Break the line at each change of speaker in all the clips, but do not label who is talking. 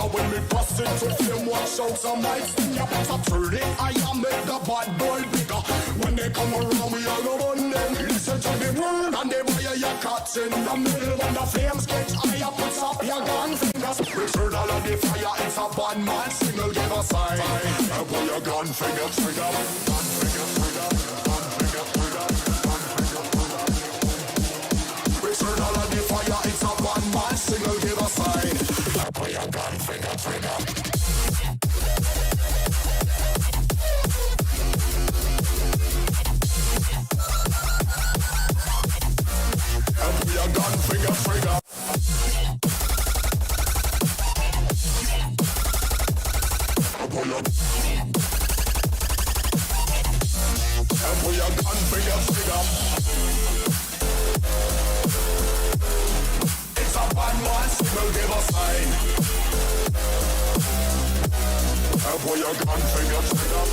fire when me bust into flame. Watch out, some mics. You better turn it. I am make the bad boy bigger. When they come around, we all go on them. Listen to the word and they fire your cuts in the middle. When the flames get higher, put up your gun fingers. Return all of the fire. It's a bad man signal. Give a sign. Pull your gun finger trigger. Gun finger trigger. Gun finger trigger. Gun finger trigger. Return all of the fire. It's a bad man signal. Give a sign. Pull your gun finger trigger. Pull your gun finger trigger. Pull your gun finger trigger. It's a bad man signal, give a sign. Pull your gun finger trigger.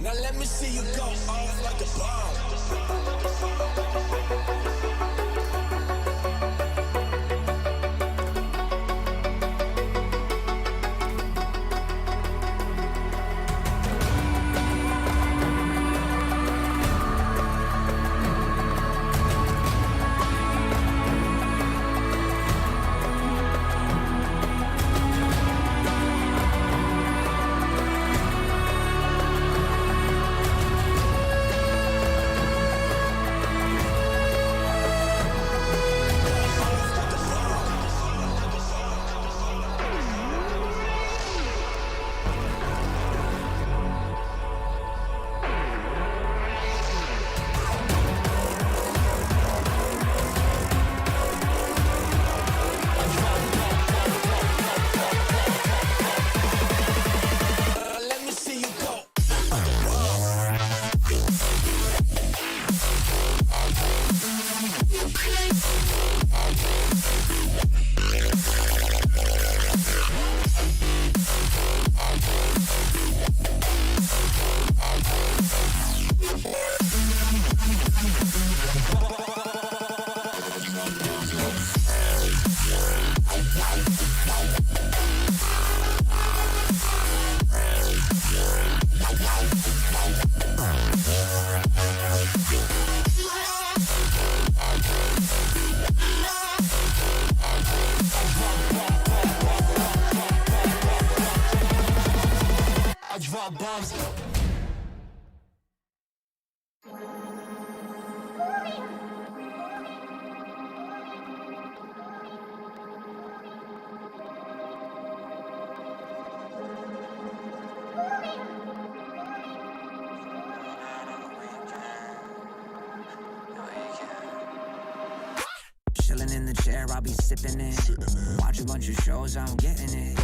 Now let me see you go off like a bomb.
Chilling in the chair, I'll be sipping it. Watch a bunch of shows, I'm getting it.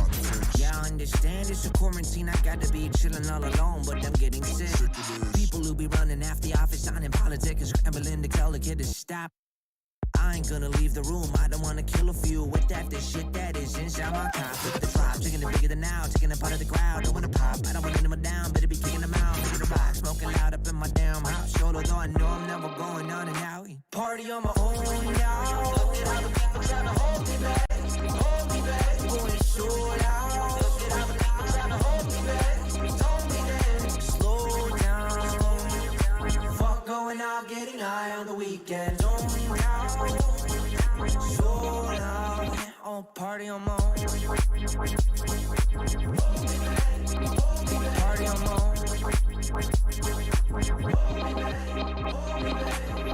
Yeah, I understand it's a quarantine, I got to be chilling all alone, but I'm getting sick. People who be running half the office on in politics and scrambling to tell the kid to stop. I ain't gonna leave the room, I don't wanna kill a few with that, this shit that is inside my top. Look at the drop, taking it bigger than now, taking a part of the crowd, don't wanna pop, I don't wanna them down, better be kicking them out, making a rock, smoking loud up in my damn house, solo though I know I'm never going on and out. Party on my own, y'all. Look at how the people trying to hold me back, going so loud. Look at how the people trying to hold me back, told me that, slow down. Fuck going out, getting high on the weekend, only now. So loud, oh, party on my own. Party on my own.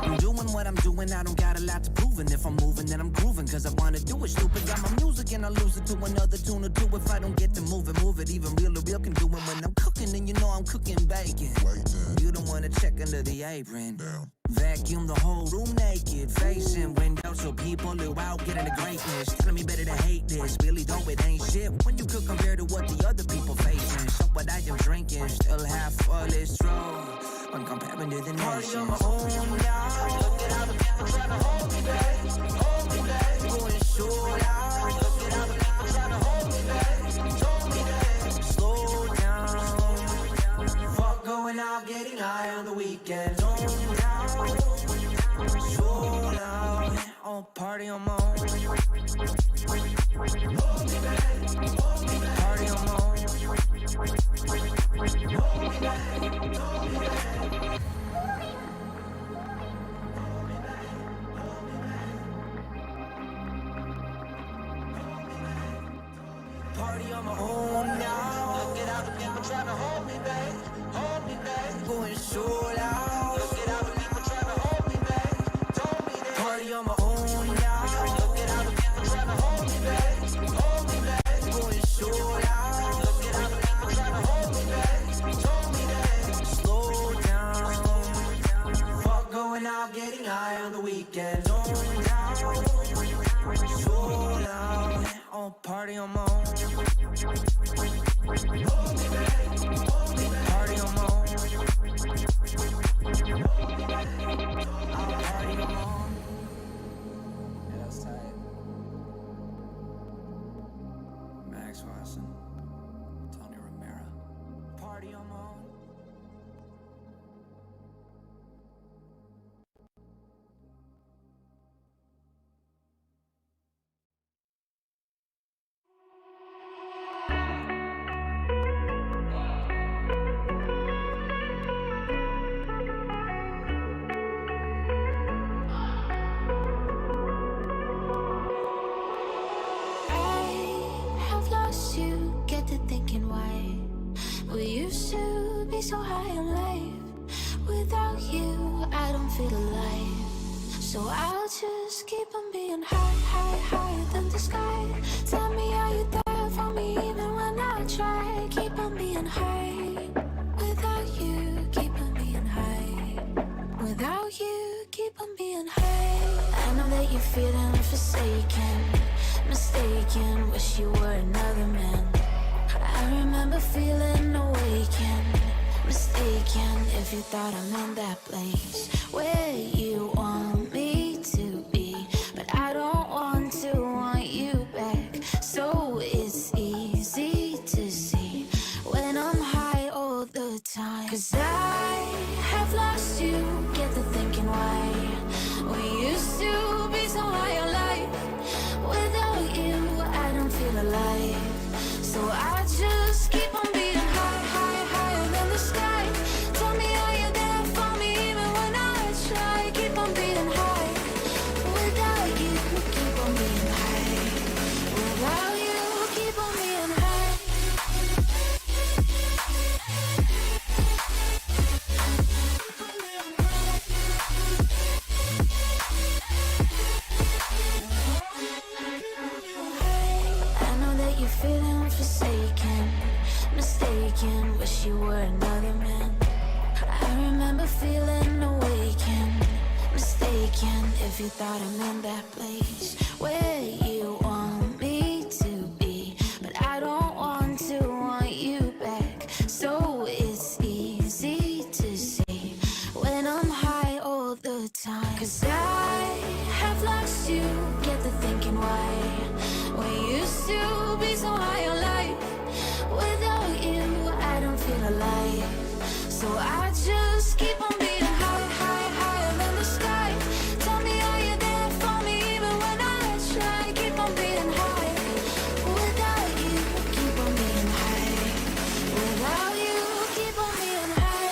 I'm doing what I'm doing, I don't got a lot to prove. And if I'm moving, then I'm grooving, cause I wanna do it stupid. Got my music and I lose it to another tune or two. If I don't get to move it, even real can do it when I'm cooking. And you know I'm cooking bacon. You don't wanna check under the apron. Vacuum the whole room naked, facing windows so people who out getting the greatness. Telling me better to hate this, really though it ain't shit when you could compare to what the other people facing. So what I am drinking, still half full is true when comparing to the nation. On my own, y'all. Look at how the people trying to hold me back, going so loud. Look at how the people trying to hold me back, told me that, slow down. Fuck going out, getting high on the weekend, so loud, oh, party on my my own. Hold me back, party on my own. Hold me back, hold me back. Party on my own now. Look at all the people trying to hold me back, hold me back. Going so loud. Look at all the people trying to hold me back, hold me back. Party on my own now. Look at all the people trying to hold me back, hold me back. Going so loud. Look at all the people trying to hold me back, hold me back. Slow down. Fuck going out, getting high on the weekend. Zone down. So loud. Oh, party on my own. Hold me back, party on my own. I'll party on my own. Yeah, that's tight. Max Watson, Tony Romero. Party on my own.
So high in life, without you I don't feel alive. So I'll just keep on being high, high, higher than the sky. Tell me, are you there for me even when I try? Keep on being high, without you, keep on being high. Without you, keep on being high. I know that you're feeling forsaken, mistaken, wish you were another man. I remember feeling awakened, mistaken if you thought I'm in that place where you want me to be, but I don't want you back. So it's easy to see when I'm high all the time. 'Cause I have lost you, get the thinking why. We used to be so high on life. Without you, I don't feel alive. So I just keep on being high, high, higher than the sky. Tell me, are you there for me even when I try? Keep on being high. Without you, keep on being high. Without you, keep on being high. I know that you're feeling forsaken, mistaken, wish you were another man. I remember feeling awakened, mistaken if you thought I'm in that place where you want me to be, but I don't want you back. So it's easy to see when I'm high all the time. 'Cause I have lost you, get the thinking why. We used to be so high on life. Without you, I don't feel alive. So I just keep on being high, high, higher than the sky. Tell me, are you there for me even when I try? Keep on being high. Without you, keep on being high. Without you, keep on being high.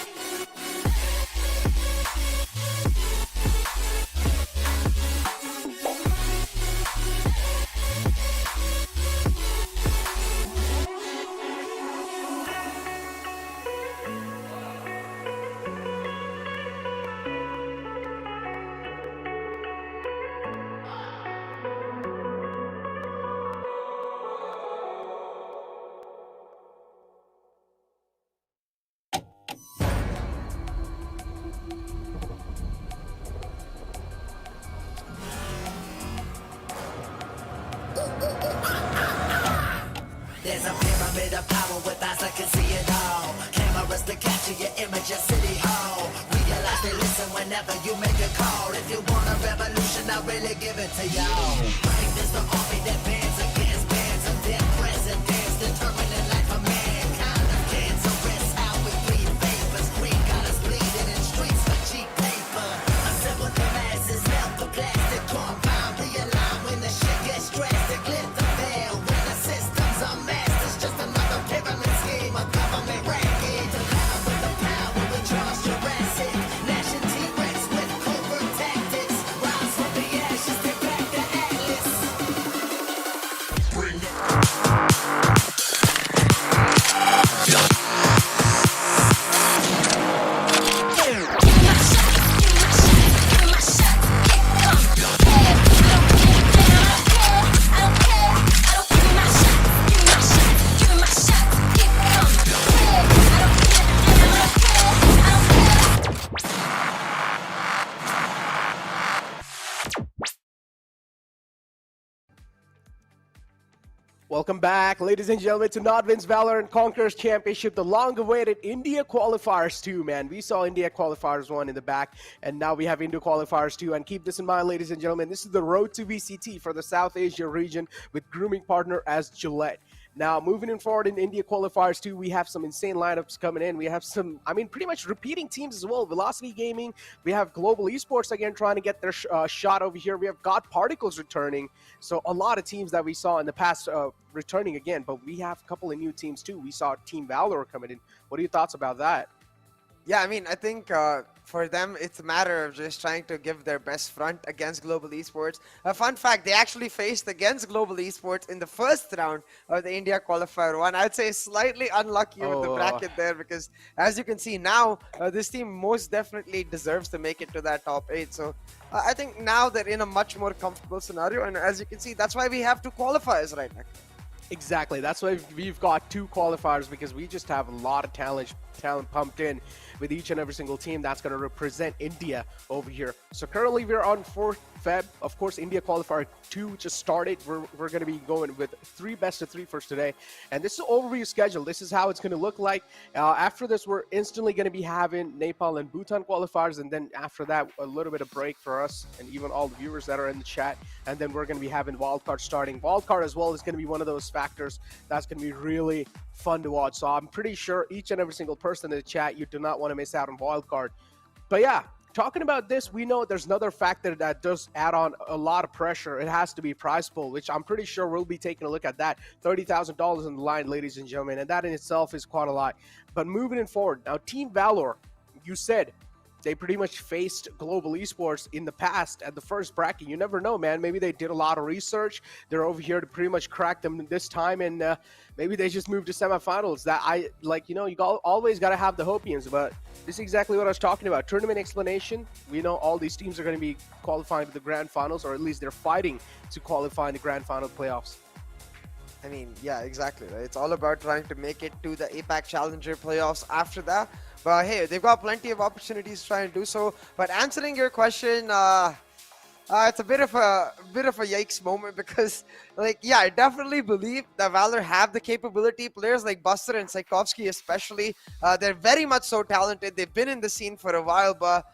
There's a pyramid of power with eyes that can see it all. Cameras to capture your image at City Hall. Realize they listen whenever you make a call. If you want a revolution, I'll really give it to y'all. Brave is the army that bands against bands of dead presidents, determining life of mankind. Cancerous, how we breathe vapors. Green got us bleeding in streets for cheap paper. Assemble the masses, melt the plastic compound, realign when
Welcome back, ladies and gentlemen, to NODWIN's Valorant Conquerors Championship, the long-awaited India Qualifiers 2, man. We saw India Qualifiers 1 in the back, and now we have India Qualifiers 2. And keep this in mind, ladies and gentlemen, this is the road to VCT for the South Asia region with grooming partner as Gillette. Now, moving forward in India Qualifiers 2, we have some insane lineups coming in. We have some, pretty much repeating teams as well. Velocity Gaming, we have Global Esports again trying to get their shot over here. We have God Particles returning. So a lot of teams that we saw in the past returning again, but we have a couple of new teams too. We saw Team Valor coming in. What are your thoughts about that?
Yeah, I think for them, it's a matter of just trying to give their best front against Global Esports. A fun fact, they actually faced against Global Esports in the first round of the India Qualifier 1. I'd say slightly unlucky with the bracket there because, as you can see now, this team most definitely deserves to make it to that top 8. So I think now they're in a much more comfortable scenario. And as you can see, that's why we have 2 qualifiers right now.
Exactly. That's why we've got 2 qualifiers, because we just have a lot of talent pumped in with each and every single team that's going to represent India over here. So currently we're on 4th Feb. Of course, India Qualifier 2 just started. We're going to be going with 3 best of 3 for today. And this is an overview schedule. This is how it's going to look like. After this, we're instantly going to be having Nepal and Bhutan qualifiers. And then after that, a little bit of break for us and even all the viewers that are in the chat. And then we're going to be having wildcard starting. Wildcard as well is going to be one of those factors that's going to be really fun to watch. So I'm pretty sure each and every single person in the chat, you do not want to miss out on wildcard. But yeah, talking about this, we know there's another factor that does add on a lot of pressure. It has to be prize pool, which I'm pretty sure we'll be taking a look at that. $30,000 in the line, ladies and gentlemen, and that in itself is quite a lot. But moving forward, now Team Valor, you said they pretty much faced Global Esports in the past at the first bracket. You never know, man. Maybe they did a lot of research. They're over here to pretty much crack them this time, and maybe they just moved to semifinals. That you always got to have the Hopians, but this is exactly what I was talking about. Tournament explanation. We know all these teams are going to be qualifying to the grand finals, or at least they're fighting to qualify in the grand final playoffs.
Yeah, exactly. Right? It's all about trying to make it to the APAC Challenger playoffs after that. But hey, they've got plenty of opportunities to try and do so. But answering your question, it's a bit of a yikes moment because, I definitely believe that Valor have the capability. Players like Buster and Saikovsky especially, they're very much so talented. They've been in the scene for a while, but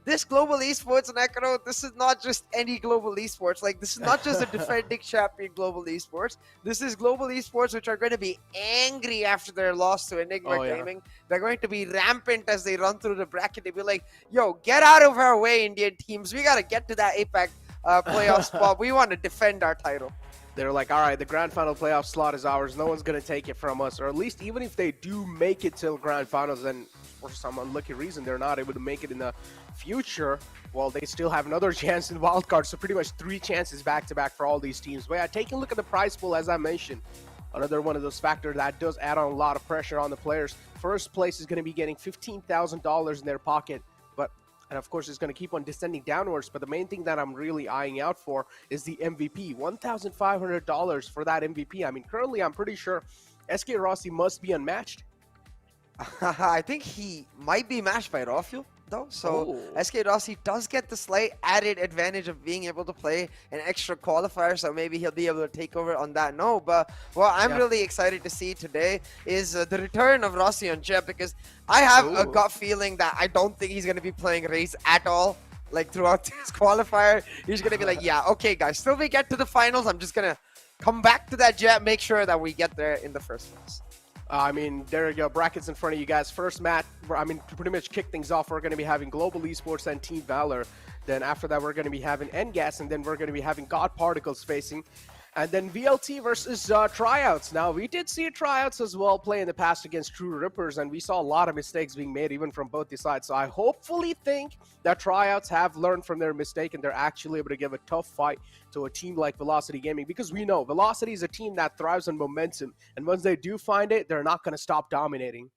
this Global Esports, Nekro, this is not just any Global Esports. This is not just a defending champion Global Esports. This is Global Esports, which are going to be angry after their loss to Enigma Gaming. They're going to be rampant as they run through the bracket. They'll be like, yo, get out of our way, Indian teams. We got to get to that APAC playoff spot. We want to defend our title.
They're like, all right, the grand final playoff slot is ours. No one's going to take it from us. Or at least even if they do make it to grand finals, and for some unlucky reason they're not able to make it in the future, well, they still have another chance in wildcard. So pretty much 3 chances back-to-back for all these teams. But yeah, taking a look at the prize pool, as I mentioned, another one of those factors that does add on a lot of pressure on the players. First place is going to be getting $15,000 in their pocket. And of course, it's going to keep on descending downwards. But the main thing that I'm really eyeing out for is the MVP. $1,500 for that MVP. Currently, I'm pretty sure SK Rossi must be unmatched.
I think he might be matched by Rafael, though. So SK Rossi does get the slight added advantage of being able to play an extra qualifier. So maybe he'll be able to take over on that. No, but what I'm really excited to see today is the return of Rossi on Jet, because I have a gut feeling that I don't think he's going to be playing Raze at all. Throughout this qualifier, he's going to be like, yeah, okay, guys, till we get to the finals, I'm just going to come back to that Jet, make sure that we get there in the first place.
There you go. Brackets in front of you guys. First match, to pretty much kick things off, we're going to be having Global Esports and Team Valor. Then after that, we're going to be having NGAS, and then we're going to be having God Particles facing. And then VLT versus Tryouts. Now, we did see Tryouts as well play in the past against True Rippers, and we saw a lot of mistakes being made even from both the sides. So I hopefully think that Tryouts have learned from their mistake and they're actually able to give a tough fight to a team like Velocity Gaming, because we know Velocity is a team that thrives on momentum, and once they do find it, they're not going to stop dominating.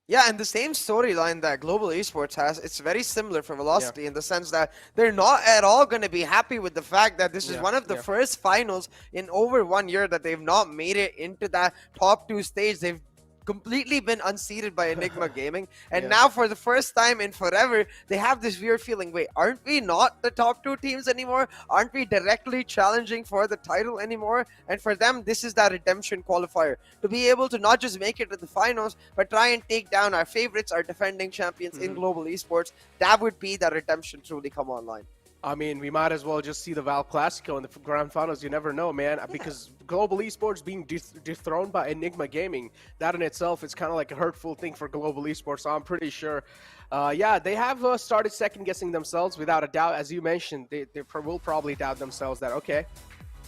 Yeah, and the same storyline that Global Esports has, it's very similar for Velocity in the sense that they're not at all going to be happy with the fact that this is one of the first finals in over 1 year that they've not made it into that top 2 stage. They've completely been unseated by Enigma Gaming, and
Yeah.
now for the first time in forever, they have this weird feeling, wait, aren't we not the top 2 teams anymore? Aren't we directly challenging for the title anymore? And for them, this is that redemption qualifier, to be able to not just make it to the finals, but try and take down our favorites, our defending champions in global esports. That would be the redemption truly come online.
I mean, we might as well just see the Val Classico in the grand finals. You never know, man, because global esports being dethroned by Enigma Gaming, that in itself is kind of like a hurtful thing for global esports. So I'm pretty sure, yeah, they have started second guessing themselves without a doubt. As you mentioned, they will probably doubt themselves that, okay,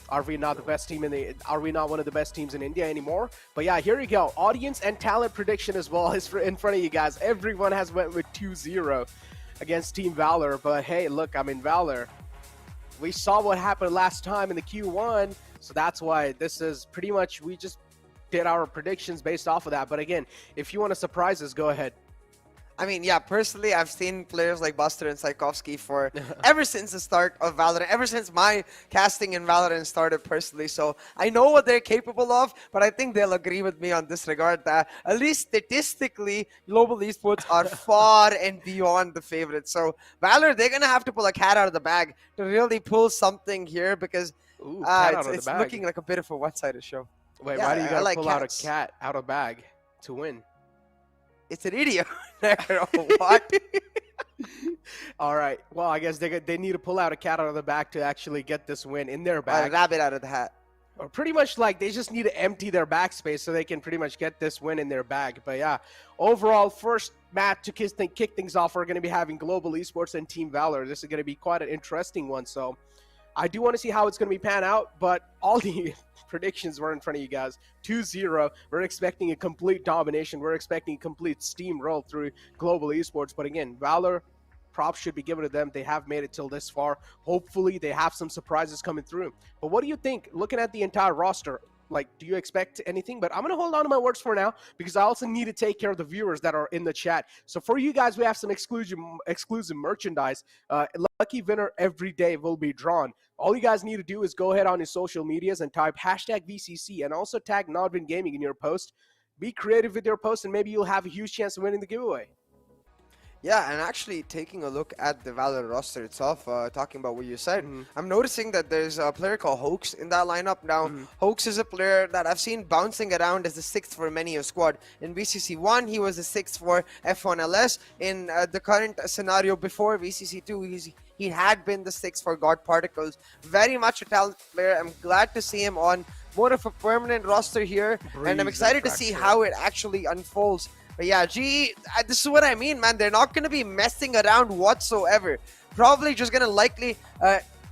are we not the best team are we not one of the best teams in India anymore? But yeah, here you go. Audience and talent prediction as well is in front of you guys. Everyone has went with 2-0 against Team Valor. But hey, look, I mean, Valor, we saw what happened last time in the Q1. So that's why this is pretty much, we just did our predictions based off of that. But again, if you want to surprise us, go ahead.
I mean, yeah, personally, I've seen players like Buster and Tchaikovsky for ever since the start of Valorant, ever since my casting in Valorant started personally. So I know what they're capable of, but I think they'll agree with me on this regard that at least statistically, global esports are far and beyond the favorites. So Valor, they're going to have to pull a cat out of the bag to really pull something here because
Ooh, cat out of
it's
the bag.
looking like a bit of a one-sided show.
Wait,
Yeah,
why do you
I
gotta
like
pull
cats.
out a cat out of bag to win?
It's an idiot. What?
All right. Well, I guess they need to pull out a cat out of the bag to actually get this win in their
A
bag.
rabbit out of the hat.
Or pretty much like they just need to empty their backspace so they can pretty much get this win in their bag. But yeah, overall, first match to kick things off, we're going to be having Global Esports and Team Valor. This is going to be quite an interesting one. So I do want to see how it's going to be pan out, but all the predictions were in front of you guys. 2-0. We're expecting a complete domination. We're expecting a complete steamroll through Global Esports. But again, Valor, props should be given to them. They have made it till this far. Hopefully, they have some surprises coming through. But what do you think, looking at the entire roster? Like, do you expect anything? But I'm going to hold on to my words for now because I also need to take care of the viewers that are in the chat. So for you guys, we have some exclusive merchandise. Lucky winner every day will be drawn. All you guys need to do is go ahead on your social medias and type hashtag VCC and also tag NODWIN Gaming in your post. Be creative with your post and maybe you'll have a huge chance of winning the giveaway.
Yeah, and actually taking a look at the Valor roster itself, talking about what you said, I'm noticing that there's a player called Hoax in that lineup. Now, Hoax is a player that I've seen bouncing around as the 6th for many a squad. In VCC1, he was the 6th for F1LS. In the current scenario before VCC2, he had been the 6th for God Particles. Very much a talented player. I'm glad to see him on more of a permanent roster here, and I'm excited to see how it actually unfolds. But yeah, GE, this is what I mean, man. They're not going to be messing around whatsoever. Probably just going to likely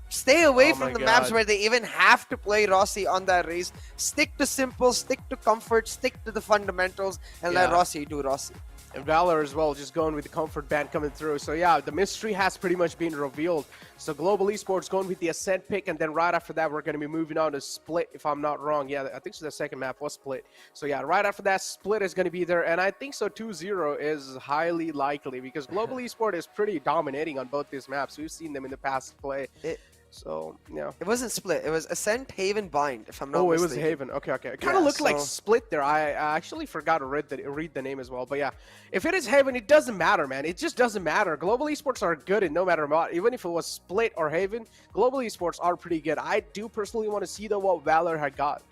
stay away from the maps where they even have to play Rossi on that race. Stick to simple, stick to comfort, stick to the fundamentals, and let Rossi do Rossi.
And Valor as well, just going with the comfort band coming through. So yeah, the mystery has pretty much been revealed. So Global Esports going with the Ascent pick, and then right after that, we're going to be moving on to Split, if I'm not wrong. Yeah, I think so the second map was Split. So yeah, right after that, Split is going to be there, and I think so 2-0 is highly likely because Global Esports is pretty dominating on both these maps. We've seen them in the past play. So, yeah.
It wasn't Split. It was Ascent, Haven, Bind, if I'm not mistaken.
Oh, it was Haven. Okay, okay. It kind of looked like Split there. I actually forgot to read the name as well. But yeah, if it is Haven, it doesn't matter, man. It just doesn't matter. Global Esports are good and no matter what. Even if it was Split or Haven, Global Esports are pretty good. I do personally want to see, though, what Valor had got.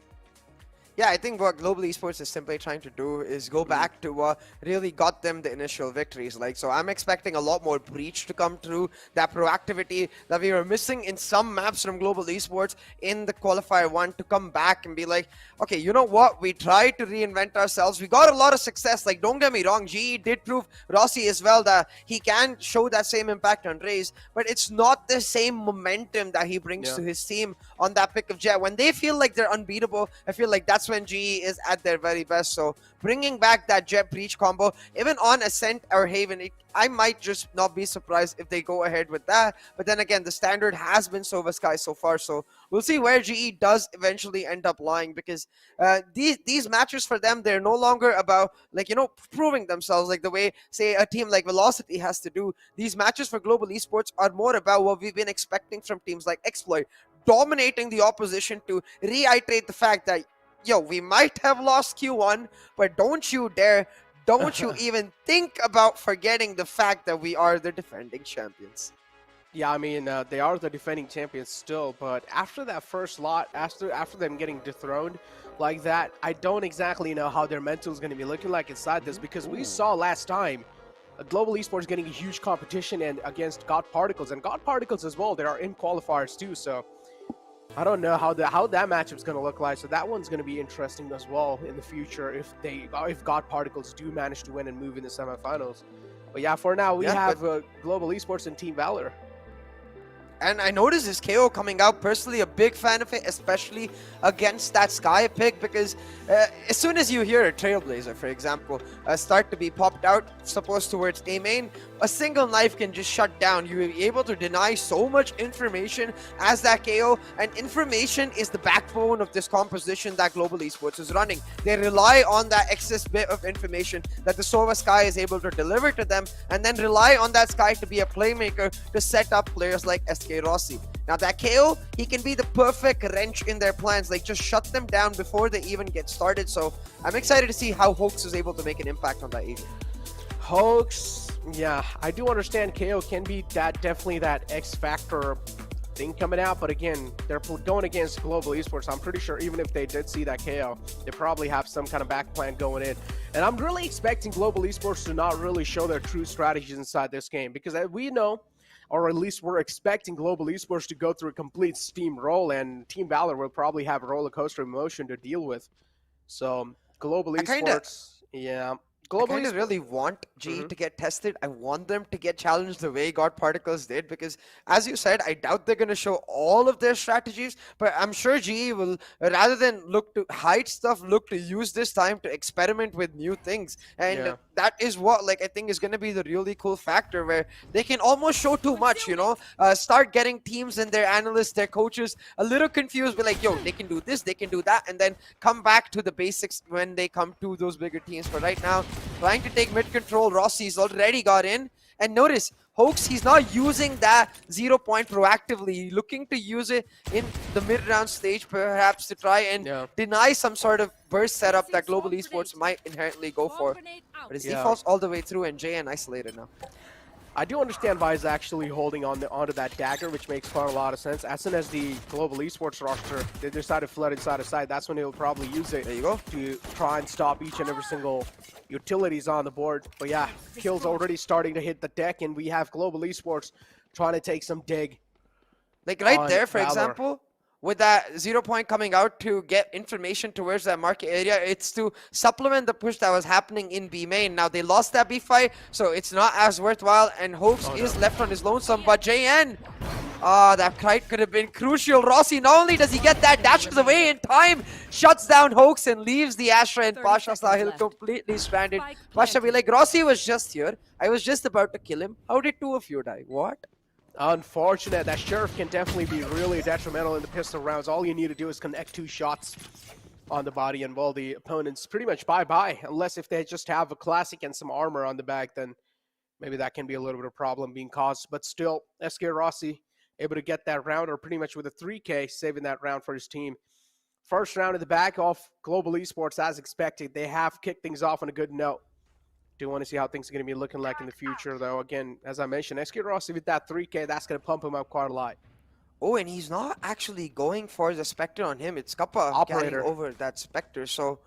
Yeah, I think what Global Esports is simply trying to do is go back to what really got them the initial victories. So I'm expecting a lot more Breach to come through, that proactivity that we were missing in some maps from Global Esports in the Qualifier 1 to come back and be like, okay, you know what? We tried to reinvent ourselves. We got a lot of success. Like, don't get me wrong, GE did prove Rossi as well that he can show that same impact on Raze, but it's not the same momentum that he brings to his team on that pick of Jet. When they feel like they're unbeatable, I feel like that's when GE is at their very best. So bringing back that Jet Breach combo, even on Ascent or Haven, I might just not be surprised if they go ahead with that. But then again, the standard has been Sova Sky so far, so we'll see where GE does eventually end up lying, because these matches for them, they're no longer about, like, proving themselves like the way, say, a team like Velocity has to do. These matches for Global Esports are more about what we've been expecting from teams like Exploit, dominating the opposition to reiterate the fact that yo, we might have lost Q1, but don't you dare, don't you even think about forgetting the fact that we are the defending champions.
Yeah, I mean, they are the defending champions still, but after that first lot, after them getting dethroned like that, I don't exactly know how their mental is going to be looking like inside this, because we saw last time Global Esports getting a huge competition and against God Particles, and God Particles as well, they are in qualifiers too, so I don't know how that matchup's going to look like, so that one's going to be interesting as well in the future if God Particles do manage to win and move in the semifinals. But yeah, for now, we have Global Esports and Team Valor.
And I noticed this KO coming out. Personally, a big fan of it, especially against that Sky pick, because as soon as you hear a Trailblazer, for example, start to be popped out, supposed towards A main, a single knife can just shut down. You're able to deny so much information as that KO, and information is the backbone of this composition that Global Esports is running. They rely on that excess bit of information that the Sova Sky is able to deliver to them, and then rely on that Sky to be a playmaker to set up players like SK Rossi. Now that KO, he can be the perfect wrench in their plans, like just shut them down before they even get started. So I'm excited to see how Hoax is able to make an impact on that area.
Hoax, yeah, I do understand KO can be definitely that X factor thing coming out, but again, they're going against Global Esports. I'm pretty sure even if they did see that KO, they probably have some kind of back plan going in. And I'm really expecting Global Esports to not really show their true strategies inside this game, because we know, or at least we're expecting Global Esports to go through a complete steamroll, and Team Valor will probably have a roller coaster emotion to deal with. So Global Esports, yeah.
I kind of really want GE to get tested. I want them to get challenged the way God Particles did, because as you said, I doubt they're going to show all of their strategies, but I'm sure GE will, rather than look to hide stuff, look to use this time to experiment with new things. And that is what, like, I think is going to be the really cool factor, where they can almost show too much, you know, start getting teams and their analysts, their coaches a little confused, be like, yo, they can do this, they can do that, and then come back to the basics when they come to those bigger teams. But right now, trying to take mid control, Rossi's already got in. And notice, Hoax, he's not using that 0 point proactively, looking to use it in the mid-round stage, perhaps to try and deny some sort of burst setup that Global Esports might inherently go for. But his default's all the way through, and JN isolated now.
I do understand why he's actually holding onto that dagger, which makes quite a lot of sense. As soon as the Global Esports roster, they decide to flood inside of side, that's when he'll probably use it.
There you go.
To try and stop each and every single utilities on the board. But yeah, kills already starting to hit the deck, and we have Global Esports trying to take some dig.
Like right there, for example, with that 0 point coming out to get information towards that market area, it's to supplement the push that was happening in B main. Now they lost that B fight, so it's not as worthwhile, and Hoax is left on his lonesome, but JN, that kite could have been crucial. Rossi, not only does he get that, dashes away in time, shuts down Hoax and leaves the Astra and Pasha Sahil completely stranded. Pasha be like, Rossi was just here, I was just about to kill him. How did two of you die? What?
Unfortunate. That Sheriff can definitely be really detrimental in the pistol rounds. All you need to do is connect 2 shots on the body, and well, the opponent's pretty much bye-bye. Unless if they just have a classic and some armor on the back, then maybe that can be a little bit of problem being caused. But still, SK Rossi able to get that round, or pretty much with a 3K, saving that round for his team. First round in the back off Global Esports as expected. They have kicked things off on a good note. Do want to see how things are going to be looking like in the future, though. Again, as I mentioned, SK Rossi with that 3K, that's going to pump him up quite a lot.
Oh, and he's not actually going for the Spectre on him. It's Kappa getting over that Spectre. So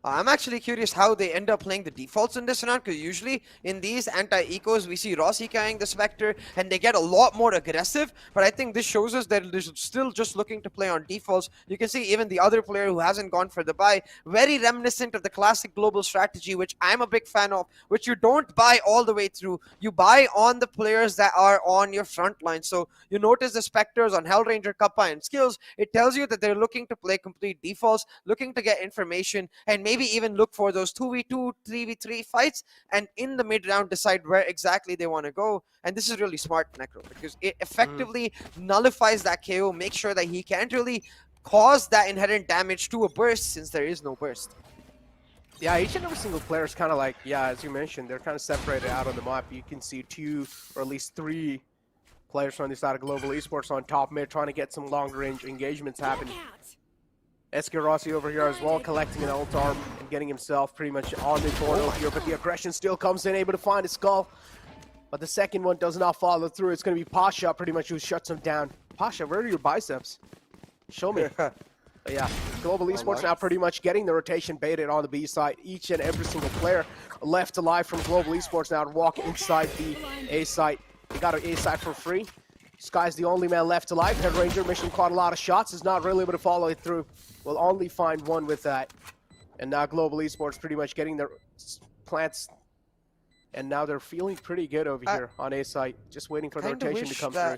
I'm actually curious how they end up playing the defaults in this round, because usually in these anti-ecos, we see Rossi carrying the Spectre, and they get a lot more aggressive. But I think this shows us that they're still just looking to play on defaults. You can see even the other player who hasn't gone for the buy, very reminiscent of the classic global strategy, which I'm a big fan of, which you don't buy all the way through. You buy on the players that are on your front line. So you notice the Spectres on Hellranger, Kappa, and Skills. It tells you that they're looking to play complete defaults, looking to get information, and maybe even look for those 2v2, 3v3 fights, and in the mid-round decide where exactly they want to go. And this is really smart, Necro, because it effectively nullifies that KO, makes sure that he can't really cause that inherent damage to a burst, since there is no burst.
Yeah, each and every single player is kind of like, as you mentioned, they're kind of separated out on the map. You can see 2 or at least 3 players from the side of Global Esports on top mid trying to get some long-range engagements happening. Rossi over here as well, collecting an ult arm and getting himself pretty much on the board over here, but the aggression still comes in, able to find his skull. But the second one does not follow through. It's going to be Pasha pretty much who shuts him down. Pasha, where are your biceps? Show me. But yeah, Global Esports now pretty much getting the rotation baited on the B side. Each and every single player left alive from Global Esports now to walk inside the A site. They got an A site for free. Sky's the only man left alive. Head Ranger mission caught a lot of shots. Is not really able to follow it through. Will only find one with that. And now Global Esports pretty much getting their plants. And now they're feeling pretty good over here on A site. Just waiting for the rotation to come through.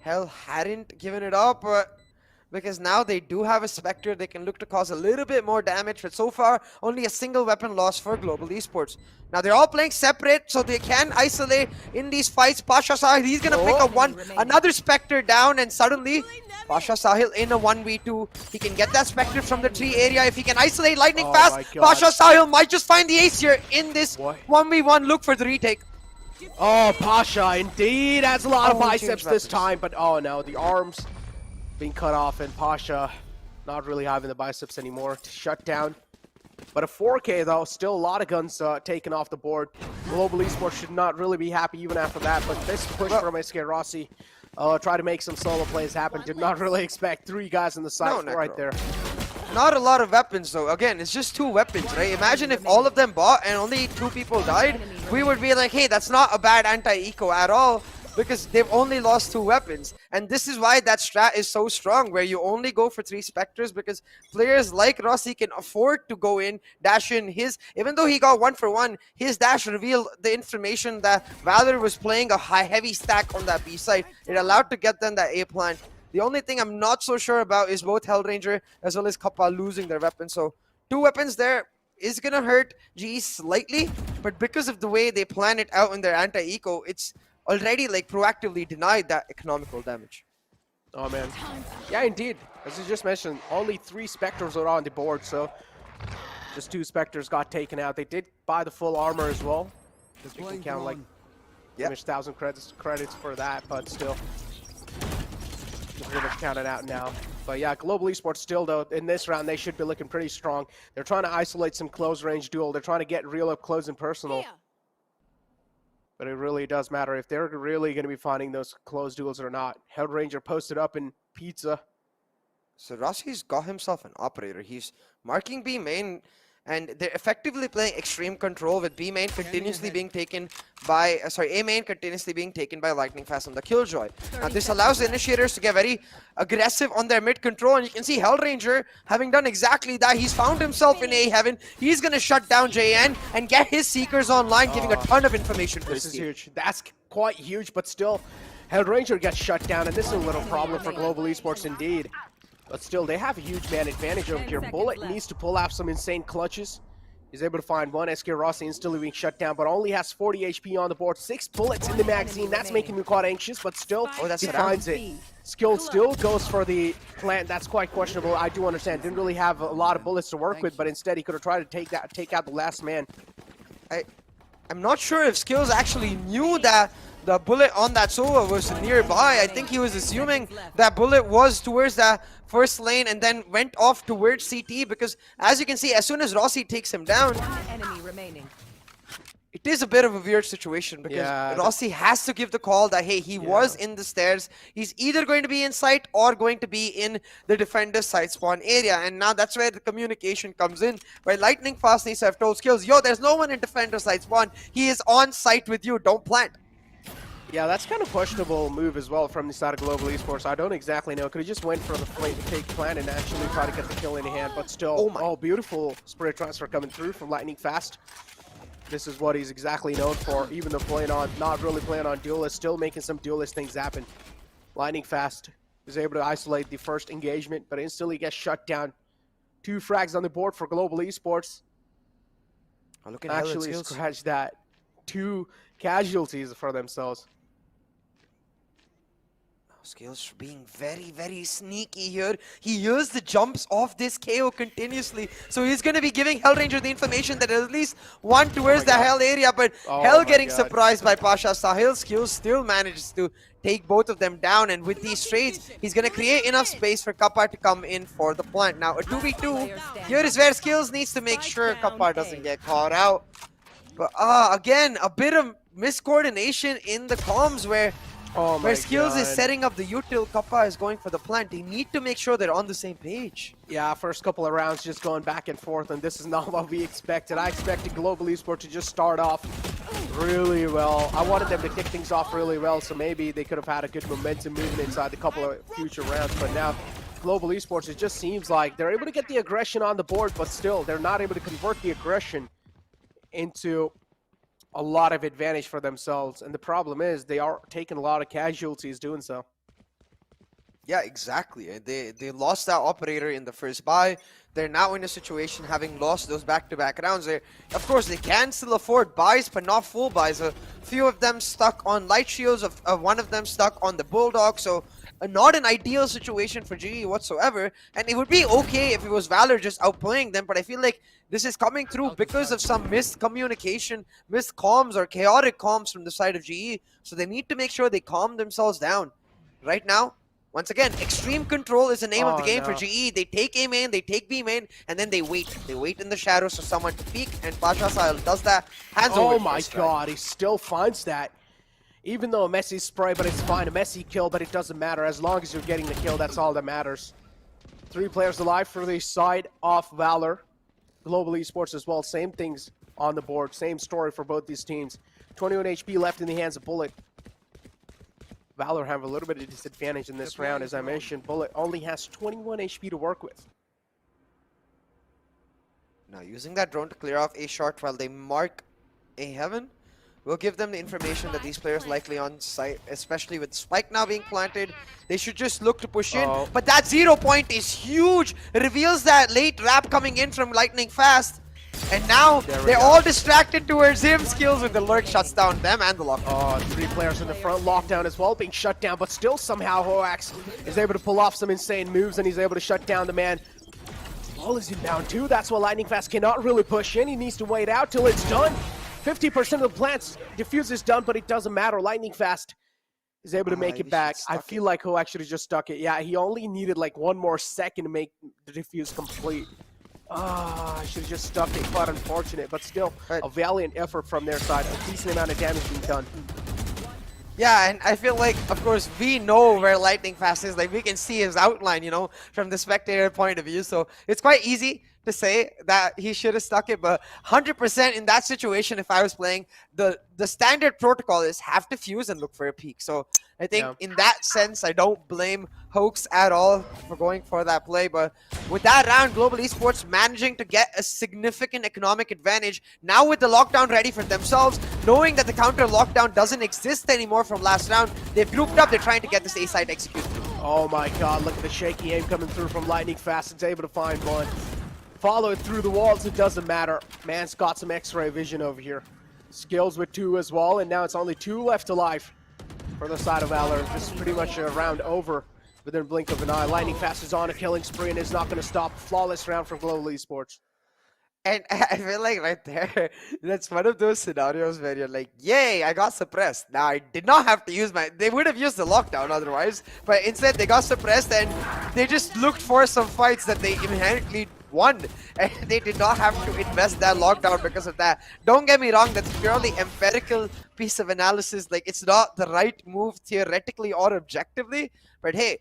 Hell hadn't given it up, because now they do have a Spectre. They can look to cause a little bit more damage, but so far only a single weapon loss for Global Esports. Now they're all playing separate, so they can isolate in these fights. Pasha Sahil, he's gonna pick up another Spectre down, and suddenly Pasha Sahil in a 1v2. He can get that Spectre from the tree area. If he can isolate lightning fast, Pasha Sahil might just find the ace here in this 1v1. Look for the retake.
Oh, Pasha indeed has a lot of biceps this time, but oh no, the arms being cut off, and Pasha not really having the biceps anymore to shut down. But a 4K though, still a lot of guns taken off the board. Global Esports should not really be happy even after that, but this push from SK Rossi try to make some solo plays happen. Did not really expect 3 guys in the side right there.
Not a lot of weapons though. Again, it's just 2 weapons, right? Imagine if all of them bought and only 2 people died. We would be like, hey, that's not a bad anti-eco at all, because they've only lost 2 weapons. And this is why that strat is so strong, where you only go for 3 Spectres, because players like Rossi can afford to go in, dash in his, even though he got 1 for 1, his dash revealed the information that Valor was playing a heavy stack on that B side. It allowed to get them that A plant. The only thing I'm not so sure about is both Hellranger as well as Kappa losing their weapons. So 2 weapons there is gonna hurt GE slightly, but because of the way they plan it out in their anti-eco, it's already like proactively denied that economical damage.
Oh man, yeah, indeed. As you just mentioned, only 3 Spectres are on the board, so just 2 Spectres got taken out. They did buy the full armor as well, because we can count like 1,000 credits for that, but still, just pretty much counted out now. But yeah, Global Esports still though, in this round, they should be looking pretty strong. They're trying to isolate some close range duel. They're trying to get real up close and personal. But it really does matter if they're really going to be finding those close duels or not. Hellranger posted up in pizza.
So Rossi's got himself an operator. He's marking B main, and they're effectively playing extreme control with B main continuously being taken by, A main continuously being taken by Lightning Fast on the Killjoy. Now this allows the initiators to get very aggressive on their mid control, and you can see Hellranger having done exactly that. He's found himself in A heaven. He's gonna shut down JN and get his Seekers online, giving a ton of information for
this is huge. That's quite huge, but still, Hellranger gets shut down, and this is a little problem for Global Esports indeed. But still, they have a huge man advantage over here. Bullet needs to pull off some insane clutches. He's able to find one. SK Rossi instantly being shut down, but only has 40 HP on the board. 6 bullets in the magazine. That's making me quite anxious, but still, he finds it. Skill still goes for the plant. That's quite questionable. I do understand. Didn't really have a lot of bullets to work with, but instead he could have tried to take out the last man.
I'm not sure if Skills actually knew that the bullet on that Sova was nearby. I think he was assuming that bullet was towards the first lane and then went off towards CT, because as you can see, as soon as Rossi takes him down, it is a bit of a weird situation, because Rossi has to give the call that, hey, he was in the stairs. He's either going to be in sight or going to be in the defender's side spawn area. And now that's where the communication comes in, where Lightning Fast needs to have told Skills, yo, there's no one in defender's side spawn. He is on site with you. Don't plant.
Yeah, that's kind of questionable move as well from the side of Global Esports. I don't exactly know. Could have just went for the fake plant and actually try to get the kill in hand, but still, beautiful spirit transfer coming through from Lightning Fast. This is what he's exactly known for, even though not really playing on duelist, still making some duelist things happen. Lightning Fast is able to isolate the first engagement, but instantly gets shut down. 2 frags on the board for Global Esports. Actually scratch that. 2 casualties for themselves.
Skills being very, very sneaky here. He used the jumps off this KO continuously. So he's going to be giving Hellranger the information that at least one towards the Hell area. But Hell getting surprised by Pasha Sahil. Skills still manages to take both of them down. And with these trades, he's going to create enough space for Kappa to come in for the plant. Now, a 2v2, here is where Skills needs to make sure Kappa doesn't get caught out. But again, a bit of miscoordination in the comms where Skills is setting up the util, Kappa is going for the plant. They need to make sure they're on the same page.
Yeah, first couple of rounds just going back and forth, and this is not what we expected. I expected Global Esports to just start off really well. I wanted them to kick things off really well, so maybe they could have had a good momentum moving inside the couple of future rounds. But now, Global Esports, it just seems like they're able to get the aggression on the board, but still, they're not able to convert the aggression into a lot of advantage for themselves. And the problem is they are taking a lot of casualties doing so.
Yeah, exactly. They lost that operator in the first buy. They're now in a situation having lost those back-to-back rounds. Of course, they can still afford buys, but not full buys. A few of them stuck on light shields, one of them stuck on the Bulldog. So not an ideal situation for GE whatsoever. And it would be okay if it was Valor just outplaying them, but I feel like this is coming through because of some miscommunication, missed comms, or chaotic comms from the side of GE. So they need to make sure they calm themselves down. Right now, once again, extreme control is the name of the game for GE. They take A main, they take B main, and then they wait. They wait in the shadows for someone to peek, and Pasha Sahil does that. Hands over.
Oh my god, he still finds that. Even though a messy spray, but it's fine. A messy kill, but it doesn't matter. As long as you're getting the kill, that's all that matters. 3 players alive for the side of Valor. Global Esports as well. Same things on the board. Same story for both these teams. 21 HP left in the hands of Bullet. Valor have a little bit of disadvantage in this round. As I mentioned, Bullet only has 21 HP to work with.
Now, using that drone to clear off A short while they mark A heaven will give them the information that these players likely on site, especially with Spike now being planted. They should just look to push in. But that 0 point is huge. It reveals that late wrap coming in from Lightning Fast. And now they're all distracted towards him. Skills with the lurk shuts down them and the lockdown.
3 players in the front. Lockdown as well being shut down, but still somehow Hoax is able to pull off some insane moves, and he's able to shut down the man. Ball is inbound too. That's why Lightning Fast cannot really push in. He needs to wait out till it's done. 50% of the plant's defuse is done, but it doesn't matter. Lightning Fast is able to make it back. I feel like Ho actually just stuck it. Yeah, he only needed like 1 more second to make the defuse complete. I should have just stuck it. Quite unfortunate, but still a valiant effort from their side. A decent amount of damage being done.
Yeah, and I feel like, of course, we know where Lightning Fast is. Like, we can see his outline, you know, from the spectator point of view. So it's quite easy to say that he should have stuck it, but 100% in that situation, if I was playing, the standard protocol is have to fuse and look for a peak. So I think in that sense, I don't blame Hoax at all for going for that play. But with that round, Global Esports managing to get a significant economic advantage. Now with the lockdown ready for themselves, knowing that the counter lockdown doesn't exist anymore from last round, they've grouped up, they're trying to get this A side executed.
Oh my god, look at the shaky aim coming through from Lightning Fast. It's able to find one. Follow it through the walls, it doesn't matter. Man's got some X-ray vision over here. Skills with 2 as well, and now it's only 2 left alive for the side of Valor. This is pretty much a round over within a blink of an eye. Lightning Fast is on a killing spree and is not going to stop. Flawless round from Global Esports.
And I feel like right there, that's one of those scenarios where you're like, yay, I got suppressed. Now, I did not have to use they would have used the lockdown otherwise, but instead they got suppressed and they just looked for some fights that they inherently won, and they did not have to invest that lockdown because of that. Don't get me wrong, that's purely empirical piece of analysis. Like, it's not the right move theoretically or objectively, but hey,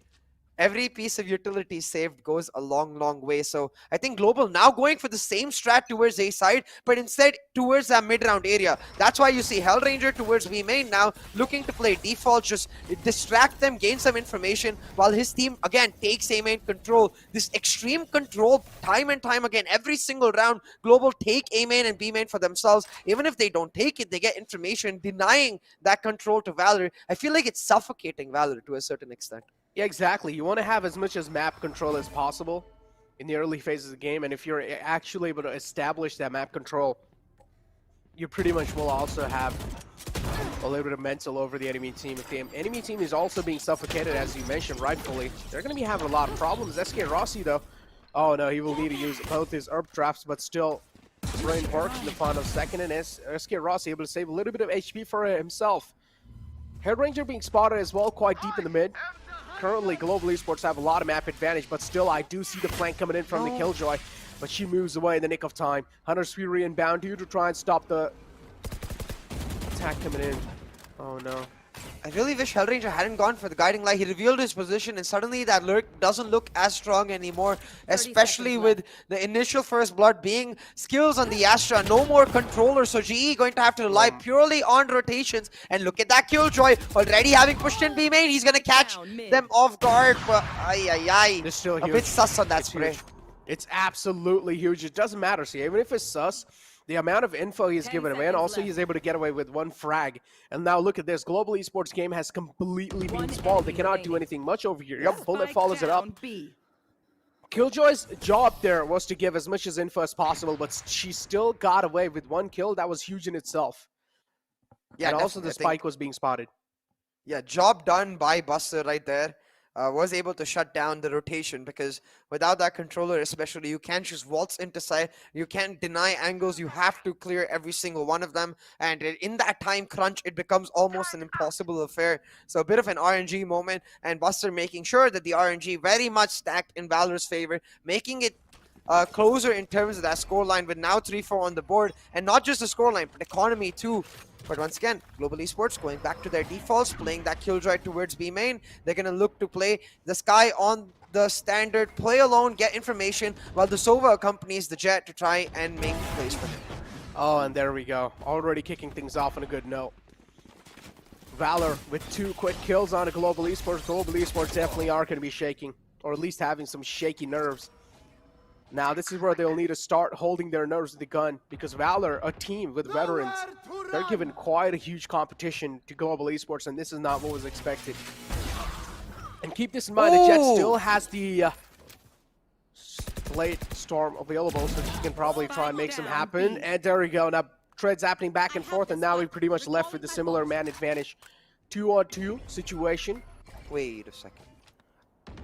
every piece of utility saved goes a long, long way. So I think Global now going for the same strat towards A side, but instead towards that mid-round area. That's why you see Hellranger towards B main now, looking to play default, just distract them, gain some information, while his team, again, takes A main control. This extreme control, time and time again, every single round, Global take A main and B main for themselves. Even if they don't take it, they get information, denying that control to Valor. I feel like it's suffocating Valor to a certain extent.
Yeah, exactly. You want to have as much as map control as possible in the early phases of the game, and if you're actually able to establish that map control, you pretty much will also have a little bit of mental over the enemy team. If the enemy team is also being suffocated, as you mentioned rightfully, they're going to be having a lot of problems. SK Rossi, though, oh no, he will need to use both his herb traps, but still, brain works in the final second, and SK Rossi able to save a little bit of HP for himself. Head Ranger being spotted as well, quite deep in the mid. Currently, Global Esports have a lot of map advantage, but still, I do see the flank coming in from the Killjoy, but she moves away in the nick of time. Hunter's Fury inbound here to try and stop the attack coming in. Oh no.
I really wish Hellranger hadn't gone for the guiding light. He revealed his position, and suddenly that lurk doesn't look as strong anymore, especially with the initial first blood being skills on the Astra. No more controller, so GE going to have to rely purely on rotations. And look at that Killjoy already having pushed in B main. He's going to catch them off guard, but
It's still
a
huge.
bit sus on that
It's
spray.
huge. It's absolutely huge. It doesn't matter. See, even if it's sus, the amount of info he's given him, and also he's able to get away with one frag. And now look at this. Global Esports game has completely been spawned. They cannot do anything much over here. Yup, Bullet follows it up. Killjoy's job there was to give as much as info as possible, but she still got away with one kill. That was huge in itself.
Yeah,
and also
definitely.
the spike was being spotted.
Yeah, job done by Buster right there. Was able to shut down the rotation, because without that controller especially, you can't just waltz into side, you can't deny angles, you have to clear every single one of them, and in that time crunch it becomes almost an impossible affair. So a bit of an RNG moment, and Buster making sure that the RNG very much stacked in Valor's favor, making it closer in terms of that scoreline, with now 3-4 on the board, and not just the scoreline but economy too. But once again, Global Esports going back to their defaults, playing that Killjoy towards B main. They're going to look to play the Sky on the standard, play alone, get information, while the Sova accompanies the Jet to try and make plays for him.
Oh, and there we go. Already kicking things off on a good note. Valor with 2 quick kills on a Global Esports. Global Esports definitely are going to be shaking, or at least having some shaky nerves. Now, this is where they'll need to start holding their nerves with the gun, because Valor, a team with veterans, they're given quite a huge competition to Global Esports, and this is not what was expected. And keep this in mind, the Jet still has the late storm available, so she can probably try and make some happen. And there we go. Now, treads happening back and forth, and now we're pretty much left with a similar man advantage. 2-on-2 situation.
Wait a second.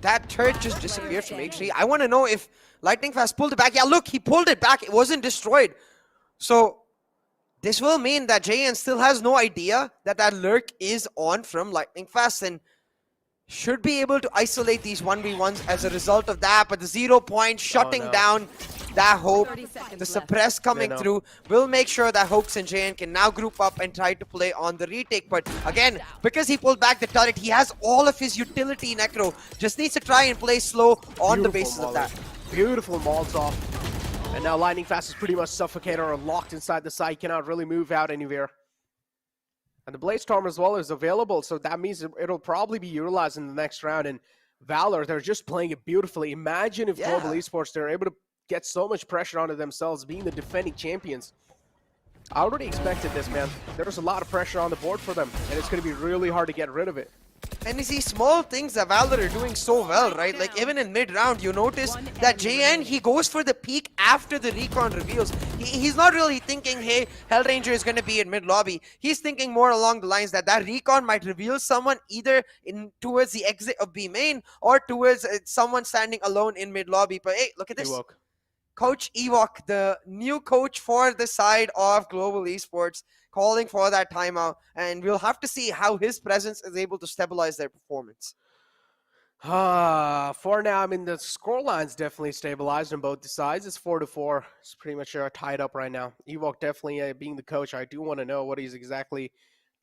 That turret just disappeared from H3. I want to know if Lightning Fast pulled it back. Yeah, look, he pulled it back. It wasn't destroyed. So this will mean that JN still has no idea that that lurk is on from Lightning Fast, and should be able to isolate these 1v1s as a result of that. But the 0 point shutting down that hope, the suppress coming through, will make sure that Hoax and JN can now group up and try to play on the retake. But again, because he pulled back the turret, he has all of his utility Necro. Just needs to try and play slow on the basis of that.
Beautiful Molotov. And now Lightning Fast is pretty much suffocated or locked inside the site, cannot really move out anywhere. And the Blaze Storm as well is available, so that means it'll probably be utilized in the next round. And Valor, they're just playing it beautifully. Imagine if Global Esports, they're able to get so much pressure onto themselves, being the defending champions. I already expected this, man. There's a lot of pressure on the board for them, and it's going to be really hard to get rid of it.
And you see small things that Valor are doing so well, right? Like even in mid-round, you notice that JN, he goes for the peak after the recon reveals. He's not really thinking, hey, Hellranger is going to be in mid-lobby. He's thinking more along the lines that that recon might reveal someone either towards the exit of B main or towards someone standing alone in mid-lobby. But hey, look at this. Coach Ewok, the new coach for the side of Global Esports, calling for that timeout, and we'll have to see how his presence is able to stabilize their performance.
For now, I mean, the scoreline's definitely stabilized on both the sides. It's 4-4. It's pretty much tied up right now. Ewok definitely being the coach, I do want to know what he's exactly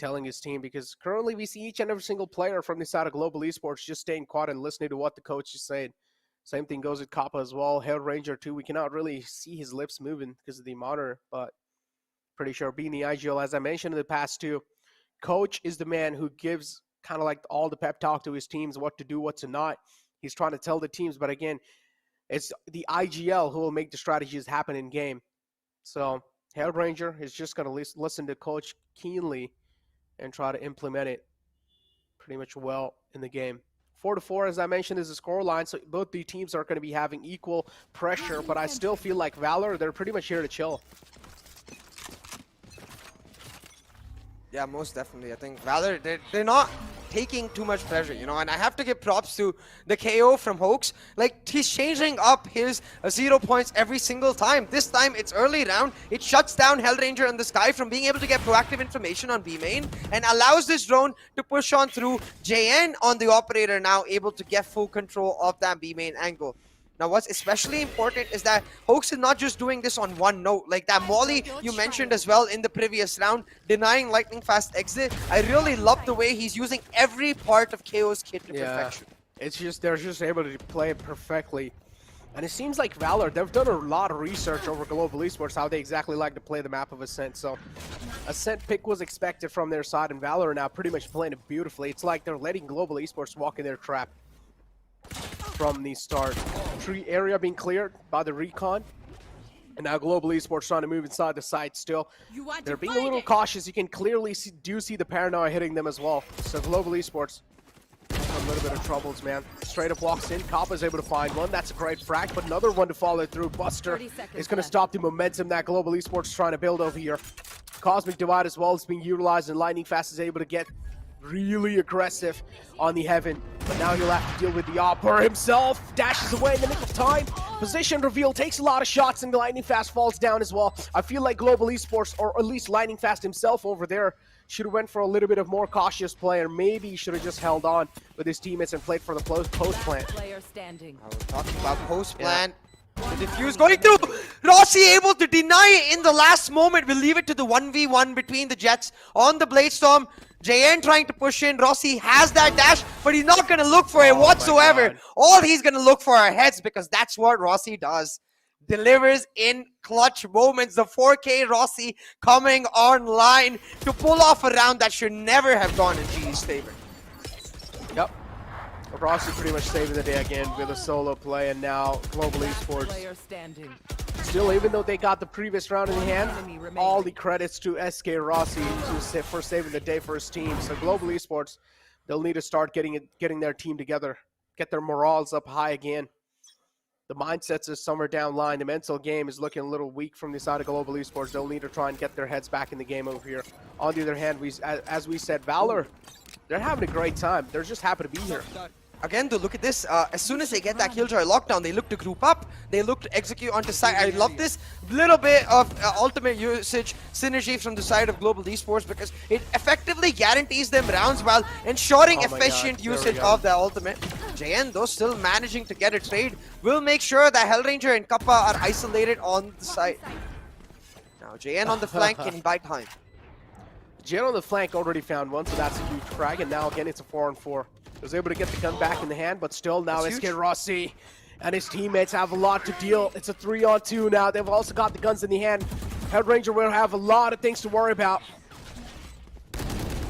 telling his team, because currently we see each and every single player from the side of Global Esports just staying quiet and listening to what the coach is saying. Same thing goes with Kappa as well. Hell Ranger too. We cannot really see his lips moving because of the monitor, but pretty sure being the IGL, as I mentioned in the past too, coach is the man who gives kind of like all the pep talk to his teams, what to do, what to not. He's trying to tell the teams, but again, it's the IGL who will make the strategies happen in game. So Hell Ranger is just going to listen to coach keenly and try to implement it pretty much well in the game. 4-4, as I mentioned, is the scoreline, so both the teams are going to be having equal pressure, but I still feel like Valor, they're pretty much here to chill.
Yeah, most definitely. I think Valor, they're not taking too much pressure, you know, and I have to give props to the KO from Hoax. Like, he's changing up his 0 points every single time. This time, it's early round. It shuts down Hellranger and the Sky from being able to get proactive information on B main and allows this drone to push on through. JN on the operator now able to get full control of that B main angle. Now, what's especially important is that Hoax is not just doing this on one note. Like that molly you mentioned as well in the previous round, denying lightning fast exit. I really love the way he's using every part of KO's kit to perfection.
It's just, they're just able to play it perfectly. And it seems like Valor, they've done a lot of research over Global Esports, how they exactly like to play the map of Ascent. So, Ascent pick was expected from their side, and Valor are now pretty much playing it beautifully. It's like they're letting Global Esports walk in their trap from the start. Tree area being cleared by the recon. And now Global Esports trying to move inside the site still. They're being a little cautious. You can clearly see the paranoia hitting them as well. So Global Esports, a little bit of troubles, man. Straight up walks in. Kappa's able to find one. That's a great frag, but another one to follow through. Buster is going to stop the momentum that Global Esports is trying to build over here. Cosmic Divide as well is being utilized, and Lightning Fast is able to get really aggressive on the Heaven. But now he'll have to deal with the Opera himself. Dashes away in the nick of time. Position reveal, takes a lot of shots, and the Lightning Fast falls down as well. I feel like Global Esports, or at least Lightning Fast himself over there, should have went for a little bit of more cautious play, or maybe he should have just held on with his teammates and played for the post plant.
Player standing.
I was talking about post plant. The defuse going through. Rossi able to deny it in the last moment. We'll leave it to the 1v1 between the Jets on the Bladestorm. JN trying to push in. Rossi has that dash, but he's not going to look for it whatsoever. All he's going to look for are heads, because that's what Rossi does. Delivers in clutch moments. The 4K Rossi coming online to pull off a round that should never have gone in GE's favor.
Yep. Rossi pretty much saving the day again with a solo play, and now Global Esports
Player standing.
still, even though they got the previous round in hand, all the credits to SK Rossi for saving the day for his team. So Global Esports, they'll need to start getting their team together, get their morals up high again. The mindsets is somewhere down line. The mental game is looking a little weak from the side of Global Esports. They'll need to try and get their heads back in the game over here. On the other hand, as we said, Valor, they're having a great time. They're just happy to be here.
Again, though, look at this. As soon as they get that Killjoy lockdown, they look to group up. They look to execute onto side. I love this little bit of ultimate usage synergy from the side of Global Esports, because it effectively guarantees them rounds while ensuring efficient usage of the ultimate. JN, though, still managing to get a trade. Will make sure that Hellranger and Kappa are isolated on the side. Now, JN on the flank, can he buy time?
JN on the flank already found one, so that's a huge frag. And now, again, it's a 4-on-4. Was able to get the gun back in the hand, but still now SK Rossi and his teammates have a lot to deal. It's a 3-on-2 now. They've also got the guns in the hand. Hellranger will have a lot of things to worry about.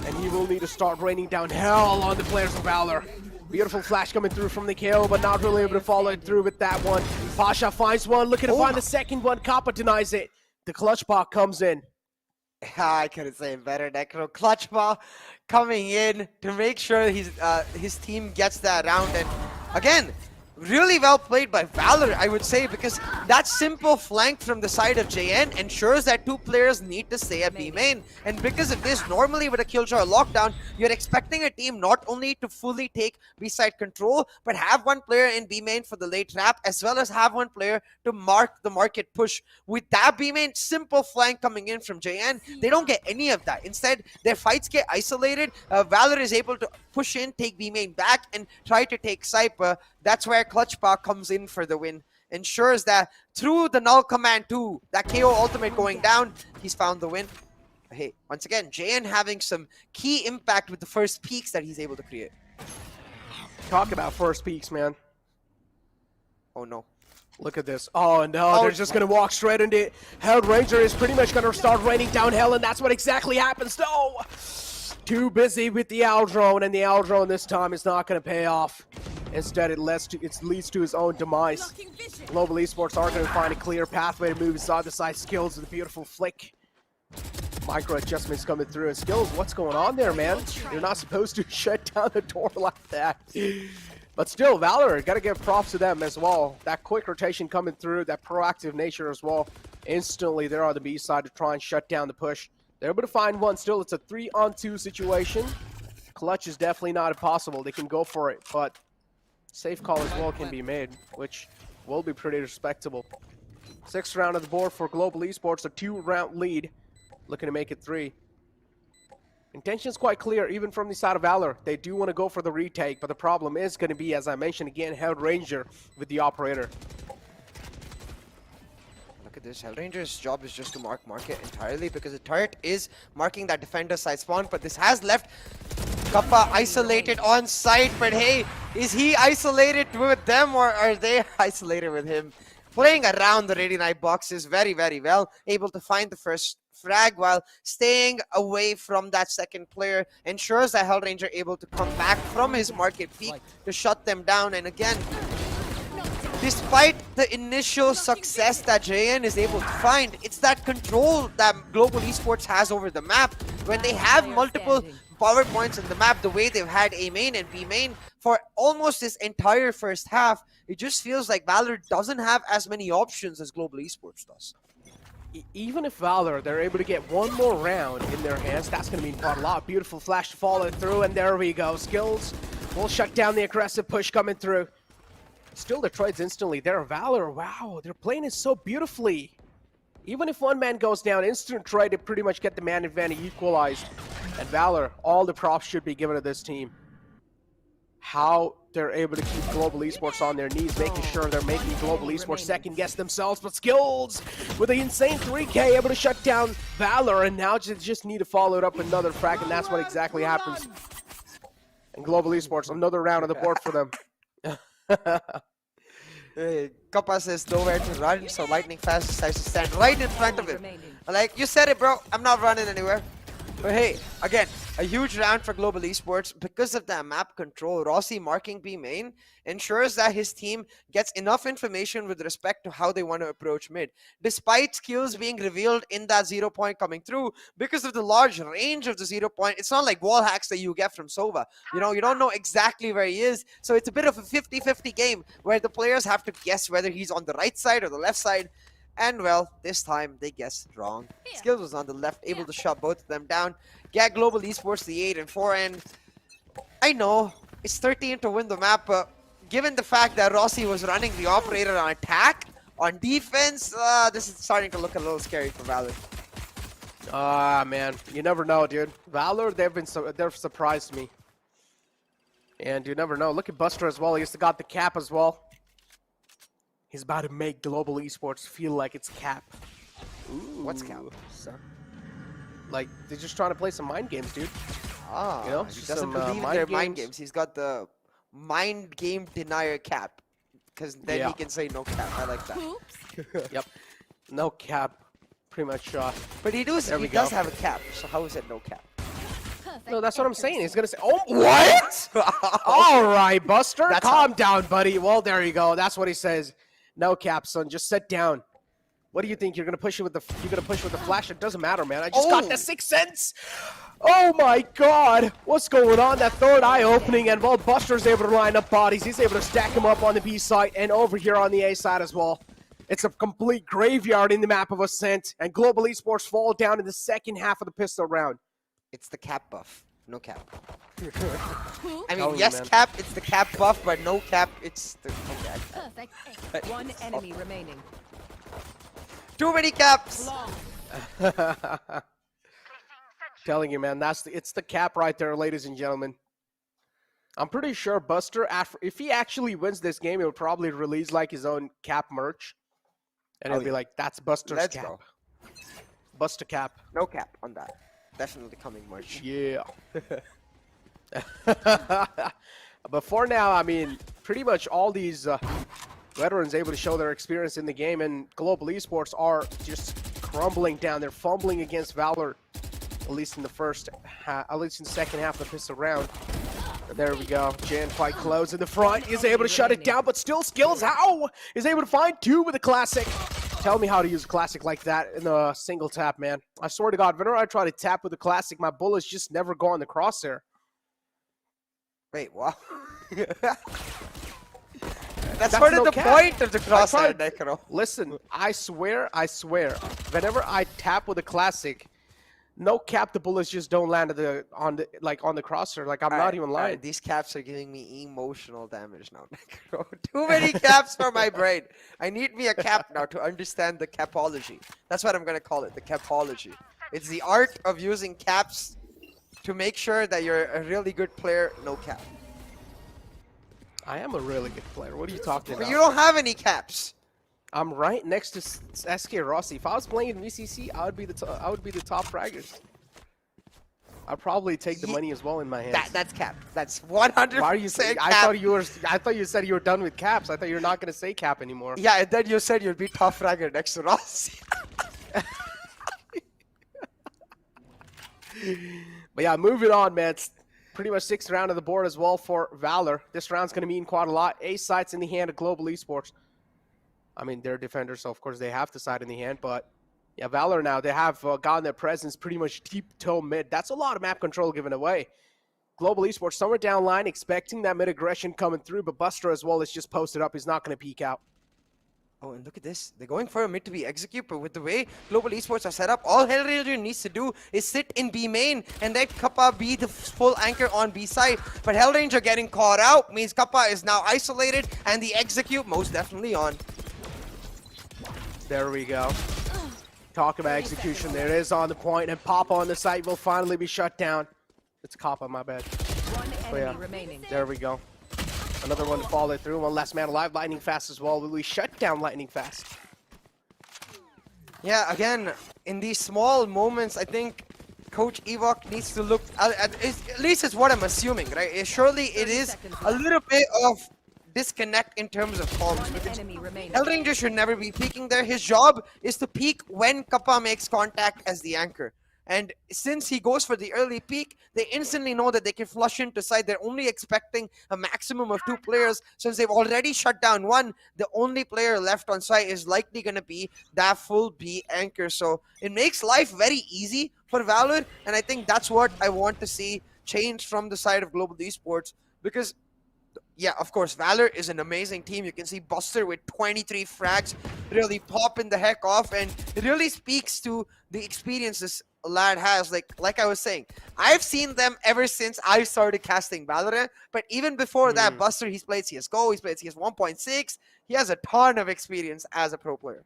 And he will need to start raining down hell on the players of Valor. Beautiful flash coming through from the KO, but not really able to follow it through with that one. Pasha finds one, looking to find the second one. Kappa denies it. The clutch bot comes in.
I couldn't say it better, Necro. Clutch ball coming in to make sure his team gets that round. And again, really well played by Valor, I would say, because that simple flank from the side of JN ensures that two players need to stay at B main. And because of this, normally with a Killjoy lockdown, you're expecting a team not only to fully take B side control, but have one player in B main for the late trap, as well as have one player to mark the market push. With that B main simple flank coming in from JN, they don't get any of that. Instead, their fights get isolated. Valor is able to push in, take B main back, and try to take Saipa. That's where Clutch Paw comes in for the win. Ensures that through the null command 2, that KO ultimate going down, he's found the win. Hey, once again, JN having some key impact with the first peaks that he's able to create.
Talk about first peaks, man.
Oh no.
Look at this. Oh no, they're just going to walk straight into it. Hellranger is pretty much going to start raining down hell, and that's what exactly happens. No! Too busy with the Owl Drone, and the Owl Drone this time is not going to pay off. Instead, it leads to his own demise. Global Esports are going to find a clear pathway to move inside the side. Skills with a beautiful flick. Micro adjustments coming through. And Skills, what's going on there, man? You're not supposed to shut down the door like that. But still, Valor, got to give props to them as well. That quick rotation coming through, that proactive nature as well. Instantly, they're on the B side to try and shut down the push. They're able to find one still. It's a 3-on-2 situation. Clutch is definitely not impossible. They can go for it, but safe call as well can be made, which will be pretty respectable. 6th round of the board for Global Esports, a 2-round lead, looking to make it 3. Intention's quite clear, even from the side of Valor. They do want to go for the retake, but the problem is going to be, as I mentioned again, Held Ranger with the operator.
Look at this. Hellranger's job is just to mark market entirely because the turret is marking that defender side spawn, but this has left Kappa isolated on site. But hey, is he isolated with them or are they isolated with him? Playing around the 89 boxes very, very well. Able to find the first frag while staying away from that second player. Ensures that Hellranger able to come back from his market peak to shut them down. And again, despite the initial success that JN is able to find, it's that control that Global Esports has over the map. When they have multiple power points in the map, the way they've had A main and B main for almost this entire first half, it just feels like Valor doesn't have as many options as Global Esports does.
Even if Valor, they're able to get one more round in their hands, that's going to mean quite a lot. Beautiful flash to follow through, and there we go. Skills will shut down the aggressive push coming through. Still, Detroit's instantly there. Valor, wow, they're playing it so beautifully. Even if one man goes down, instant try to pretty much get the man advantage equalized. And Valor, all the props should be given to this team. How they're able to keep Global Esports on their knees, making sure they're making Global Esports second guess themselves. But Skills with the insane 3K able to shut down Valor, and now just need to follow it up with another frag, and that's what exactly happens. And Global Esports, another round on the board for them.
Kappa says nowhere to run, so Lightning Fast decides to stand right in front of him. Like, you said it, bro. I'm not running anywhere. But hey, again, a huge round for Global Esports because of that map control. Rossi marking B main ensures that his team gets enough information with respect to how they want to approach mid. Despite skills being revealed in that 0 point coming through, because of the large range of the 0 point, it's not like wall hacks that you get from Sova. You know, you don't know exactly where he is. So it's a bit of a 50-50 game where the players have to guess whether he's on the right side or the left side. And well, this time they guessed wrong. Skills was on the left, able to shut both of them down. Get Global Esports the 8-4, and I know it's 13 to win the map, but given the fact that Rossi was running the operator on attack, on defense, this is starting to look a little scary for Valor.
Man, you never know, dude. Valor, they've surprised me. And you never know. Look at Buster as well. He's got the cap as well. He's about to make Global Esports feel like it's cap.
Ooh. What's cap?
Like, they're just trying to play some mind games, dude.
Ah,
you know,
he doesn't believe they're mind games. He's got the mind game denier cap. Because then he can say no cap. I like that.
Yep. No cap. Pretty much.
But he does have a cap. So how is it no cap?
No, that's what I'm saying. He's going to say, oh, what? All right, Buster. Calm down, buddy. Well, there you go. That's what he says. No cap, son. Just sit down. What do you think? You're gonna push it with the flash? It doesn't matter, man. I just got the 6th sense. Oh my god. What's going on? That third eye opening, and while Buster's able to line up bodies, he's able to stack them up on the B side and over here on the A side as well. It's a complete graveyard in the map of Ascent, and Global Esports fall down in the second half of the pistol round.
It's the cap buff. No cap. I mean, yes, cap, it's the cap buff, but no cap, it's the
Perfect. One enemy remaining.
Too many caps!
Telling you, man, it's the cap right there, ladies and gentlemen. I'm pretty sure Buster, if he actually wins this game, he'll probably release like his own cap merch. And he'll be like, that's Buster's cap.
Go.
Buster cap.
No cap on that. Definitely coming merch.
Yeah. But for now, I mean, pretty much all these veterans able to show their experience in the game, and Global Esports are just crumbling down. They're fumbling against Valor, at least in the second half of the pistol round. There we go. Jan quite close in the front. Is able to shut it down, but still Skills. How? Is able to find 2 with a classic. Tell me how to use a classic like that in a single tap, man. I swear to God, whenever I try to tap with a classic, my bullets just never go on the crosshair.
Wait, what? That's part of the point of the crosshair, Necro.
Listen, I swear, whenever I tap with a classic, No cap, the bullets just don't land on the crosser. Like I'm not even lying.
These caps are giving me emotional damage now. Too many caps for my brain. I need me a cap now to understand the capology. That's what I'm gonna call it, the capology. It's the art of using caps to make sure that you're a really good player. No cap.
I am a really good player. What are you talking
But
about?
you don't have any caps.
I'm right next to SK Rossi. If I was playing in VCC, I would be the top fraggers. I'd probably take the money as well in my hands.
That's cap. That's 100%.
Why are you saying?
cap.
I thought you said you were done with caps. I thought you were not gonna say cap anymore.
Yeah, and then you said you'd be top fragger next to Rossi.
But yeah, moving on, man. It's pretty much 6th round of the board as well for Valor. This round's gonna mean quite a lot. Ace sights in the hand of Global Esports. I mean, they're defenders, so of course they have the side in the hand, but yeah, Valor now, they have gotten their presence pretty much deep toe mid. That's a lot of map control given away. Global Esports somewhere down line, expecting that mid aggression coming through, but Buster as well is just posted up. He's not going to peek out.
Oh, and look at this. They're going for a mid to be execute, but with the way Global Esports are set up, all Hellraiser needs to do is sit in B main and let Kappa be the full anchor on B side. But Hellranger getting caught out means Kappa is now isolated and the execute most definitely on.
There we go. Talk about execution. There it is on the point, and Papa on the site will finally be shut down. It's Kappa, my bad.
One enemy remaining.
There we go. Another one to follow through. One last man alive. Lightning Fast as well. Will we shut down Lightning Fast?
Yeah, again, in these small moments, I think Coach Evok needs to look, at least it's what I'm assuming, right? Surely it is a little bit of disconnect in terms of comms. Hellranger should never be peeking there. His job is to peek when Kappa makes contact as the anchor. And since he goes for the early peek, they instantly know that they can flush into side. They're only expecting a maximum of 2 players. Since they've already shut down 1, the only player left on site is likely going to be that full B anchor. So it makes life very easy for Valor. And I think that's what I want to see change from the side of Global Esports. Because yeah, of course, Valor is an amazing team. You can see Buster with 23 frags really popping the heck off, and it really speaks to the experience this lad has. Like I was saying, I've seen them ever since I started casting Valorant, but even before that, Buster, he's played CSGO, he's played CS 1.6. He has a ton of experience as a pro player.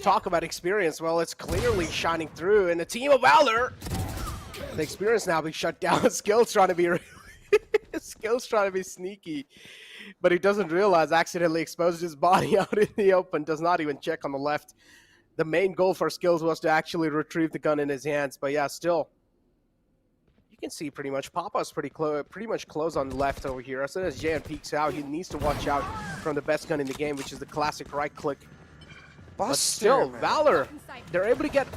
Talk about experience. Well, it's clearly shining through, and the team of Valor, the experience now being shut down. Skill's trying to be Skill's trying to be sneaky, but he doesn't realize accidentally exposed his body out in the open, does not even check on the left. The main goal for Skills was to actually retrieve the gun in his hands, but yeah, still. You can see pretty much Papa's pretty much close on the left over here. As soon as Jan peeks out, he needs to watch out from the best gun in the game, which is the classic right click. But still, Valor, they're able to get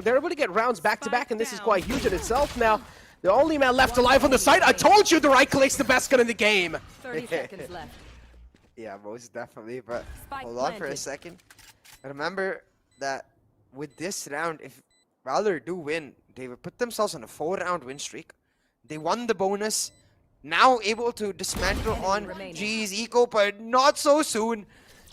they're able to get rounds back to back, and this is quite huge in itself now. The only man left alive on the site. I told you the right click's the best gun in the game.
30 seconds left.
Yeah, most definitely. But
Spike
hold on for a
planted.
second. Remember that with this round, if Valor do win, they would put themselves on a 4-round win streak. They won the bonus. Now able to dismantle on G's eco, but not so soon.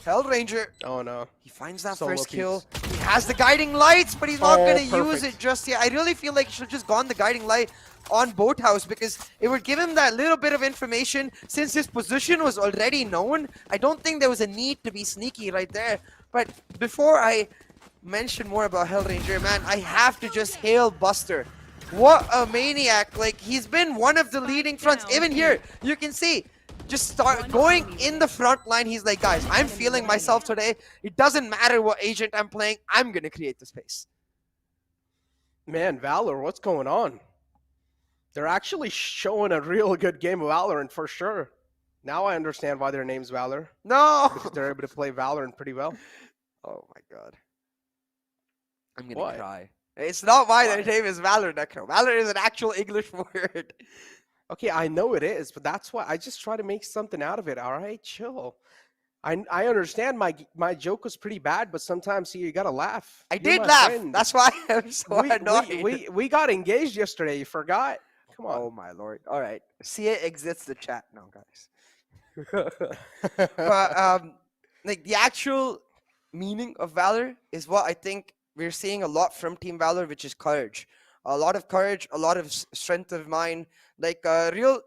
Hellranger.
Oh no.
He finds that
Solo
first kill.
peeks.
He has the guiding lights, but he's not going to use
perfect.
it just yet. I really feel like he should have just gone the guiding light on Boathouse because it would give him that little bit of information. Since his position was already known, I don't think there was a need to be sneaky right there. But before I mention more about Hellranger, man, I have to just hail Buster. What a maniac. Like, he's been one of the leading fronts. Even here, you can see, just start going in the front line. He's like, guys, I'm feeling myself today. It doesn't matter what agent I'm playing. I'm going to create the space.
Man, Valor, what's going on? They're actually showing a real good game of Valorant for sure. Now I understand why their name's Valor.
No!
Because they're able to play Valorant pretty well.
Oh my god. I'm going
What?
to cry. It's not why their name is Valor, Necro. Valor is an actual English word.
Okay, I know it is, but that's why I just try to make something out of it. All right, chill. I understand my joke was pretty bad, but sometimes you gotta laugh.
I
You're
did
my
laugh.
friend.
That's why I'm so annoyed.
We got engaged yesterday. You forgot? Come on.
Oh my lord. All right. CA exits the chat now, guys. But like the actual meaning of Valor is what I think we're seeing a lot from Team Valor, which is courage. A lot of courage, a lot of strength of mind, like a real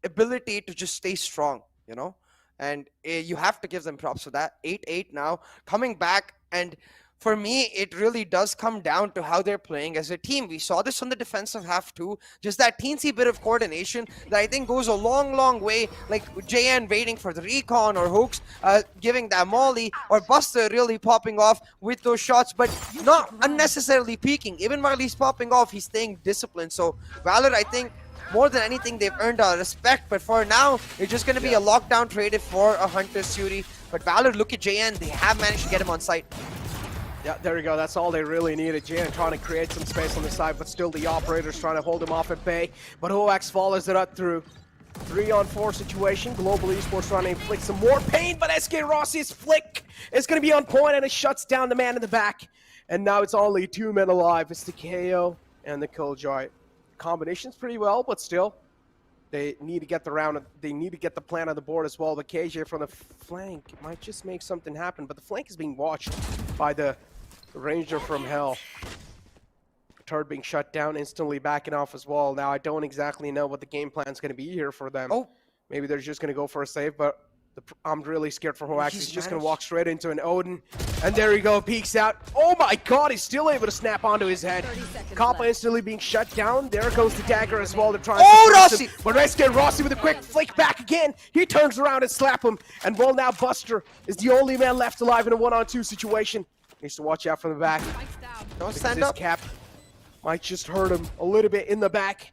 ability to just stay strong, you know? And you have to give them props for that. 8-8 now, coming back. And for me, it really does come down to how they're playing as a team. We saw this on the defensive half too. Just that teensy bit of coordination that I think goes a long, long way. Like JN waiting for the recon, or Hooks giving that molly, or Buster really popping off with those shots, but not unnecessarily peaking. Even while he's popping off, he's staying disciplined. So Valor, I think, more than anything, they've earned our respect. But for now, it's just going to be a lockdown traded for a Hunter's Fury. But Valor, look at JN. They have managed to get him on site.
Yeah, there we go. That's all they really needed. Jan trying to create some space on the side, but still the operators trying to hold him off at bay. But Hoax follows it up through 3-on-4 situation. Global Esports trying to inflict some more pain, but SK Rossi's flick is going to be on point, and it shuts down the man in the back. And now it's only 2 men alive. It's the KO and the Killjoy. Combinations pretty well, but still, they need to get the round. They need to get the plan on the board as well. But KJ from the flank might just make something happen. But the flank is being watched by the Ranger from Hell. Turret being shut down, instantly backing off as well. Now I don't exactly know what the game plan is going to be here for them.
Oh,
maybe they're just going to go for a save, but I'm really scared for Hoax. He's just going to walk straight into an Odin. And there you go, peeks out. Oh my god, he's still able to snap onto his head. Kappa instantly being shut down. There goes the dagger as well. They're trying to
Rossi!
But Rescue Rossi with a quick flick back again. He turns around and slap him. And well, now Buster is the only man left alive in a 1-on-2 situation. Needs to watch out from the back.
don't stand up.
Cap might just hurt him a little bit in the back.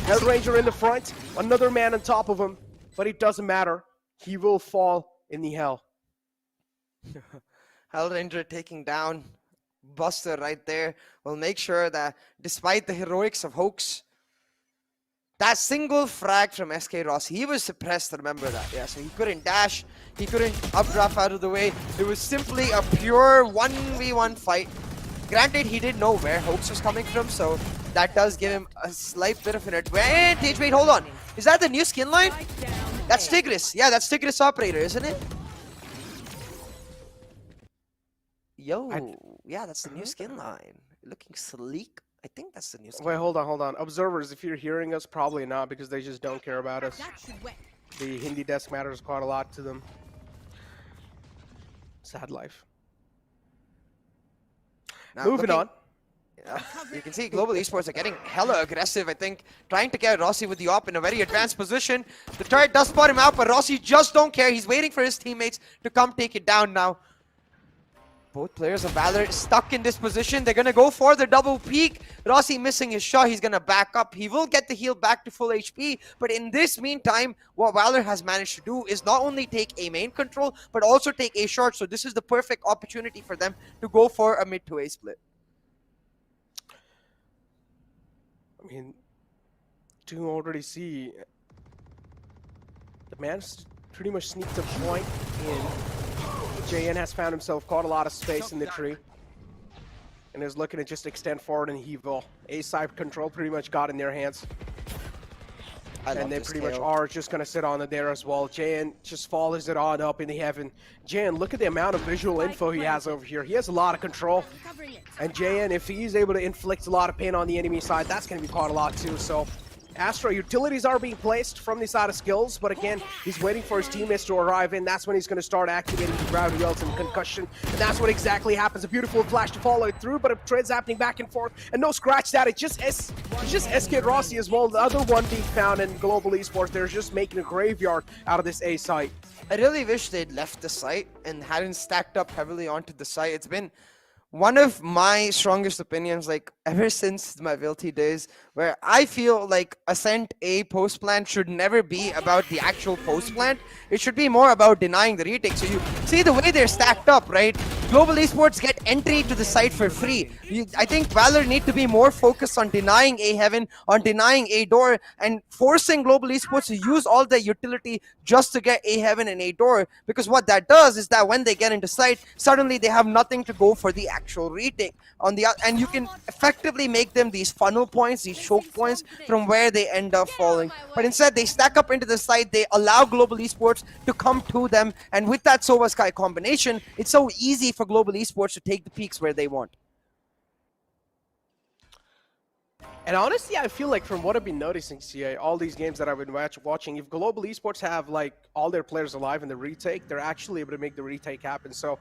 Hell Ranger in the front. Another man on top of him. But it doesn't matter. He will fall in the hell.
Hell Ranger taking down Buster right there. Will make sure that despite the heroics of Hoax, that single frag from SK Rossi, he was suppressed, remember that. Yeah, so he couldn't dash, he couldn't updraft out of the way. It was simply a pure 1v1 fight. Granted, he didn't know where Hoax was coming from, so that does give him a slight bit of an advantage. Wait, hold on. Is that the new skin line? That's Tigris. Yeah, that's Tigris Operator, isn't it? Yo, yeah, that's the new skin line. Looking sleek. I think that's the new skin.
Wait, hold on. Observers, if you're hearing us, probably not, because they just don't care about us. The Hindi desk matters quite a lot to them. Sad life.
Now,
Moving on.
Yeah, you can see Global Esports are getting hella aggressive, I think, trying to get Rossi with the op in a very advanced position. The turret does spot him out, but Rossi just don't care. He's waiting for his teammates to come take it down now. Both players of Valor stuck in this position. They're going to go for the double peek. Rossi missing his shot. He's going to back up. He will get the heal back to full HP. But in this meantime, what Valor has managed to do is not only take a main control, but also take a short. So this is the perfect opportunity for them to go for a mid to A split.
I mean, do already see the man's pretty much sneaked a point in. JN has found himself caught a lot of space in the tree and is looking to just extend forward and heal. A-side control pretty much got in their hands. And they pretty much are just going to sit on it there as well. JN just follows it on up in the heaven. JN, look at the amount of visual info he has over here. He has a lot of control. And JN, if he's able to inflict a lot of pain on the enemy side, that's going to be caught a lot too. So Astro, utilities are being placed from the side of skills, but again, he's waiting for his teammates to arrive in. That's when he's going to start activating the gravity welts and concussion, and that's what exactly happens. A beautiful flash to follow it through, but a trade's happening back and forth, and no scratch that. It's just SK Rossi as well. The other one being found in Global Esports. They're just making a graveyard out of this A site.
I really wish they'd left the site and hadn't stacked up heavily onto the site. It's been one of my strongest opinions, like ever since my Vilty days, where I feel like Ascent A post plant should never be about the actual post plant. It should be more about denying the retake. So you see the way they're stacked up, right? Global Esports get entry to the site for free. I think Valor need to be more focused on denying A heaven, on denying A door, and forcing Global Esports to use all their utility just to get A heaven and A door. Because what that does is that when they get into site, suddenly they have nothing to go for the actual retake. And you can effectively make them these funnel points, these choke points from where they end up falling. But instead, they stack up into the site, they allow Global Esports to come to them, and with that Sova Sky combination, it's so easy for Global Esports to take the peaks where they want.
And honestly, I feel like from what I've been noticing, CA, all these games that I've been watching, if Global Esports have like all their players alive in the retake, they're actually able to make the retake happen. So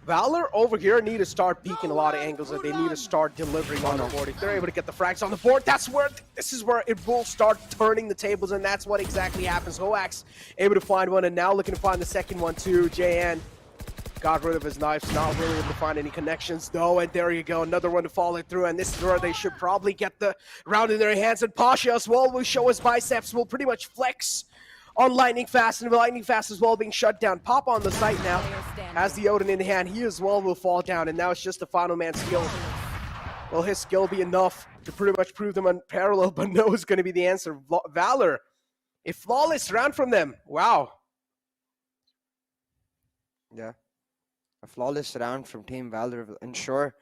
Valor over here need to start peeking a lot of angles, and they need to start delivering on the board. If they're able to get the frags on the board, this is where it will start turning the tables, and that's what exactly happens. Hoax able to find one, and now looking to find the second one too. JN got rid of his knives, not really able to find any connections though, and there you go, another one to follow through, and this is where they should probably get the round in their hands, and Pasha as well will show his biceps, will pretty much flex on Lightning Fast, and Lightning Fast as well being shut down. Pop on the site now, has the Odin in hand, he as well will fall down, and now it's just the final man's skill. Will his skill be enough to pretty much prove them unparalleled? But no is going to be the answer. Valor, a flawless round from them, wow.
Yeah. A flawless round from Team Valor will ensure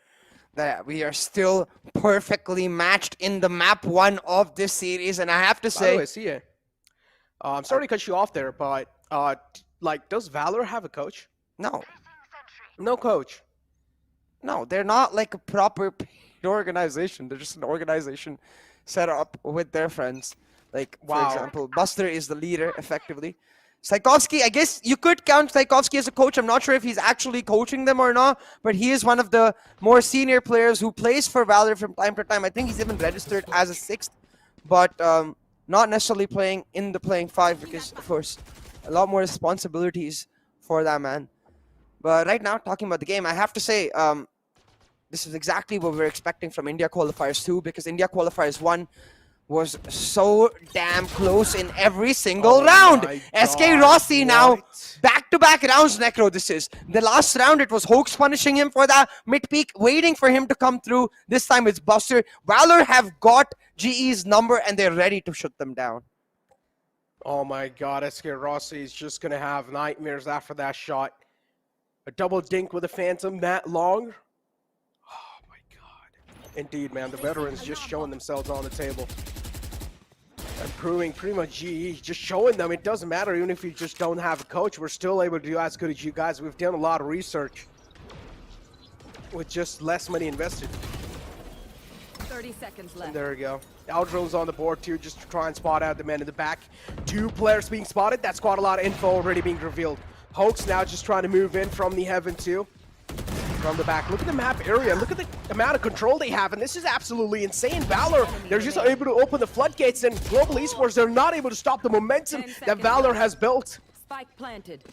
that we are still perfectly matched in the map 1 of this series. And I have to say,
by the way, see it. I'm sorry to cut you off there, but like, does Valor have a coach?
no,
No coach.
no, they're not like a proper paid organization. They're just an organization set up with their friends. Like, for
Wow.
example, Buster is the leader, effectively. Saikovsky, I guess you could count Saikovsky as a coach. I'm not sure if he's actually coaching them or not, but he is one of the more senior players who plays for Valor from time to time. I think he's even registered as a 6th, but not necessarily playing in the playing 5 because, of course, a lot more responsibilities for that man. But right now, talking about the game, I have to say, this is exactly what we're expecting from India Qualifiers 2, because India Qualifiers 1 was so damn close in every single round.
my
SK
God,
Rossi now
what?
back-to-back rounds, Necro, this is. The last round, it was Hoax punishing him for that mid-peak, waiting for him to come through. This time it's Buster. Valor have got GE's number, and they're ready to shut them down.
Oh my God, SK Rossi is just going to have nightmares after that shot. A double dink with a Phantom that long. Oh my God. Indeed, man, the veterans just showing themselves on the table. And proving pretty much GE, just showing them it doesn't matter even if you just don't have a coach. We're still able to do as good as you guys. We've done a lot of research with just less money invested.
30 seconds left.
And there we go. Aldro's on the board too, just to try and spot out the men in the back. 2 players being spotted. That's quite a lot of info already being revealed. Hoax now just trying to move in from the heaven too. From the back. Look at the map area. Look at the amount of control they have. And this is absolutely insane. Valor, they're just able to open the floodgates. And Global Esports, they're not able to stop the momentum that Valor has built.
Spike planted.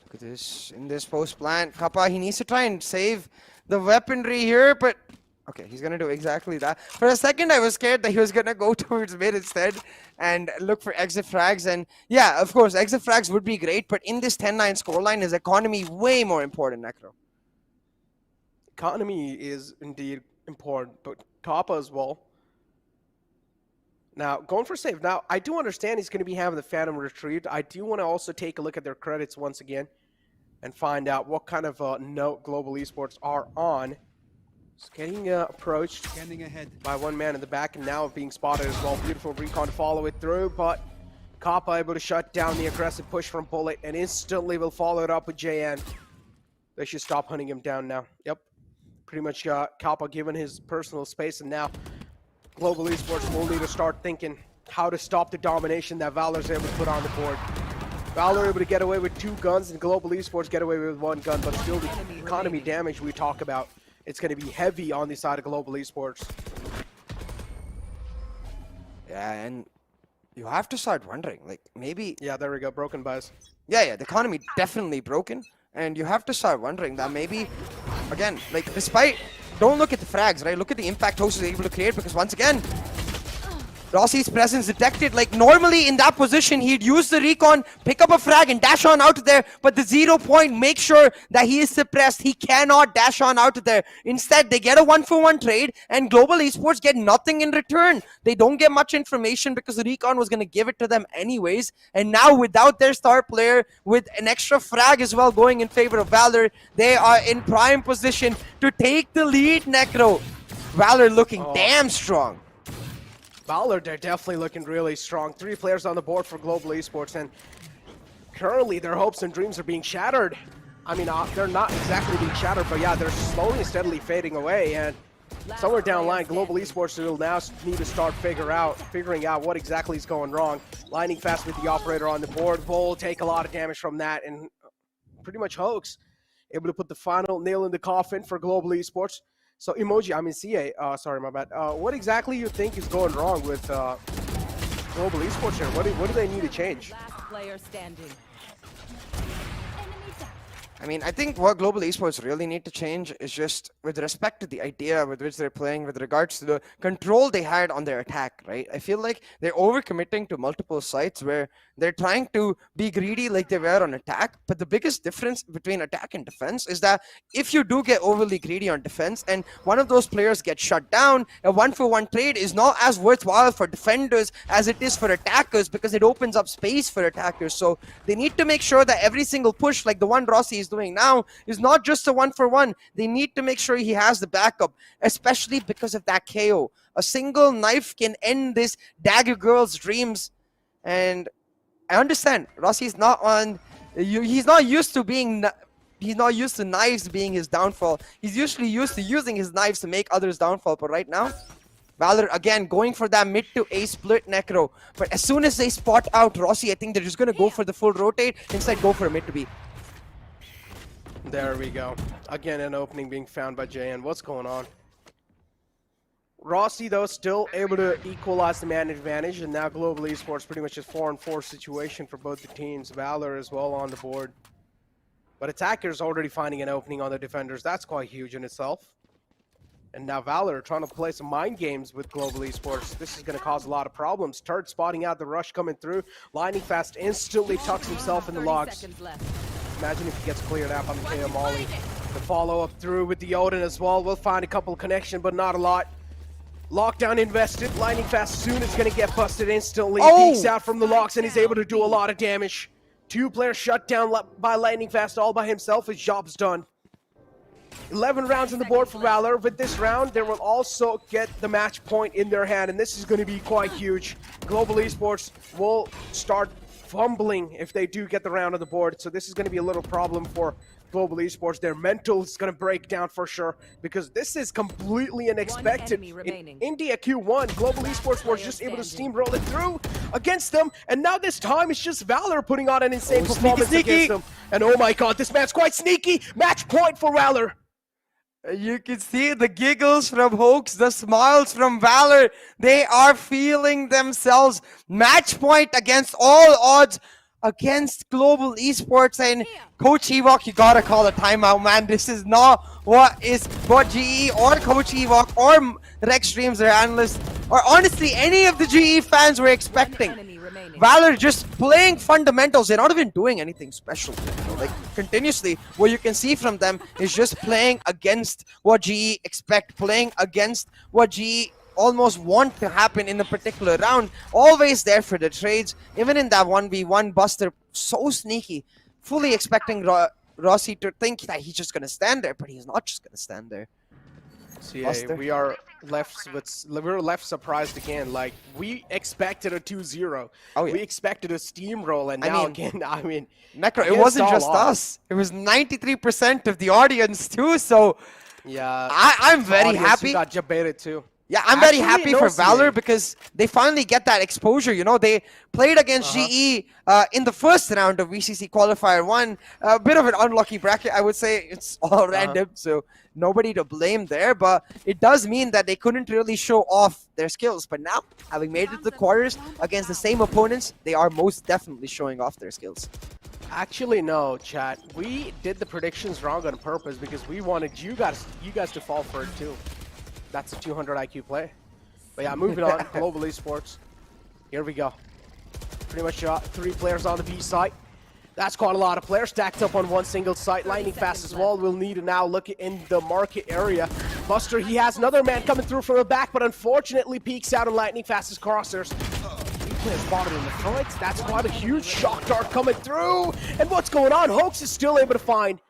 Look at this. In this post plant, Kappa, he needs to try and save the weaponry here, but okay, he's gonna do exactly that. For a second, I was scared that he was gonna go towards mid instead and look for exit frags. And yeah, of course, exit frags would be great, but in this 10-9 scoreline, is economy way more important, Necro.
Economy is indeed important, but Kappa as well. Now, going for save. Now, I do understand he's going to be having the Phantom retrieved. I do want to also take a look at their credits once again and find out what kind of note Global Esports are on. Just getting approached by one man in the back, and now being spotted as well. Beautiful recon to follow it through, but Kappa able to shut down the aggressive push from Bullet, and instantly will follow it up with JN. They should stop hunting him down now. Yep. Pretty much Kappa given his personal space, and now Global Esports will need to start thinking how to stop the domination that Valor's able to put on the board. Valor able to get away with 2 guns, and Global Esports get away with 1 gun, but still the economy damage we talk about, it's going to be heavy on the side of Global Esports.
Yeah, and you have to start wondering, like, maybe...
Yeah, there we go, broken buzz.
Yeah, the economy definitely broken, and you have to start wondering that maybe, again, like, despite... Don't look at the frags, right? Look at the impact Host is able to create, because once again, Rossi's presence detected. Like, normally in that position, he'd use the recon, pick up a frag, and dash on out there. But the 0 point makes sure that he is suppressed. He cannot dash on out there. Instead, they get a 1-for-1 trade, and Global Esports get nothing in return. They don't get much information because the recon was going to give it to them anyways. And now, without their star player, with an extra frag as well going in favor of Valor, they are in prime position to take the lead, Necro. Valor looking damn strong.
Valor, they're definitely looking really strong. 3 players on the board for Global Esports, and currently their hopes and dreams are being shattered. I mean, they're not exactly being shattered, but yeah, they're slowly and steadily fading away. And somewhere down the line, Global Esports will now need to start figuring out what exactly is going wrong. Lining fast with the operator on the board. Vol take a lot of damage from that, and pretty much Hoax able to put the final nail in the coffin for Global Esports. So CA, sorry, my bad. What exactly you think is going wrong with Global Esports here? What do they need to change?
Last player standing.
I mean, I think what Global Esports really need to change is just with respect to the idea with which they're playing, with regards to the control they had on their attack, right? I feel like they're overcommitting to multiple sites where they're trying to be greedy like they were on attack. But the biggest difference between attack and defense is that if you do get overly greedy on defense and one of those players gets shut down, a 1-for-1 trade is not as worthwhile for defenders as it is for attackers, because it opens up space for attackers. So they need to make sure that every single push, like the one Rossi is doing now, is not just a 1-for-1. They need to make sure he has the backup, especially because of that KO. A single knife can end this Dagger Girl's dreams. And I understand Rossi's not on. He's not used to being. He's not used to knives being his downfall. He's usually used to using his knives to make others downfall. But right now, Valor again going for that mid to A split necro. But as soon as they spot out Rossi, I think they're just gonna go for the full rotate. Instead, go for a mid to B.
There we go. Again, an opening being found by JN. What's going on? Rossi, though, still able to equalize the man advantage, and now Global Esports pretty much a 4-on-4 situation for both the teams. Valor as well on the board. But Attackers already finding an opening on the defenders. That's quite huge in itself. And now Valor trying to play some mind games with Global Esports. This is going to cause a lot of problems. Turd spotting out the rush coming through. Lining fast instantly tucks himself in the logs. Imagine if he gets cleared out on the KO Molly. The follow-up through with the Odin as well. We'll find a couple connection, but not a lot. Lockdown invested. Lightning fast soon is going to get busted instantly. Peeks out from the locks and he's able to do a lot of damage. 2 players shut down by Lightning fast all by himself. His job's done. 11 rounds on the board for Valor. With this round, they will also get the match point in their hand, and this is going to be quite huge. Global Esports will start fumbling if they do get the round on the board, so this is going to be a little problem for Global Esports. Their mental is going to break down for sure, because this is completely unexpected. In India Q1, Global Esports was just able to steamroll it through against them, and now this time it's just Valor putting on an insane performance against them. And oh my god, this man's quite sneaky. Match point for Valor.
You can see the giggles from Hoax, the smiles from Valor. They are feeling themselves. Match point against all odds against Global Esports. And Coach Ewok, you gotta call a timeout, man. This is not what GE or Coach Ewok or Rex Streams, their analysts, or honestly any of the GE fans were expecting. Valor just playing fundamentals. They're not even doing anything special. Like continuously, what you can see from them is just playing against what GE expect, playing against what GE almost want to happen in a particular round. Always there for the trades. Even in that 1v1, Buster so sneaky, fully expecting Rossi to think that he's just gonna stand there, but he's not just gonna stand there.
We're left surprised again. Like, we expected a 2-0.
Oh, yeah.
We expected a steamroll, and now
Necro, it wasn't just us. It was 93% of the audience too. So
yeah,
I'm very happy.
Got jebaited too.
Yeah, I'm very happy for Valor because they finally get that exposure. You know, they played against GE in the first round of VCC Qualifier 1. A bit of an unlucky bracket, I would say. It's all random, so nobody to blame there. But it does mean that they couldn't really show off their skills. But now, having made it to the quarters against the same opponents, they are most definitely showing off their skills.
Actually, no, chat. We did the predictions wrong on purpose because we wanted you guys to fall for it too. That's a 200 IQ play. But yeah, moving on. Global Esports. Here we go. Pretty much 3 players on the B site. That's quite a lot of players stacked up on one single site. Lightning fast as well. We'll need to now look in the market area. Buster, he has another man coming through from the back, but unfortunately peeks out on Lightning fast's crosshers. 3 players spotted in the front. That's quite a huge shock dart coming through. And what's going on? Hoax is still able to find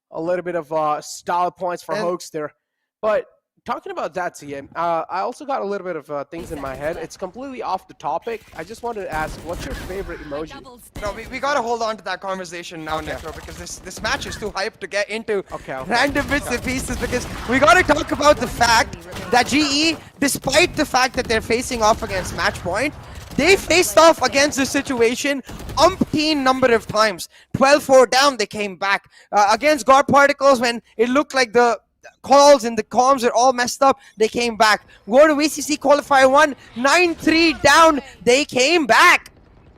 a little bit of style points for Hoax there. But talking about that, CM, I also got a little bit of things in my head. It's completely off the topic. I just wanted to ask, what's your favorite emoji?
No, we gotta hold on to that conversation now, Necro, because this match is too hyped to get into random bits and pieces, because we gotta talk about the fact that GE, despite the fact that they're facing off against Matchpoint, they faced off against the situation umpteen number of times. 12-4 down, they came back. Against God Particles, when it looked like the calls and the comms are all messed up, they came back. Go to VCC Qualifier 1, 9-3 down, they came back.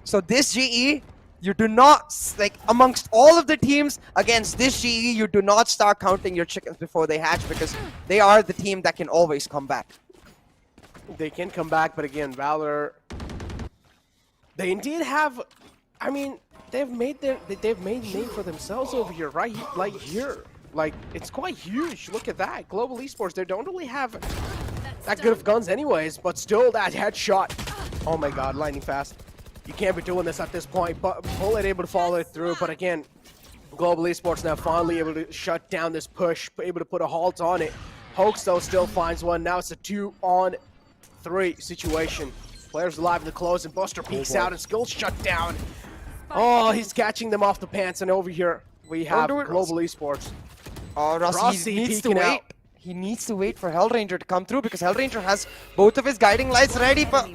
So this GE, you do not, like, amongst all of the teams against this GE, you do not start counting your chickens before they hatch, because they are the team that can always come back.
They can come back, but again, Valor, they indeed have, I mean, they've made name for themselves over here, right? Like here. Like, it's quite huge. Look at that. Global Esports, they don't really have that good of guns anyways, but still that headshot. Oh my god, lightning fast. You can't be doing this at this point, but Bullet able to follow it through. But again, Global Esports now finally able to shut down this push, able to put a halt on it. Hoax, though, still finds one. Now it's a 2-on-3 situation. Players alive in the close, and Buster peeks out, and Skills shut down. Oh, he's catching them off the pants, and over here we have Global Esports.
Oh, Rossi needs to wait.
Out.
He needs to wait for Hellranger to come through, because Hellranger has both of his guiding lights ready, but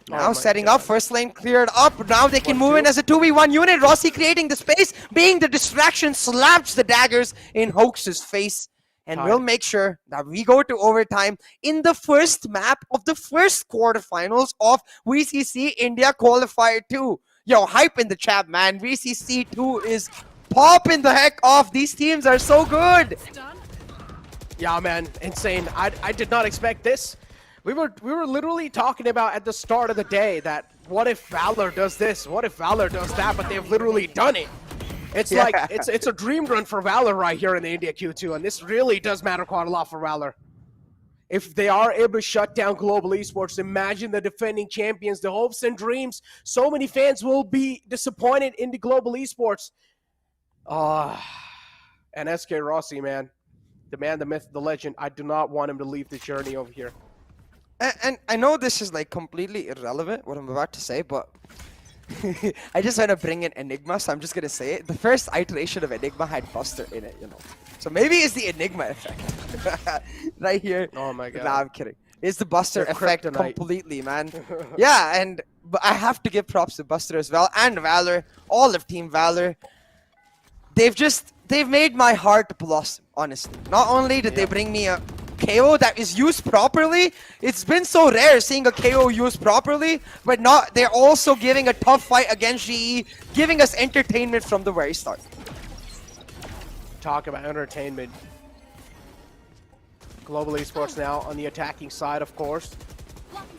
now setting up, first lane cleared up. Now they can move in as a 2v1 unit. Rossi creating the space, being the distraction, slaps the daggers in Hoax's face. And we'll make sure that we go to overtime in the first map of the first quarterfinals of VCC India Qualifier 2. Yo, hype in the chat, man. VCC 2 is popping the heck off. These teams are so good.
Yeah, man, insane. I did not expect this. We were literally talking about at the start of the day that what if Valor does this? What if Valor does that? But they've literally done it. It's like it's a dream run for Valor right here in the India Q2, and this really does matter quite a lot for Valor. If they are able to shut down Global Esports, imagine the defending champions, the hopes and dreams. So many fans will be disappointed in the Global Esports. And SK Rossi, man. The man, the myth, the legend. I do not want him to leave the journey over here.
And I know this is like completely irrelevant, what I'm about to say, but I just want to bring in Enigma, so I'm just going to say it. The first iteration of Enigma had Buster in it, you know. So maybe it's the Enigma effect. Right here.
Oh my god.
Nah, I'm kidding. It's the Buster effect completely, man. Yeah, but I have to give props to Buster as well, and Valor, all of Team Valor. They've made my heart blossom, honestly. Not only did they bring me a KO that is used properly, it's been so rare seeing a KO used properly, but they're also giving a tough fight against GE, giving us entertainment from the very start.
Talk about entertainment. Global Esports now on the attacking side, of course.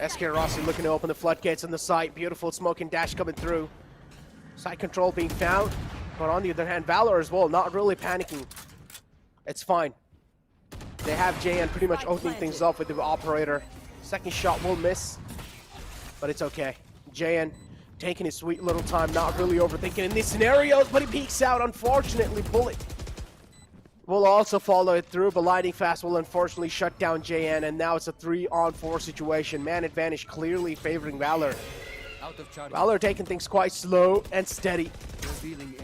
SK Rossi looking to open the floodgates on the site. Beautiful smoke and dash coming through. Side control being found. But on the other hand, Valor as well, not really panicking. It's fine. They have JN pretty much opening things up with the operator. Second shot will miss, but it's okay. JN taking his sweet little time, not really overthinking in these scenarios, but he peeks out, unfortunately. Bullet will also follow it through, but Lightning Fast will unfortunately shut down JN, and now it's a 3-on-4 situation. Man advantage clearly favoring Valor. Valor taking things quite slow and steady.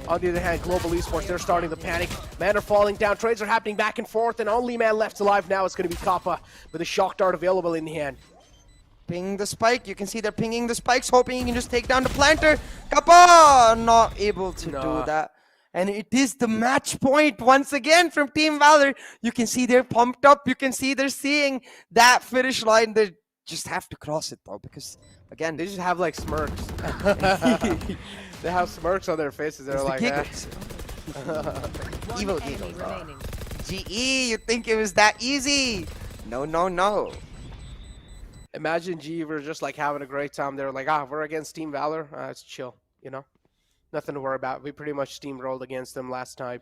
On the other hand, Global Esports, they're starting to panic. Men are falling down, trades are happening back and forth, and only man left alive now is going to be Kappa with a shock dart available in the hand.
Ping the spike. You can see they're pinging the spikes, hoping he can just take down the planter. Kappa not able to do that. And it is the match point once again from Team Valor. You can see they're pumped up. You can see they're seeing that finish line. They just have to cross it though, because again,
they just have like smirks. They have smirks on their faces. They're like,
evil giggles. GE, you think it was that easy? No, no, no.
Imagine GE were just like having a great time. They're like, we're against Team Valor. It's chill, you know? Nothing to worry about. We pretty much steamrolled against them last time.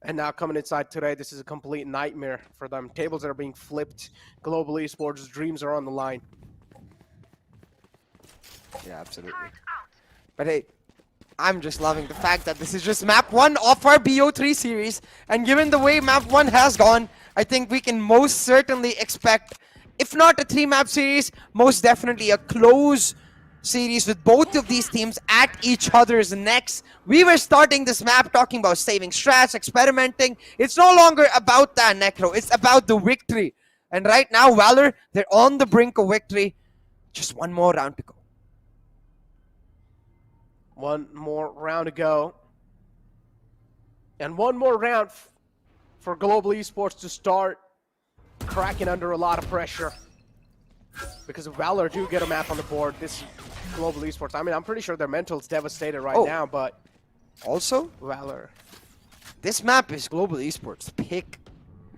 And now coming inside today, this is a complete nightmare for them. Tables that are being flipped. Global Esports' dreams are on the line.
Yeah, absolutely. But hey, I'm just loving the fact that this is just map 1 of our BO3 series, and given the way map 1 has gone, I think we can most certainly expect, if not a 3-map series, most definitely a close series with both of these teams at each other's necks. We were starting this map talking about saving strats, experimenting. It's no longer about that, Necro. It's about the victory. And right now, Valor, they're on the brink of victory. Just one more round to go.
One more round to go. And one more round for Global Esports to start cracking under a lot of pressure. Because if Valor do get a map on the board, this Global Esports, I mean, I'm pretty sure their mental's devastated right now, but
also,
Valor.
This map is Global Esports pick.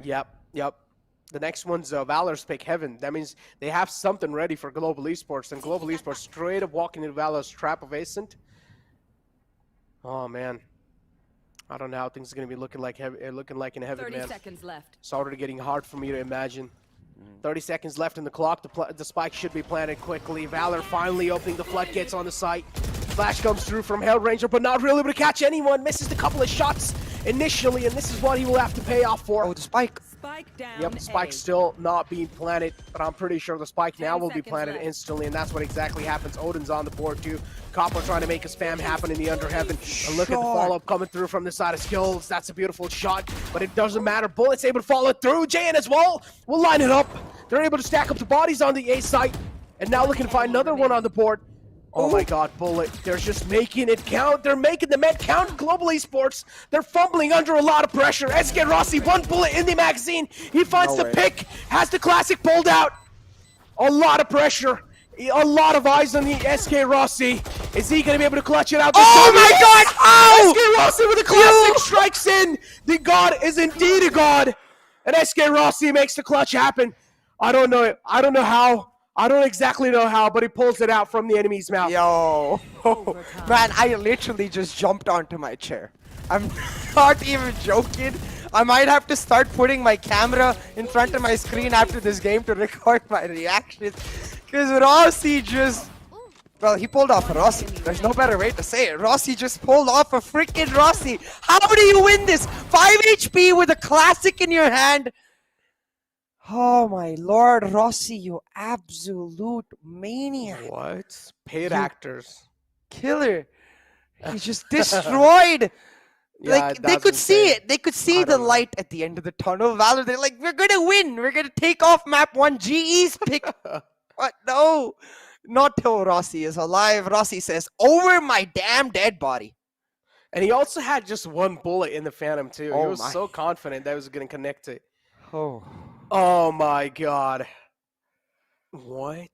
Yep. The next one's Valor's pick, Heaven. That means they have something ready for Global Esports, and Global Esports straight up walking into Valor's trap of Ascent. Oh man, I don't know how things are gonna be looking like in Heaven,
30
man.
seconds left.
It's already getting hard for me to imagine. 30 seconds left in the clock. The spike should be planted quickly. Valor finally opening the floodgates on the site. Flash comes through from Hellranger, but not really able to catch anyone. Misses a couple of shots initially, and this is what he will have to pay off for.
Oh, the spike.
Spike down.
Yep, the spike's still not being planted, but I'm pretty sure the spike now will be
seconds
planted
left.
instantly, and that's what exactly happens. Odin's on the board too. Copper trying to make a spam happen in the under heaven. And look at the follow-up coming through from the side of Skills. That's a beautiful shot, but it doesn't matter. Bullet's able to follow through. JN as well will line it up. They're able to stack up the bodies on the A site, and now looking to find another one on the board. Oh my god, Bullet. They're just making it count. They're making the men count. Global Esports, they're fumbling under a lot of pressure. SK Rossi, one bullet in the magazine. He finds the pick, has the classic pulled out. A lot of pressure. A lot of eyes on the SK Rossi. Is he going to be able to clutch it out?
Oh my god! Oh!
SK Rossi with a classic strikes in. The god is indeed a god. And SK Rossi makes the clutch happen. I don't know how. I don't exactly know how, but he pulls it out from the enemy's mouth.
Yo, man, I literally just jumped onto my chair. I'm not even joking. I might have to start putting my camera in front of my screen after this game to record my reactions. Because Rossi just... Well, he pulled off a Rossi. There's no better way to say it. Rossi just pulled off a freaking Rossi. How do you win this? 5 HP with a classic in your hand. Oh my lord, Rossi, you absolute maniac.
What? Paid actors.
Killer. He just destroyed. Like, they could see it. They could see the light at the end of the tunnel. Valor, they're like, we're gonna win. We're gonna take off map 1. GE's pick. What? No. Not till Rossi is alive. Rossi says, over my damn dead body.
And he also had just one bullet in the Phantom too.
Oh
he was
my.
so confident that he was gonna connect it.
Oh.
Oh my god. What?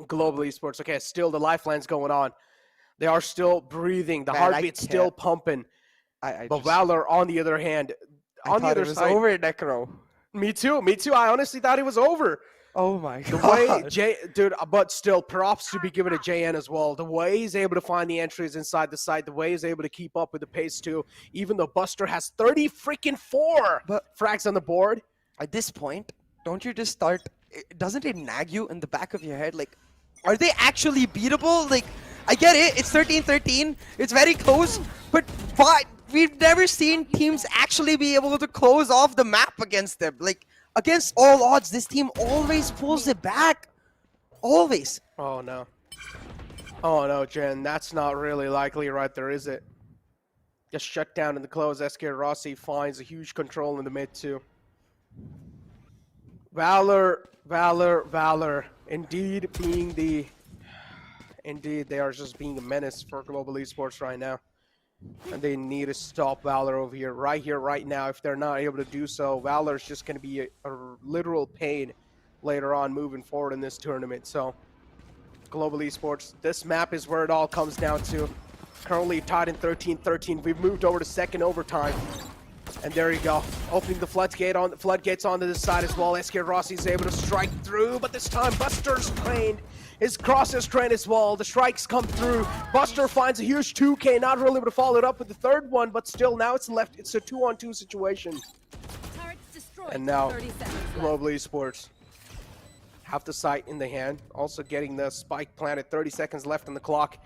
Global Esports. Okay, still the lifeline's going on. They are still breathing. The heartbeat's still pumping. But Valor, on the other hand, on the other side.
Over, Necro.
Me too. I honestly thought it was over.
Oh my god.
The way dude, but still, props to be given to JN as well. The way he's able to find the entries inside the site, the way he's able to keep up with the pace too. Even though Buster has 34 frags on the board.
At this point, don't you just start? Doesn't it nag you in the back of your head? Like, are they actually beatable? Like, I get it. It's 13-13. It's very close. But we've never seen teams actually be able to close off the map against them. Like, against all odds, this team always pulls it back. Always.
Oh, no. Oh, no, Jen. That's not really likely right there, is it? Just shut down in the close. SK Rossi finds a huge control in the mid, too. Valor. Indeed, they are just being a menace for Global Esports right now. And they need to stop Valor over here, right now. If they're not able to do so, Valor's just going to be a literal pain later on moving forward in this tournament. So, Global Esports, this map is where it all comes down to. Currently tied in 13-13. We've moved over to second overtime. And there you go, opening the floodgates onto this side as well. SK Rossi's able to strike through, but this time Buster's trained. His cross is trained as well. The strikes come through. Buster finds a huge 2K, not really able to follow it up with the third one, but still now it's a 2-on-2 situation. And now Global Esports have the sight in the hand, also getting the spike planted. 30 seconds left on the clock.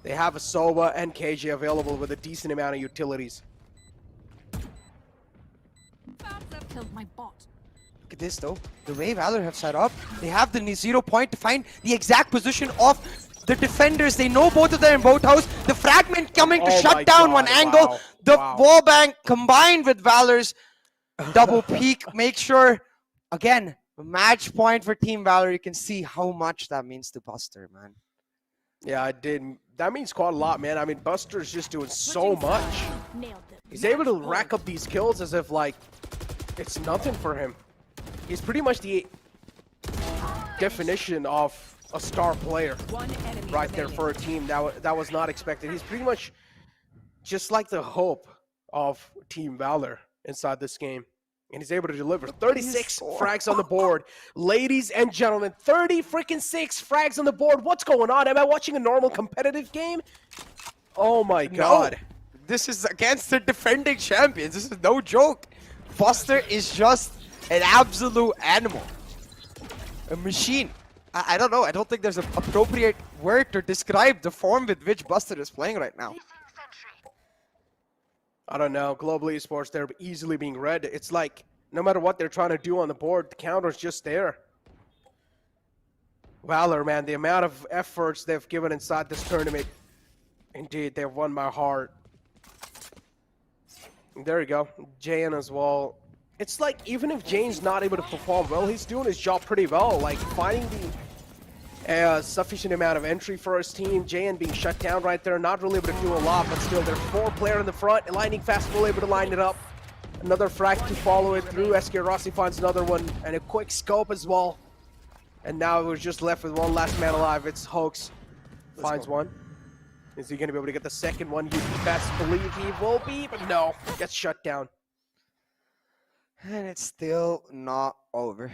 They have a Sova and KJ available with a decent amount of utilities.
Killed my bot.
Look at this though. The way Valor have set up, they have the 0 point to find the exact position of the defenders. They know both of them in boathouse. The fragment coming to
Oh
shut
my
down
God,
one angle.
wow,
The
wow.
wall bang combined with Valor's double peak. Make sure, again, match point for Team Valor. You can see how much that means to Buster, man.
Yeah, I did. That means quite a lot, man. I mean, Buster's just doing so much.
Nailed them.
He's able to rack up these kills as if, like, it's nothing for him. He's pretty much the definition of a star player
One enemy
right there
remaining.
for a team that was not expected. He's pretty much just like the hope of Team Valor inside this game. And he's able to deliver 36 frags on the board. Ladies and gentlemen, 30 freaking 6 frags on the board. What's going on? Am I watching a normal competitive game? Oh my God.
This is against the defending champions. This is no joke. Buster is just an absolute animal. A machine. I don't know. I don't think there's an appropriate word to describe the form with which Buster is playing right now.
I don't know. Global Esports, they're easily being read. It's like no matter what they're trying to do on the board, the counter's just there. Valor, man, the amount of efforts they've given inside this tournament, indeed, they've won my heart. There you go. Jayan as well. It's like even if Jane's not able to perform well, he's doing his job pretty well. Like finding the sufficient amount of entry for his team. Jayan being shut down right there, not really able to do a lot, but still there's 4 players in the front. Lightning Fast will able to line it up. Another frag to follow it through. SK Rossi finds another one and a quick scope as well. And now we're just left with one last man alive. It's Hoax. Finds one. Is he going to be able to get the second one? You best believe he will be, but no. Gets shut down.
And it's still not over.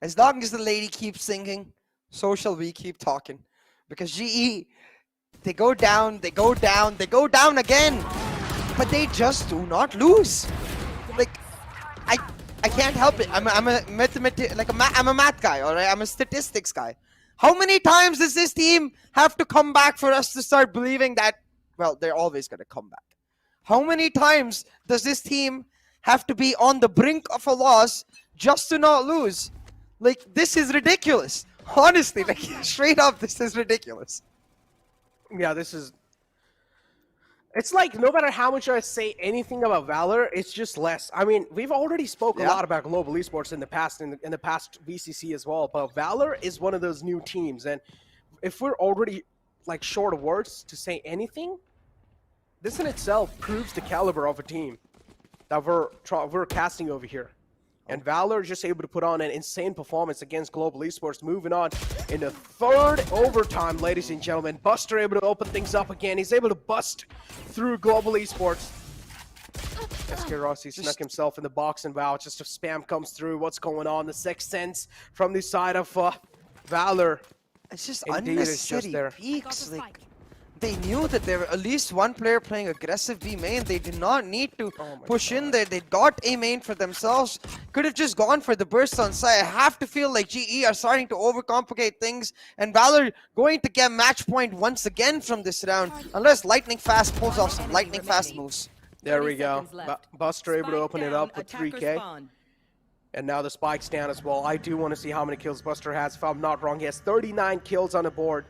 As long as the lady keeps singing, so shall we keep talking. Because GE, they go down, they go down, they go down again. But they just do not lose. Like, I can't help it. I'm a math guy, all right? I'm a statistics guy. How many times does this team have to come back for us to start believing that, well, they're always going to come back? How many times does this team have to be on the brink of a loss just to not lose? Like, this is ridiculous. Honestly, like, straight up, this is ridiculous.
Yeah, this is... It's like, no matter how much I say anything about Valor, it's just less. I mean, we've already spoke a lot about Global Esports in the past, in the past VCC as well, but Valor is one of those new teams, and if we're already, like, short of words to say anything, this in itself proves the caliber of a team that we're casting over here. And Valor just able to put on an insane performance against Global Esports. Moving on in the 3rd overtime, ladies and gentlemen. Buster able to open things up again. He's able to bust through Global Esports. SK Rossi snuck himself in the box, and wow, just a spam comes through. What's going on? The Sixth Sense from the side of Valor.
It's just
Indeed, it's just
unnecessary
there.
peaks. Like, they knew that there were at least one player playing aggressive B main. They did not need to push in there. They got A main for themselves. Could have just gone for the burst on site. I have to feel like GE are starting to overcomplicate things, and Valor going to get match point once again from this round, unless Lightning Fast pulls off some Lightning Fast moves.
There we go.
30 seconds left.
Buster able to
Spike
open it
down,
up with
attacker
3K.
spawn.
And now the spike's down as well. I do want to see how many kills Buster has. If I'm not wrong, he has 39 kills on the board.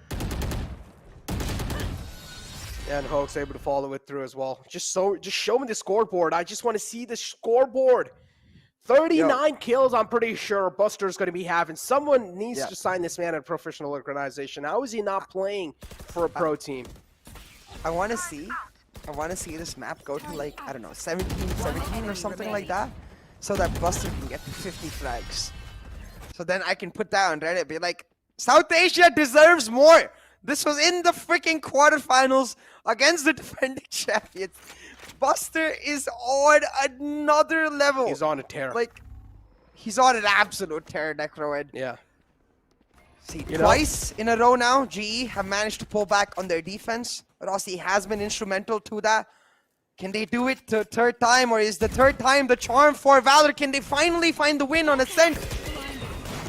And Hoax able to follow it through as well. Just show me the scoreboard. I just want to see the scoreboard. 39 kills, I'm pretty sure Buster's going to be having. Someone needs to sign this man at a professional organization. How is he not playing for a pro team?
I want to see this map go to, like, I don't know, 17 or something like that, so that Buster can get to 50 frags. So then I can put that on Reddit, be like, South Asia deserves more. This was in the freaking quarterfinals against the defending champions. Buster is on another level.
He's on a tear.
Like, he's on an absolute tear, Necroid.
Yeah.
See, twice in a row now, GE have managed to pull back on their defense. Rossi has been instrumental to that. Can they do it the 3rd time, or is the 3rd time the charm for Valor? Can they finally find the win on Ascent?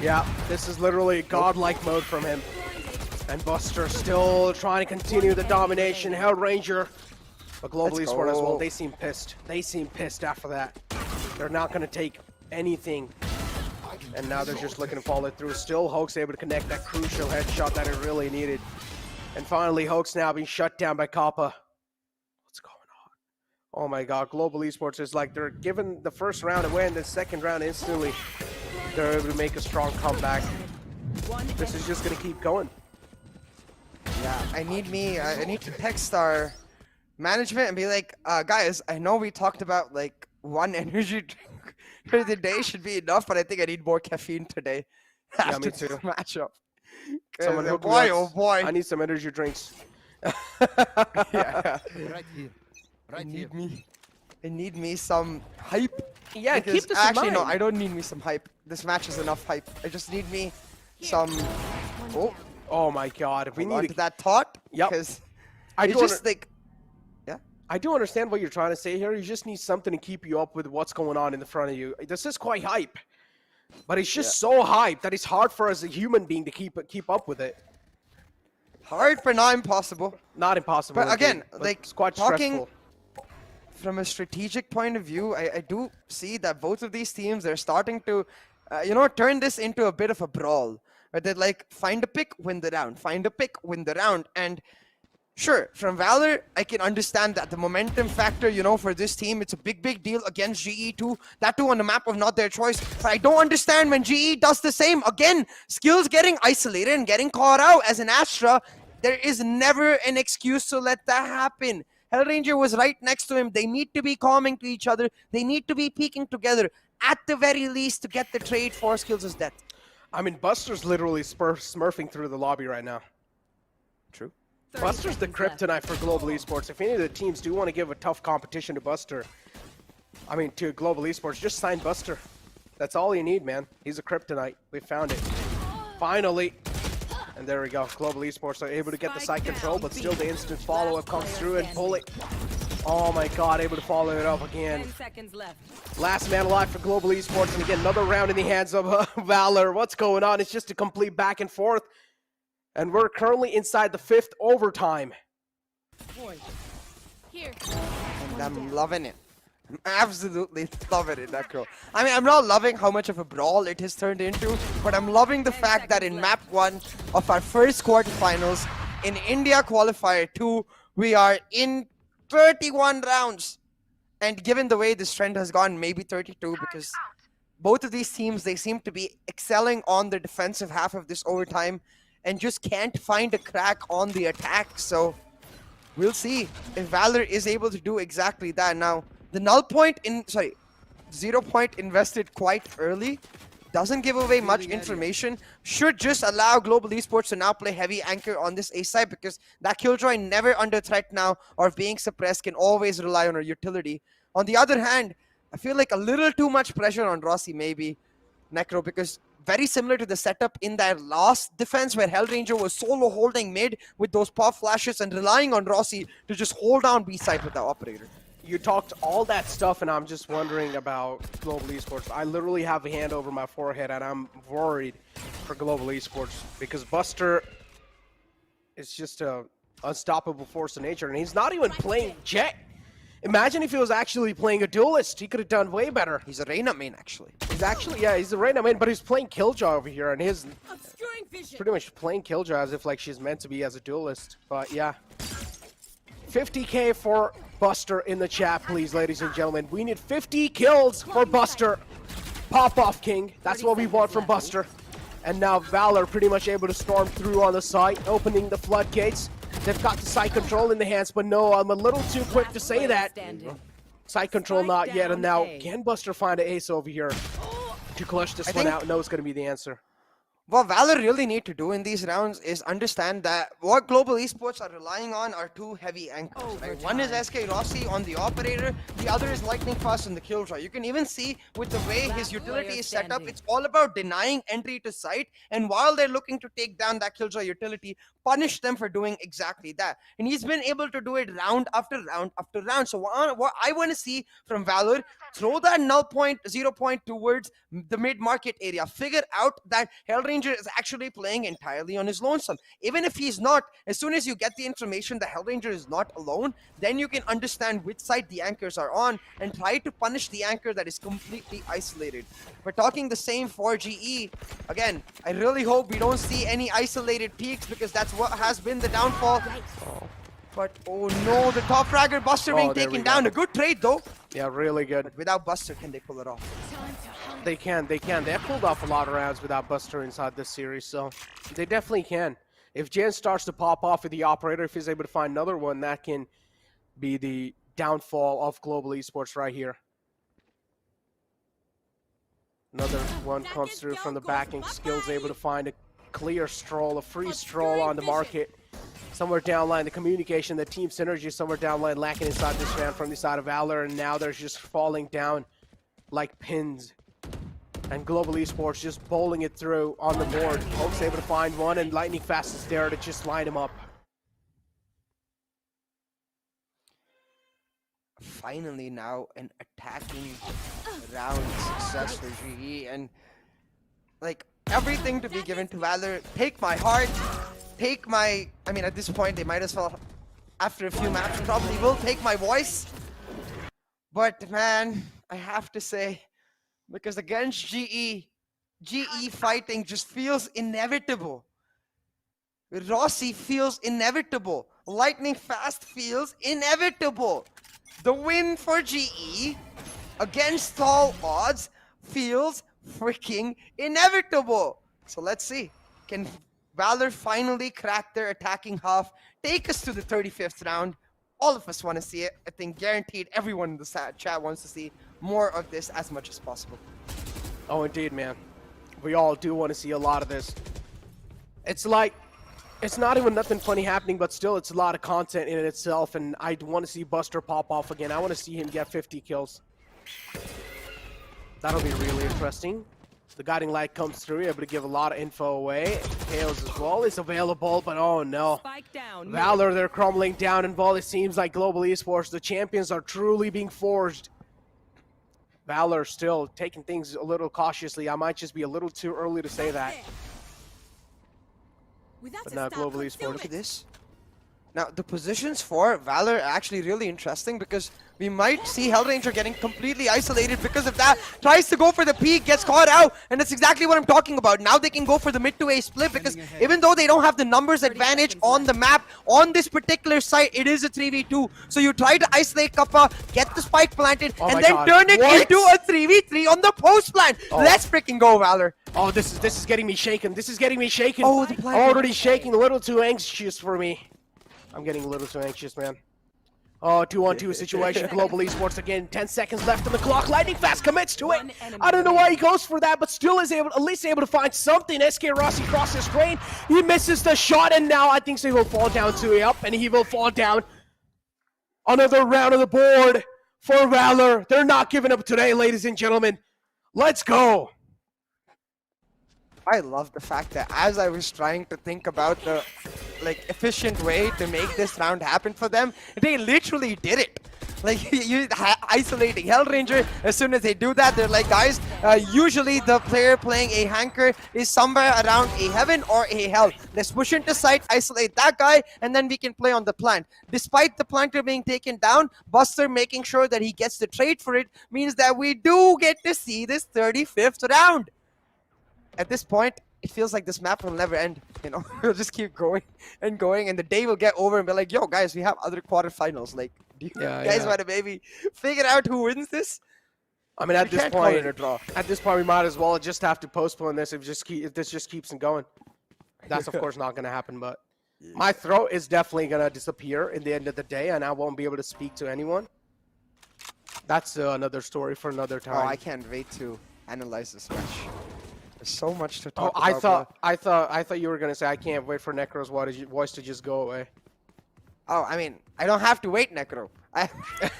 Yeah, this is literally godlike mode from him. And Buster still trying to continue the domination. Hell Ranger, but Global
Let's
Esports as well.
go.
They seem pissed. They seem pissed after that. They're not going to take anything. And now they're just looking to follow it through. Still, Hoax able to connect that crucial headshot that it really needed. And finally, Hoax now being shut down by Kappa. What's going on? Oh my god, Global Esports is like they're given the first round away, and the second round instantly they're able to make a strong comeback. This is just going to keep going.
Yeah, I need to text our management and be like, guys, I know we talked about like one energy drink for the day should be enough, but I think I need more caffeine today.
Yeah,
After
me too.
this matchup.
Someone hook me
boy,
up.
oh boy.
I need some energy drinks.
Yeah.
Right here. Right here.
I need me some hype.
Yeah,
Because
keep this in
actually, no,
mind.
I don't need me some hype. This match is enough hype. I just need me some. Oh,
Oh my god, we
hold on
need
to
to.
that thought.
Yep.
Because
I
it's
do
just
under-
like, yeah.
I do understand what you're trying to say here. You just need something to keep you up with what's going on in the front of you. This is quite hype, but it's just so hype that it's hard for us as a human being to keep up with it.
Hard but not impossible.
Not impossible.
But again,
indeed, but
like
it's quite
talking
stressful.
from a strategic point of view, I do see that both of these teams, they're starting to, turn this into a bit of a brawl. Where they like find a pick, win the round, find a pick, win the round. And sure, from Valor, I can understand that the momentum factor, for this team, it's a big deal against GE2. That too on the map of not their choice. But I don't understand when GE does the same. Again, skills getting isolated and getting caught out as an Astra. There is never an excuse to let that happen. Hellranger was right next to him. They need to be calming to each other. They need to be peeking together at the very least to get the trade for skills' death.
I mean, Buster's literally smurfing through the lobby right now.
True.
Buster's the kryptonite for Global Esports. If any of the teams do want to give a tough competition to Buster, to Global Esports, just sign Buster. That's all you need, man. He's a kryptonite. We found it. Finally. And there we go. Global Esports are able to get the side control, but still the instant follow-up comes through and pull it. Oh my god, able to follow it up again.
10 seconds left.
Last man alive for Global Esports, and again, another round in the hands of Valor. What's going on? It's just a complete back and forth. And we're currently inside the 5th overtime.
Here.
And I'm loving it. I'm absolutely loving it, Necro. I'm not loving how much of a brawl it has turned into, but I'm loving the fact that in map 1 of our first quarterfinals, in India Qualifier 2, we are in 31 rounds. And given the way this trend has gone, maybe 32, because both of these teams, they seem to be excelling on the defensive half of this overtime and just can't find a crack on the attack. So we'll see if Valor is able to do exactly that. Now, the 0 point invested quite early doesn't give away much information, should just allow Global Esports to now play heavy anchor on this A side, because that Killjoy never under threat now or being suppressed, can always rely on her utility. On the other hand, I feel like a little too much pressure on Rossi maybe, Necro, because very similar to the setup in that last defense where Hellranger was solo holding mid with those pop flashes and relying on Rossi to just hold down B side with the operator.
You talked all that stuff, and I'm just wondering about Global Esports. I literally have a hand over my forehead, and I'm worried for Global Esports because Buster is just a unstoppable force of nature, and he's not even playing Jet. Imagine if he was actually playing a duelist. He could have done way better.
He's a Reyna main, actually.
He's actually, yeah, he's a Reyna main, but he's playing Killjoy over here, and he's
Obscuring vision.
pretty much playing Killjoy as if like she's meant to be as a duelist. But yeah. 50K for Buster in the chat, please, ladies and gentlemen. We need 50 kills for Buster. Pop off, King. That's what we want from Buster. And now Valor pretty much able to storm through on the site, opening the floodgates. They've got the site control in the hands, but no, I'm a little too quick to say that. Site control not yet, and now can Buster find an ace over here to clutch this one out? No, it's going to be the answer.
What Valor really need to do in these rounds is understand that what Global Esports are relying on are two heavy anchors. Right? One is SK Rossi on the operator, the other is Lightning Fast on the Killjoy. You can even see with the way his utility is set up, it's all about denying entry to site, and while they're looking to take down that Killjoy utility, punish them for doing exactly that. And he's been able to do it round after round after round. So what I want to see from Valor, throw that 0 point towards the mid-market area. Figure out that Hellranger Hellranger is actually playing entirely on his lonesome. Even if he's not, as soon as you get the information that Hellranger is not alone, then you can understand which side the anchors are on and try to punish the anchor that is completely isolated. We're talking the same for GE. Again, I really hope we don't see any isolated peaks because that's what has been the downfall. But oh no, the top fragger Buster being
there we
taken down.
go.
A good trade though.
Yeah, really good.
But without Buster, can they pull it off?
They can. They have pulled off a lot of rounds without Buster inside this series, so they definitely can. If Jan starts to pop off with the operator, if he's able to find another one, that can be the downfall of global esports right here. Another one comes through from the backing. Skills able to find a clear stroll, a free stroll on the market. Somewhere down line, the communication, the team synergy somewhere down line lacking inside this round from the side of Valor, and now they're just falling down like pins. And Global Esports just bowling it through on the board. Hope's able to find one, and Lightning Fast is there to just line him up.
Finally now an attacking round success for GE, and like everything to be given to Valor. Take my heart, take my, I mean at this point they might as well, after a few maps, probably will take my voice. But man, I have to say, because against GE fighting just feels inevitable. Rossi feels inevitable. Lightning Fast feels inevitable. The win for GE against all odds feels freaking inevitable. So let's see. Can Valor finally crack their attacking half, take us to the 35th round? All of us want to see it. I think guaranteed everyone in the chat wants to see more of this as much as possible.
Oh, indeed, man. We all do want to see a lot of this. It's like, it's not even nothing funny happening, but still it's a lot of content in it itself, and I want to see Buster pop off again. I want to see him get 50 kills. That'll be really interesting. The guiding light comes through, able to give a lot of info away. Chaos as well is available, but oh no. Valor, they're crumbling down in Vol. It seems like Global Esports, the champions are truly being forged. Valor still taking things a little cautiously. I might just be a little too early to say that. But now Global Esports.
Look at this. Now, the positions for Valor are actually really interesting because we might see Hellranger getting completely isolated because of that. Tries to go for the peak, gets caught out, and that's exactly what I'm talking about. Now they can go for the mid to A split because even though they don't have the numbers advantage on the map, on this particular site, it is a 3v2. So you try to isolate Kappa, get the spike planted, and then turn it into a 3v3 on the post plant. Let's freaking go, Valor.
Oh, this is getting me shaken. This is getting me shaken.
Oh, the plant.
Already shaking, a little too anxious for me. I'm getting a little too anxious, man. Oh, 2-on-2 situation. Global Esports again. 10 seconds left on the clock. Lightning Fast commits to it. I don't know why he goes for that, but still is able, at least able to find something. SK Rossi crosses screen. He misses the shot, and now I think he will fall down to up, and he will fall down. Another round of the board for Valor. They're not giving up today, ladies and gentlemen. Let's go.
I love the fact that as I was trying to think about the efficient way to make this round happen for them, they literally did it. Like, you isolating Hellranger, as soon as they do that, they're like, guys, usually the player playing a Hanker is somewhere around a Heaven or a Hell. Let's push into site, isolate that guy, and then we can play on the plant. Despite the planter being taken down, Buster making sure that he gets the trade for it means that we do get to see this 35th round. At this point, it feels like this map will never end. You know, we'll just keep going and going, and the day will get over and be like, yo, guys, we have other quarterfinals. Like, do you guys want to maybe figure out who wins this?
I mean, at this point, we might as well just have to postpone this if this just keeps on going. That's, of course, not going to happen, but my throat is definitely going to disappear in the end of the day, and I won't be able to speak to anyone. That's another story for another time.
Oh, I can't wait to analyze this match. There's so much to talk
about. I thought you were gonna say I can't wait for Necro's voice to just go away.
Oh, I mean, I don't have to wait, Necro. I'm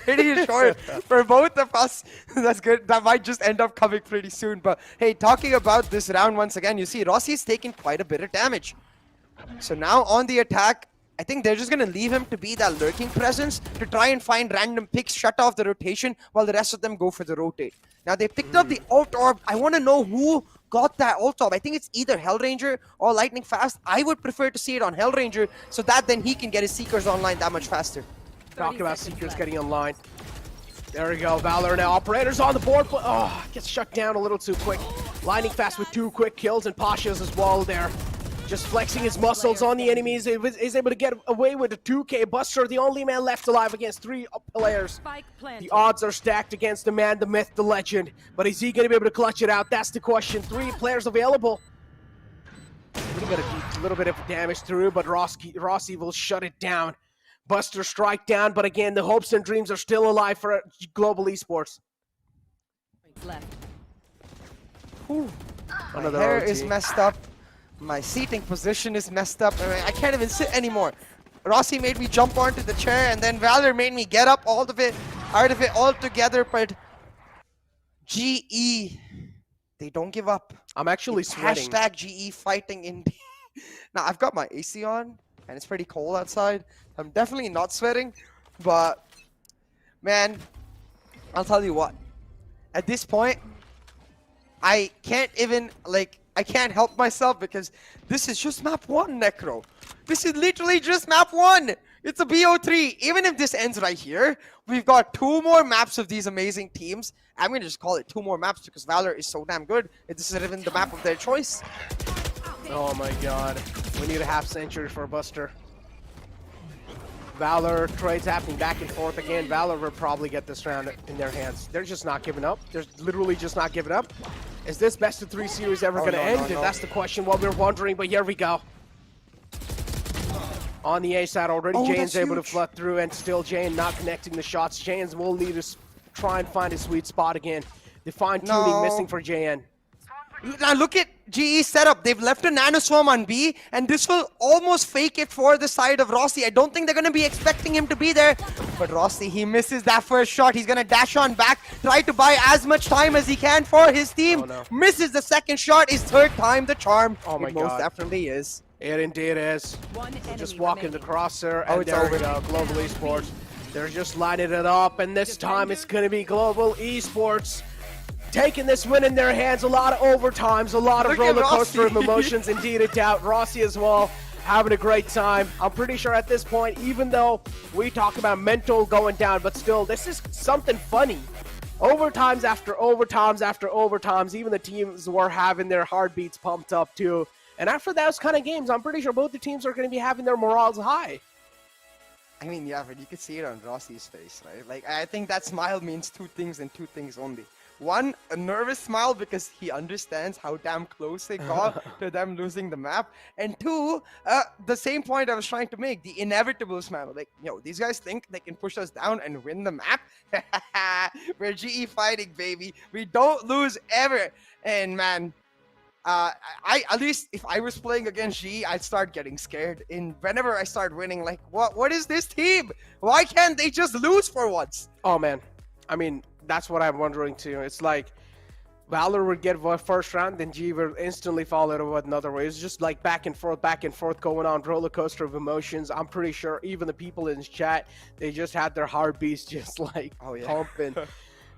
pretty sure for both of us, that's good. That might just end up coming pretty soon. But hey, talking about this round once again, you see Rossi's taking quite a bit of damage. So now on the attack, I think they're just going to leave him to be that lurking presence to try and find random picks, shut off the rotation, while the rest of them go for the rotate. Now, they picked up the Out Orb. I want to know who got that ult top. I think it's either Hellranger or Lightning Fast. I would prefer to see it on Hellranger so that then he can get his Seekers online that much faster.
Talking about Seekers getting online. There we go, Valor now. Operators on the board, but gets shut down a little too quick. Lightning Fast with 2 quick kills, and Pasha's as well there. Just flexing his muscles on the enemies. Is able to get away with a 2K. Buster, the only man left alive against 3 players.
Spike planted.
The odds are stacked against the man, the myth, the legend. But is he going to be able to clutch it out? That's the question. 3 players available. A little bit of damage through, but Rossi will shut it down. Buster strike down, but again, the hopes and dreams are still alive for global esports.
Left.
My hair is messed up. My seating position is messed up. I can't even sit anymore. Rossi made me jump onto the chair, and then Valor made me get up out of it all together. But GE, they don't give up.
I'm actually sweating.
Hashtag GE fighting India. Now, I've got my AC on, and it's pretty cold outside. I'm definitely not sweating, but man, I'll tell you what. At this point, I can't even, I can't help myself because this is just map 1, Necro. This is literally just map 1. It's a BO3. Even if this ends right here, we've got 2 more maps of these amazing teams. I'm going to just call it 2 more maps because Valor is so damn good. This is even the map of their choice.
Oh my god. We need a half century for Buster. Valor trades happening back and forth again. Valor will probably get this round in their hands. They're just not giving up. They're literally just not giving up. Is this best of 3 series ever going to end?
No.
That's the question what we're wondering, but here we go. On the A side already, Jane's able to flood through, and still Jane not connecting the shots. Jane's will need to try and find a sweet spot again. The fine-tuning missing for JN.
Now look at GE's setup. They've left a Nano Swarm on B, and this will almost fake it for the side of Rossi. I don't think they're going to be expecting him to be there. But Rossi, he misses that first shot. He's going to dash on back, try to buy as much time as he can for his team. Misses the second shot, his 3rd time the charm.
Oh my god.
Most definitely is.
It indeed is. Just walking the crosser, and there we go. Global Esports. They're just lining it up, and this time it's going to be Global Esports taking this win in their hands. A lot of overtimes, a lot of roller coaster of emotions, indeed a doubt. Rossi as well, having a great time. I'm pretty sure at this point, even though we talk about mental going down, but still, this is something funny. Overtimes after overtimes after overtimes, even the teams were having their heartbeats pumped up too. And after those kind of games, I'm pretty sure both the teams are going to be having their morals high.
I mean, yeah, but you could see it on Rossi's face, right? I think that smile means 2 things and 2 things only. 1, a nervous smile because he understands how damn close they got to them losing the map. And 2, the same point I was trying to make, the inevitable smile. These guys think they can push us down and win the map. We're GE fighting, baby. We don't lose ever. And man, at least if I was playing against GE, I'd start getting scared. And whenever I start winning, what is this team? Why can't they just lose for once?
Oh man, I mean, that's what I'm wondering too. It's like Valor would get one first round, then G would instantly follow with another way. It's just like back and forth going on, roller coaster of emotions. I'm pretty sure even the people in chat, they just had their heartbeats just pumping.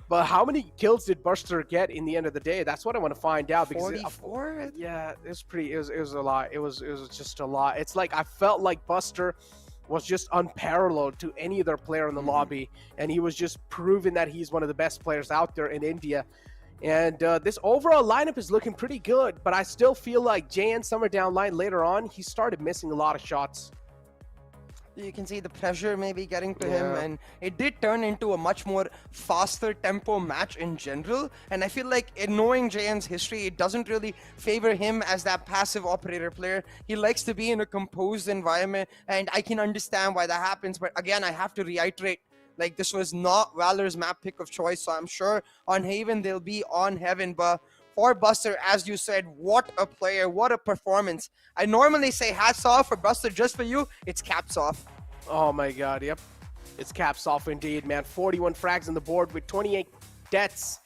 But how many kills did Buster get in the end of the day? That's what I want to find out. Because
44?
Yeah, it was a lot. It was just a lot. It's like I felt like Buster was just unparalleled to any other player in the lobby, and he was just proving that he's one of the best players out there in India. And this overall lineup is looking pretty good, but I still feel like JN somewhere down line later on, he started missing a lot of shots.
You can see the pressure maybe getting to him, and it did turn into a much more faster tempo match in general. And I feel like, knowing JN's history, it doesn't really favor him as that passive operator player. He likes to be in a composed environment, and I can understand why that happens. But again, I have to reiterate, this was not Valor's map pick of choice, so I'm sure on Haven they'll be on Heaven. But for Buster, as you said, what a player, what a performance. I normally say hats off for Buster. Just for you, it's caps off.
Oh my god, yep. It's caps off indeed, man. 41 frags on the board with 28 deaths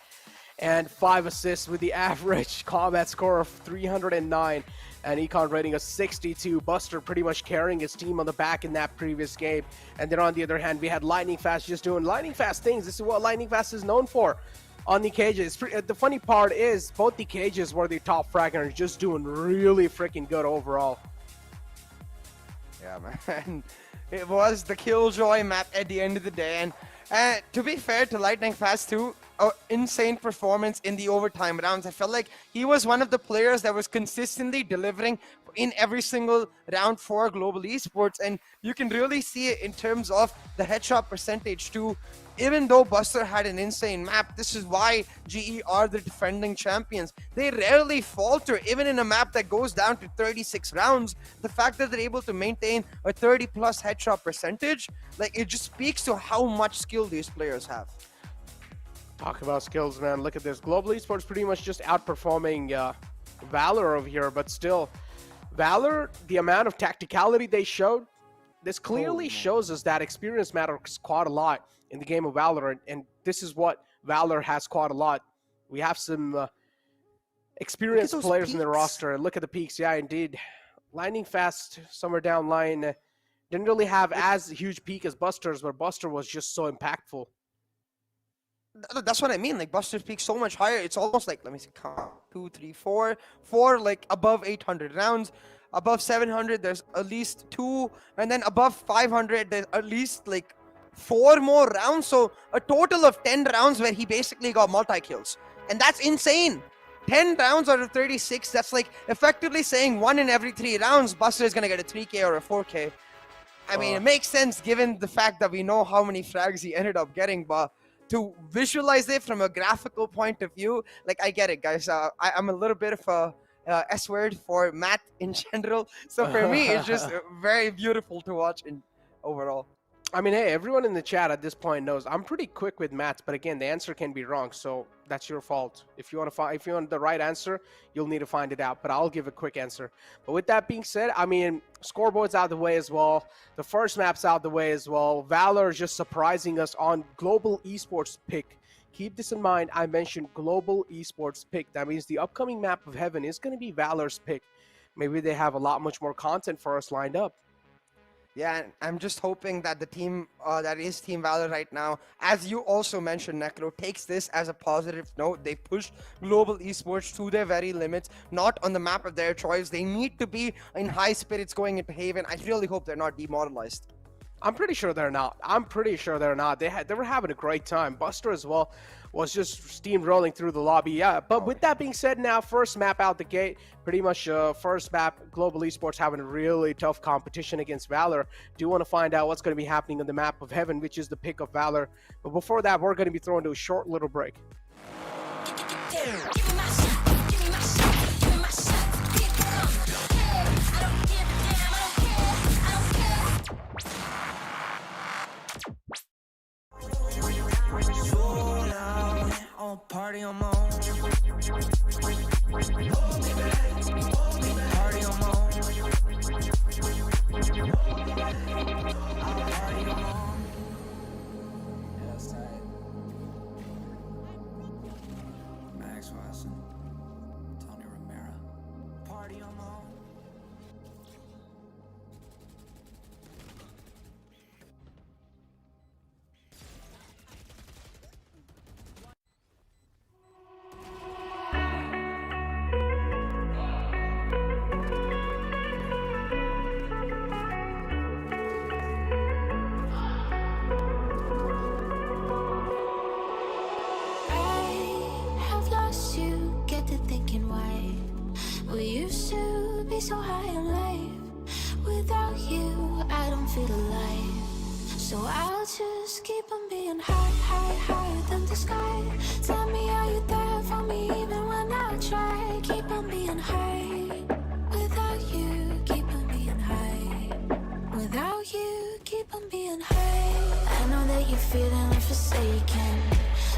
and 5 assists with the average combat score of 309 and econ rating of 62. Buster pretty much carrying his team on the back in that previous game. And then on the other hand, we had Lightning Fast just doing lightning fast things. This is what Lightning Fast is known for. on the cages. The funny part is both the cages were the top fragger and just doing really freaking good overall.
Yeah, man. It was the Killjoy map at the end of the day. And to be fair to Lightning Fast too, insane performance in the overtime rounds. I felt like he was one of the players that was consistently delivering in every single round for Global Esports. And you can really see it in terms of the headshot percentage too. Even though Buster had an insane map, this is why GE are the defending champions. They rarely falter, even in a map that goes down to 36 rounds. The fact that they're able to maintain a 30 plus headshot percentage, like, it just speaks to how much skill these players have.
Talk about skills, man. Look at this. Global Esports pretty much just outperforming Valor over here, but still, Valor, the amount of tacticality they showed, this clearly shows us that experience matters quite a lot in the game of Valorant, and this is what Valor has quite a lot. We have some experienced players in the roster. Look at the peaks. Yeah, indeed. Lightning Fast, somewhere down line, didn't really have as huge peak as Buster's, but Buster was just so impactful.
That's what I mean. Like, Buster's peak so much higher. It's almost like, let me see, count, 2, 3, 4, like above 800 rounds. Above 700, there's at least 2, and then above 500, there's at least like 4 more rounds. So a total of 10 rounds where he basically got multi-kills, and that's insane. 10 rounds out of 36, that's like effectively saying 1 in every 3 rounds Buster is gonna get a 3K or a 4K. I mean, it makes sense given the fact that we know how many frags he ended up getting, but to visualize it from a graphical point of view, like, I get it, guys. I'm a little bit of a S word for math in general, so for me it's just very beautiful to watch in overall.
I mean, hey, everyone in the chat at this point knows I'm pretty quick with maths, but again, the answer can be wrong, so that's your fault. If you want the right answer, you'll need to find it out, but I'll give a quick answer. But with that being said, I mean, scoreboard's out the way as well. The first map's out the way as well. Valor is just surprising us on Global Esports pick. Keep this in mind. I mentioned Global Esports pick. That means the upcoming map of Heaven is going to be Valor's pick. Maybe they have a lot much more content for us lined up.
Yeah, I'm just hoping that the team that is Team Valor right now, as you also mentioned, Necro, takes this as a positive note. They push Global Esports to their very limits, not on the map of their choice. They need to be in high spirits going into Haven. I really hope they're not demoralized.
I'm pretty sure they're not. They were having a great time. Buster as well was just steamrolling through the lobby. Yeah, but with that being said, now first map out the gate, pretty much first map, Global Esports having a really tough competition against Valor. Do want to find out what's going to be happening on the map of Heaven, which is the pick of Valor. But before that, we're going to be thrown to a short little break.
Party on my own. Party on my own. Yes, tight. Max Watson. Tony Romero. Party on my own.
So high in life, without you, I don't feel alive. So I'll just keep on being higher than the sky. Tell me, are you there for me even when I try? Keep on being high, without you, keep on being high. Without you, keep on being high. I know that you're feeling forsaken,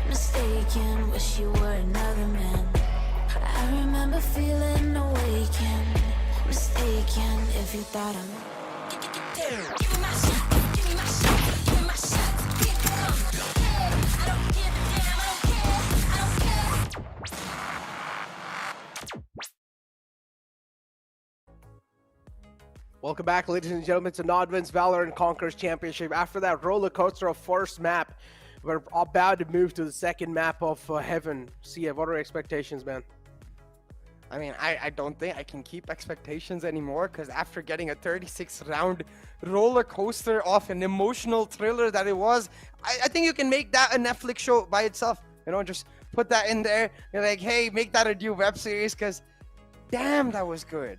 mistaken, wish you were another man. I remember feeling awakened, mistaken if you thought I'm give me my shot, give me my shot, give me my shot, keep it on. I don't give a damn, I don't care.
Welcome back, ladies and gentlemen, to NODWIN's Valorant Conquerors Championship. After that roller coaster of first map, we're about to move to the second map of Heaven. Sia, what are your expectations, man?
I mean, I don't think I can keep expectations anymore because after getting a 36-round roller coaster of an emotional thriller that it was, I think you can make that a Netflix show by itself. You know, just put that in there. You're like, hey, make that a new web series because damn, that was good.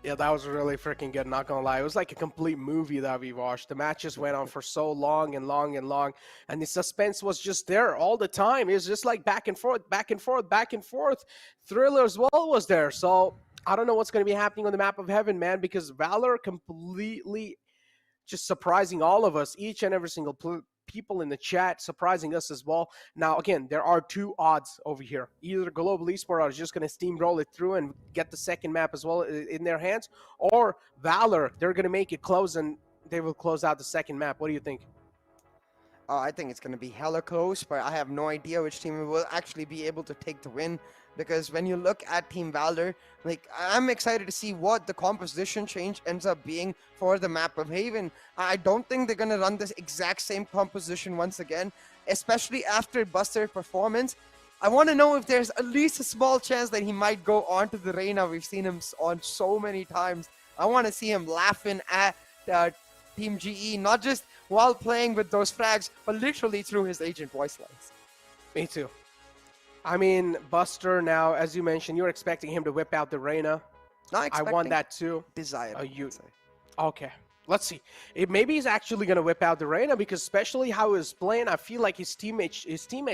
Yeah, that was really freaking good, not gonna lie. It was like a complete movie that we watched. The matches went on for so long and long and long, and the suspense was just there all the time. It was just like back and forth, back and forth, back and forth. Thriller as well was there. So I don't know what's gonna be happening on the map of Heaven, man, because Valor completely just surprising all of us, each and every single people in the chat, surprising us as well. Now, again, there are two odds over here. Either Global Esports is just going to steamroll it through and get the second map as well in their hands, or Valor, they're going to make it close and they will close out the second map. What do you think?
I think it's going to be hella close, but I have no idea which team will actually be able to take the win. Because when you look at Team Valor, like, I'm excited to see what the composition change ends up being for the map of Haven. I don't think they're going to run this exact same composition once again, especially after Buster's performance. I want to know if there's at least a small chance that he might go on to the Reyna. We've seen him on so many times. I want to see him laughing at Team GE, not just while playing with those frags, but literally through his agent voice lines.
Me too. I mean, Buster, now, as you mentioned, you're expecting him to whip out the Reyna. I want that too.
Desire.
Okay. Let's see. Maybe he's actually going to whip out the Reyna because especially how he's playing, I feel like his teammates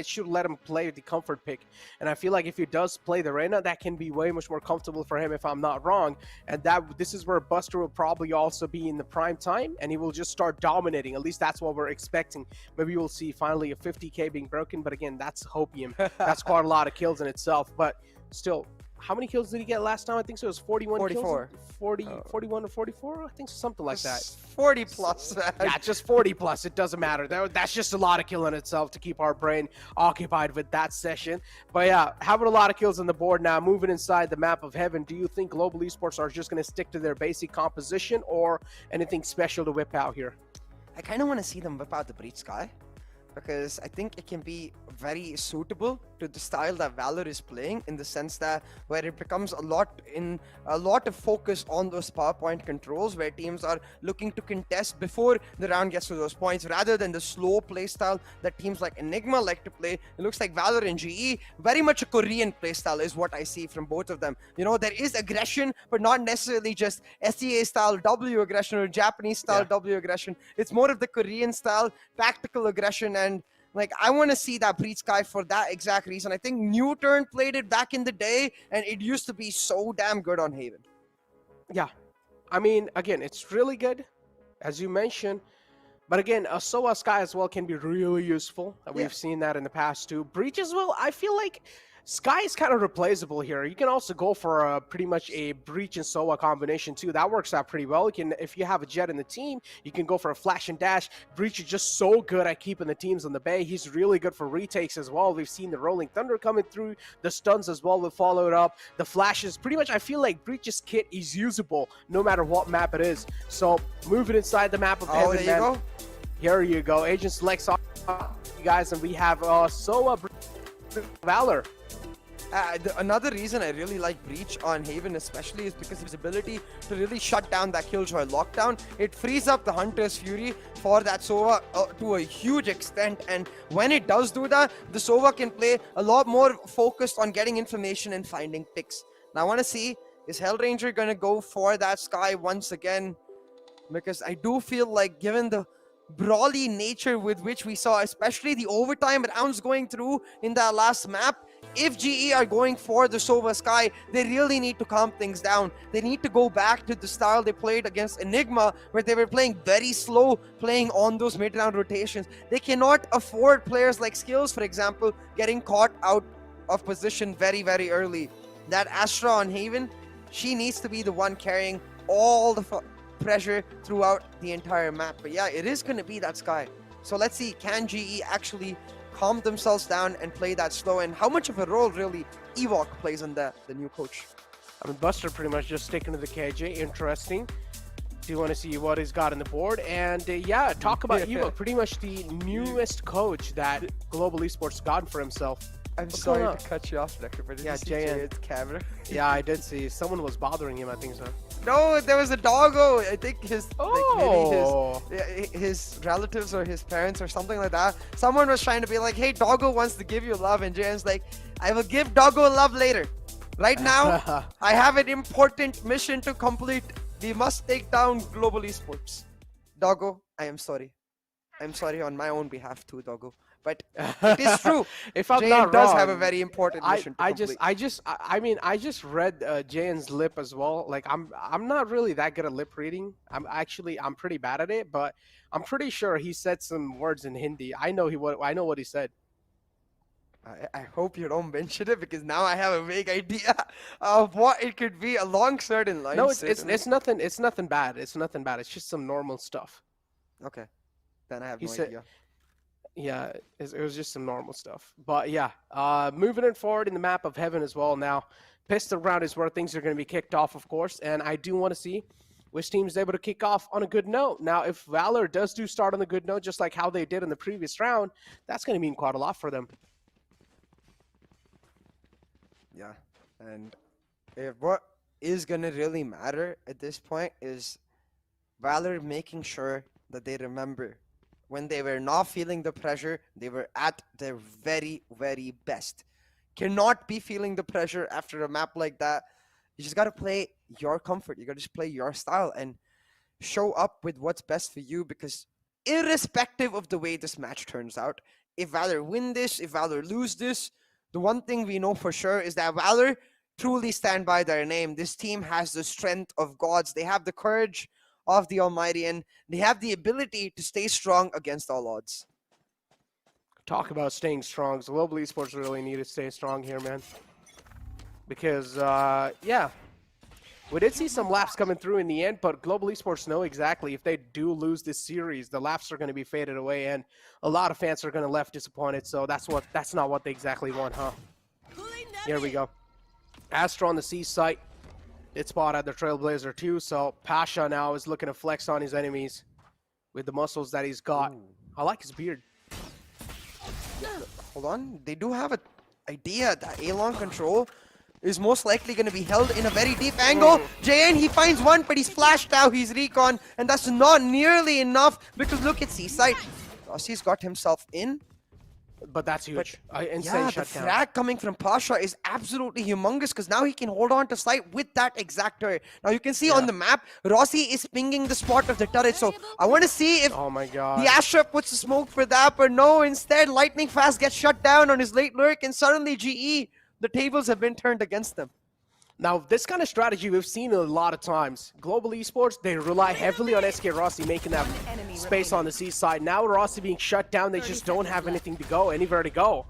should let him play the comfort pick. And I feel like if he does play the Reyna, that can be way much more comfortable for him if I'm not wrong. And this is where Buster will probably also be in the prime time and he will just start dominating. At least that's what we're expecting. Maybe we'll see finally a 50k being broken. But again, that's hopium. That's quite a lot of kills in itself. But still, how many kills did he get last time? I think so. It was 41
44.
kills. 41 to 44? I think something like that.
40 plus.
Yeah, just 40 plus. It doesn't matter. That's just a lot of kill in itself to keep our brain occupied with that session. But yeah, having a lot of kills on the board now, moving inside the map of Heaven, do you think Global Esports are just going to stick to their basic composition or anything special to whip out here?
I kind of want to see them whip out the Breach Sky, because I think it can be very suitable to the style that Valor is playing, in the sense that where it becomes a lot of focus on those PowerPoint controls, where teams are looking to contest before the round gets to those points, rather than the slow play style that teams like Enigma like to play. It looks like Valor and GE, very much a Korean play style is what I see from both of them. You know, there is aggression, but not necessarily just SEA style W aggression or Japanese style W aggression. It's more of the Korean style tactical aggression. And like, I want to see that Breach Sky for that exact reason. I think Newturn played it back in the day, and it used to be so damn good on Haven.
Yeah. I mean, again, it's really good, as you mentioned. But again, a SOA Sky as well can be really useful. We've seen that in the past too. Breach as well, I feel like Sky is kind of replaceable here. You can also go for pretty much a Breach and SOA combination too. That works out pretty well. You can, if you have a Jet in the team, you can go for a flash and dash. Breach is just so good at keeping the teams on the bay. He's really good for retakes as well. We've seen the Rolling Thunder coming through. The stuns as well will follow it up. The flashes, pretty much I feel like Breach's kit is usable no matter what map it is. So moving inside the map of Heaven,
there you go.
Here you go. Agent selects you guys, and we have SOA Valor.
Another reason I really like Breach on Haven especially is because of his ability to really shut down that Killjoy lockdown. It frees up the Hunter's Fury for that Sova to a huge extent, and when it does do that, the Sova can play a lot more focused on getting information and finding picks. Now I want to see, is Hellranger going to go for that Sky once again? Because I do feel like, given the brawly nature with which we saw, especially the overtime rounds going through in that last map, if GE are going for the Sova Sky, they really need to calm things down. They need to go back to the style they played against Enigma, where they were playing very slow, playing on those mid-round rotations. They cannot afford players like Skills, for example, getting caught out of position very, very early. That Astra on Haven, she needs to be the one carrying all the pressure throughout the entire map. But yeah, it is going to be that Sky. So let's see, can GE actually calm themselves down and play that slow, and how much of a role really Ewok plays on the new coach.
I mean, Buster pretty much just sticking to the KJ. Interesting. Do want to see what he's got on the board. And yeah, talk about Evo, pretty much the newest coach that Global Esports gotten for himself.
I'm
What's
sorry
going
to
on?
cut you off, Doctor, but did
Yeah,
you see
JN.
Jayed's camera?
Yeah, I did see. Someone was bothering him, I think so.
No, there was a doggo. I think his
Oh.
like maybe his relatives or his parents or something like that. Someone was trying to be like, hey, doggo wants to give you love, and Jayen's like, I will give doggo love later. Right now, I have an important mission to complete. We must take down Global Esports. Doggo, I am sorry. I'm sorry on my own behalf too, doggo. But it is true.
If I'm
Jayen
not
does
wrong,
have a very important mission to complete.
I mean, I just read Jayen's lip as well. Like, I'm not really that good at lip reading. I'm pretty bad at it, but I'm pretty sure he said some words in Hindi. I know what he said.
I hope you don't mention it because now I have a vague idea of what it could be along certain lines.
No, it's nothing. It's nothing bad. It's nothing bad. It's just some normal stuff.
Okay, then I have
He
no
said-
idea.
Yeah, it was just some normal stuff. But yeah, moving it forward in the map of heaven as well now. Pistol round is where things are going to be kicked off, of course, and I do want to see which team is able to kick off on a good note. Now, if Valor does start on a good note, just like how they did in the previous round, that's going to mean quite a lot for them.
Yeah, and what is gonna really matter at this point is Valor making sure that they remember when they were not feeling the pressure, they were at their very, very best. Cannot be feeling the pressure after a map like that. You just gotta play your comfort. You gotta just play your style and show up with what's best for you, because irrespective of the way this match turns out, if Valor win this, if Valor lose this, the one thing we know for sure is that Valor truly stand by their name. This team has the strength of gods. They have the courage of the Almighty, and they have the ability to stay strong against all odds.
Talk about staying strong. So Global Esports really need to stay strong here, man. Because, yeah, we did see some laps coming through in the end, but Global Esports know exactly if they do lose this series, the laps are going to be faded away, and a lot of fans are going to left disappointed. So that's not what they exactly want, huh? Here we go. Astra on the C site. Did spot at the Trailblazer too, so Pasha now is looking to flex on his enemies with the muscles that he's got.
Ooh.
I like his beard.
Hold on. They do have an idea that A-long control is most likely going to be held in a very deep angle. Jayen, he finds one, but he's flashed out. He's recon, and that's not nearly enough because look at C-side. Rossi's got himself in.
But that's huge. Insane
Yeah, the
shutdown.
frag coming from Pasha is absolutely humongous because now he can hold on to site with that exact turret. Now you can see on the map, Rossi is pinging the spot of the turret. So I want to see if
Oh my god.
the Astra puts the smoke for that, but no, instead Lightning Fast gets shut down on his late lurk, and suddenly GE, the tables have been turned against them.
Now, this kind of strategy we've seen a lot of times. Global Esports, they rely heavily on SK Rossi making that space on the C side. Now Rossi being shut down, they just don't have anything to go, anywhere to go.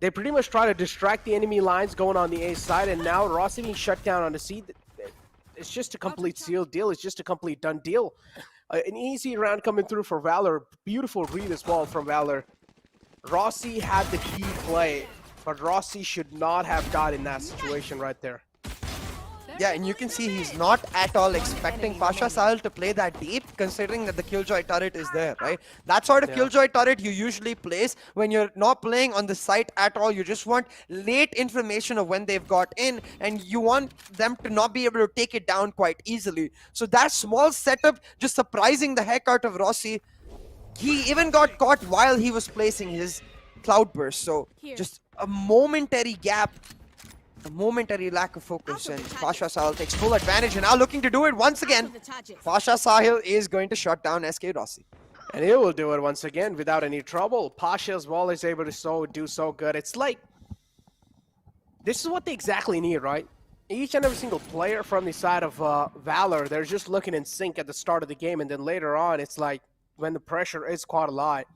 They pretty much try to distract the enemy lines going on the A side, and now Rossi being shut down on the C. It's just a complete sealed deal. It's just a complete done deal. An easy round coming through for Valor. Beautiful read as well from Valor. Rossi had the key play, but Rossi should not have died in that situation right there.
Yeah, and you can see he's not at all expecting Pasha Sahil to play that deep, considering that the Killjoy turret is there, right? That sort of Killjoy turret you usually place when you're not playing on the site at all. You just want late information of when they've got in, and you want them to not be able to take it down quite easily. So that small setup just surprising the heck out of Rossi. He even got caught while he was placing his Cloudburst. So just a momentary gap. A momentary lack of focus, and Pasha Sahil takes full advantage, and now looking to do it once again. Pasha Sahil is going to shut down SK Rossi.
And he will do it once again without any trouble. Pasha as well is able to do so good. It's like, this is what they exactly need, right? Each and every single player from the side of Valor, they're just looking in sync at the start of the game, and then later on, it's like, when the pressure is quite a lot,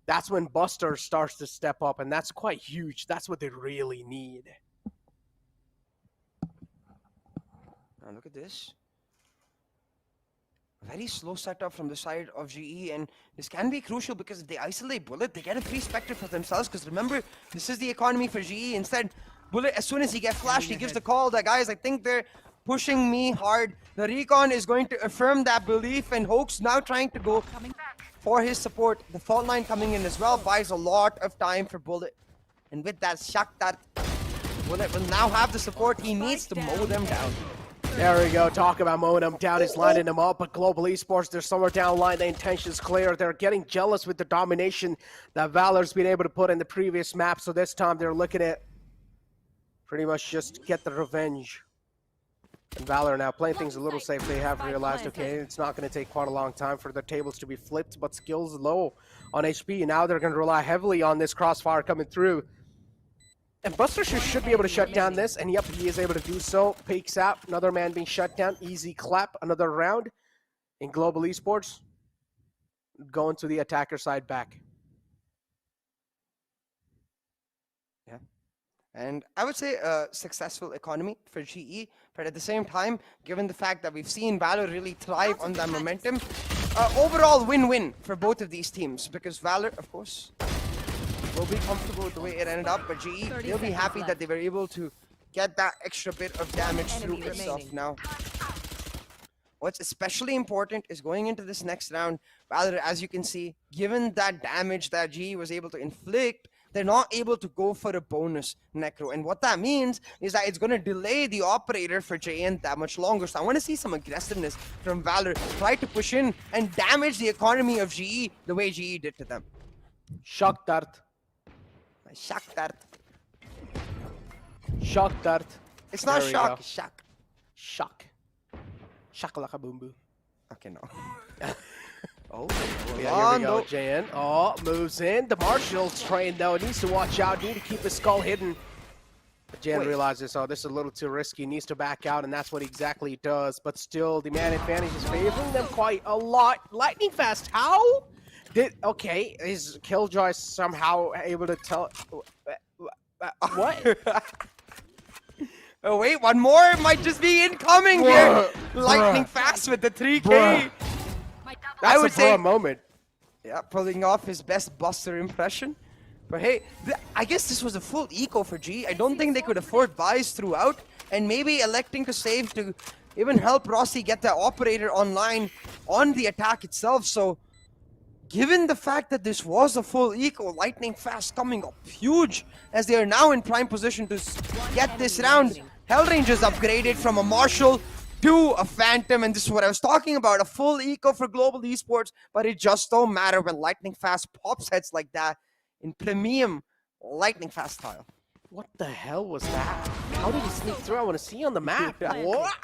that's when Buster starts to step up, and that's quite huge. That's what they really need.
Now look at this. Very slow setup from the side of GE, and this can be crucial because if they isolate Bullet, they get a free Spectre for themselves, because remember, this is the economy for GE. Instead, Bullet, as soon as he gets flashed, he gives the call that, guys, I think they're pushing me hard. The recon is going to affirm that belief, and Hoax now trying to go for his support. The fault line coming in as well buys a lot of time for Bullet. And with that, Shakhtar, Bullet will now have the support. He needs to mow them down.
There we go. Talk about mowing them down. He's lining them up. But Global Esports, they're somewhere down line. The intention's clear. They're getting jealous with the domination that Valor's been able to put in the previous map. So this time they're looking at pretty much just get the revenge. And Valor now playing things a little safe. They have realized, okay, it's not going to take quite a long time for the tables to be flipped, but skills low on HP. Now they're going to rely heavily on this crossfire coming through. And Buster should be able to shut down this, and yep, he is able to do so. Peeks out, another man being shut down. Easy clap, another round in Global Esports. Going to the attacker side back.
Yeah. And I would say a successful economy for GE, but at the same time, given the fact that we've seen Valor really thrive on that momentum, overall win-win for both of these teams, because Valor, of course, will be comfortable with the way it ended up, but GE, they'll be happy that they were able to get that extra bit of damage through itself now. What's especially important is going into this next round, Valor, as you can see, given that damage that GE was able to inflict, they're not able to go for a bonus necro. And what that means is that it's going to delay the operator for JN that much longer. So I want to see some aggressiveness from Valor, try to push in and damage the economy of GE the way GE did to them.
Shakhtar.
Shakhtar.
Shakhtar.
It's not
There we
shock,
go.
it's shock.
Shock. Shakalaka boom boom.
Okay, no. Oh,
Yeah, here we go, JN. Oh, moves in. The Marshall's train, though, needs to watch out. Need to keep his skull hidden. But JN realizes, oh, this is a little too risky. Needs to back out, and that's what exactly he does. But still, the man advantage is favoring them quite a lot. Lightning fast. How? Okay, is Killjoy somehow able to tell? What?
Oh wait, one more might just be incoming here. Lightning fast with the 3K.
That's
I would
a
say,
moment.
yeah, pulling off his best Buster impression. But hey, I guess this was a full eco for G. I don't think they could afford buys throughout, and maybe electing to save to even help Rossi get the operator online on the attack itself. So, given the fact that this was a full eco, Lightning Fast coming up huge as they are now in prime position to get this round. Hellranger's upgraded from a Marshall to a Phantom, and this is what I was talking about, a full eco for Global Esports, but it just don't matter when Lightning Fast pops heads like that in premium Lightning Fast style.
What the hell was that? How did he sneak through? I want to see on the map. What?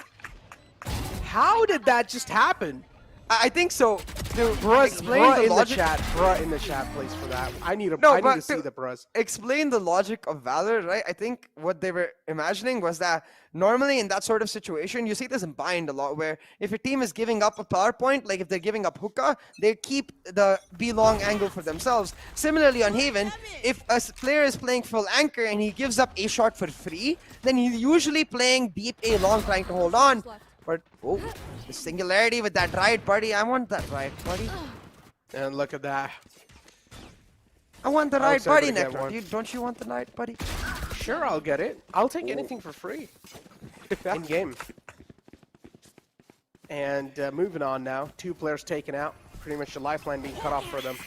How did that just happen?
I think so. Dude,
Explain the
in
logic.
the chat.
Bruh in the chat, please, for that. I need to see the brus.
Explain the logic of Valor, right? I think what they were imagining was that normally in that sort of situation, you see this in Bind a lot, where if a team is giving up a power point, like if they're giving up hookah, they keep the B-long angle for themselves. Similarly on Haven, if a player is playing full anchor and he gives up A short for free, then he's usually playing deep A long trying to hold on. But, oh, the singularity with that right, buddy. I want that right, buddy.
And look at that.
I want the
I
right,
was able
buddy,
to get
Necro.
one.
Don't you want the right, buddy?
Sure, I'll get it. I'll take anything for free. In game. And moving on now. 2 players taken out. Pretty much the lifeline being cut off for them.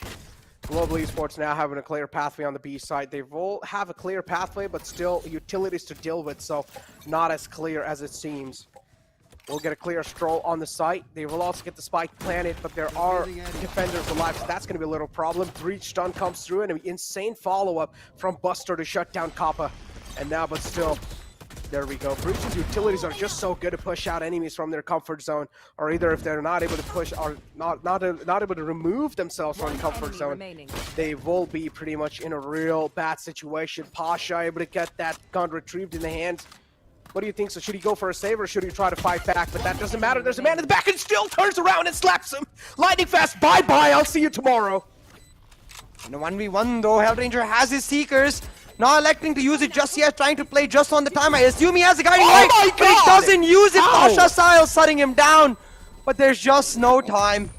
Global Esports now having a clear pathway on the B side. They will have a clear pathway, but still utilities to deal with, so not as clear as it seems. We'll get a clear stroll on the site. They will also get the spike planted, but there are defenders alive, so that's going to be a little problem. Breach stun comes through, and an insane follow-up from Buster to shut down Kappa. And now, but still, there we go. Breach's utilities are just so good to push out enemies from their comfort zone, or either if they're not able to push, or not able to remove themselves from the comfort zone, they will be pretty much in a real bad situation. Pasha able to get that gun retrieved in the hands. What do you think? So should he go for a save or should he try to fight back? But that doesn't matter. There's a man in the back and still turns around and slaps him. Lightning Fast, bye-bye. I'll see you tomorrow.
In a 1v1 though, Hellranger has his Seekers. Not electing to use it just yet, trying to play just on the time. I assume he has a guiding light,
my
but he
God!
doesn't use it.
Ow!
Pasha Siles shutting him down, but there's just no time.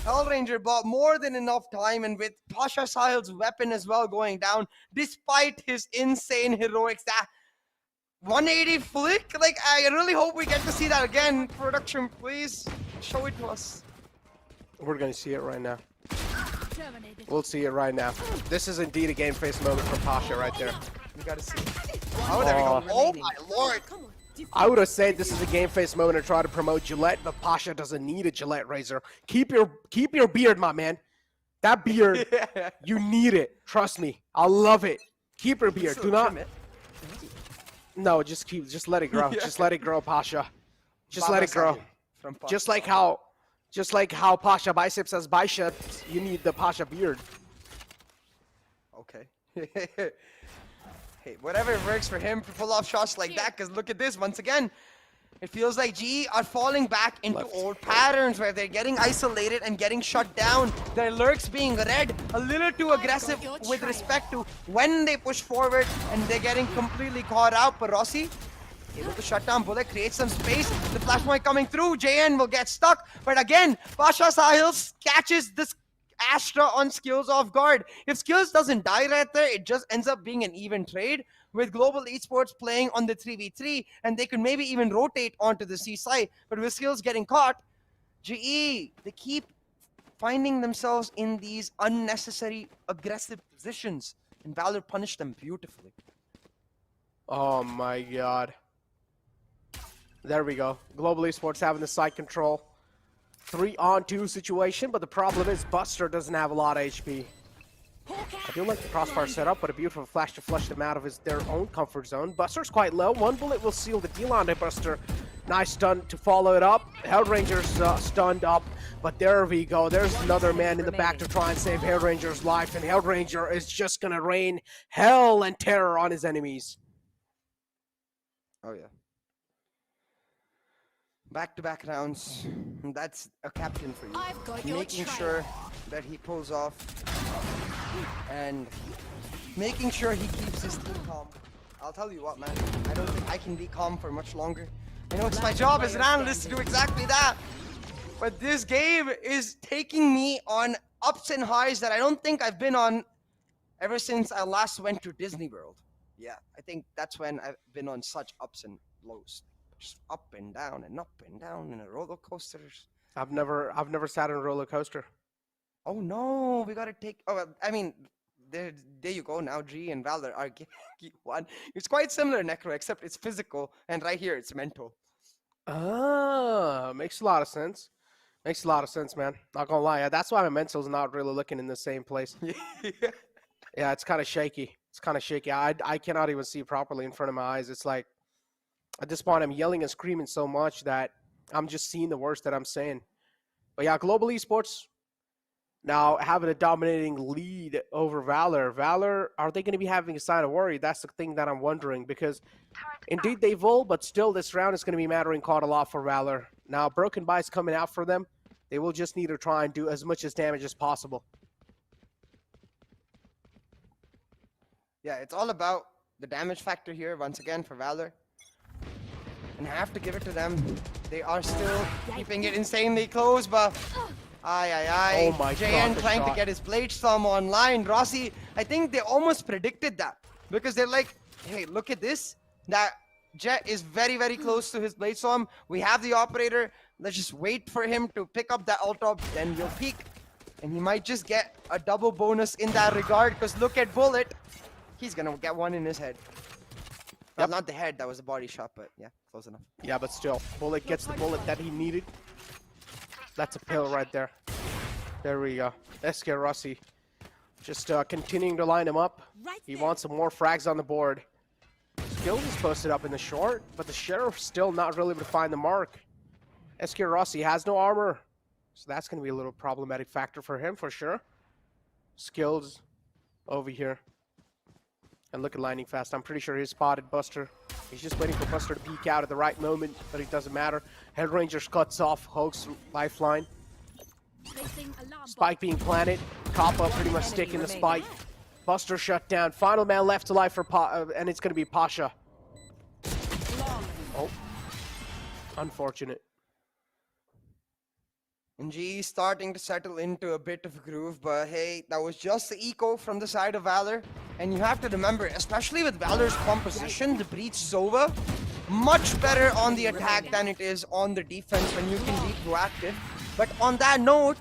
Hellranger bought more than enough time, and with Pasha Siles' weapon as well going down, despite his insane heroics, that 180 flick? Like, I really hope we get to see that again. Production, please show it to us.
We're gonna see it right now.
Terminated.
We'll see it right now. This is indeed a game face moment for Pasha right there.
We gotta see. Oh, there we go. Oh my lord.
I would have said this is a game face moment to try to promote Gillette, but Pasha doesn't need a Gillette razor. Keep your beard, my man. That beard, you need it. Trust me. I love it. Keep your beard. Do not. No, just let it grow. Just let it grow, Pasha. Just let it grow. Just like how Pasha biceps has biceps, you need the Pasha beard.
Okay. Hey, whatever works for him to pull off shots like that, because look at this, once again, it feels like GE are falling back into old patterns where they're getting isolated and getting shut down. Their lurks being read a little too aggressive with respect to when they push forward, and they're getting completely caught out. But Rossi able to shut down Bullet, create some space. The flash point coming through. JN will get stuck. But again, Pasha Sahil catches this Astra on Skills off guard. If Skills doesn't die right there, it just ends up being an even trade with Global Esports playing on the 3v3, and they could maybe even rotate onto the C side. But with Skills getting caught, GE, they keep finding themselves in these unnecessary aggressive positions, and Valor punished them beautifully.
Oh my god. There we go. Global Esports having the side control. 3-on-2 situation, but the problem is Buster doesn't have a lot of HP. I do like the crossfire setup, but a beautiful flash to flush them out of their own comfort zone. Buster's quite low. One bullet will seal the deal on it, Buster. Nice stun to follow it up. Hellranger's stunned up, but there we go. There's another man in the back to try and save Hellranger's life, and Hellranger is just gonna rain hell and terror on his enemies.
Oh yeah. Back-to-back rounds. That's a captain for you.
I've got your
making
trail.
sure that he pulls off and making sure he keeps his team calm. I'll tell you what, man. I don't think I can be calm for much longer. I know it's my job as an analyst to do exactly that. But this game is taking me on ups and highs that I don't think I've been on ever since I last went to Disney World. Yeah, I think that's when I've been on such ups and lows. Just up and down and a roller coaster.
I've never sat on a roller coaster.
Oh no, we gotta take. Oh, well, I mean, there you go. Now G and Valor are one. It's quite similar, Necro, except it's physical, and right here it's mental.
Ah, makes a lot of sense. Makes a lot of sense, man. Not gonna lie, that's why my mental's not really looking in the same place. Yeah, it's kind of shaky. It's kind of shaky. I cannot even see properly in front of my eyes. It's like, at this point, I'm yelling and screaming so much that I'm just seeing the worst that I'm saying. But yeah, Global Esports now having a dominating lead over Valor. Valor, are they going to be having a sign of worry? That's the thing that I'm wondering, because indeed they will, but still this round is going to be mattering quite a lot for Valor. Now, Broken Bite's coming out for them. They will just need to try and do as much damage as possible.
Yeah, it's all about the damage factor here, once again, for Valor. And I have to give it to them. They are still keeping it insanely close, but
Oh my
JN
god,
trying
shot.
to get his Blade Storm online. Rossi, I think they almost predicted that, because they're like, hey, look at this. That Jet is very, very close to his Blade Storm. We have the operator. Let's just wait for him to pick up that ult, then we'll peek. And he might just get a double bonus in that regard, because look at Bullet. He's gonna get one in his head. Well, not the head, that was a body shot, but yeah, close enough.
Yeah, but still, Bullet gets the bullet that he needed. That's a pill right there. There we go. SK Rossi just continuing to line him up. He wants some more frags on the board. Skills is posted up in the short, but the Sheriff's still not really able to find the mark. SK Rossi has no armor, so that's going to be a little problematic factor for him for sure. Skills over here. And look at Lightning Fast. I'm pretty sure he spotted Buster. He's just waiting for Buster to peek out at the right moment, but it doesn't matter. Hellranger cuts off Hoax's lifeline. Spike being planted. Kappa pretty much sticking the spike. Buster shut down. Final man left alive for and it's going to be Pasha. Oh. Unfortunate.
And G starting to settle into a bit of a groove, but hey, that was just the eco from the side of Valor. And you have to remember, especially with Valor's composition, the Breach Sova, much better on the attack than it is on the defense when you can be proactive. But on that note,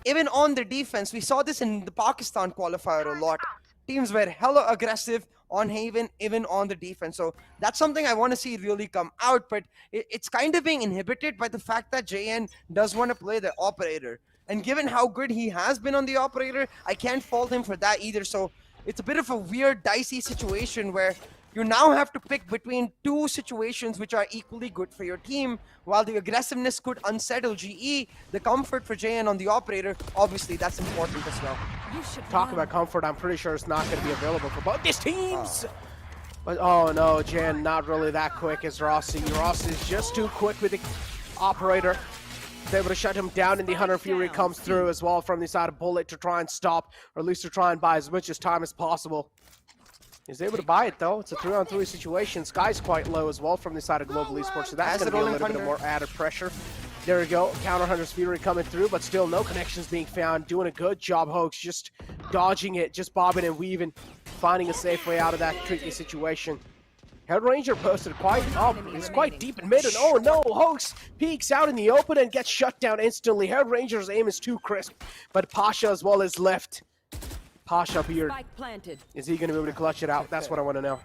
even on the defense, we saw this in the Pakistan qualifier a lot. Teams were hella aggressive on Haven, even on the defense. So that's something I want to see really come out, but it's kind of being inhibited by the fact that JN does want to play the operator. And given how good he has been on the operator, I can't fault him for that either. So it's a bit of a weird, dicey situation where you now have to pick between two situations which are equally good for your team. While the aggressiveness could unsettle GE, the comfort for JN on the operator, obviously that's important as well.
Talk about comfort, I'm pretty sure it's not going to be available for both these teams. But oh no, Jan not really that quick as Rossi. Rossi is just too quick with the operator. He's able to shut him down, and the Hunter Fury comes through as well from the side of Bullet to try and stop, or at least to try and buy as much as time as possible. He's able to buy it though. It's a 3-on-3 situation. Sky's quite low as well from the side of Global Esports, so that's going to be a little bit more added pressure. There we go. Counter Hunter's Fury coming through, but still no connections being found. Doing a good job, Hoax, just dodging it, just bobbing and weaving, finding a safe way out of that tricky situation. Head Ranger posted quite up. He's quite deep in mid, and oh no, Hoax peeks out in the open and gets shut down instantly. Head Ranger's aim is too crisp, but Pasha as well is left. Pasha here. Is he going to be able to clutch it out? That's what I want to know.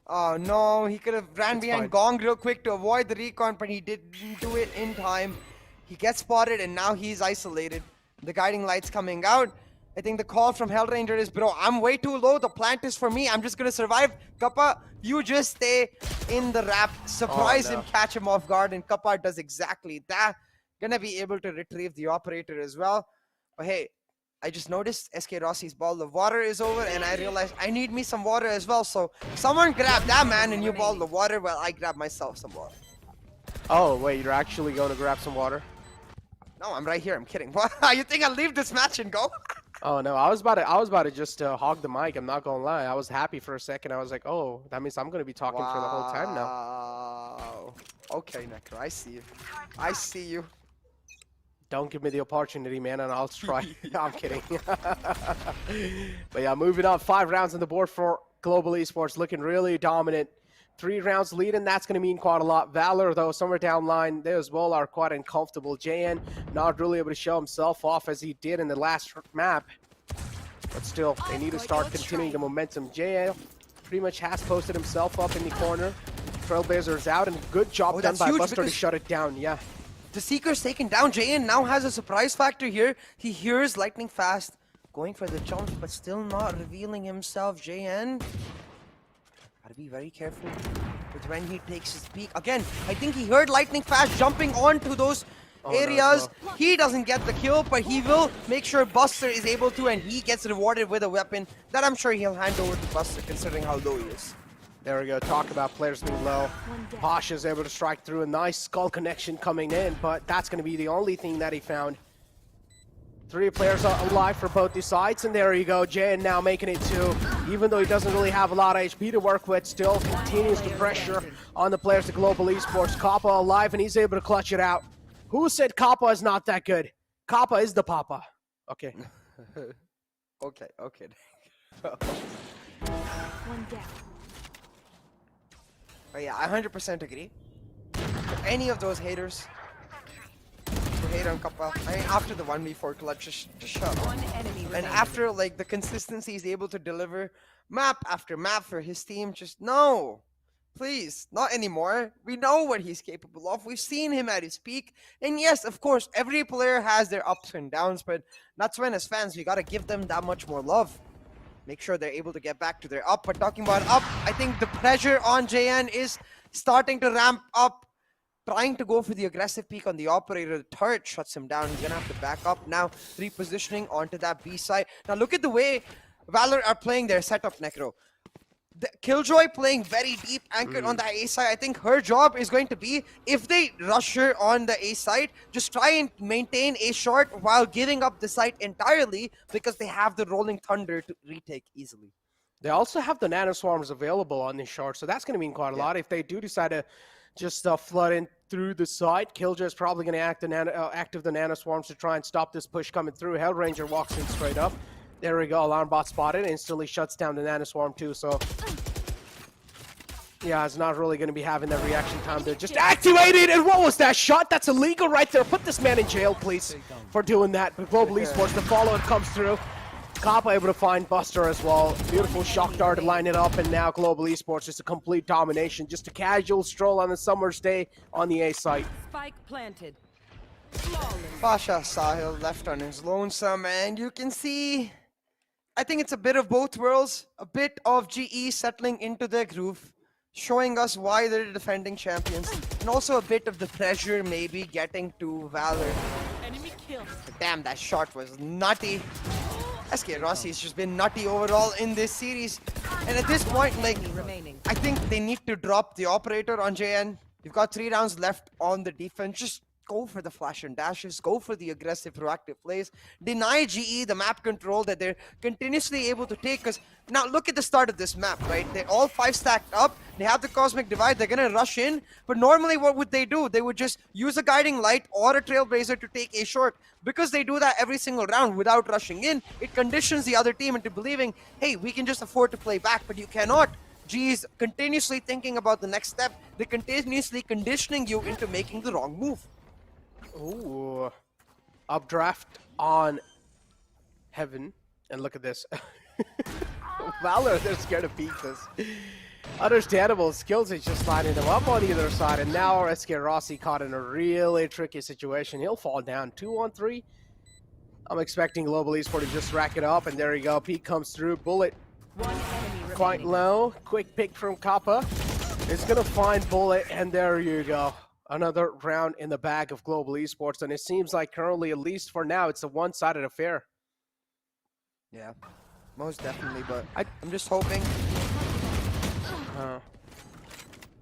Oh no, he could have ran behind Gong real quick to avoid the recon, but he didn't do it in time. He gets spotted and now he's isolated. The guiding light's coming out. I think the call from Hellranger is, bro, I'm way too low. The plant is for me. I'm just gonna survive. Kappa, you just stay in the wrap. Surprise him, catch him off guard, and Kappa does exactly that. Gonna be able to retrieve the operator as well. But hey, I just noticed SK Rossi's ball of water is over, and I realized I need me some water as well. So someone grab that man and you ball the water while I grab myself some water.
Oh wait, you're actually going to grab some water?
No, I'm right here. I'm kidding. What? You think I'll leave this match and go?
Oh no, I was about to just hog the mic. I'm not gonna lie. I was happy for a second. I was like, oh, that means I'm gonna be talking for the whole time now.
Wow. Okay, Necro, I see you. I see you.
Don't give me the opportunity, man, and I'll try. I'm kidding. But yeah, moving on. 5 rounds on the board for Global Esports, looking really dominant. 3 rounds leading, that's going to mean quite a lot. Valor, though, somewhere down line, they as well are quite uncomfortable. JN not really able to show himself off as he did in the last map. But still, they need to start continuing the momentum. JN pretty much has posted himself up in the corner. Trailblazers out, and good job done by Buster to shut it down. Yeah.
The Seeker's taken down. JN now has a surprise factor here. He hears Lightning Fast going for the jumps, but still not revealing himself. JN, gotta be very careful with when he takes his peek. Again, I think he heard Lightning Fast jumping onto those areas. No. He doesn't get the kill, but he will make sure Buster is able to, and he gets rewarded with a weapon that I'm sure he'll hand over to Buster, considering how low he is.
There we go. Talk about players being low. Pasha's able to strike through. A nice skull connection coming in, but that's going to be the only thing that he found. 3 players are alive for both these sides, and there you go. Jayan now making it 2. Even though he doesn't really have a lot of HP to work with, still continues to pressure on the players of Global Esports. Kappa alive, and he's able to clutch it out. Who said Kappa is not that good? Kappa is the Papa. Okay.
Okay.
One down.
But yeah, I 100% agree. If any of those haters who hate on Kappa, I mean, after the 1v4 clutch, just shut up. And after like the consistency he's able to deliver map after map for his team, just no. Please, not anymore. We know what he's capable of. We've seen him at his peak. And yes, of course, every player has their ups and downs, but that's when as fans, we gotta give them that much more love. Make sure they're able to get back to their up. But talking about up, I think the pressure on JN is starting to ramp up. Trying to go for the aggressive peek on the operator. The turret shuts him down. He's going to have to back up now. Repositioning onto that B side. Now look at the way Valor are playing their setup, Necro. The Killjoy playing very deep, anchored on that A side. I think her job is going to be, if they rush her on the A side, just try and maintain A short while giving up the site entirely, because they have the Rolling Thunder to retake easily.
They also have the Nano Swarms available on this short, so that's going to mean quite a lot if they do decide to just flood in through the side. Killjoy is probably going to active the Nano Swarms to try and stop this push coming through. Hellranger walks in straight up. There we go. Alarm bot spotted. Instantly shuts down the Nano Swarm too. So yeah, it's not really going to be having that reaction time. They're just activated. And what was that shot? That's illegal right there. Put this man in jail, please, for doing that. But Global Esports, the follow-up comes through. Kappa able to find Buster as well. Beautiful shock dart to line it up, and now Global Esports just a complete domination. Just a casual stroll on the summer's day on the A site.
Spike planted.
Pasha Sahil left on his lonesome, and you can see, I think it's a bit of both worlds. A bit of GE settling into their groove, showing us why they're defending champions, and also a bit of the pressure maybe getting to Valor.
Enemy kill.
Damn, that shot was nutty. SK Rossi's just been nutty overall in this series. And at this point, like,
Remaining.
I think they need to drop the operator on JN. You've got 3 rounds left on the defense. Just go for the flash and dashes. Go for the aggressive, proactive plays. Deny GE the map control that they're continuously able to take. Because now look at the start of this map, right? They're all 5 stacked up. They have the Cosmic Divide. They're going to rush in. But normally what would they do? They would just use a Guiding Light or a Trailblazer to take a short. Because they do that every single round without rushing in, it conditions the other team into believing, hey, we can just afford to play back. But you cannot. G is continuously thinking about the next step. They're continuously conditioning you into making the wrong move.
Ooh. Updraft on Heaven. And look at this. Valor, they're scared to beat this. Understandable. Skills is just lining them up on the other side. And now SK Rossi caught in a really tricky situation. He'll fall down 2-on-3. I'm expecting Global Esports to just rack it up. And there you go. Peak comes through. Bullet
One enemy
quite
remaining.
low. Quick pick from Kappa. It's going to find Bullet. And there you go. Another round in the bag of Global Esports. And it seems like currently, at least for now, it's a one-sided affair.
Yeah, most definitely. But I'm just hoping.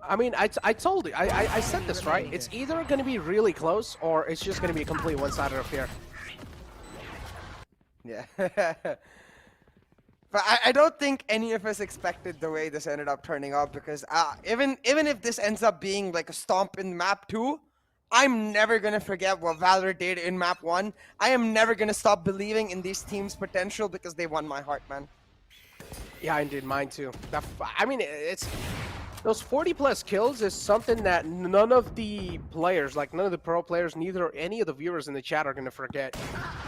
I mean, I told you, I said this, right? It's either going to be really close or it's just going to be a complete one-sided affair.
Yeah. But I don't think any of us expected the way this ended up turning out, because even if this ends up being like a stomp in map 2, I'm never going to forget what Valor did in map 1. I am never going to stop believing in these teams' potential because they won my heart, man.
Yeah, indeed, mine too. I mean, it's those 40+ kills is something that none of the players, like none of the pro players, neither any of the viewers in the chat are going to forget.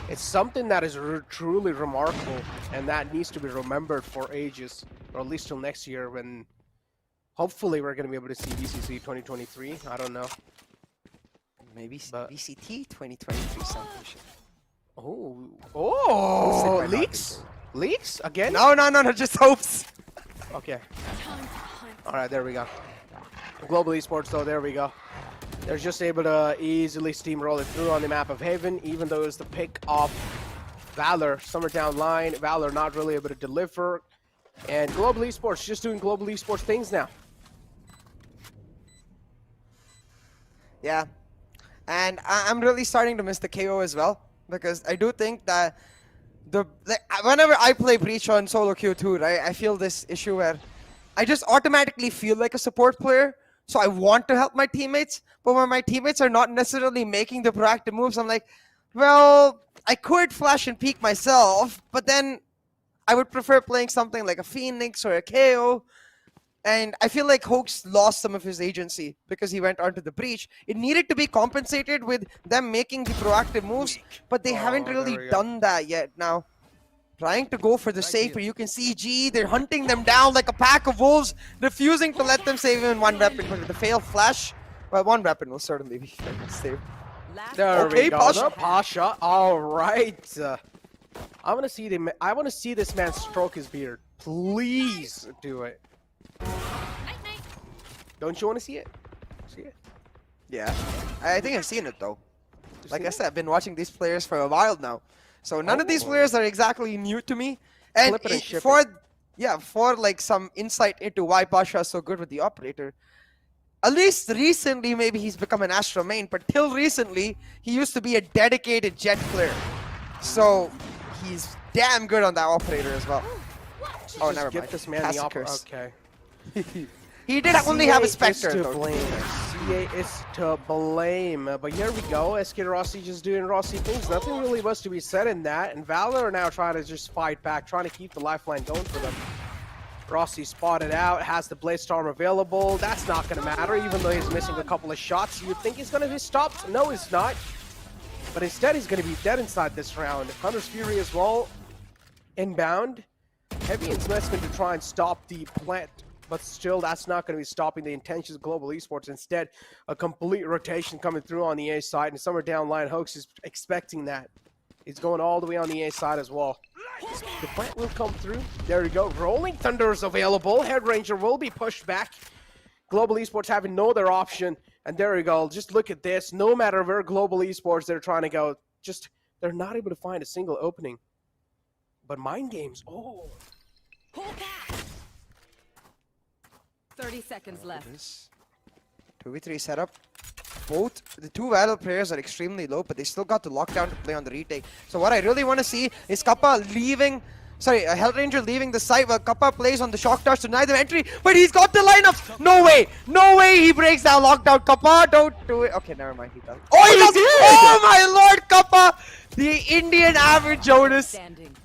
It's something that is truly remarkable, and that needs to be remembered for ages, or at least till next year when hopefully we're going to be able to see VCC 2023. I don't know.
Maybe VCT 2023 something.
Oh, leaks? Leaks? Again?
No, just hopes.
Okay. Alright, there we go. Global Esports, though, there we go. They're just able to easily steamroll it through on the map of Haven, even though it's the pick of Valor. Somewhere down line, Valor not really able to deliver. And Global Esports just doing Global Esports things now.
Yeah. And I'm really starting to miss the KO as well, because I do think that whenever I play Breach on solo queue too, right, I feel this issue where I just automatically feel like a support player, so I want to help my teammates, but when my teammates are not necessarily making the proactive moves, I'm like, well, I could flash and peek myself, but then I would prefer playing something like a Phoenix or a KO. And I feel like Hoax lost some of his agency because he went onto the Breach. It needed to be compensated with them making the proactive moves, but they haven't really done that yet. Now, trying to go for the safer, you can see G, they're hunting them down like a pack of wolves, refusing to let them save even one weapon. But with the failed flash, well, one weapon will certainly be saved.
There
Okay,
we go.
Pasha.
Pasha. All right. I want to see I want to see this man stroke his beard. Please do it. Don't you want to see it? See it?
Yeah, I think I've seen it though. Like I said, I've been watching these players for a while now, so none of these players are exactly new to me. And
Clip it and ship
for like some insight into why Pasha is so good with the operator. At least recently, maybe he's become an Astro main, but till recently, he used to be a dedicated Jet player. So he's damn good on that operator as well.
So
Oh,
just
never
give
mind.
this man the
Passive
opera.
curse.
Okay.
He did only have a
CA is
Spectre,
to
though.
blame. CA is to blame. But here we go. SK Rossi just doing Rossi things. Nothing really was to be said in that. And Valor are now trying to just fight back, trying to keep the lifeline going for them. Rossi spotted out, has the Blade Storm available. That's not going to matter, even though he's missing a couple of shots. You'd think he's going to be stopped. No, he's not. But instead, he's going to be dead inside this round. Hunter's Fury as well, inbound. Heavy investment to try and stop the plant. But still, that's not going to be stopping the intentions of Global Esports. Instead, a complete rotation coming through on the A side. And somewhere down line, Hoax is expecting that. He's going all the way on the A side as well. The plant will come through. There we go. Rolling Thunder is available. Head Ranger will be pushed back. Global Esports having no other option. And there we go. Just look at this. No matter where Global Esports they're trying to go, they're not able to find a single opening. But Mind Games, oh.
Pull back. 30 seconds left.
2v3 setup. Both the two Valor players are extremely low, but they still got the lockdown to play on the retake. So what I really want to see is Kappa leaving, Hellranger leaving the site while Kappa plays on the shock touch to deny them entry, but he's got the lineups. No way, no way he breaks that lockdown. Kappa, don't do it. Okay, never mind, he does. Oh, he does! Oh my lord, Kappa! The Indian average Jonas.
Standing.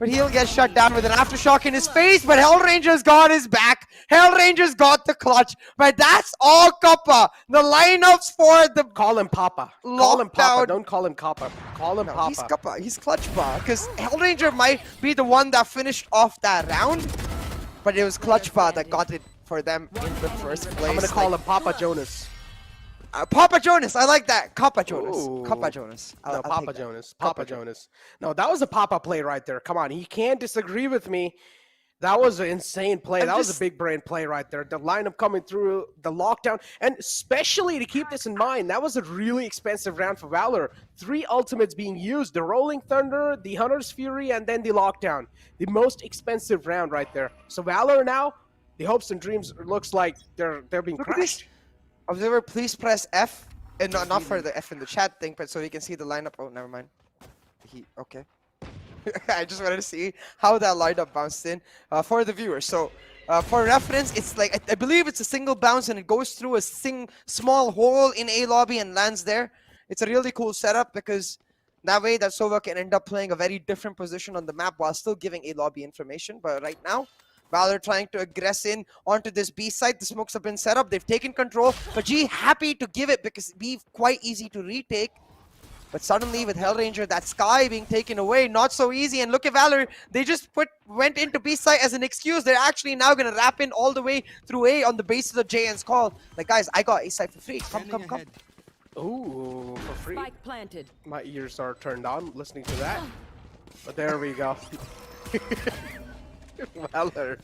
But he'll get shut down with an aftershock in his face, but Hellranger's got his back. Hellranger's got the clutch, but that's all Kappa. The lineups for the
Call him Papa. Call him Papa. Don't call him Kappa. Call him Papa.
He's Kappa. He's clutch bar, because Hellranger might be the one that finished off that round, but it was clutch bar that got it for them in the first place.
I'm going to call him Papa Jonas.
Papa Jonas, I like that. Kappa Jonas.
Ooh.
Kappa Jonas.
No,
I'll
Papa
take that.
Jonas. Papa Jonas. No, that was a Papa play right there. Come on, he can't disagree with me. That was an insane play. That was a big brain play right there. The lineup coming through, the lockdown, and especially to keep this in mind, that was a really expensive round for Valor. 3 ultimates being used, the Rolling Thunder, the Hunter's Fury, and then the lockdown. The most expensive round right there. So Valor now, the hopes and dreams looks like they're being crushed.
Observer, please press F. And not for the F in the chat thing, but so you can see the lineup. Oh, never mind. Okay. I just wanted to see how that lineup bounced in for the viewers. So, for reference, it's like, I believe it's a single bounce and it goes through a small hole in A lobby and lands there. It's a really cool setup because that way that Sova can end up playing a very different position on the map while still giving A lobby information. But right now, Valor trying to aggress in onto this B side. The smokes have been set up. They've taken control. But G happy to give it because B quite easy to retake. But suddenly with Hellranger, that Sky being taken away, not so easy. And look at Valor. They just went into B side as an excuse. They're actually now going to wrap in all the way through A on the basis of JN's call. Like, guys, I got A side for free. Come.
Ooh, for free.
Spike planted.
My ears are turned on listening to that. But there we go. Valor,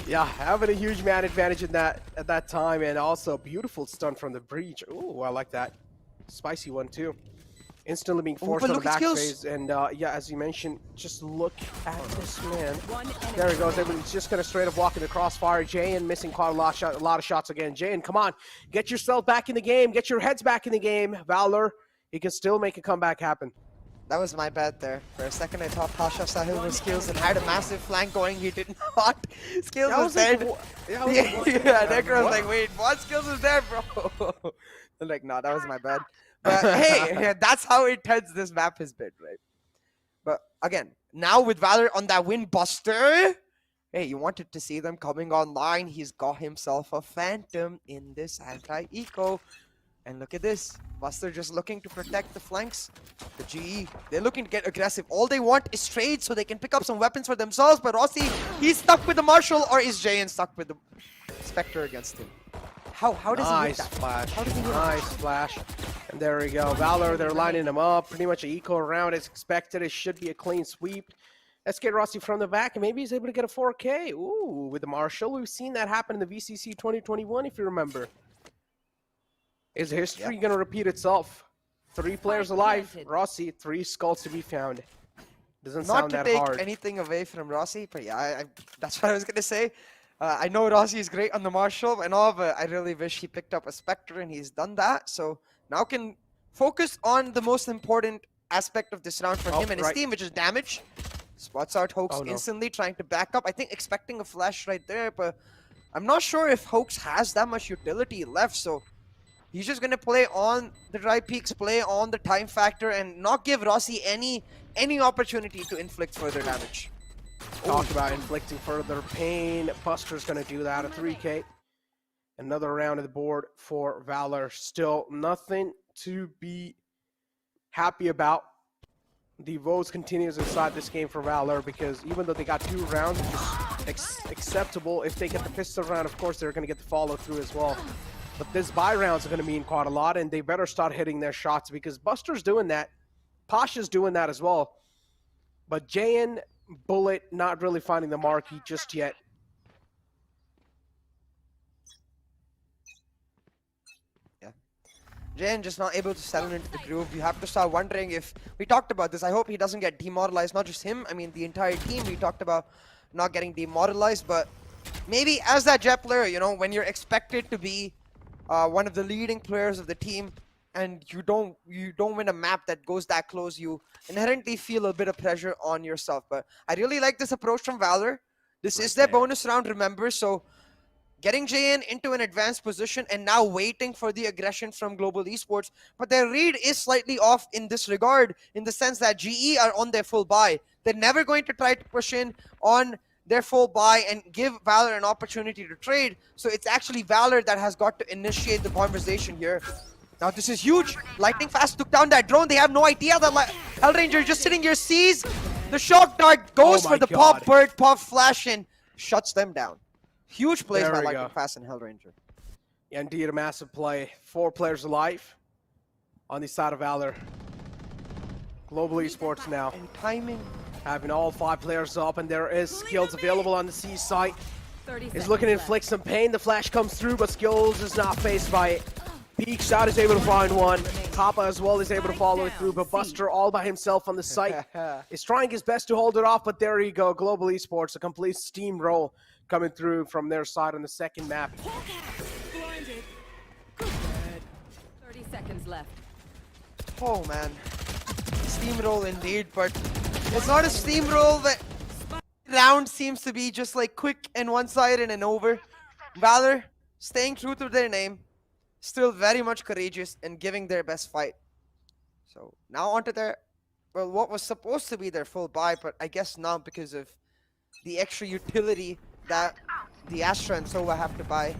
yeah, having a huge man advantage in that at that time, and also beautiful stun from the breach. Ooh, I like that. Spicy one too. Instantly being forced on the back phase, and yeah, as you mentioned, just look at this man. There he goes. He's just gonna straight up walk in the crossfire. Jayan missing quite a lot of shots again. Jayan, come on, get yourself back in the game. Get your heads back in the game. Valor, he can still make a comeback happen.
That was my bad there. For a second, I thought Pasha Sahil was skills and had a massive flank going. He did not. Skills was dead. Yeah, Necro was like, wait, what skills is there, bro? I'm like, no, that was my bad. But hey, that's how intense this map has been, right? But again, now with Valor on that win buster, hey, you wanted to see them coming online. He's got himself a Phantom in this anti-eco. And look at this. Buster just looking to protect the flanks. The GE, they're looking to get aggressive. All they want is trade so they can pick up some weapons for themselves. But Rossi, he's stuck with the Marshal, or is Jayan stuck with the Spectre against him? How does he hit that?
Flash. How does he hit nice flash. And there we go. Valor, they're lining him up. Pretty much an eco round as expected. It should be a clean sweep. Let's get Rossi from the back, and maybe he's able to get a 4K. Ooh, with the Marshal. We've seen that happen in the VCC 2021, if you remember. Is history going to repeat itself? 3 players alive. Rossi, 3 skulls to be found. Doesn't sound that hard.
Not to take anything away from Rossi, but yeah, that's what I was going to say. I know Rossi is great on the Marshal and all, but I really wish he picked up a Spectre, and he's done that. So now can focus on the most important aspect of this round for him and his team, which is damage. Spots out Hoax instantly, trying to back up. I think expecting a flash right there, but I'm not sure if Hoax has that much utility left, so he's just gonna play on the right peaks, play on the time factor, and not give Rossi any opportunity to inflict further damage.
Talk about inflicting further pain. Buster's going to do that at 3K. Another round of the board for Valor. Still nothing to be happy about. The votes continues inside this game for Valor because even though they got 2 rounds, which is acceptable, if they get the pistol round, of course, they're going to get the follow through as well. But this buy rounds are going to mean quite a lot, and they better start hitting their shots because Buster's doing that. Pasha's doing that as well. But Jayan, Bullet, not really finding the marquee just yet.
Jayan just not able to settle into the groove. You have to start wondering if, we talked about this, I hope he doesn't get demoralized, not just him, I mean the entire team. We talked about not getting demoralized, but maybe as that Jet player, you know, when you're expected to be one of the leading players of the team and you don't win a map that goes that close, you inherently feel a bit of pressure on yourself. But I really like this approach from Valor. This is their bonus round, remember, so getting Jayan into an advanced position and now waiting for the aggression from Global Esports. But their read is slightly off in this regard, in the sense that GE are on their full buy. They're never going to try to push in on their full buy and give Valor an opportunity to trade. So it's actually Valor that has got to initiate the conversation here. Now this is huge. Lightning Fast took down that drone. They have no idea that Hellranger just sitting here sees the shock dart, goes for the pop bird, pop flash, and shuts them down. Huge plays by Lightning Fast and Hellranger.
Yeah, indeed, a massive play. 4 players alive on the side of Valor. Global Esports now.
And timing.
Having all 5 players up, and there is Skills available on the C site.
30
He's looking to inflict some pain. The flash comes through, but Skills is not faced by it. Peak Shot is able to find one. Kappa as well is able to follow it through, but Buster all by himself on the site is trying his best to hold it off, but there you go. Global Esports, a complete steamroll coming through from their side on the second map.
30 seconds left.
Oh man, steamroll indeed, but it's not a steamroll. That round seems to be just like quick and one-sided and over. Valor staying true to their name, still very much courageous and giving their best fight. So now onto their, well, what was supposed to be their full buy, but I guess not because of the extra utility that the Astra and Sova have to buy.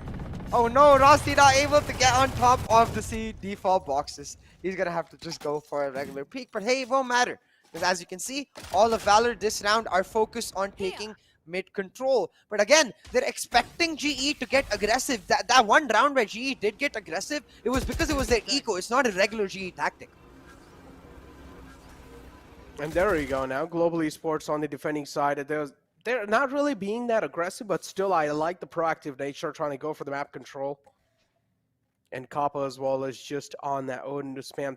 Oh no, Rossi not able to get on top of the C default boxes. He's gonna have to just go for a regular peek, but hey, it won't matter. Because as you can see, all of Valor this round are focused on taking mid control. But again, they're expecting GE to get aggressive. That one round where GE did get aggressive, it was because it was their eco. It's not a regular GE tactic.
And there you go now. Global Esports on the defending side. They're not really being that aggressive, but still I like the proactive nature, trying to go for the map control. And Kappa as well is just on that Odin to spam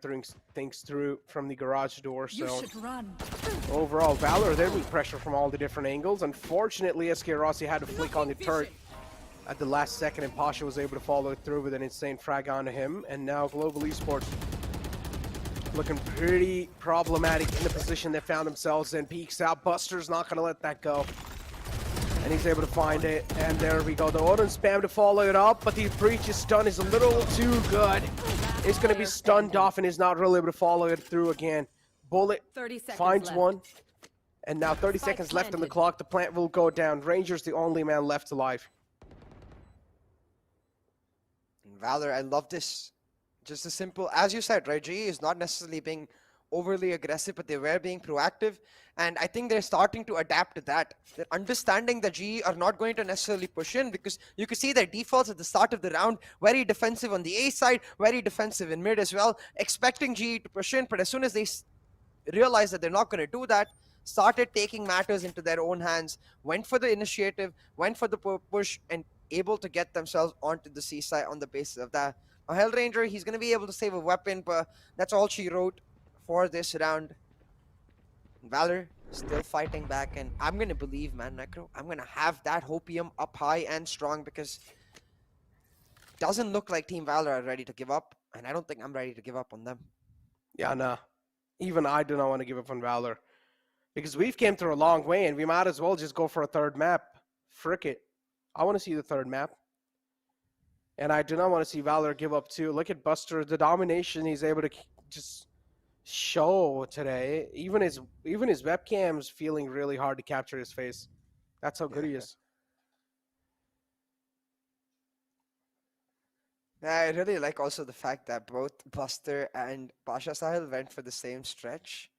things through from the garage door. So
You should run.
overall, Valor, they're being pressure from all the different angles. Unfortunately, SK Rossi had to flick on the turret at the last second, and Pasha was able to follow it through with an insane frag onto him. And now Global Esports looking pretty problematic in the position they found themselves in. Peeks out. Buster's not going to let that go. And he's able to find it. And there we go. The Odin spam to follow it up, but the Breach's stun is a little too good. It's going to be stunned off and is not really able to follow it through again. Bullet
30 seconds
finds
left.
one. And now 30 seconds left on the clock. The plant will go down. Ranger's the only man left alive.
Valor, I love this. Just as simple, as you said, right? GE is not necessarily being overly aggressive, but they were being proactive. And I think they're starting to adapt to that. They're understanding that GE are not going to necessarily push in, because you can see their defaults at the start of the round, very defensive on the A side, very defensive in mid as well, expecting GE to push in. But as soon as they realized that they're not going to do that, started taking matters into their own hands, went for the initiative, went for the push, and able to get themselves onto the C side on the basis of that. Now, Hellranger, he's going to be able to save a weapon, but that's all she wrote for this round. Valor still fighting back, and I'm going to believe, man, Necro. I'm going to have that Hopium up high and strong, because it doesn't look like Team Valor are ready to give up, and I don't think I'm ready to give up on them.
Yeah, nah. Even I do not want to give up on Valor. Because we've came through a long way, and we might as well just go for a third map. Frick it. I want to see the third map. And I do not want to see Valor give up too. Look at Buster, the domination he's able to just show today. Even his webcam's feeling really hard to capture his face. That's how good he is.
I really like also the fact that both Buster and Pasha Sahil went for the same stretch.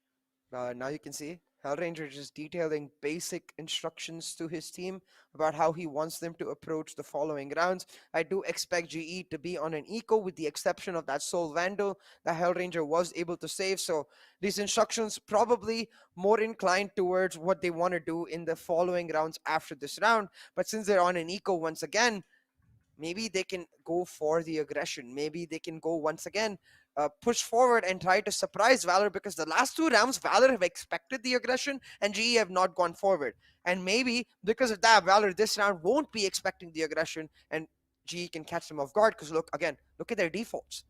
Now you can see Hellranger just detailing basic instructions to his team about how he wants them to approach the following rounds. I do expect GE to be on an eco with the exception of that Soul Vandal that Hellranger was able to save. So these instructions probably more inclined towards what they want to do in the following rounds after this round. But since they're on an eco once again, maybe they can go for the aggression. Maybe they can go once again, push forward and try to surprise Valor, because the last two rounds, Valor have expected the aggression and GE have not gone forward. And maybe because of that, Valor this round won't be expecting the aggression and GE can catch them off guard, because look at their defaults.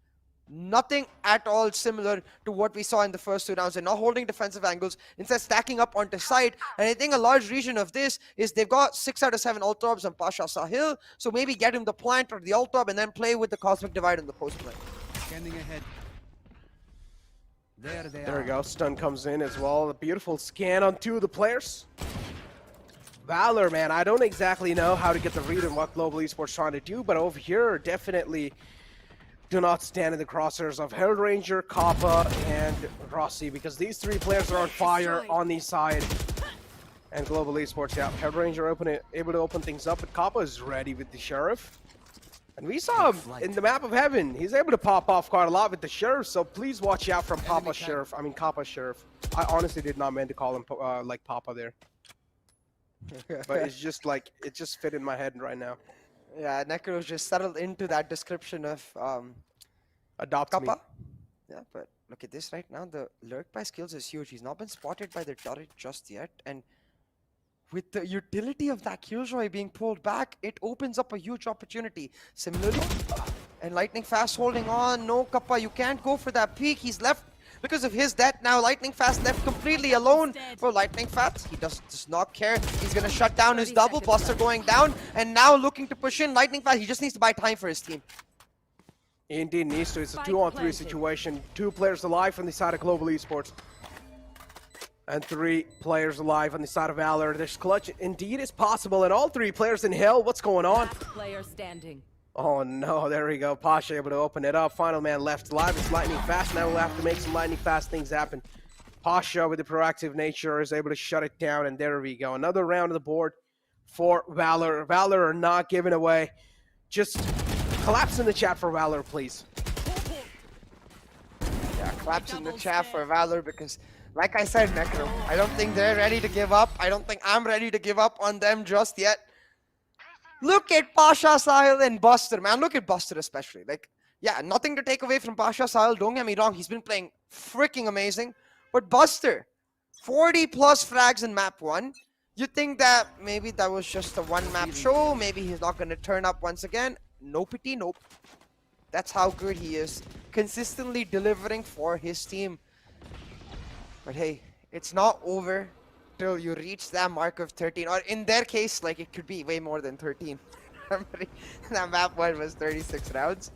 Nothing at all similar to what we saw in the first two rounds. They're not holding defensive angles, instead stacking up onto side. And I think a large reason of this is they've got 6 out of 7 ult orbs on Pasha Sahil. So maybe get him the plant or the ult orb and then play with the Cosmic Divide in the post play.
Scanning ahead.
There we go. Stun comes in as well. A beautiful scan on 2 of the players. Valor, man, I don't exactly know how to get the read on what Global Esports trying to do, but over here, definitely do not stand in the crosshairs of Hellranger, Kappa, and Rossi, because these 3 players are on fire on the side. And Global Esports, yeah, Hellranger able to open things up, but Kappa is ready with the Sheriff. And we saw him in the map of heaven. He's able to pop off quite a lot with the Sheriff, so please watch out from Kappa Sheriff. I honestly did not mean to call him like Papa there. But it's just like, it just fit in my head right now.
Yeah, Necro's just settled into that description of
Adopt
Kappa.
me.
Yeah, but look at this right now. The lurk by skills is huge. He's not been spotted by the turret just yet. And with the utility of that Killjoy being pulled back, it opens up a huge opportunity. Similarly, and Lightning Fast holding on. No, Kappa, you can't go for that peak. He's left because of his death now. Lightning Fast left completely alone for Lightning Fast. He does not care. He's going to shut down his double. Buster going down and now looking to push in. Lightning Fast, he just needs to buy time for his team.
Indeed needs to. It's a 2-on-3 situation. 2 players alive on the side of Global Esports. And 3 players alive on the side of Valor. This clutch indeed is possible. And all 3 players in hell. What's going on?
Last player standing.
Oh no, there we go. Pasha able to open it up. Final man left alive. It's Lightning Fast. Now we'll have to make some Lightning Fast things happen. Pasha, with the proactive nature, is able to shut it down. And there we go. Another round of the board for Valor. Valor are not giving away. Just collapse in the chat for Valor, please.
Yeah, collapse in the chat for Valor, because like I said, Necro, I don't think they're ready to give up. I don't think I'm ready to give up on them just yet. Look at Pasha Sahil and Buster, man. Look at Buster especially. Like, yeah, nothing to take away from Pasha Sahil. Don't get me wrong. He's been playing freaking amazing. But Buster, 40 plus frags in map 1. You think that maybe that was just a one-map show? Maybe he's not going to turn up once again? No pity, nope. That's how good he is. Consistently delivering for his team. But hey, it's not over till you reach that mark of 13. Or in their case, like, it could be way more than 13. That map 1 was 36 rounds.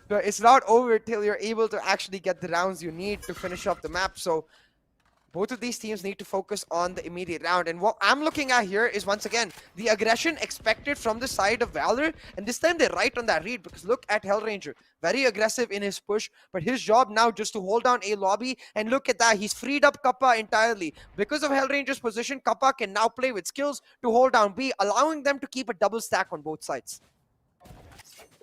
But it's not over till you're able to actually get the rounds you need to finish up the map. So both of these teams need to focus on the immediate round. And what I'm looking at here is, once again, the aggression expected from the side of Valor. And this time they're right on that read, because look at Hellranger. Very aggressive in his push, but his job now just to hold down A lobby. And look at that, he's freed up Kappa entirely. Because of Hellranger's position, Kappa can now play with skills to hold down B, allowing them to keep a double stack on both sides.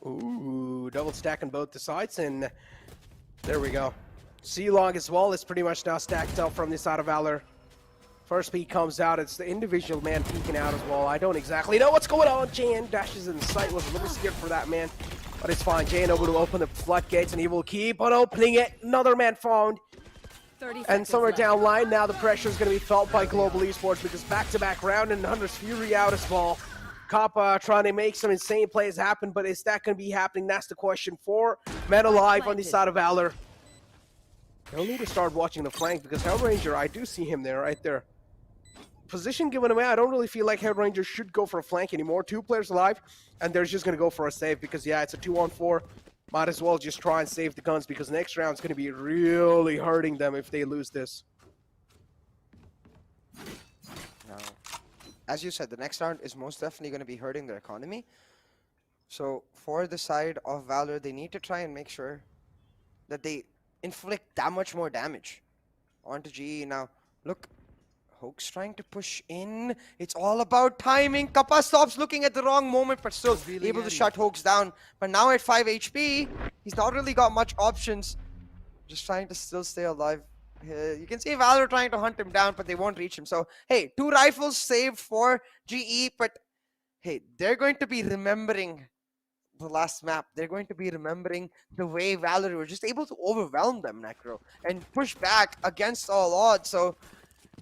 Ooh, double stack on both the sides, and there we go. C-Log as well is pretty much now stacked up from the side of Valor. First peek comes out. It's the individual man peeking out as well. I don't exactly know what's going on. JN dashes in sight. Was a little scared for that man, but it's fine. JN able to open the floodgates, and he will keep on opening it. Another man found. And somewhere down line now, the pressure is going to be felt by Global Esports, because back-to-back round and Hunter's Fury out as well. Kappa trying to make some insane plays happen, but is that going to be happening? That's the question for Men Alive on the side of Valor. They'll need to start watching the flank, because Hellranger, I do see him there, right there. position given away. I don't really feel like Head Rangers should go for a flank anymore. 2 players alive, and they're just going to go for a save because, yeah, it's a 2-on-4. Might as well just try and save the guns because next round's going to be really hurting them if they lose this.
Now, as you said, the next round is most definitely going to be hurting their economy. So for the side of Valor, they need to try and make sure that they inflict that much more damage onto GE. Now, look, Hoax trying to push in. It's all about timing. Kappa stops looking at the wrong moment, but still able to shut Hoax down. But now at 5 HP, he's not really got much options. Just trying to still stay alive. You can see Valor trying to hunt him down, but they won't reach him. So, hey, 2 rifles saved for GE, but hey, they're going to be remembering the last map. They're going to be remembering the way Valor were just able to overwhelm them, Necro, and push back against all odds. So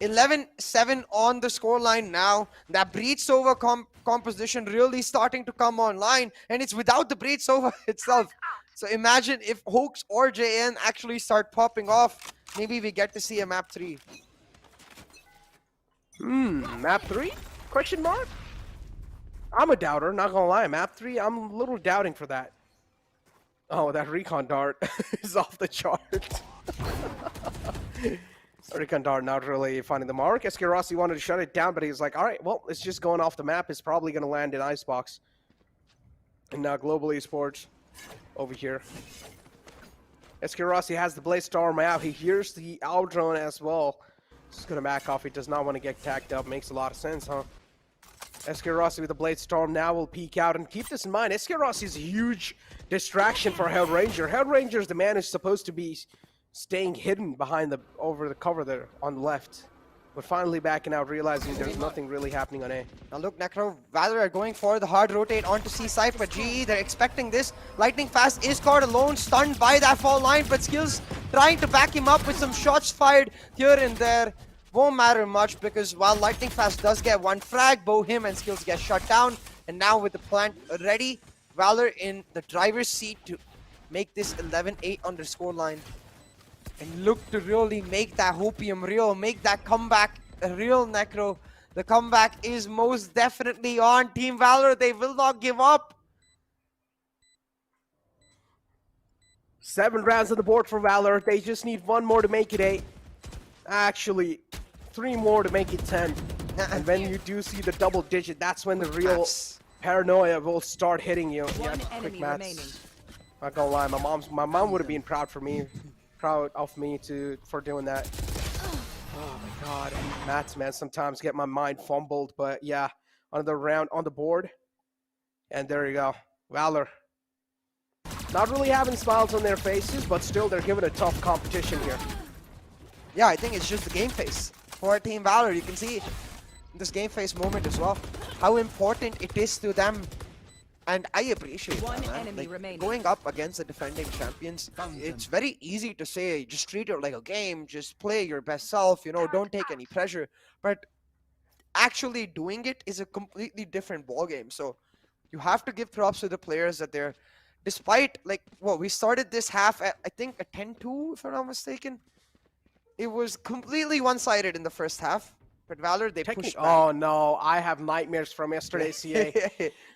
11-7 on the scoreline now. That breach over composition really starting to come online, and it's without the breach over itself. So imagine if Hoax or JN actually start popping off. Maybe we get to see a map 3.
Map 3? Question mark? I'm a doubter, not gonna lie. Map 3, I'm a little doubting for that. Oh, that recon dart is off the chart. Recon dart not really finding the mark. SK Rossi wanted to shut it down, but he was like, alright, well, it's just going off the map. It's probably gonna land in Icebox. And now Global Esports over here. SK Rossi has the Blaze Storm out. He hears the Owl Drone as well. Just gonna back off. He does not want to get tagged up. Makes a lot of sense, huh? SK Rossi with the Blade Storm now will peek out, and keep this in mind, SK Rossi is a huge distraction for Hell Ranger. Hell Ranger is the man who's supposed to be staying hidden behind over the cover there on the left. But finally backing out, realizing there's nothing really happening on A.
Now look, Necro, Valor are going for the hard rotate onto C side, but GE, they're expecting this. Lightning Fast is caught alone, stunned by that fall line, but Skills trying to back him up with some shots fired here and there. Won't matter much because while Lightning Fast does get 1 frag, both him and Skills get shut down. And now with the plant ready, Valor in the driver's seat to make this 11-8 on the scoreline. And look to really make that hopium real, make that comeback a real, Necro. The comeback is most definitely on Team Valor. They will not give up.
7 rounds on the board for Valor. They just need 1 more to make it 8. Actually, 3 more to make it 10. And when you do see the double digit, that's when the real paranoia will start hitting you.
One enemy remaining.
Not gonna lie, my mom would have been proud of me for doing that. Oh my god, Mats, man, sometimes get my mind fumbled, but yeah, another round on the board, and there you go, Valor. Not really having smiles on their faces, but still they're giving a tough competition here.
Yeah, I think it's just the game face for Team Valor. You can see this game face moment as well, how important it is to them. And I appreciate
One
that, man.
enemy
Like,
remaining.
going up against the defending champions, it's very easy to say, just treat it like a game, just play your best self, you know, don't take any pressure. But actually doing it is a completely different ballgame. So you have to give props to the players that they're, despite, like, well, we started this half at, I think, a 10-2, if I'm not mistaken. It was completely one-sided in the first half. But Valor, they pushed back.
Oh no, I have nightmares from yesterday's CA.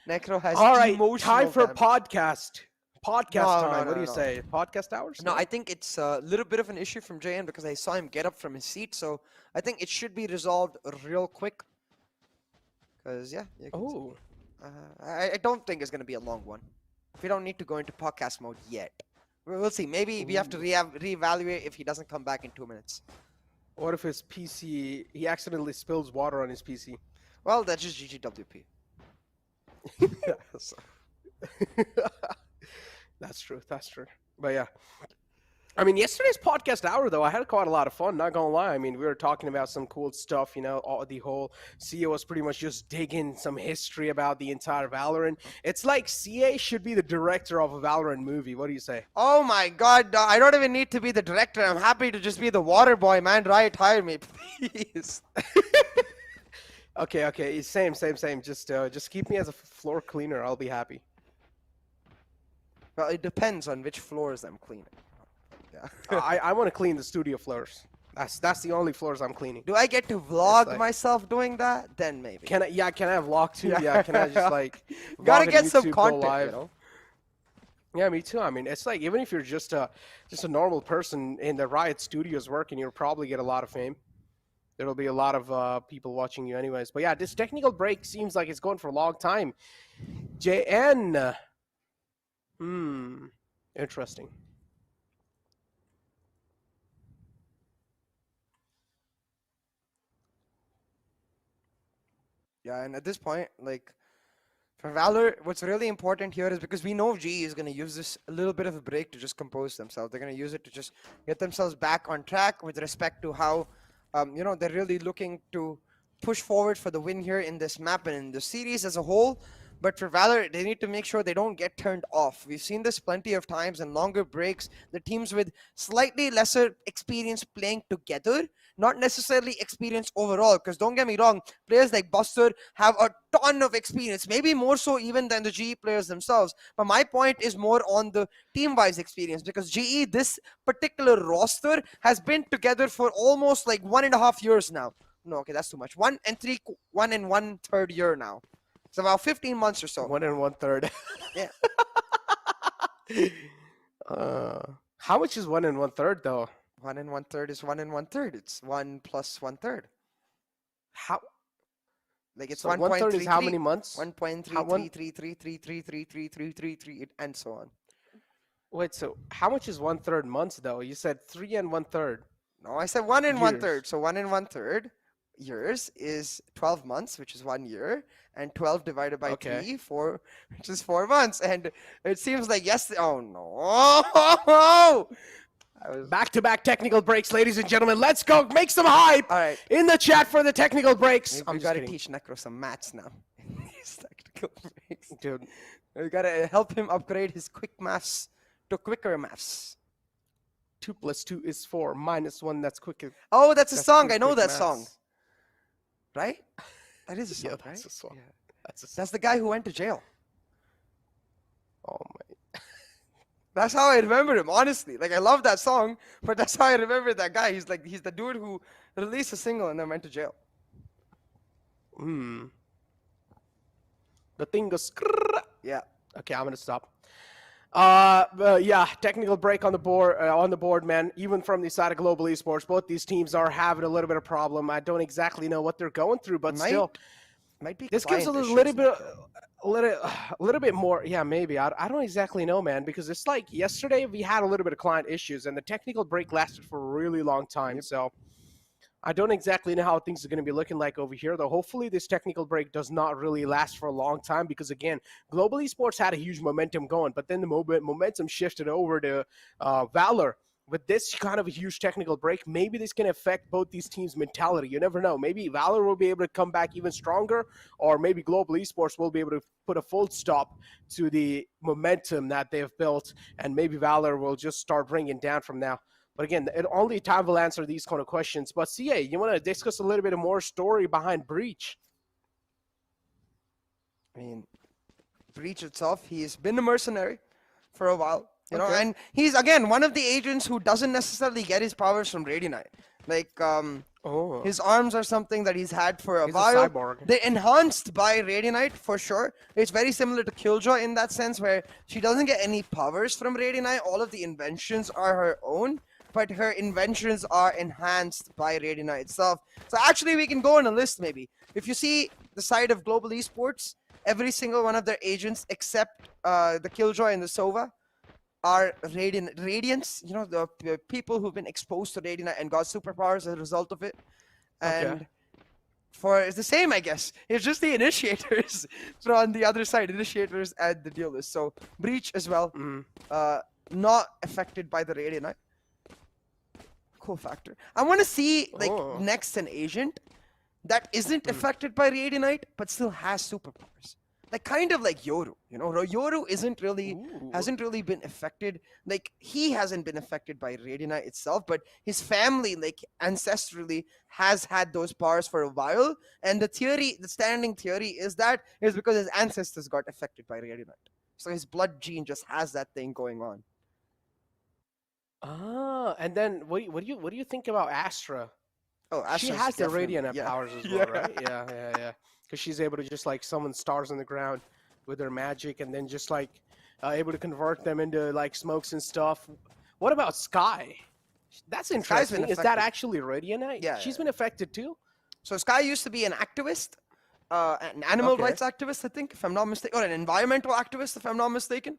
Necro has
All right,
emotional
time for
damage.
Podcast time.
No,
What do you
no.
say? Podcast hours?
No, I think it's a little bit of an issue from JN because I saw him get up from his seat. So I think it should be resolved real quick. Because, yeah. You can
Oh.
I don't think it's going to be a long one. We don't need to go into podcast mode yet. We'll see. Maybe we have to reevaluate if he doesn't come back in 2 minutes.
What if his PC, he accidentally spills water on his PC?
Well, that's just GGWP.
That's true. But yeah. I mean, yesterday's podcast hour, though, I had quite a lot of fun, not gonna lie. I mean, we were talking about some cool stuff, you know, the whole CA was pretty much just digging some history about the entire Valorant. It's like CA should be the director of a Valorant movie. What do you say?
Oh my god, I don't even need to be the director. I'm happy to just be the water boy, man. Riot, hire me, please.
Okay. Same. Just keep me as a floor cleaner. I'll be happy.
Well, it depends on which floors I'm cleaning. Yeah.
I want to clean the studio floors. That's the only floors I'm cleaning.
Do I get to vlog
like-
myself doing that? Then maybe.
Can I? Yeah, can I vlog too? Yeah, can I just like
Gotta
vlog on
get some
YouTube, go
content,
live?
you know?
Yeah, me too. I mean, it's like even if you're just a normal person in the Riot Studios working, you'll probably get a lot of fame. There'll be a lot of people watching you anyways. But yeah, this technical break seems like it's going for a long time. JN. Interesting.
Yeah, and at this point, like, for Valor, what's really important here is because we know GE is going to use this a little bit of a break to just compose themselves. They're going to use it to just get themselves back on track with respect to how, you know, they're really looking to push forward for the win here in this map and in the series as a whole. But for Valor, they need to make sure they don't get turned off. We've seen this plenty of times in longer breaks. The teams with slightly lesser experience playing together, not necessarily experience overall, because don't get me wrong, players like Buster have a ton of experience, maybe more so even than the GE players themselves. But my point is more on the team-wise experience, because GE, this particular roster, has been together for almost like 1.5 years now. No, okay, that's too much. 1 1/3 year now. It's about 15 months or so.
1 1/3.
Yeah.
How much is 1 1/3 though?
1 1/3 is 1 1/3. It's 1 plus 1/3.
How?
Like it's
So 1/3 is how many months?
1.3333333333 and so on.
Wait, so how much is 1/3 months though? You said 3 1/3.
No, I said 1
Years.
1/3. So 1 1/3 years is 12 months, which is 1 year, and 12 divided by 3, 4, which is 4 months. And it seems like yes. Oh no!
Back-to-back technical breaks, ladies and gentlemen. Let's go. Make some hype
All right.
in the chat for the technical breaks.
We gotta teach Necro some maths now. These technical breaks.
Dude,
We gotta help him upgrade his quick maths to quicker maths.
2 + 2 is 4. -1, that's quicker.
Oh, that's a
That's
song.
quick-
I know
quick
that song.
maths.
Right? That is a song,
Yeah,
right?
that's a song.
Yeah.
That's a song.
That's the guy who went to jail.
Oh my.
That's how I remember him, honestly. Like, I love that song, but that's how I remember that guy. He's the dude who released a single and then went to jail.
The thing goes.
Yeah.
Okay, I'm gonna stop. Yeah, technical break on the board, man. Even from the side of Global Esports, both these teams are having a little bit of problem. I don't exactly know what they're going through, but still,
Might be
this gives a
client
little
issues,
bit,
Necro.
a little bit more. Yeah, maybe. I don't exactly know, man, because it's like yesterday we had a little bit of client issues, and the technical break lasted for a really long time. So I don't exactly know how things are going to be looking like over here, though. Hopefully, this technical break does not really last for a long time because, again, Global Esports had a huge momentum going, but then the momentum shifted over to Valor. With this kind of a huge technical break, maybe this can affect both these teams' mentality. You never know. Maybe Valor will be able to come back even stronger, or maybe Global Esports will be able to put a full stop to the momentum that they've built, and maybe Valor will just start bringing down from now. But again, only time will answer these kind of questions. But CA, you want to discuss a little bit more story behind Breach?
I mean, Breach itself, he's been a mercenary for a while. You know,
Okay.
and he's, again, one of the agents who doesn't necessarily get his powers from Radionite. Like,
Oh,
his arms are something that he's had for a
he's a
while.
cyborg.
They're enhanced by Radionite for sure. It's very similar to Killjoy in that sense, where she doesn't get any powers from Radionite. All of the inventions are her own, but her inventions are enhanced by Radionite itself. So actually, we can go on a list maybe. If you see the side of Global Esports, every single one of their agents except the Killjoy and the Sova are Radiants, you know, the people who've been exposed to Radiant and got superpowers as a result of it. And it's the same, I guess. It's just the initiators from the other side, initiators and the dealers. So Breach as well, not affected by the Radiant. Cool factor. I want to see like next an agent that isn't affected by Radiant but still has superpowers. Like kind of like Yoru, you know, Yoru hasn't really been affected. Like he hasn't been affected by Radiant itself, but his family, like ancestrally, has had those powers for a while. And the standing theory is because his ancestors got affected by Radiant. So his blood gene just has that thing going on.
Ah, and then what do you think about Astra?
Oh,
She
Astra's
has the
definitely,
Radiant
yeah.
powers as well,
Yeah.
right? Yeah, yeah, yeah. Because she's able to just like summon stars on the ground with her magic, and then just like able to convert them into like smokes and stuff. What about Sky? That's
Sky's been
interesting. Is that
affected.
actually Radiant?
Yeah,
She's
yeah.
been affected too.
So Sky used to be an activist, an animal
Okay.
rights activist, I think, if I'm not mistaken, or an environmental activist, if I'm not mistaken.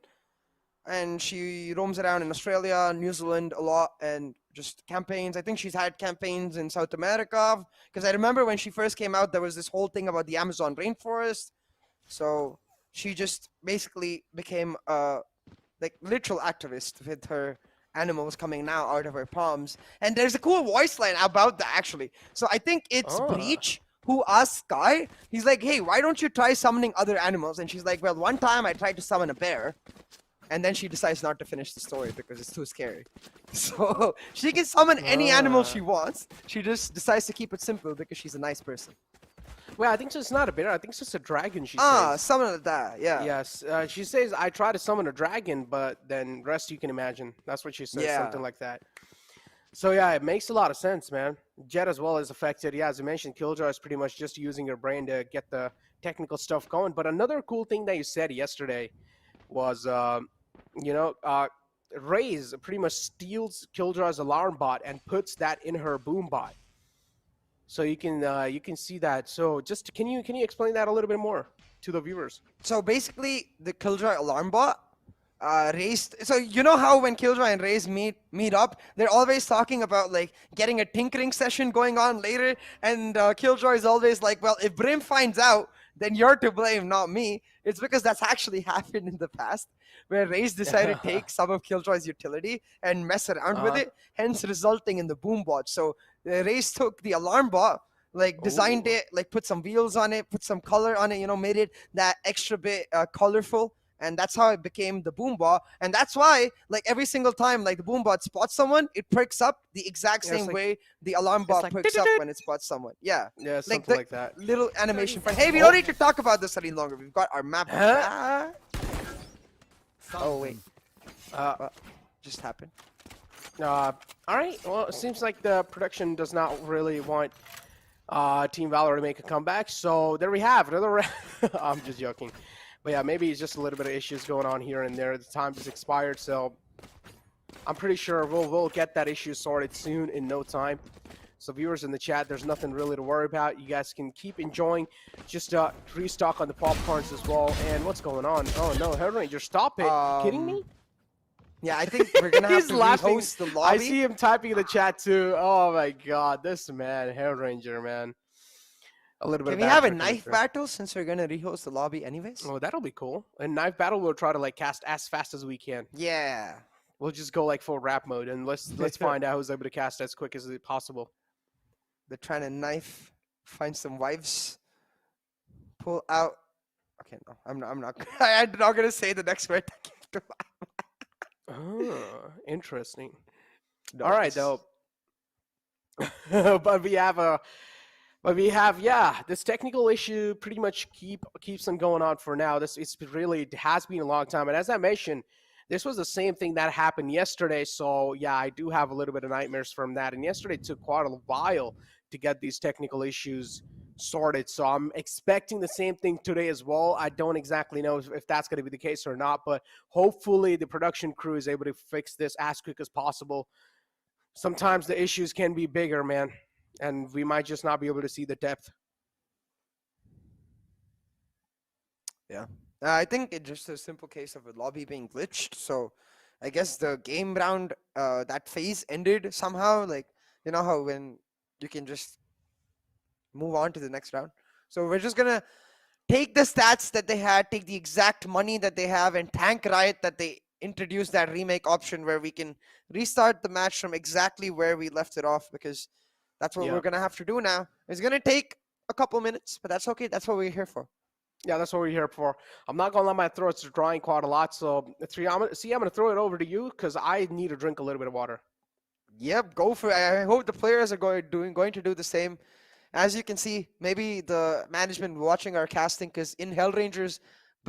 And she roams around in Australia, New Zealand a lot, and just campaigns. I think she's had campaigns in South America. Because I remember when she first came out, there was this whole thing about the Amazon rainforest. So she just basically became a like literal activist with her animals coming now out of her palms. And there's a cool voice line about that actually. So I think it's
Ah.
Breach who asks Sky. He's like, "Hey, why don't you try summoning other animals?" And she's like, "Well, one time I tried to summon a bear." And then she decides not to finish the story because it's too scary. So she can summon any animal
Ah.
she wants. She just decides to keep it simple because she's a nice person.
Well, I think it's not a bear. I think it's just a dragon. She
Ah,
says.
summon that. Yeah.
Yes, she says I try to summon a dragon, but then rest you can imagine. That's what she says,
Yeah.
something like that. So yeah, it makes a lot of sense, man. Jet as well is affected. Yeah, as I mentioned, Killjoy is pretty much just using her brain to get the technical stuff going. But another cool thing that you said yesterday was, you know, Raze pretty much steals Killjoy's alarm bot and puts that in her boom bot. So you can see that. So just can you explain that a little bit more to the viewers?
So basically, the Killjoy alarm bot raised. So you know how when Killjoy and Raze meet up, they're always talking about like getting a tinkering session going on later, and Killjoy is always like, "Well, if Brim finds out, then you're to blame, not me." It's because that's actually happened in the past, where Raze decided to take some of Killjoy's utility and mess around with
Uh-huh.
it, hence resulting in the boom bot. So Raze took the alarm bot, like designed
Ooh.
it, like put some wheels on it, put some color on it, made it that extra bit colorful, and that's how it became the boom bot. And that's why, like every single time, like the boom bot spots someone, it perks up the exact
Yeah, it's
same
like
way the alarm
it's
bot
like
perks up when it spots someone. Yeah,
yeah,
like
something
the
like that.
little animation.
30
Hey, we don't need to talk about this any longer. We've got our map.
Huh?
Oh wait,
Uh,
just happened.
all right. Well, it seems like the production does not really want Team Valor to make a comeback. So there we have another round. I'm just joking. But yeah, maybe it's just a little bit of issues going on here and there. The time is expired, so I'm pretty sure we'll get that issue sorted soon in no time. So viewers in the chat, there's nothing really to worry about. You guys can keep enjoying. Just restock on the popcorns as well. And what's going on? Oh no, Hell Ranger, stop it! You kidding me?
Yeah, I think we're gonna have
He's
to
laughing.
rehost the lobby.
I see him typing in the chat too. Oh my god, this man, Hell Ranger, man. A little bit.
Can
of
we have a
banter coming
knife
through.
battle since we're gonna rehost the lobby anyways?
Oh, that'll be cool. And knife battle, we'll try to like cast as fast as we can.
Yeah.
We'll just go like full rap mode and let's find out who's able to cast as quick as possible.
They're trying to knife, find some wives, pull out. Okay, no, I'm not. I'm not gonna say the next word.
Oh, interesting.
No,
All right, though. but we have yeah, this technical issue pretty much keeps on going on for now. It has been a long time, and as I mentioned, this was the same thing that happened yesterday. So yeah, I do have a little bit of nightmares from that. And yesterday took quite a while to get these technical issues sorted. So I'm expecting the same thing today as well. I don't exactly know if that's going to be the case or not, but hopefully the production crew is able to fix this as quick as possible. Sometimes the issues can be bigger, man, and we might just not be able to see the depth.
Yeah. I think it's just a simple case of a lobby being glitched. So I guess the game round, that phase ended somehow. Like, you know how when you can just move on to the next round. So we're just gonna take the stats that they had, take the exact money that they have, and thank Riot that they introduced that remake option where we can restart the match from exactly where we left it off, because that's what
Yeah.
we're gonna have to do now. It's gonna take a couple minutes, but that's okay. That's what we're here for.
Yeah, that's what we're here for. I'm not gonna let my throat's drying quite a lot. So I'm gonna throw it over to you because I need to drink a little bit of water.
Yep, go for it. I hope the players are going to do the same. As you can see, maybe the management watching our casting, because in Hellranger's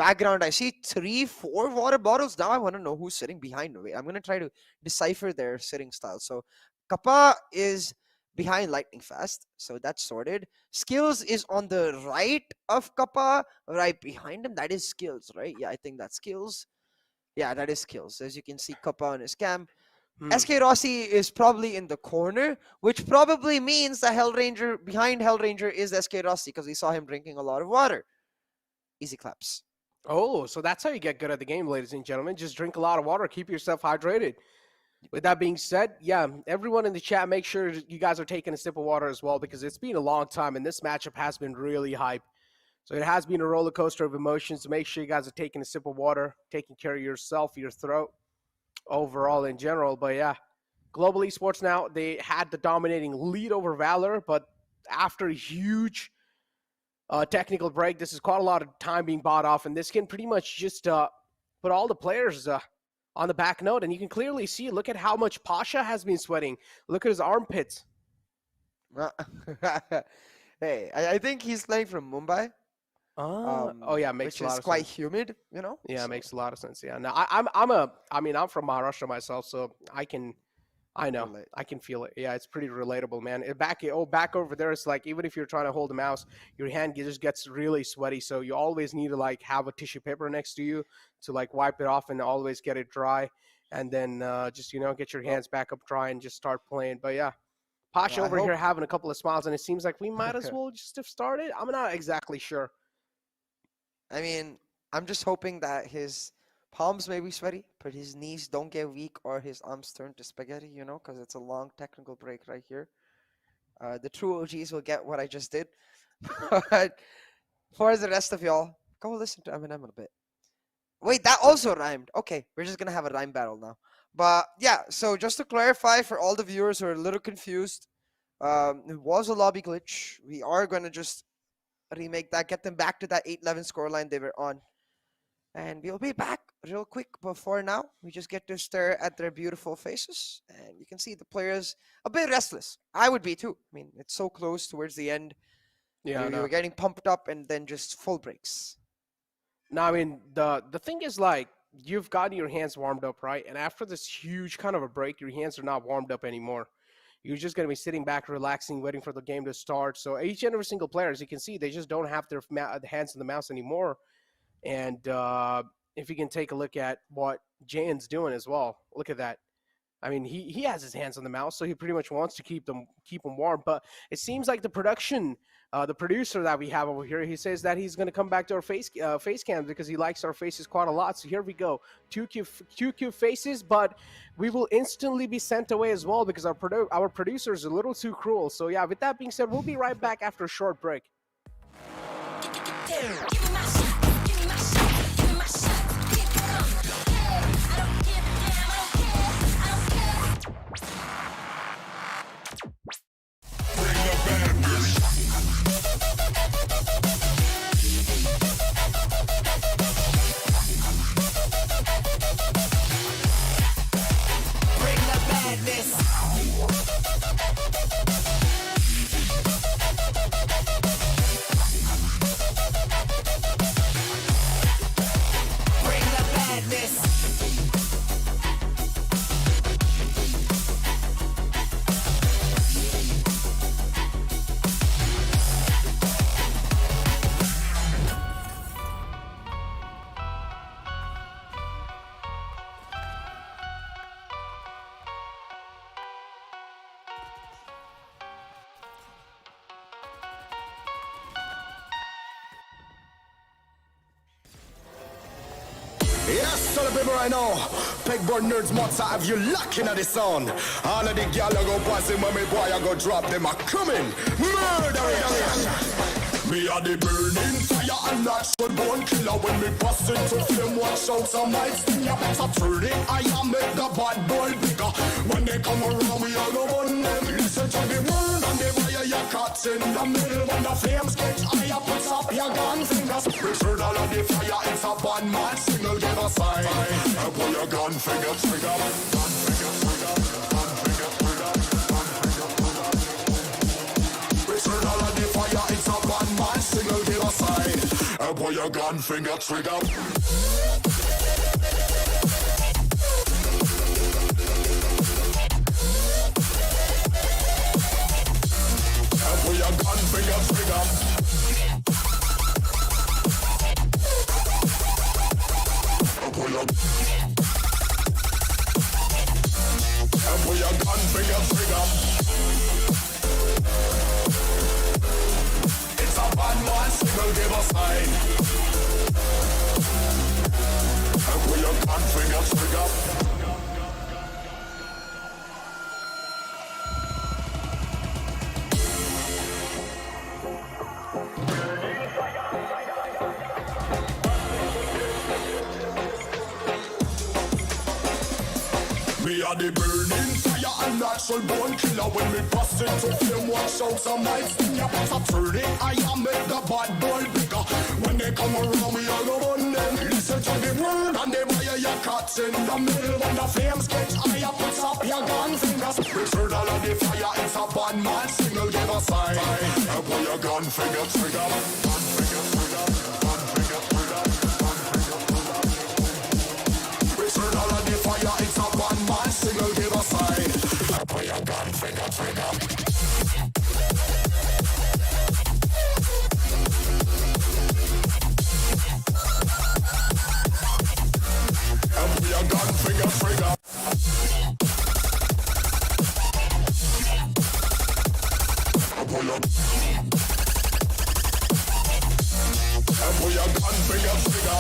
background, I see 3, 4 water bottles. Now I want to know who's sitting behind. Wait, I'm going to try to decipher their sitting style. So Kappa is behind Lightning Fast. So that's sorted. Skills is on the right of Kappa, right behind him. That is Skills, right? Yeah, I think that's Skills. Yeah, that is Skills. As you can see, Kappa on his cam. SK Rossi is probably in the corner, which probably means that Hellranger, behind Hellranger is SK Rossi because we saw him drinking a lot of water. Easy claps.
Oh, so that's how you get good at the game, ladies and gentlemen. Just drink a lot of water, keep yourself hydrated. With that being said, yeah, everyone in the chat, make sure you guys are taking a sip of water as well because it's been a long time and this matchup has been really hype. So it has been a roller coaster of emotions. So make sure you guys are taking a sip of water, taking care of yourself, your throat, overall in general. But yeah, Global Esports now, they had the dominating lead over Valor, but after a huge technical break, this is quite a lot of time being bought off, and this can pretty much just put all the players on the back note. And you can clearly see, look at how much Pasha has been sweating. Look at his armpits.
Hey, I think he's playing from Mumbai.
Oh yeah, makes
which
a lot
is
of
quite
sense.
humid, you know.
Yeah,
So,
it makes a lot of sense. Yeah, now I'm from Maharashtra myself, so I know,
relate.
I can feel it. Yeah, it's pretty relatable, man. Back over there, it's like even if you're trying to hold a mouse, your hand just gets really sweaty. So you always need to like have a tissue paper next to you to like wipe it off and always get it dry, and then just get your hands back up dry and just start playing. But yeah, Pasha
I
over here
hope-
having a couple of smiles, and it seems like we might as well just have started. I'm not exactly sure.
I mean, I'm just hoping that his palms may be sweaty, but his knees don't get weak or his arms turn to spaghetti, you know, because it's a long technical break right here. The true OGs will get what I just did. But for the rest of y'all, go listen to Eminem a bit. Wait, that also rhymed. Okay, we're just going to have a rhyme battle now. But yeah, so just to clarify for all the viewers who are a little confused, it was a lobby glitch. We are going to just remake that, get them back to that 8-11 scoreline they were on. And we'll be back real quick. But for now, we just get to stare at their beautiful faces. And you can see the players a bit restless. I would be too. I mean, it's so close towards the end.
Yeah,
You're getting pumped up and then just full breaks.
No, I mean the thing is like you've gotten your hands warmed up, right? And after this huge kind of a break, your hands are not warmed up anymore. You're just going to be sitting back, relaxing, waiting for the game to start. So each and every single player, as you can see, they just don't have their hands on the mouse anymore. And if you can take a look at what Jane's doing as well, look at that. I mean, he has his hands on the mouse, so he pretty much wants to keep them warm. But it seems like the producer that we have over here, he says that he's going to come back to our face cams because he likes our faces quite a lot. So here we go, two cute faces, but we will instantly be sent away as well because our producer is a little too cruel. So yeah, with that being said, we'll be right back after a short break.
Yes, tell the people right now. Pegboard nerds monster have you locking at the sound. All of the gal go passing when me boy I go drop them a coming. Murder. Me are the burning fire and natural born killer. When me bust into flame, watch out some lights. You better turn it. I am make the bad boy bigger. When they come around, we all go on them. Listen to the word and the fire you cut in the middle. When the flames get higher, put up your gun fingers. Return all of the fire. It's a bad man signal. Give a sign. Pull your gun finger trigger. Gun finger trigger. Gun finger trigger. Gun finger trigger. Return all of the fire. It's a bad man signal. Give a sign. Pull your gun, finger trigger. Pull your gun, finger trigger. Pull your gun, finger trigger. It's a bad man signal, give a sign. Pull your gun, finger trigger. Me are the burning fire and natural born killer. When me bust into flame, watch out some mics in your better turn it. I am make the bad boy bigger. When they come around, me all go on them. Listen to the word and they fire your cuts in the middle. When the flames get higher, put up your gun fingers. Return all of the fire, it's a bad man signal, give a sign. Pull your gun finger trigger. Gun finger trigger. Gun finger trigger. Gun finger trigger. Return all of the fire, it's a bad man signal, give a sign. Pull your gun finger trigger. Pull your gun finger trigger. Pull your gun finger trigger.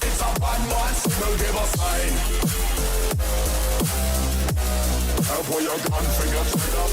It's a bad man signal, give a sign. Pull your gun finger trigger.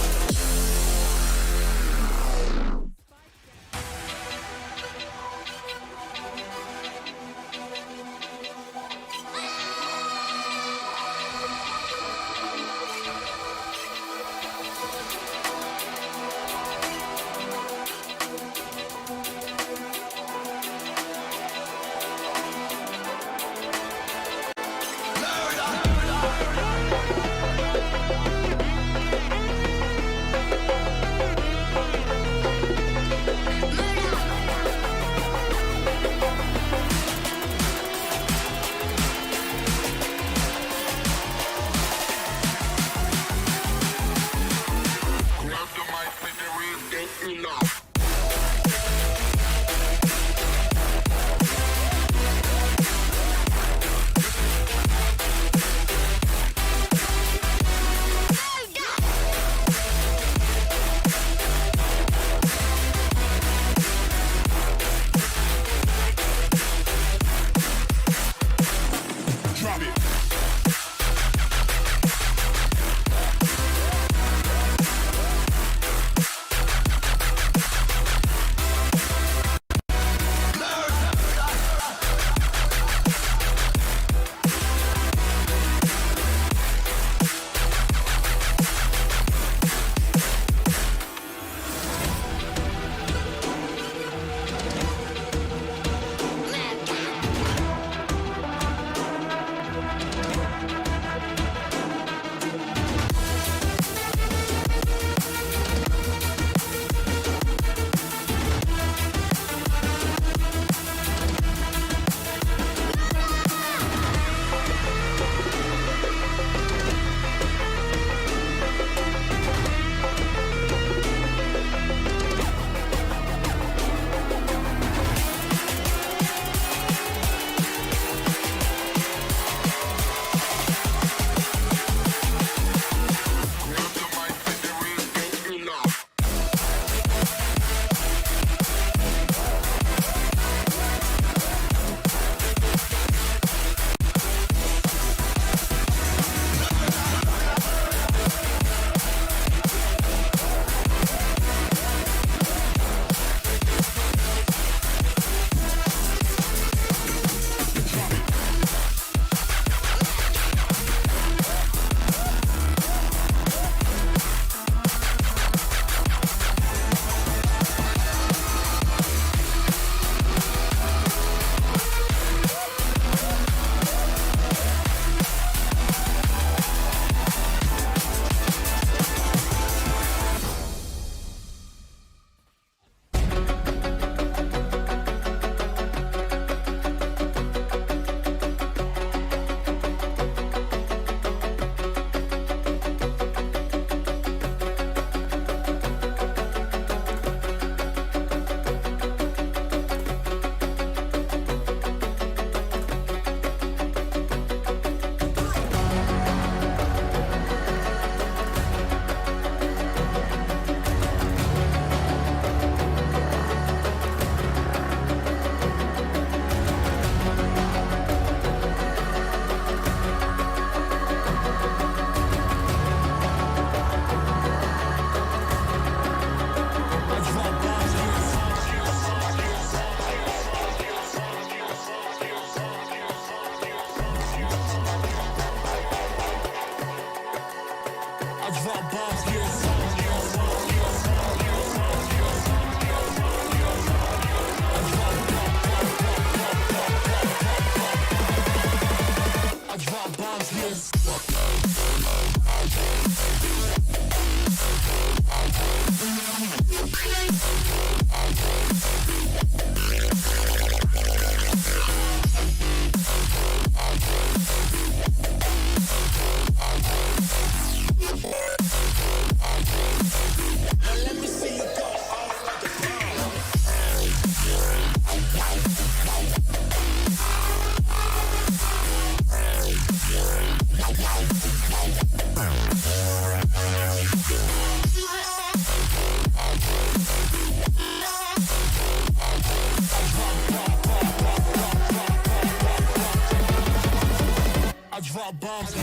drop bombs, yeah.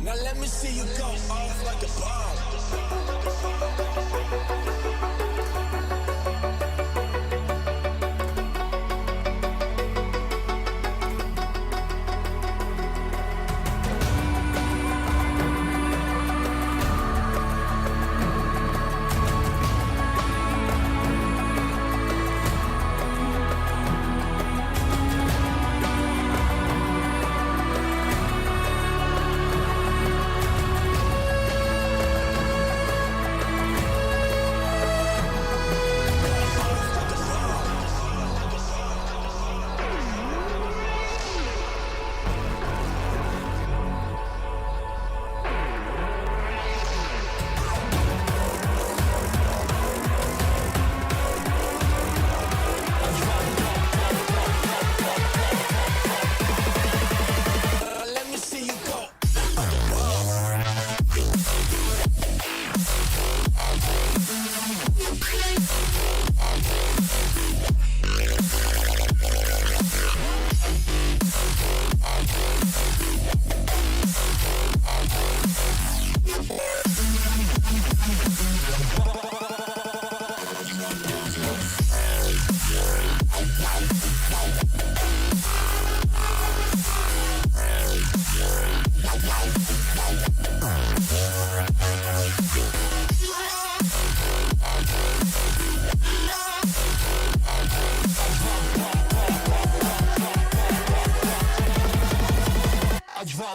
Now let me see you go off like a bomb.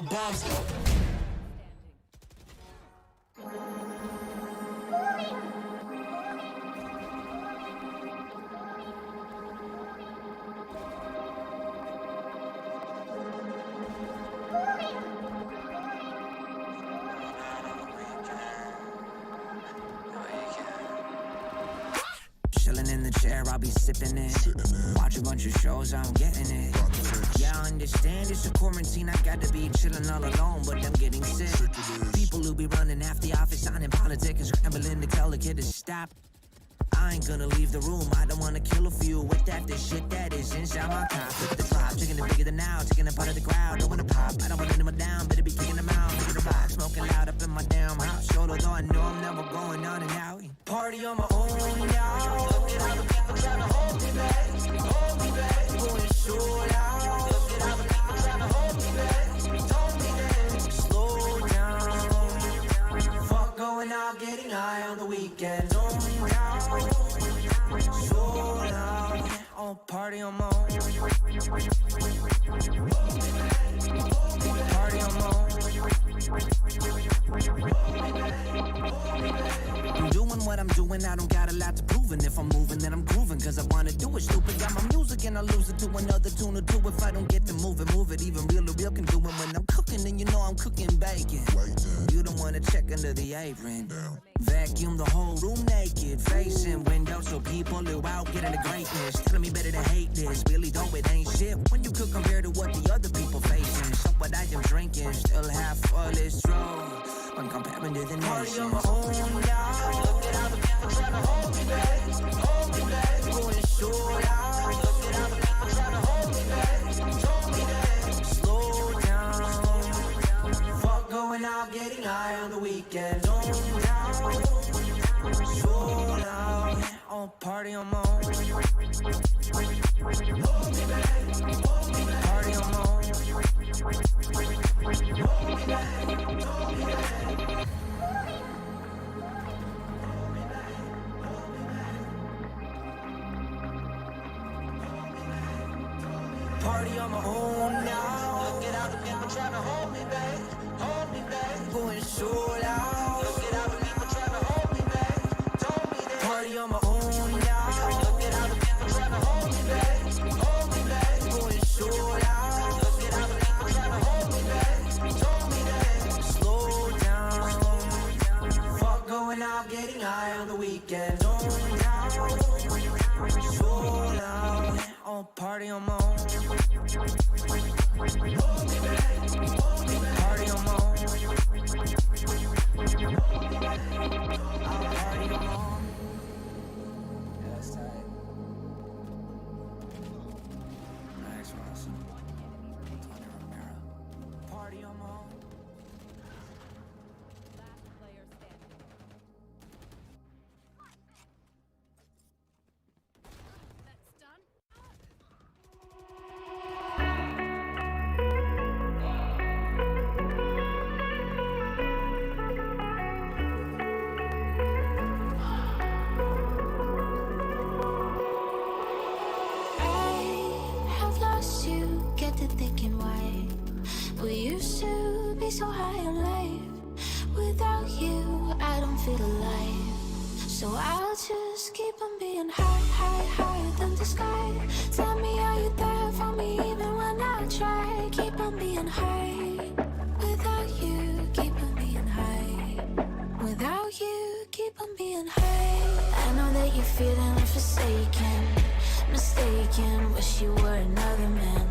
Bombs.
Chilling in the chair, I'll be sipping it. Watch a bunch of shows, I'm getting it. Yeah, I understand it's a quarantine. I got to be chilling all alone, but I'm getting sick. People who be running half the office, signing politics, and scrambling to tell the kid to stop. I ain't gonna leave the room. I don't wanna kill a few with that this shit that is inside my top. With the drop, taking it bigger than now, taking it part of the crowd. Don't wanna pop, I don't want anyone down. Better be kicking them out. Look at the rock, smoking loud up in my damn house. Solo though I know I'm never going on and out. Party on my own now. Look at how the people trying to hold me back, hold me back. Going so loud. Look at how the people trying to hold me back, hold me back. Slow down. Fuck going out, getting high on the weekend. So loud, I'll party on my own. Party on my own. I'm doing what I'm doing, I don't got a lot to prove. And if I'm moving, then I'm grooving, cause I wanna do it. Stupid, got my music and I lose it to another tune or two. If I don't get to move it. Even real can do it when I'm cooking. And you know I'm cooking bacon. You don't wanna check under the apron. Vacuum the whole room naked, facing windows so people who out getting the greatness. Telling me better to hate this, really though it ain't shit when you could compare to what the other people facing. So what I am drinking, still half full is true when comparing to the nations. Party on my own now. Look at how the people trying to hold me back, hold me back. Going so loud. Look at how the people trying to hold me back, hold me back. Slow down. Fuck going out, getting high on the weekend. So loud, I'll party on my own. Party on my own. Party on my own now. Look at how the people trying to hold me back, hold me back. Going so loud. Look at how the people trying to hold me back, hold me back. Party on my own now.
Last player standing.
That's done.
I have lost you, get to thinking why we used to be so high on life. Without you, I don't feel alive. So I'll just keep on being high, high, higher than the sky. Tell me, are you there for me even when I try? Keep on being high. Without you, keep on being high. Without you, keep on being high. I know that you're feeling forsaken, mistaken, wish you were another man.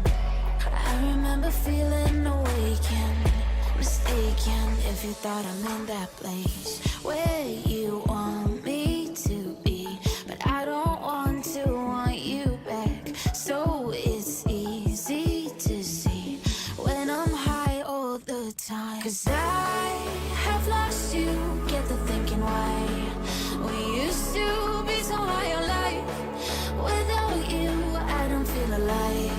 I remember feeling awakened, mistaken, if you thought I'm in that place where you want me to be. But I don't want you back. So it's easy to see when I'm high all the time. 'Cause I have lost you, get to thinking why we used to be so high on life. Without you, I don't feel alive.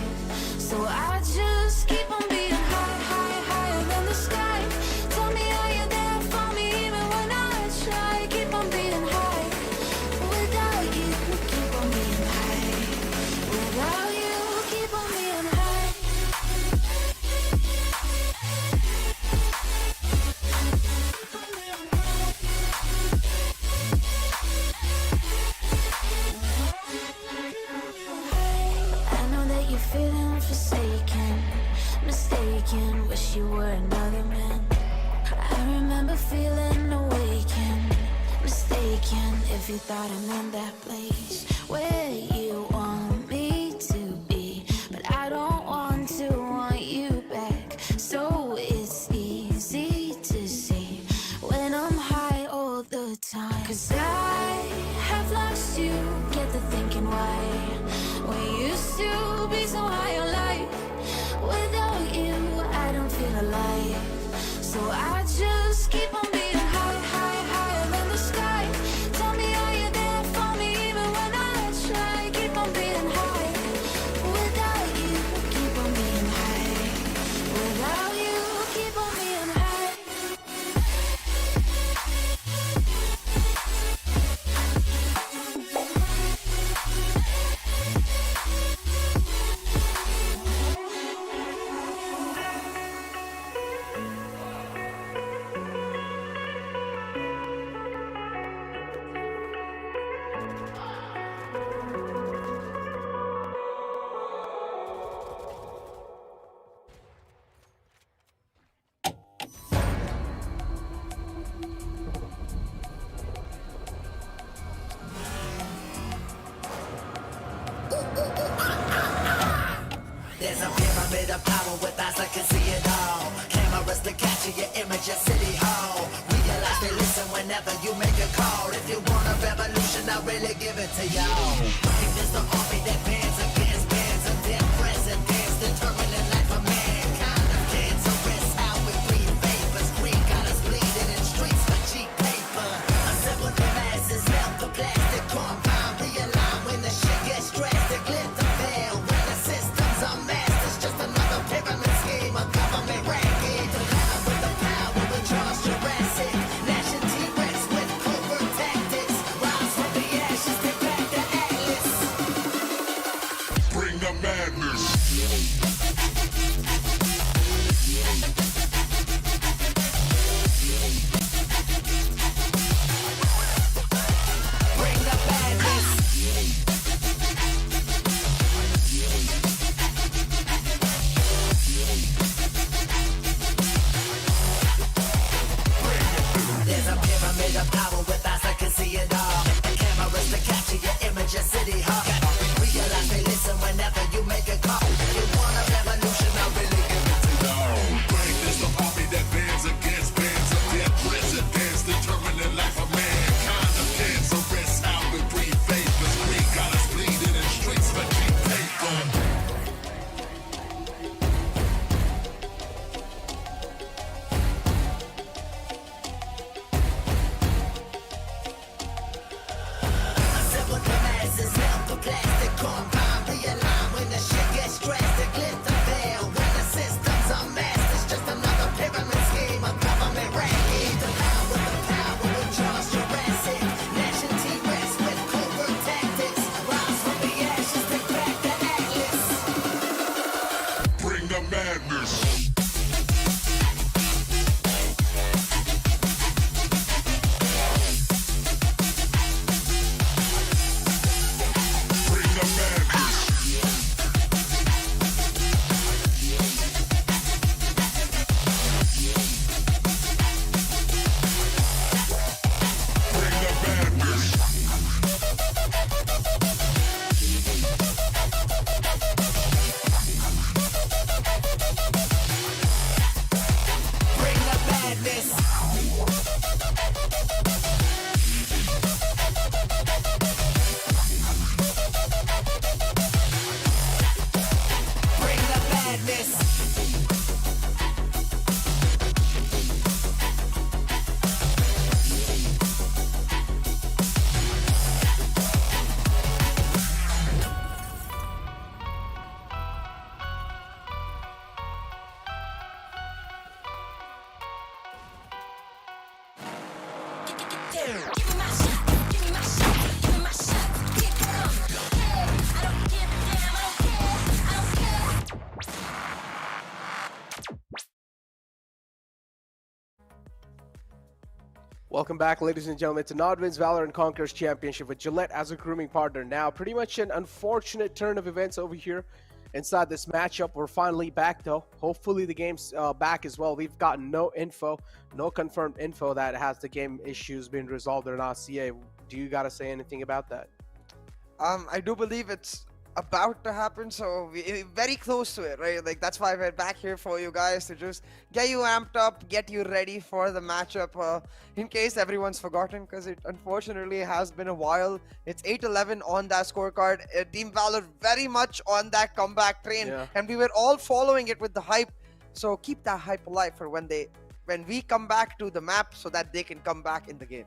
So I just keep on being high, high, higher than the sky. Tell me, are you there for me even when I try? Keep on being high. Without you, keep on being high. Without you, keep on being high. I know that you're feeling forsaken, mistaken, wish you were another man. I remember feeling awakened, mistaken, if you thought I'm in that place where you want me to be. But I don't want you back. So it's easy to see when I'm high all the time. 'Cause I have lost you, get to thinking why we used to be so high on life. Without you, I don't feel alive. So I just keep on being high, high, higher than the sky. Tell me, are you there for me even when I try? Keep on being high. Without you, keep on being high. Without you, keep on being high.
There's a pyramid of power with eyes that can see it all. Cameras to capture your image at City Hall. Realize they listen whenever you make a call. If you want a revolution, I really give it to y'all. If it's the army that bans against bands of dead presidents, determining life of mankind of cancerous. How we breathe vapors, green got us bleeding in streets for cheap paper. Assemble the masses, melt the plastic compound, realign when the shit gets drastic. Lit the veil when the systems are masked. It's just another pyramid scheme, a government racket. The line with the power with Charles Jurassic. Gnashing T-Rex with covert tactics. Rise from the ashes, get back to Atlas.
Welcome back, ladies and gentlemen, to NODWIN's Valorant Conquerors Championship with Gillette as a grooming partner. Now, pretty much an unfortunate turn of events over here inside this matchup. We're finally back, though. Hopefully the game's back as well. We've gotten no info, no confirmed info that has the game issues been resolved or not. CA, do you got to say anything about that?
I do believe it's about to happen, so very close to it, right? Like, that's why we're back here for you guys to just get you amped up, get you ready for the matchup, in case everyone's forgotten, because it unfortunately has been a while. It's 8-11 on that scorecard. Team Valor very much on that comeback train, and we were all following it with the hype. So keep that hype alive for when we come back to the map, so that they can come back in the game.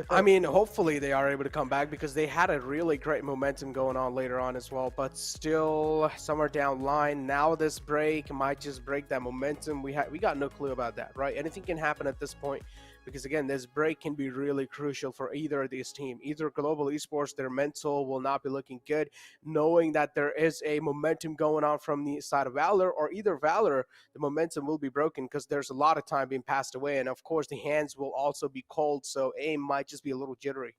I mean, hopefully they are able to come back because they had a really great momentum going on later on as well, but still somewhere down line. Now this break might just break that momentum. We got no clue about that, right? Anything can happen at this point because, again, this break can be really crucial for either of these teams. Either Global Esports, their mental will not be looking good, knowing that there is a momentum going on from the side of Valor, or either Valor, the momentum will be broken because there's a lot of time being passed away, and of course the hands will also be cold, so aim might just be a little jittery.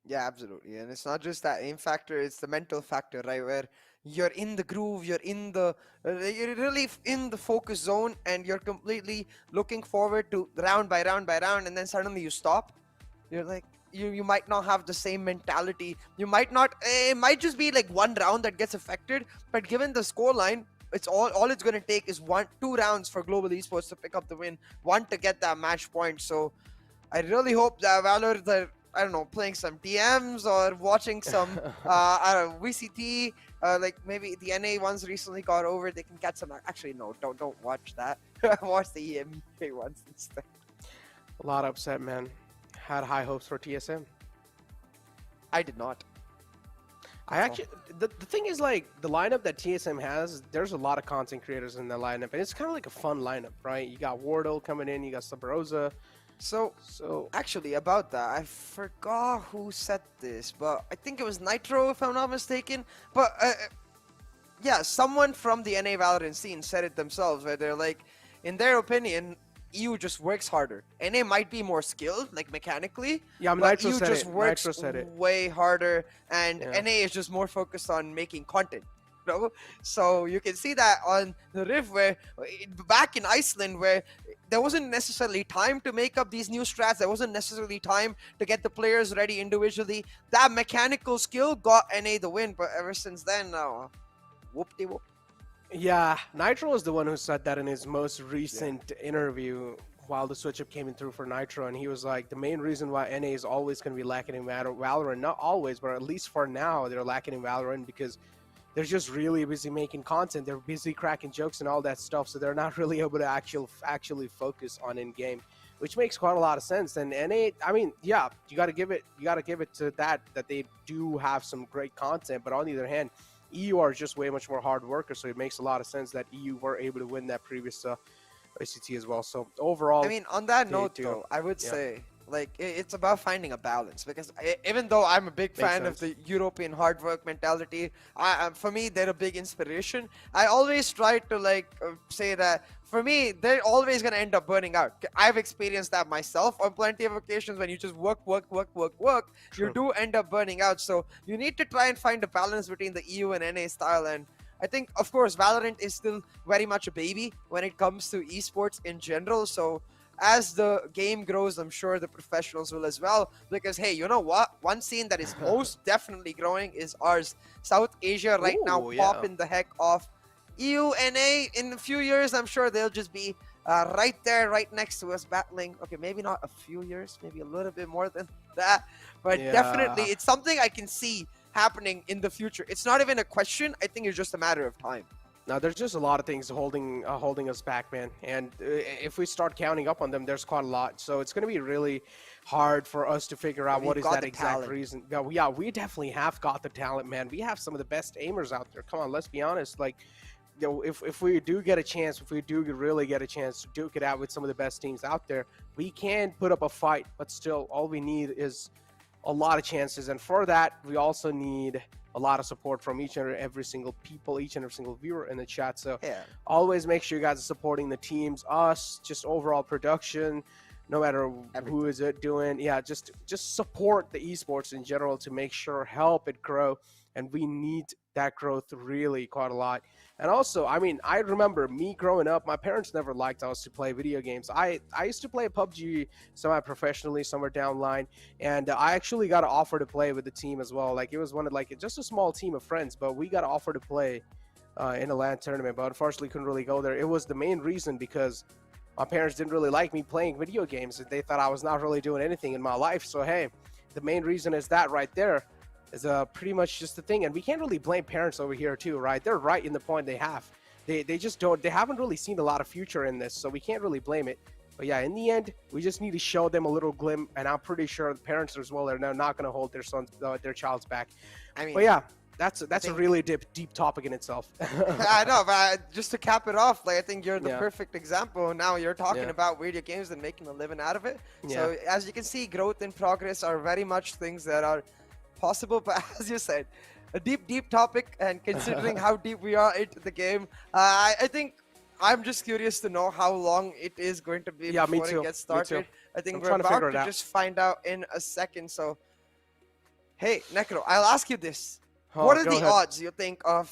Yeah, absolutely. And it's not just that aim factor, it's the mental factor, right? Where you're in the groove, you're really in the focus zone, and you're completely looking forward to round by round by round, and then suddenly you stop. You're like, you might not have the same mentality. You might not, it might just be like one round that gets affected, but given the scoreline, it's all it's going to take is 2 rounds for Global Esports to pick up the win, 1 to get that match point. So I really hope that Valor, I don't know, playing some TMs or watching some VCT, like maybe the NA ones recently got over, they can get some. Actually, no, don't watch that. Watch the EMEA ones instead.
A lot upset, man. Had high hopes for TSM.
I did not.
I actually, the thing is, like, the lineup that TSM has, there's a lot of content creators in the lineup, and it's kind of like a fun lineup, right? You got Wardle coming in, you got Sabrosa.
So actually, about that, I forgot who said this, but I think it was Nitro, if I'm not mistaken. But yeah, someone from the NA Valorant scene said it themselves, where they're like, in their opinion, EU just works harder. NA might be more skilled, like mechanically.
Yeah,
but
Nitro
EU
said
just
it.
works
Nitro said it.
way harder, and
Yeah.
NA is just more focused on making content. You know? So you can see that on the Rift, where back in Iceland, where there wasn't necessarily time to make up these new strats, there wasn't necessarily time to get the players ready individually. That mechanical skill got NA the win, but ever since then, whoop-de-whoop.
Yeah, Nitro was the one who said that in his most recent interview while the switch up came in through for Nitro, and he was like, the main reason why NA is always going to be lacking in Valorant, not always, but at least for now, they're lacking in Valorant because they're just really busy making content. They're busy cracking jokes and all that stuff, so they're not really able to actually focus on in-game, which makes quite a lot of sense. And NA, I mean, yeah, you got to give it to that they do have some great content, but on the other hand, EU are just way much more hard workers, so it makes a lot of sense that EU were able to win that previous ICT as well. So overall,
I mean, on that note,
do.
though, I would say, like, it's about finding a balance, because even though I'm a big fan of the European hard work mentality, for me, they're a big inspiration. I always try to, like, say that, for me, they're always going to end up burning out. I've experienced that myself on plenty of occasions. When you just work,
True.
you do end up burning out. So you need to try and find a balance between the EU and NA style. And I think, of course, Valorant is still very much a baby when it comes to esports in general. So as the game grows, I'm sure the professionals will as well. Because, hey, you know what? One scene that is most definitely growing is ours. South Asia right now popping the heck off. EU, NA, in a few years, I'm sure they'll just be right there, right next to us, battling. Okay, maybe not a few years, maybe a little bit more than that. But definitely, it's something I can see happening in the future. It's not even a question. I think it's just a matter of time.
Now, there's just a lot of things holding us back, man. And if we start counting up on them, there's quite a lot. So it's going to be really hard for us to figure out what is that exact reason. Yeah, we definitely have got the talent, man. We have some of the best aimers out there. Come on, let's be honest. Like, you know, if we do get a chance, if we do really get a chance to duke it out with some of the best teams out there, we can put up a fight. But still, all we need is a lot of chances, and for that, we also need a lot of support from each and every single people, each and every single viewer in the chat. So always make sure you guys are supporting the teams, us, just overall production, no matter who is it doing. Yeah, just support the esports in general to make sure, help it grow, and we need that growth really quite a lot. And also, I mean, I remember me growing up, my parents never liked us to play video games. I used to play PUBG semi-professionally somewhere down the line, and I actually got an offer to play with the team as well. Like, it was just a small team of friends, but we got an offer to play in a LAN tournament, but unfortunately couldn't really go there. It was the main reason because my parents didn't really like me playing video games. They thought I was not really doing anything in my life. So, hey, the main reason is that right there. Is pretty much just the thing, and we can't really blame parents over here too, right? They're right in the point they have. They just don't, they haven't really seen a lot of future in this, so we can't really blame it. But yeah, in the end, we just need to show them a little glimpse, and I'm pretty sure the parents as well are now not going to hold their sons, their child's back. I mean, but yeah, that's a really deep topic in itself.
I know, but just to cap it off, like, I think you're the perfect example. Now you're talking about video games and making a living out of it. So as you can see, growth and progress are very much things that are possible, but as you said, a deep topic, and considering how deep we are into the game, I think I'm just curious to know how long it is going to be before it gets started. I think we're about to just find out in a second. So, hey, Necro, I'll ask you this. What are the odds you think of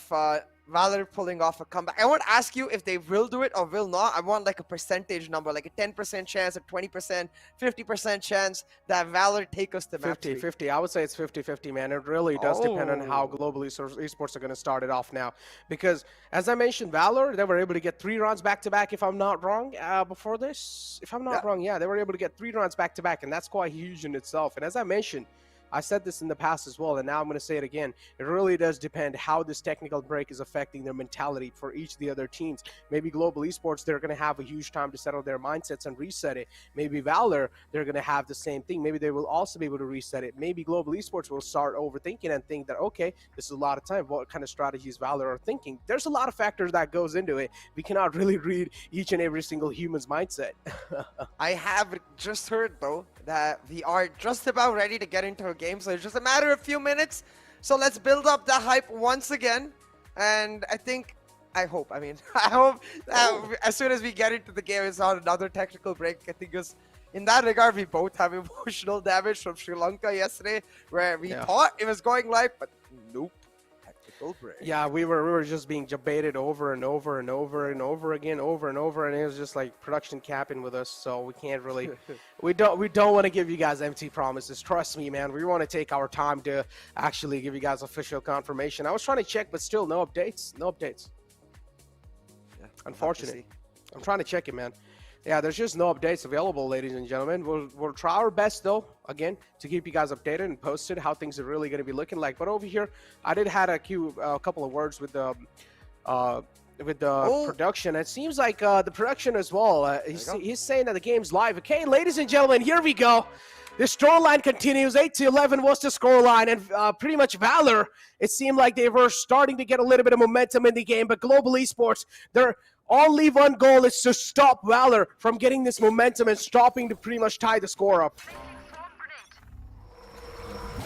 Valor pulling off a comeback? I won't ask you if they will do it or will not. I want like a percentage number, like a 10% chance, a 20%, 50% chance that Valor take us to match
50-50. I would say it's 50-50, man. It really does depend on how globally esports are going to start it off now. Because, as I mentioned, Valor, they were able to get 3 rounds back-to-back, if I'm not wrong, before this. If I'm not wrong, they were able to get 3 rounds back-to-back, and that's quite huge in itself. And as I mentioned, I said this in the past as well, and now I'm going to say it again. It really does depend how this technical break is affecting their mentality for each of the other teams. Maybe Global Esports, they're going to have a huge time to settle their mindsets and reset it. Maybe Valor, they're going to have the same thing. Maybe they will also be able to reset it. Maybe Global Esports will start overthinking and think that, okay, this is a lot of time. What kind of strategies Valor are thinking? There's a lot of factors that goes into it. We cannot really read each and every single human's mindset.
I have just heard, though, that we are just about ready to get into a game, so it's just a matter of a few minutes. So let's build up the hype once again, and I hope that as soon as we get into the game, it's not another technical break. I think in that regard, we both have emotional damage from Sri Lanka yesterday, where we thought it was going live, but nope. Break.
Yeah, we were just being debated over and over and over and over again, and it was just like production capping with us. So we can't really, we don't want to give you guys empty promises. Trust me, man. We want to take our time to actually give you guys official confirmation. I was trying to check, but still no updates. No updates.
Yeah,
unfortunate. I'm trying to check it, man. Yeah, there's just no updates available, ladies and gentlemen. We'll try our best, though, again, to keep you guys updated and posted how things are really going to be looking like. But over here, I did had a couple of words with the production. It seems like the production as well. He's saying that the game's live. Okay, ladies and gentlemen, here we go. The scoreline continues. 8-11 was the scoreline, and pretty much Valor, it seemed like they were starting to get a little bit of momentum in the game, but Global Esports, they're only one goal is to stop Valor from getting this momentum and stopping to pretty much tie the score up.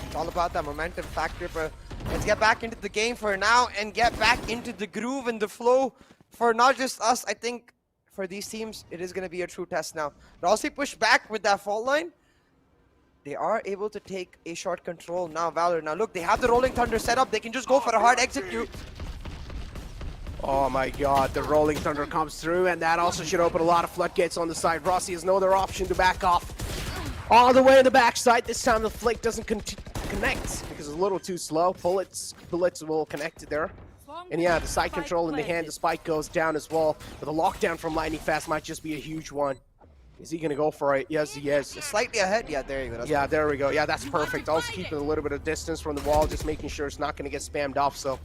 It's all about that momentum factor, but let's get back into the game for now and get back into the groove and the flow for not just us. I think for these teams, it is going to be a true test now. Rossi pushed back with that fault line. They are able to take a short control now, Valor. Now look, they have the Rolling Thunder set up. They can just go for a hard execute.
Oh my god, the Rolling Thunder comes through, and that also should open a lot of floodgates on the side. Rossi has no other option to back off. All the way on the backside. This time the flick doesn't connect because it's a little too slow. Bullets will connect there. And yeah, the side control in the hand, the spike goes down as well. But the lockdown from Lightning Fast might just be a huge one. Is he going to go for it? Yes, he is.
Slightly ahead. Yeah, there you go.
Yeah, there we go. Yeah, that's perfect. Also keeping a little bit of distance from the wall, just making sure it's not going to get spammed off. So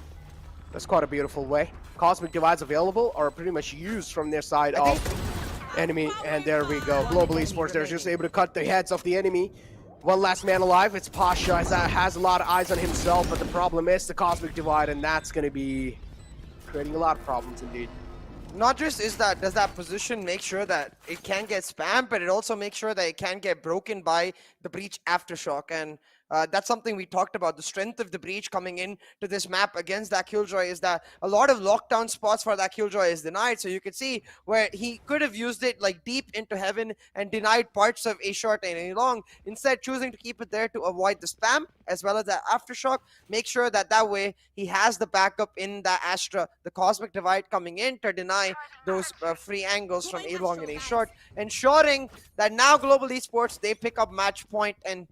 that's quite a beautiful way. Cosmic Divides available are pretty much used from their side of enemy. And there we go. Global Esports, they're just able to cut the heads off the enemy. One last man alive. It's Pasha. Has a lot of eyes on himself, but the problem is the Cosmic Divide, and that's going to be creating a lot of problems indeed.
Not just does that position make sure that it can get spammed, but it also makes sure that it can get broken by the breach aftershock. And that's something we talked about. The strength of the breach coming in to this map against that Killjoy is that a lot of lockdown spots for that Killjoy is denied. So you could see where he could have used it like deep into heaven and denied parts of A short and A long, instead choosing to keep it there to avoid the spam as well as that aftershock. Make sure that that way he has the backup in that Astra, the Cosmic Divide coming in to deny those free angles from A long and A short, ensuring that now Global Esports, they pick up match point. And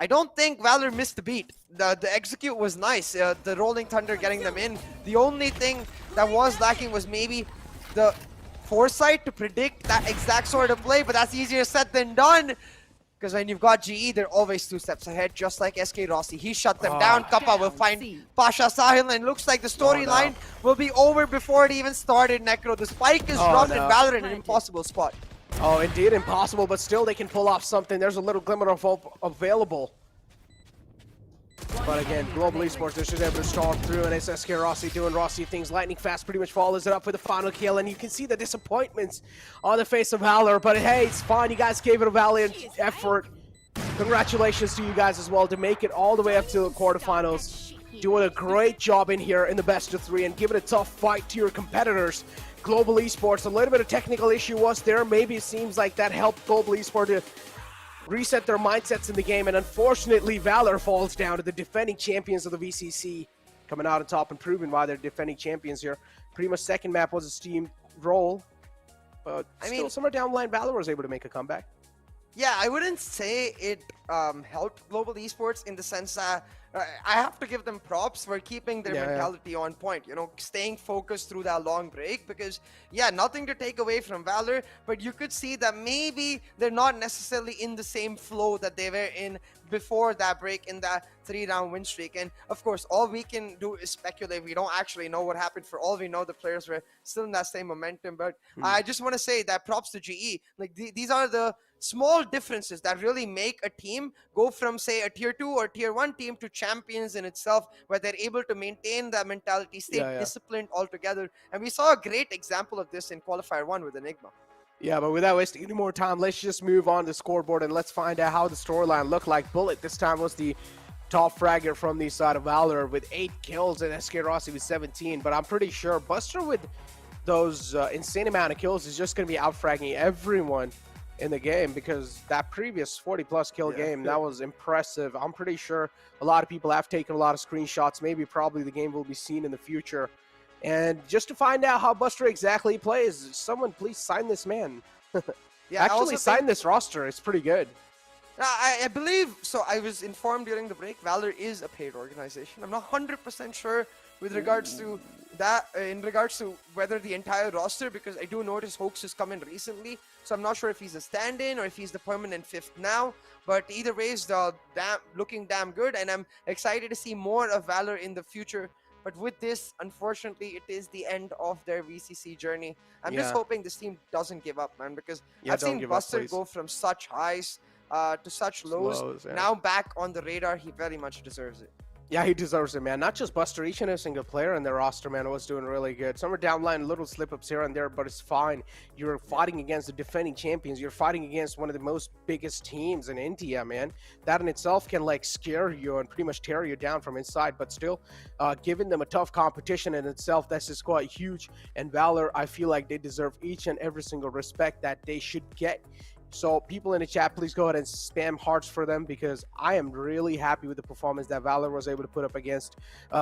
I don't think Valor missed the beat. The execute was nice. The Rolling Thunder getting them in. The only thing that was lacking was maybe the foresight to predict that exact sort of play, but that's easier said than done. Because when you've got GE, they're always 2 steps ahead, just like SK Rossi. He shut them down. Kappa will find Pasha Sahil, and looks like the storyline will be over before it even started, Necro. The spike is dropped and Valor in an impossible spot.
Oh, indeed, impossible, but still they can pull off something. There's a little glimmer of hope available. But again, Global Esports, they're just able to storm through, and it's SK Rossi doing Rossi things. Lightning Fast pretty much follows it up with the final kill, and you can see the disappointments on the face of Valor. But hey, it's fine. You guys gave it a valiant effort. Congratulations to you guys as well to make it all the way up to the quarterfinals. Doing a great job in here in the best of 3 and giving a tough fight to your competitors. Global Esports, a little bit of technical issue was there. Maybe it seems like that helped Global Esports to reset their mindsets in the game, and unfortunately Valor falls down to the defending champions of the VCC, coming out on top and proving why they're defending champions here. Pretty much second map was a steam roll, but I mean, somewhere down the line Valor was able to make a comeback.
Yeah, I wouldn't say it helped Global Esports in the sense that I have to give them props for keeping their mentality on point, you know, staying focused through that long break, because, yeah, nothing to take away from Valor, but you could see that maybe they're not necessarily in the same flow that they were in before that break in that 3-round win streak. And of course, all we can do is speculate. We don't actually know what happened. For all we know, the players were still in that same momentum. But I just want to say that props to GE. Like, these are the small differences that really make a team go from, say, a tier 2 or tier 1 team to champions in itself, where they're able to maintain that mentality, stay disciplined altogether. And we saw a great example of this in Qualifier 1 with Enigma.
Yeah, but without wasting any more time, let's just move on to the scoreboard and let's find out how the storyline looked like. Bullet this time was the top fragger from the side of Valor with 8 kills, and SK Rossi with 17. But I'm pretty sure Buster with those insane amount of kills is just going to be out-fragging everyone in the game, because that previous 40-plus kill game, that was impressive. I'm pretty sure a lot of people have taken a lot of screenshots. Maybe probably the game will be seen in the future. And just to find out how Buster exactly plays, someone please sign this man. Actually sign this roster. It's pretty good.
I believe, so I was informed during the break, Valor is a paid organization. I'm not 100% sure with regards to that, in regards to whether the entire roster, because I do notice Hoax has come in recently, so I'm not sure if he's a stand-in or if he's the permanent 5th now, but either way, it's looking damn good, and I'm excited to see more of Valor in the future. But with this, unfortunately, it is the end of their VCC journey. I'm just hoping this team doesn't give up, man, because I've seen Buster go from such highs to such lows. Now back on the radar, he very much deserves it.
Yeah, he deserves it, man. Not just Buster, each and every single player in their roster, man, was doing really good. Some are down line, little slip-ups here and there, but it's fine. You're fighting against the defending champions. You're fighting against one of the most biggest teams in India, man. That in itself can, like, scare you and pretty much tear you down from inside, but still, giving them a tough competition in itself, that's just quite huge. And Valor, I feel like they deserve each and every single respect that they should get. So people in the chat, please go ahead and spam hearts for them, because I am really happy with the performance that Valor was able to put up against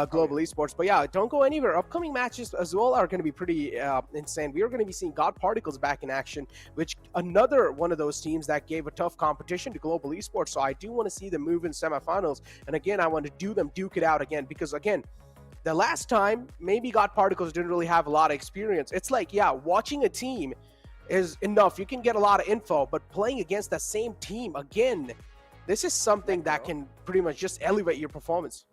Global Esports. But yeah, don't go anywhere. Upcoming matches as well are going to be pretty insane. We are going to be seeing God Particles back in action, which another one of those teams that gave a tough competition to Global Esports. So I do want to see them move in semifinals. And again, I want to do them duke it out again, because again, the last time maybe God Particles didn't really have a lot of experience. It's like, yeah, watching a team is enough. You can get a lot of info, but playing against the same team again, this is something that can pretty much just elevate your performance.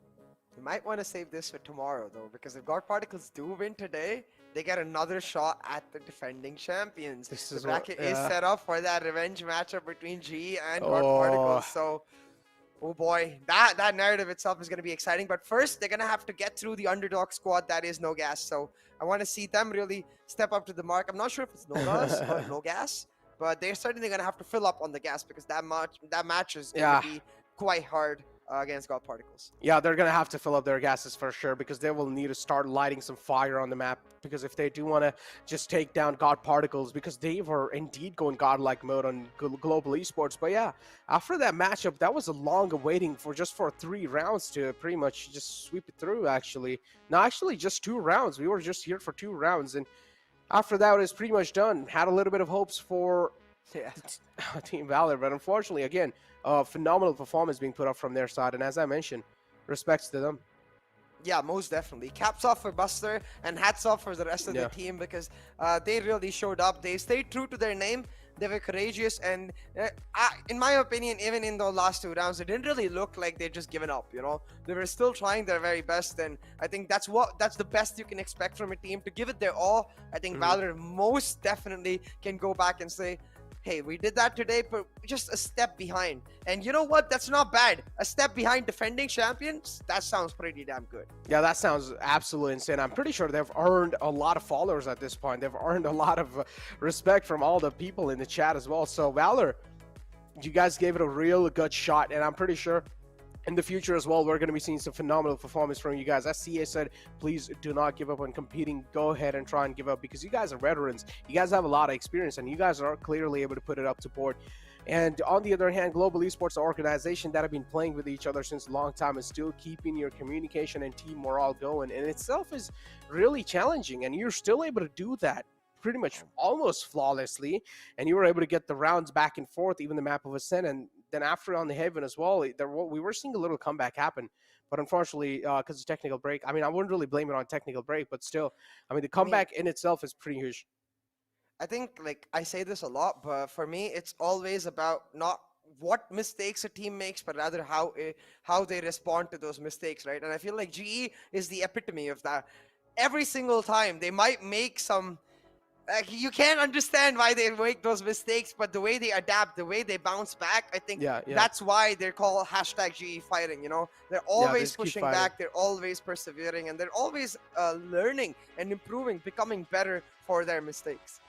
You might want to save this for tomorrow, though, because if God Particles do win today, they get another shot at the defending champions. The bracket is set up for that revenge matchup between GE and God Particles. So Oh boy, that narrative itself is going to be exciting. But first, they're going to have to get through the underdog squad that is Nogas. So I want to see them really step up to the mark. I'm not sure if it's Nogas or Nogas, but they're certainly going to have to fill up on the gas because that match is going to be quite hard against God Particles.
Yeah, they're going to have to fill up their gases for sure because they will need to start lighting some fire on the map because if they do want to just take down God Particles because they were indeed going godlike mode on global esports. But yeah, after that matchup, that was a long waiting for 3 rounds to pretty much just sweep it through actually. No, actually just 2 rounds. We were just here for 2 rounds and after that it was pretty much done. Had a little bit of hopes for Team Valor, but unfortunately, again, phenomenal performance being put up from their side, and as I mentioned, respects to them.
Yeah, most definitely. Caps off for Buster, and hats off for the rest of the team because they really showed up. They stayed true to their name. They were courageous, and in my opinion, even in the last 2 rounds, it didn't really look like they'd just given up. You know, they were still trying their very best, and I think that's the best you can expect from a team, to give it their all. I think Valor most definitely can go back and say, hey, we did that today, but just a step behind. And you know what? That's not bad. A step behind defending champions, that sounds pretty damn good.
Yeah, that sounds absolutely insane. I'm pretty sure they've earned a lot of followers at this point. They've earned a lot of respect from all the people in the chat as well. So Valor, you guys gave it a real good shot, and I'm pretty sure in the future as well, we're going to be seeing some phenomenal performance from you guys. As CA said, please do not give up on competing. Go ahead and try and give up because you guys are veterans. You guys have a lot of experience, and you guys are clearly able to put it up to board. And on the other hand, Global Esports, the organization that have been playing with each other since a long time, is still keeping your communication and team morale going. And itself is really challenging, and you're still able to do that pretty much almost flawlessly, and you were able to get the rounds back and forth, even the map of Ascent, and then after on the Haven as well, we were seeing a little comeback happen, but unfortunately, because of technical break, I mean, I wouldn't really blame it on technical break, but still, I mean, the comeback in itself is pretty huge.
I think, like, I say this a lot, but for me, it's always about not what mistakes a team makes, but rather how they respond to those mistakes, right? And I feel like GE is the epitome of that. Every single time, they might make some... you can't understand why they make those mistakes, but the way they adapt, the way they bounce back, I think that's why they're called #GE fighting, you know? They're always pushing back, they're always persevering, and they're always learning and improving, becoming better for their mistakes.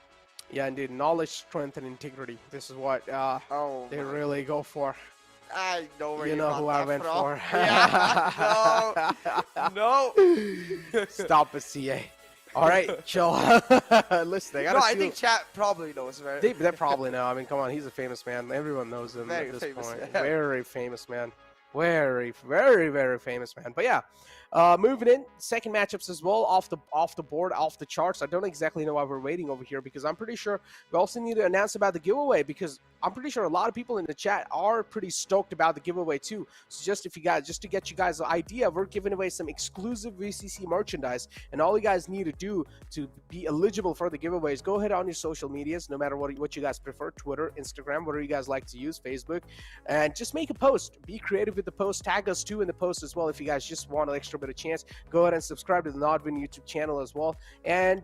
Yeah, indeed. Knowledge, strength, and integrity. This is what they really go for.
I know where
you know who I went
from.
for.
Yeah, no.
Stop it, CA. All right, chill. Listen,
I think chat probably knows, right?
They probably know. I mean, come on, he's a famous man. Everyone knows him at this point.
Yeah.
Very famous man. Very, very, very famous man. But yeah, moving in, second matchups as well, off the board, off the charts. I don't exactly know why we're waiting over here because I'm pretty sure we also need to announce about the giveaway because I'm pretty sure a lot of people in the chat are pretty stoked about the giveaway too. So just to get you guys an idea, we're giving away some exclusive VCC merchandise, and all you guys need to do to be eligible for the giveaway is go ahead on your social medias, no matter what you guys prefer, Twitter, Instagram, whatever you guys like to use, Facebook, and just make a post. Be creative with the post. Tag us too in the post as well if you guys just want an extra bit of chance. Go ahead and subscribe to the NODWIN YouTube channel as well, and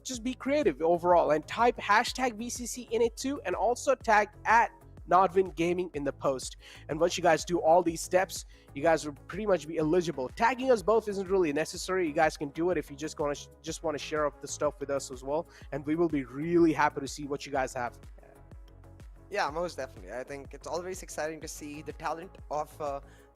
just be creative overall and type #VCC in it too, and also tag at NODWIN Gaming in the post. And once you guys do all these steps, you guys will pretty much be eligible. Tagging us both isn't really necessary. You guys can do it if you just want to share up the stuff with us as well, and we will be really happy to see what you guys have.
Yeah, most definitely. I think it's always exciting to see the talent of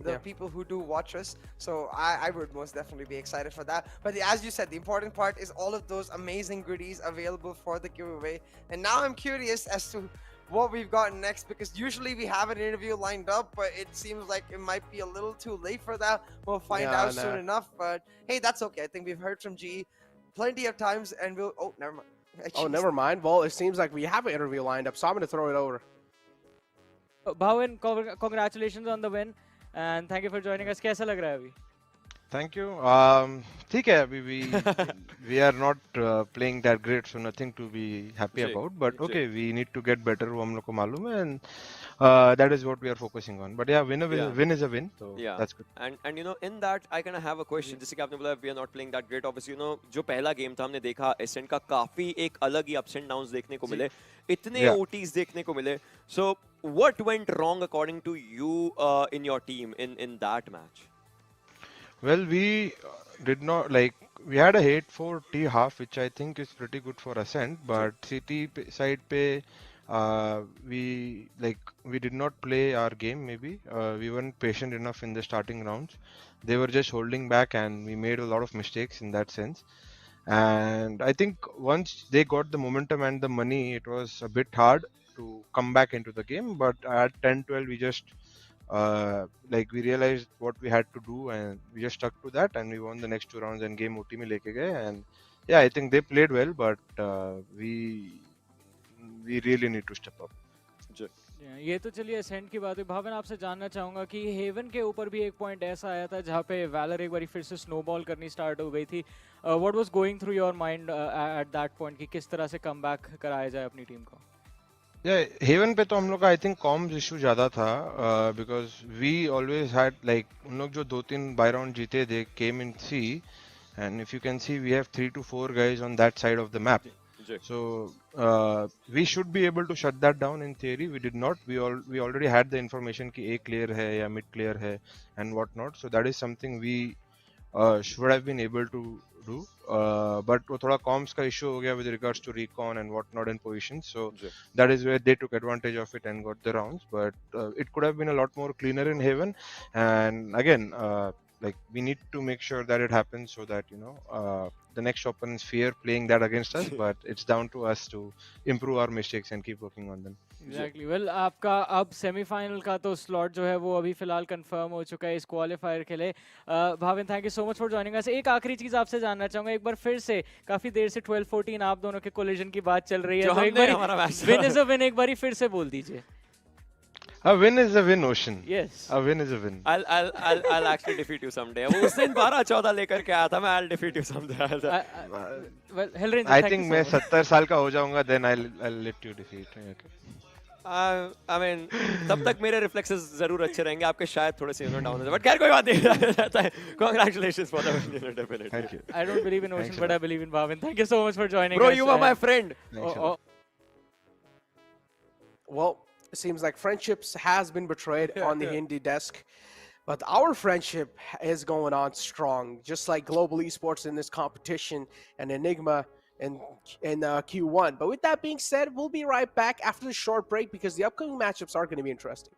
the people who do watch us. So I would most definitely be excited for that. But as you said, the important part is all of those amazing goodies available for the giveaway. And now I'm curious as to what we've got next, because usually we have an interview lined up, but it seems like it might be a little too late for that. We'll find out soon enough. But hey, that's okay. I think we've heard from GE plenty of times, and we'll... Oh, never mind.
Oh, never mind. Well, it seems like we have an interview lined up, so I'm going to throw it over.
Bhavin, congratulations on the win, and thank you for joining us. कैसा लग रहा है अभी? Thank you. ठीक है अभी we are not playing that great, so nothing to be happy
ji
about. But
ji
okay, we need to get better. वो हम लोग को मालूम है, and that is what we are focusing on. But yeah,
या
win is a win, so
Yeah,
that's good.
and you know in that I kind of have a question. जैसे कि आपने बोला we are not playing that great. Obviously, you know जो पहला game था हमने देखा एसेंट का काफी एक अलग ही ups and downs देखने को मिले, इतने
Yeah.
OTs देखने को मिले. So what went wrong according to you in your team in that match?
Well, we did not like we had a 8-4 T half, which I think is pretty good for Ascent,
ji
but side pe we did not play our game. Maybe we weren't patient enough in the starting rounds. They were just holding back, and we made a lot of mistakes in that sense. And I think once they got the momentum and the money, it was a bit hard to come back into the game. But at 10-12, we just we realized what we had to do, and we just stuck to that, and we won the next 2 rounds and game OT में लेके गए. And yeah, I think they played well, but we really need to step up.
जी
ये तो चलिए accent की बात है. भावन आपसे जानना चाहूंगा कि हेवन के ऊपर भी एक पॉइंट ऐसा आया था जहाँ पे वैलर एक बार फिर से स्नोबॉल करनी स्टार्ट हो गई थी. What was going through your mind at that point कि किस तरह से कम बैक कराया जाए अपनी टीम को?
Yeah, हेवन पे तो हम लोग का आई थिंक कॉम्स इशू ज्यादा था, because we always had like उन लोग जो 2-3 बाय राउंड जीते दे केम इन सी, and if you can see we have 3 to 4 guys on that side of the map.
Ji
So we should be able to shut that down in theory. We did not. We already had the information कि A clear है या mid clear है and what not. So that is something we should have been able to do. But वो थोड़ा comms का issue हो गया with regards to recon and what not in positions. So
जी
that is where they took advantage of it and got the rounds. But it could have been a lot more cleaner in Haven. And again, like we need to make sure that it happens so that the next opponents fear playing that against us. But it's down to us to improve our mistakes and keep working on them.
Exactly. Well आपका अब semifinal का तो slot जो है वो अभी फिलहाल confirm हो चुका है इस क्वालिफायर के लिए. Bhavin, thank you so much for joining us. एक आखिरी चीज आपसे जानना चाहूंगा, एक बार फिर से काफी देर से 12-14 आप दोनों के कोलिजन की बात चल रही है,
जो
तो एक
हमने
बार
हमारा match
win is a win एक बार फिर से बोल दीजिए.
A win is a win, Ocean.
Yes.
A win is a win.
I'll actually defeat you someday. वो उस दिन 12-14 लेकर के आया था मैं. I'll defeat you someday.
Well, Hellranger,
I
thank
think
you
मैं
so much.
70 साल का हो जाऊंगा, then I'll let you defeat me. Okay.
I mean तब तक मेरे रिफ्लेक्सेस जरूर अच्छे रहेंगे, आपके शायद थोड़े से डाउन हो जाए, बट खैर कोई बात नहीं. Congratulations for the win, definitely.
Thank you.
I don't believe in Ocean,
Thanks a
but I
lot.
believe in Bhavin. Thank you so much for joining
Bro,
us.
you are my friend.
Thanks a
Oh,
lot.
Well, it seems like friendships has been betrayed on the Hindi desk. But our friendship is going on strong, just like Global Esports in this competition and Enigma in Q1. But with that being said, we'll be right back after this short break because the upcoming matchups are going to be interesting.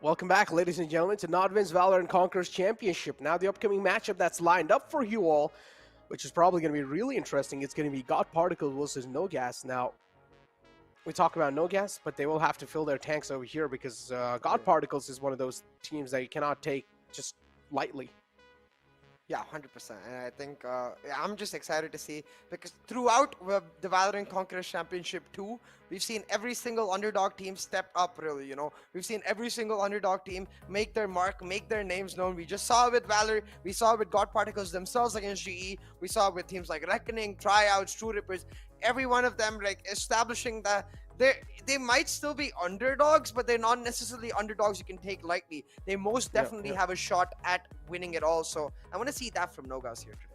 Welcome back, ladies and gentlemen, to NODWIN's Valorant Conquerors Championship. Now, the upcoming matchup that's lined up for you all, which is probably going to be really interesting, it's going to be God Particles versus Nogas. Now, we talk about Nogas, but they will have to fill their tanks over here because God Particles is one of those teams that you cannot take just lightly.
Yeah, 100%. And I think I'm just excited to see because throughout the Valorant Conquerors Championship 2, we've seen every single underdog team step up, really. We've seen every single underdog team make their mark, make their names known. We just saw it with Valor, we saw it with God Particles themselves against GE, we saw it with teams like Reckoning, Tryouts, True Rippers, every one of them like establishing that they might still be underdogs, but they're not necessarily underdogs you can take lightly. They most definitely have a shot at winning it all. So I want to see that from Nogas here today.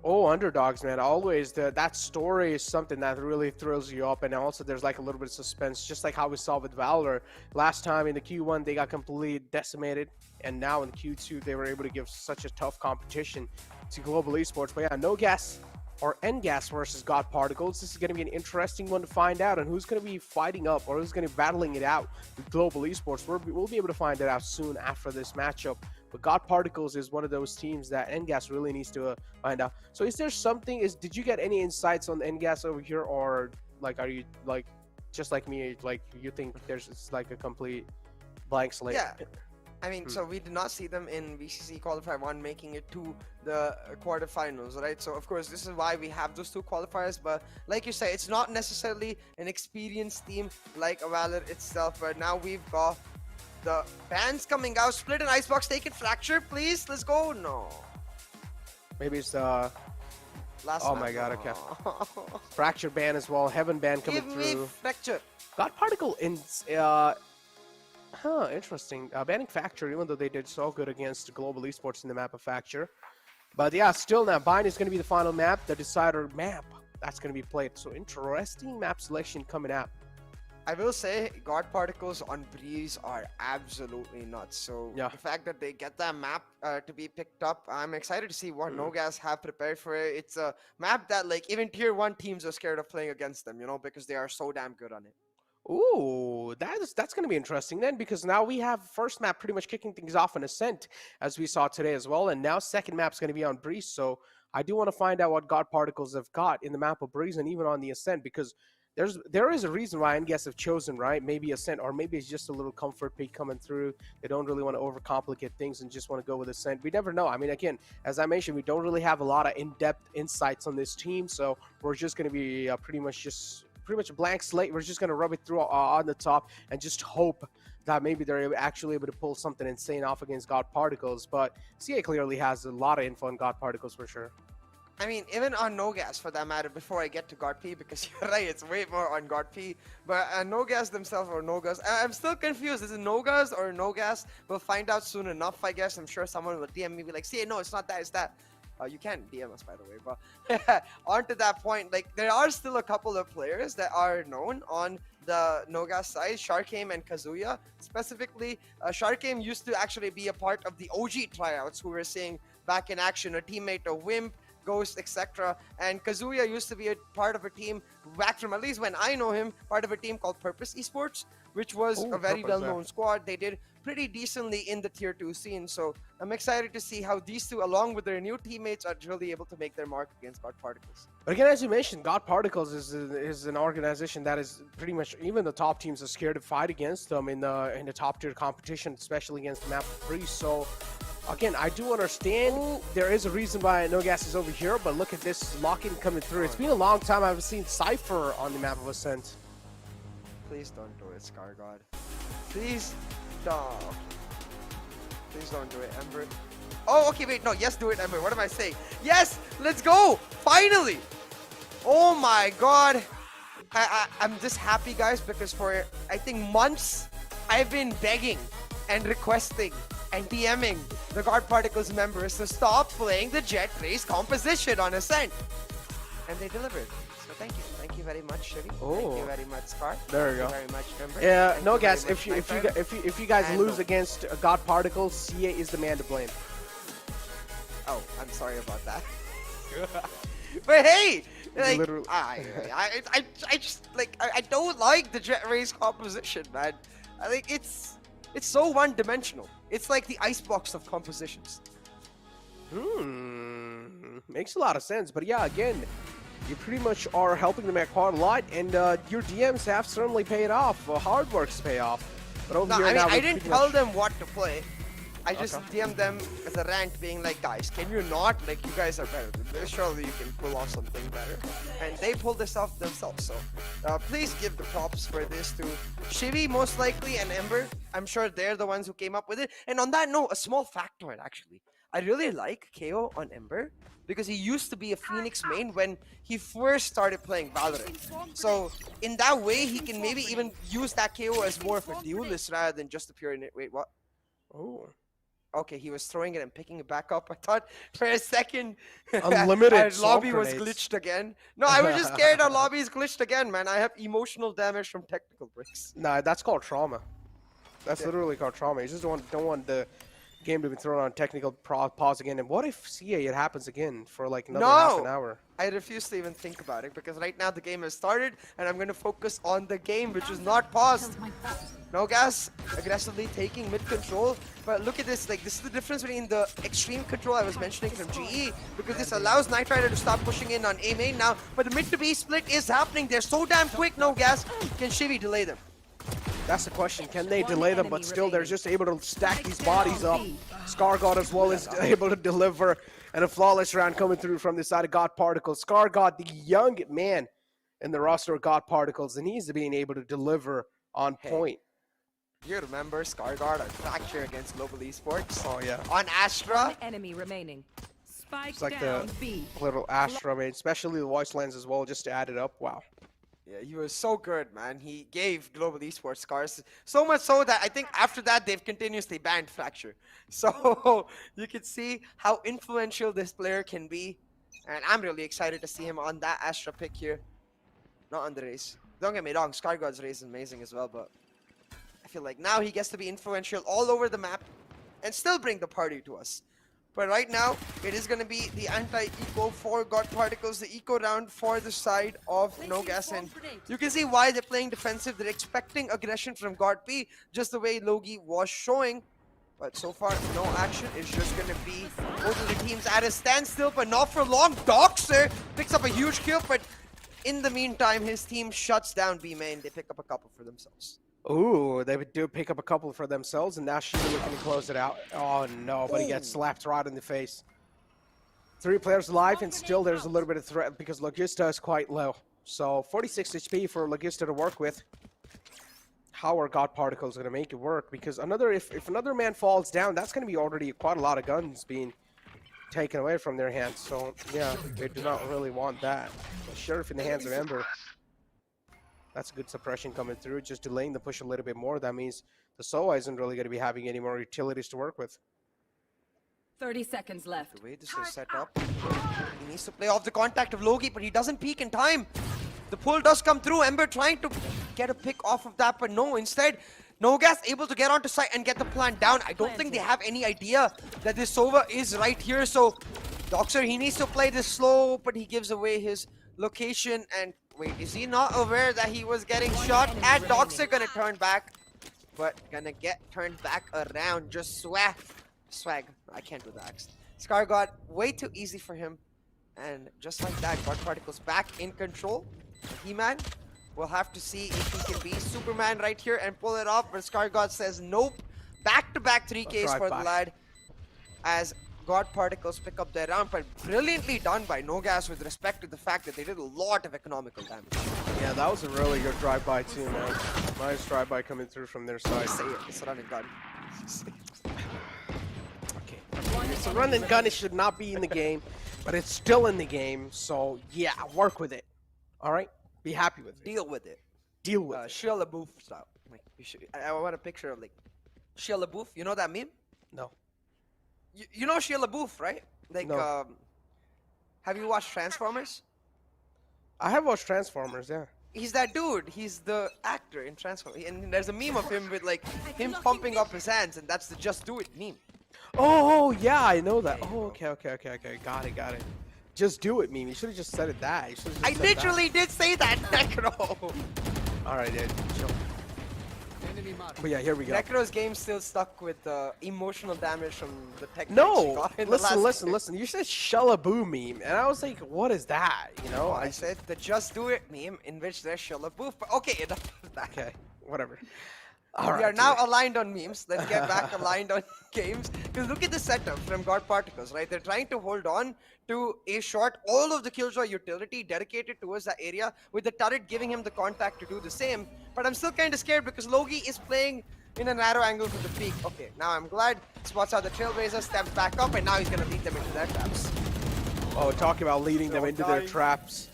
Oh, underdogs, man. Always that story is something that really thrills you up, and also there's like a little bit of suspense, just like how we saw with Valor. Last time in the Q1, they got completely decimated, and now in the Q2, they were able to give such a tough competition to Global Esports. But yeah, Nogas or NGAS versus God Particles. This is going to be an interesting one to find out, and who's going to be fighting up or who's going to be battling it out with Global Esports. We'll be able to find it out soon after this matchup. But God Particles is one of those teams that NGAS really needs to find out. So is there something, did you get any insights on NGAS over here, or like are you like just like me, like you think it's like a complete blank slate?
Yeah. I mean, so we did not see them in VCC Qualifier 1 making it to the quarterfinals, right? So, of course, this is why we have those two qualifiers. But like you say, it's not necessarily an experienced team like Valor itself. But now we've got the bans coming out. Split and Icebox, take it. Fracture, please. Let's go. No.
Maybe it's the...
Last
my god, okay. Fracture ban as well. Heaven ban coming
Give
through.
me Fracture.
God Particle in... interesting. Banning Factor, even though they did so good against Global Esports in the map of Factor. But yeah, still now, Bind is going to be the final map, the decider map that's going to be played. So interesting map selection coming out.
I will say, God Particles on Breeze are absolutely nuts. So
yeah,
the fact that they get that map to be picked up, I'm excited to see what Nogas have prepared for it. It's a map that like even tier 1 teams are scared of playing against them, because they are so damn good on it.
Ooh, that's going to be interesting then, because now we have first map pretty much kicking things off on Ascent, as we saw today as well, and now second map's going to be on Breeze. So I do want to find out what God Particles have got in the map of Breeze and even on the Ascent, because there is a reason why NGS have chosen, right? Maybe Ascent, or maybe it's just a little comfort peak coming through. They don't really want to overcomplicate things and just want to go with Ascent. We never know. I mean, again, as I mentioned, we don't really have a lot of in-depth insights on this team, so we're just going to be pretty much a blank slate. We're just going to rub it through on the top and just hope that maybe they're actually able to pull something insane off against God Particles. But CA clearly has a lot of info on God Particles for sure.
I mean, even on Nogas for that matter, before I get to God P, because you're right, it's way more on God P. But Nogas themselves, or Nogas, I'm still confused. Is it Nogas or Nogas? We'll find out soon enough, I guess. I'm sure someone will DM me, be like, CA, no, it's not that, it's that. You can DM us, by the way. But on to that point, like there are still a couple of players that are known on the Nogas side, Sharkame and Kazuya. Specifically, Sharkame used to actually be a part of the OG tryouts, who we're seeing back in action, a teammate of Wimp, Ghost, etc. And Kazuya used to be a part of a team back from, at least when I know him, part of a team called Purpose Esports, which was a very well-known squad. They did pretty decently in the tier 2 scene. So I'm excited to see how these two, along with their new teammates, are really able to make their mark against God Particles.
But again, as you mentioned, God Particles is an organization that is pretty much, even the top teams are scared to fight against them in the top tier competition, especially against the map of Breeze. So again, I do understand there is a reason why Nogas is over here, but look at this lock-in coming through. It's been a long time I haven't seen Cypher on the map of Ascent.
Please don't do it, Scar God. Please don't. Please don't do it, Ember. Oh, okay, wait, no, yes, do it, Ember. What am I saying? Yes, let's go! Finally! Oh my god. I'm just happy, guys, because for, I think, months, I've been begging and requesting and DMing the God Particles members to stop playing the Jet Race composition on Ascent. And they delivered. So thank you. Thank you very much, Shiri. Thank you very much, Scar.
There you go.
Thank you very much, Ember.
Yeah,
Thank
no,
you very
guys,
much,
if you guys
And
lose
no.
against God Particles, CA is the man to blame.
Oh, I'm sorry about that. But hey, like,
Literally.
I just like I don't like the Jet Race composition, man. I think it's so one-dimensional. It's like the icebox of compositions.
Makes a lot of sense. But yeah, again, you pretty much are helping them out quite a lot, and your DMs have certainly paid off. Hard work's pay off. But over
No,
here
I mean,
now,
I didn't tell them what to play. I just DM'd them as a rant being like, guys, can you not? Like, you guys are better than this. Surely you can pull off something better. And they pulled this off themselves. So please give the props for this to Shivi, most likely, and Ember. I'm sure they're the ones who came up with it. And on that note, a small factoid, actually. I really like KO on Ember because he used to be a Phoenix main when he first started playing Valorant. So in that way, he can maybe even use that KO as more of a duelist rather than just a pure... Wait, what? Oh. Okay, he was throwing it and picking it back up. I thought for a second
Unlimited
our lobby was
grenades.
glitched again. No, I was just scared our lobby is glitched again, man. I have emotional damage from technical bricks.
Nah, that's called trauma. That's literally called trauma. You just don't want the game to be thrown on technical pause again. And what if CA it happens again for like another half an hour?
I refuse to even think about it because right now the game has started and I'm going to focus on the game which is not paused. Nogas aggressively taking mid control, but look at this, like this is the difference between the extreme control I was mentioning from GE, because this allows Knight Rider to start pushing in on A main now, but the mid to B split is happening. They're so damn quick. Nogas, can Shivi delay them?
That's the question. Can they delay them? But still, they're just able to stack these bodies up. ScarGod as well is able to deliver, and a flawless round coming through from the side of God Particles. ScarGod, the young man in the roster of God Particles, and he's being able to deliver on point.
You remember ScarGod on Fracture against Global Esports?
Oh yeah.
On Astra.
Enemy remaining. Spike
It's like
down
the
B.
little Astra, man, especially the voice lens as well, just to add it up. Wow.
Yeah, he was so good, man. He gave Global Esports scars. So much so that I think after that, they've continuously banned Fracture. So you can see how influential this player can be. And I'm really excited to see him on that Astra pick here. Not on the race. Don't get me wrong, ScarGod's race is amazing as well, but I feel like now he gets to be influential all over the map and still bring the party to us. But right now, it is going to be the anti-eco for God Particles, the eco round for the side of Nogas. And you can see why they're playing defensive. They're expecting aggression from God P, just the way Logi was showing. But so far, no action. It's just going to be both of the teams at a standstill, but not for long. Doxer picks up a huge kill, but in the meantime, his team shuts down B main. They pick up a couple for themselves.
Ooh, they do pick up a couple for themselves, and now Shiva looking to close it out. Oh no, but he gets slapped right in the face. 3 players alive, and still there's a little bit of threat because Logista is quite low. So 46 HP for Logista to work with. How are God Particles going to make it work? Because if another man falls down, that's going to be already quite a lot of guns being taken away from their hands. So yeah, they do not really want that. Sheriff in the hands of Ember. That's a good suppression coming through, just delaying the push a little bit more. That means the Soa isn't really going to be having any more utilities to work with.
30 seconds left.
The way this is set up, he needs to play off the contact of Logi, but he doesn't peek in time. The pull does come through. Ember trying to get a pick off of that, but no, instead, Nogas able to get onto site and get the plant down. I don't think they have any idea that this Sova is right here, so Doxer, he needs to play this slow, but he gives away his location. And wait, is he not aware that he was getting shot at? Doxer gonna turn back, but gonna get turned back around. Just swag. I can't do that. ScarGod, way too easy for him. And just like that, God Particles back in control. He-Man, we'll have to see if he can be Superman right here and pull it off. But ScarGod says nope. Back-to-back 3Ks for the lad as God Particles pick up their round, but brilliantly done by Nogas with respect to the fact that they did a lot of economical damage.
Yeah, that was a really good drive-by too, man. Nice drive-by coming through from their side.
Say it, it's a run and gun.
Okay, it's a run and gun. It should not be in the game, but it's still in the game. So yeah, work with it. All right, be happy with it.
Deal with it.
Deal with it.
Shia LaBeouf style. Like, I want a picture of like Shia LaBeouf. You know that meme?
No.
You know Shia LaBeouf, right? Like,
No.
Have you watched Transformers?
I have watched Transformers, yeah.
He's that dude. He's the actor in Transformers. And there's a meme of him with like him pumping up his hands, and that's the "Just Do It" meme.
Oh yeah, I know that. Oh, okay. Got it. Just do it, meme. You should have just said it that. You should've just
I
said
literally did say that, Necro.
All right, dude. Chill. But yeah, here we go.
Necro's game still stuck with emotional damage from the tech. that she
No,
got in the last
listen. You said Shellaboo meme, and I was like, what is that? You know,
I said the "Just Do It" meme in which there's Shia LaBeouf. But okay, enough of that.
Okay, whatever. All
We
right,
are now
dude.
aligned on memes. Let's get back aligned on games. Because look at the setup from God Particles, right? They're trying to hold on to a shot. All of the Killjoy utility dedicated towards that area, with the turret giving him the contact to do the same. But I'm still kind of scared because Logi is playing in a narrow angle from the peak. Okay, now I'm glad spots out the Trailblazer, steps back up, and now he's going to lead them into their traps.
Oh, talking about leading them into their traps.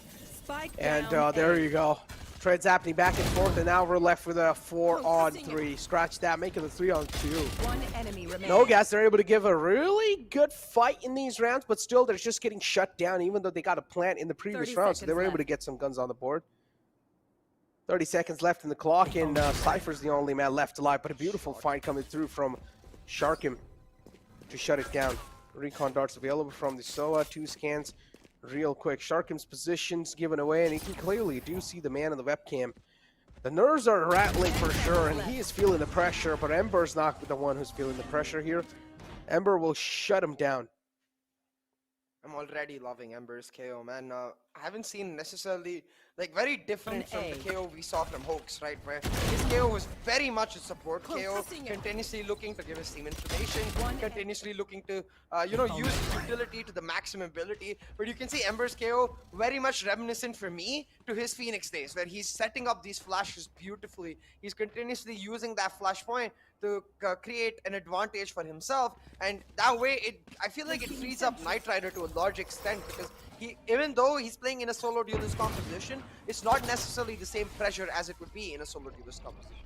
And there you go. Trades happening back and forth, and now we're left with a 4-on-3. Scratch that, make it a 3-on-2.
One enemy remaining.
Nogas, they're able to give a really good fight in these rounds, but still they're just getting shut down, even though they got a plant in the previous
30
round, so they were
seconds
able to
left.
get some guns on the board. 30 seconds left in the clock, and Cypher's the only man left alive, but a beautiful fight coming through from Sharkim to shut it down. Recon darts available from the SOA, 2 scans. Real quick, Sharkim's positions given away, and you can clearly do see the man in the webcam. The nerves are rattling for sure, and he is feeling the pressure, but Ember's not the one who's feeling the pressure here. Ember will shut him down.
I'm already loving Ember's KO, man. I haven't seen necessarily, like, very different from the KO we saw from Hoax, right? Where his KO was very much a support KO, continuously looking to give his team information, continuously looking to, use his utility to the maximum ability. But you can see Ember's KO very much reminiscent for me to his Phoenix days, where he's setting up these flashes beautifully. He's continuously using that flash point to create an advantage for himself, and that way I feel like it frees up Knight Rider to a large extent, because even though he's playing in a solo duelist composition, it's not necessarily the same pressure as it would be in a solo duelist composition.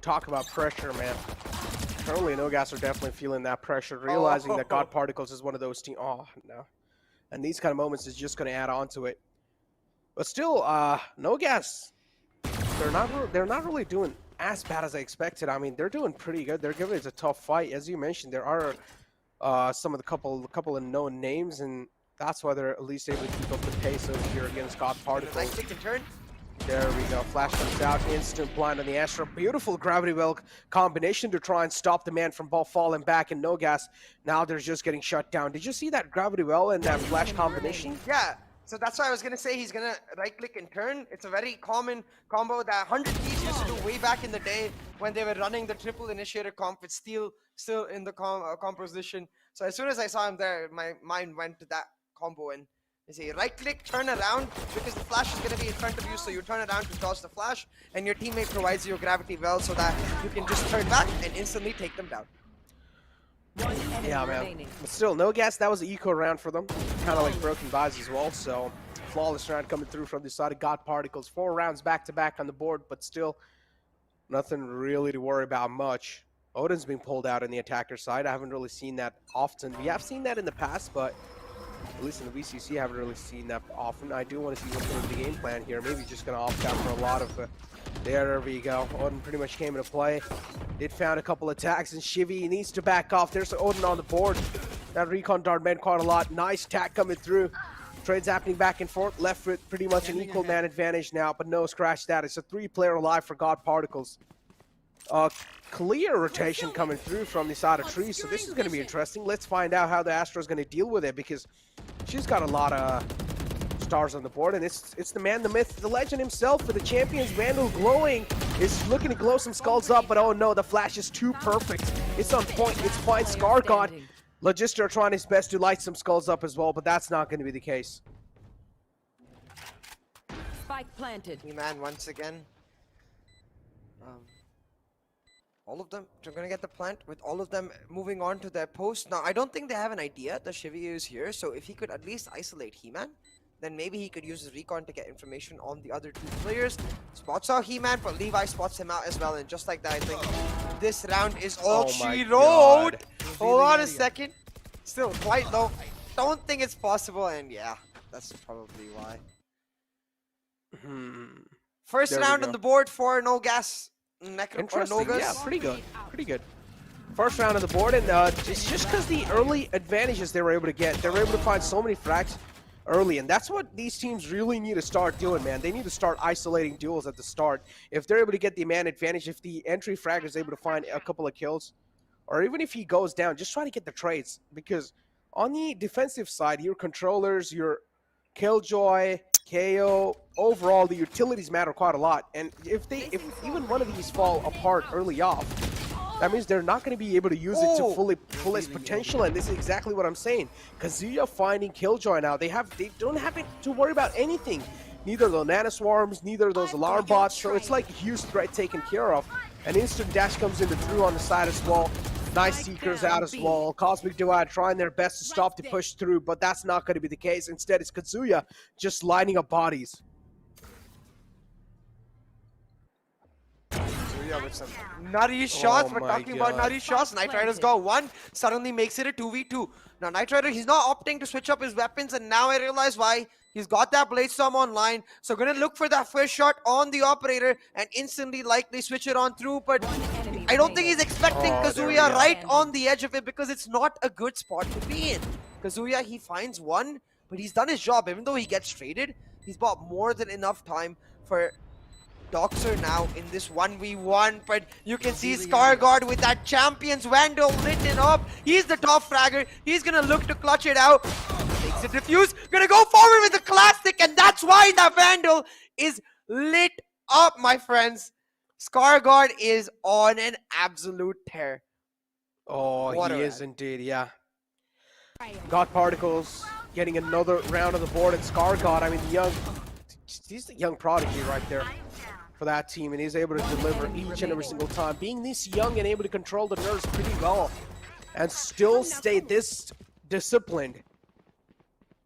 Talk about pressure, man. Currently, Nogas are definitely feeling that pressure, realizing that God Particles is one of those teams. Oh, no. And these kind of moments is just going to add on to it. But still, Nogas, they're not really doing as bad as I expected. I mean, they're doing pretty good. They're giving it a tough fight. As you mentioned, there are some of the couple of known names, and that's why they're at least able to keep up the pace over here against God Particles.
Nice kick and turn.
There we go. Flash comes out. Instant blind on the Astra. Beautiful gravity well combination to try and stop the man from ball falling back, and Nogas. Now they're just getting shut down. Did you see that gravity well and that flash combination?
Yeah. So that's why I was going to say he's going to right-click and turn. It's a very common combo that 100 Thieves used to do way back in the day when they were running the triple initiator comp with Steel still in the composition. So as soon as I saw him there, my mind went to that combo, and you see right-click, turn around, because the flash is going to be in front of you, so you turn around to dodge the flash, and your teammate provides you a gravity well so that you can just turn back and instantly take them down.
Yeah, man. But still, Nogas, that was an eco round for them. Kind of like broken buys as well, so flawless round coming through from the side of God Particles. 4 rounds back-to-back on the board, but still nothing really to worry about much. Odin's being pulled out on the attacker side. I haven't really seen that often. We have seen that in the past, but at least in the VCC, I haven't really seen that often. I do want to see what's going to be the game plan here. Maybe just going to opt out for a lot of... there we go. Odin pretty much came into play. Did found a couple attacks, and Shivy needs to back off. There's Odin on the board. That recon dart meant quite a lot. Nice attack coming through. Trades happening back and forth. Left with pretty much an equal man advantage now, but no scratch that. It's a 3-player alive for God Particles. Clear rotation coming through from the side of trees, so this is going to be interesting. Let's find out how the Astra is going to deal with it, because she's got a lot of stars on the board, and it's the man, the myth, the legend himself for the champions. Vandal glowing is looking to glow some skulls up, but oh no, the flash is too perfect. It's on point. It's fine. Scar God, Logister trying his best to light some skulls up as well, but that's not going to be the case.
Spike planted.
He-Man once again. All of them, they're going to get the plant with all of them moving on to their post. Now, I don't think they have an idea that Shivy is here, so if he could at least isolate He-Man, then maybe he could use his recon to get information on the other 2 players. Spots out He-Man, but Levi spots him out as well, and just like that, I think this round is all she wrote. Hold on a second. Still quite low. I don't think it's possible, and yeah, that's probably why. First round on the board for Nogas.
Interesting,
Nogas.
yeah, pretty good, pretty good. First round on the board, and it's just because the early advantages they were able to get. They were able to find so many frags early, and that's what these teams really need to start doing, man. They need to start isolating duels at the start. If they're able to get the man advantage, if the entry frag is able to find a couple of kills, or even if he goes down, just try to get the trades, because on the defensive side, your controllers, your Killjoy, KO, overall the utilities matter quite a lot. And if even one of these fall apart early off, that means they're not going to be able to use it to fully pull its potential, and this is exactly what I'm saying. Kazuya finding Killjoy now, they don't have it to worry about anything. Neither the Nano Swarms, neither those alarm bots, so it's like a huge threat taken care of. An instant dash comes into through on the side as well. Nice Seekers out as well. Cosmic Divide trying their best to stop the push through, but that's not going to be the case. Instead, it's Kazuya just lining up bodies.
With some nutty shots. We're talking about nutty shots. Knight Rider's got one, suddenly makes it a 2v2. Now Knight Rider, he's not opting to switch up his weapons, and now I realize why. He's got that Blade Storm online, so gonna look for that first shot on the operator and instantly likely switch it on through, but I don't think he's expecting Kazuya right on the edge of it because it's not a good spot to be in. Kazuya, he finds one, but he's done his job. Even though he gets traded, he's bought more than enough time for Doxer now in this 1v1, but you can see Scarguard with that Champions Vandal written up. He's the top fragger. He's gonna look to clutch it out. Takes it defuse, gonna go forward with the classic, and that's why that Vandal is lit up, my friends. Scarguard is on an absolute tear.
Oh, he is indeed, yeah. God Particles getting another round on the board, and Scarguard, I mean, he's the young prodigy right there for that team, and he's able to deliver each and every single time. Being this young and able to control the nerves pretty well and still stay this disciplined,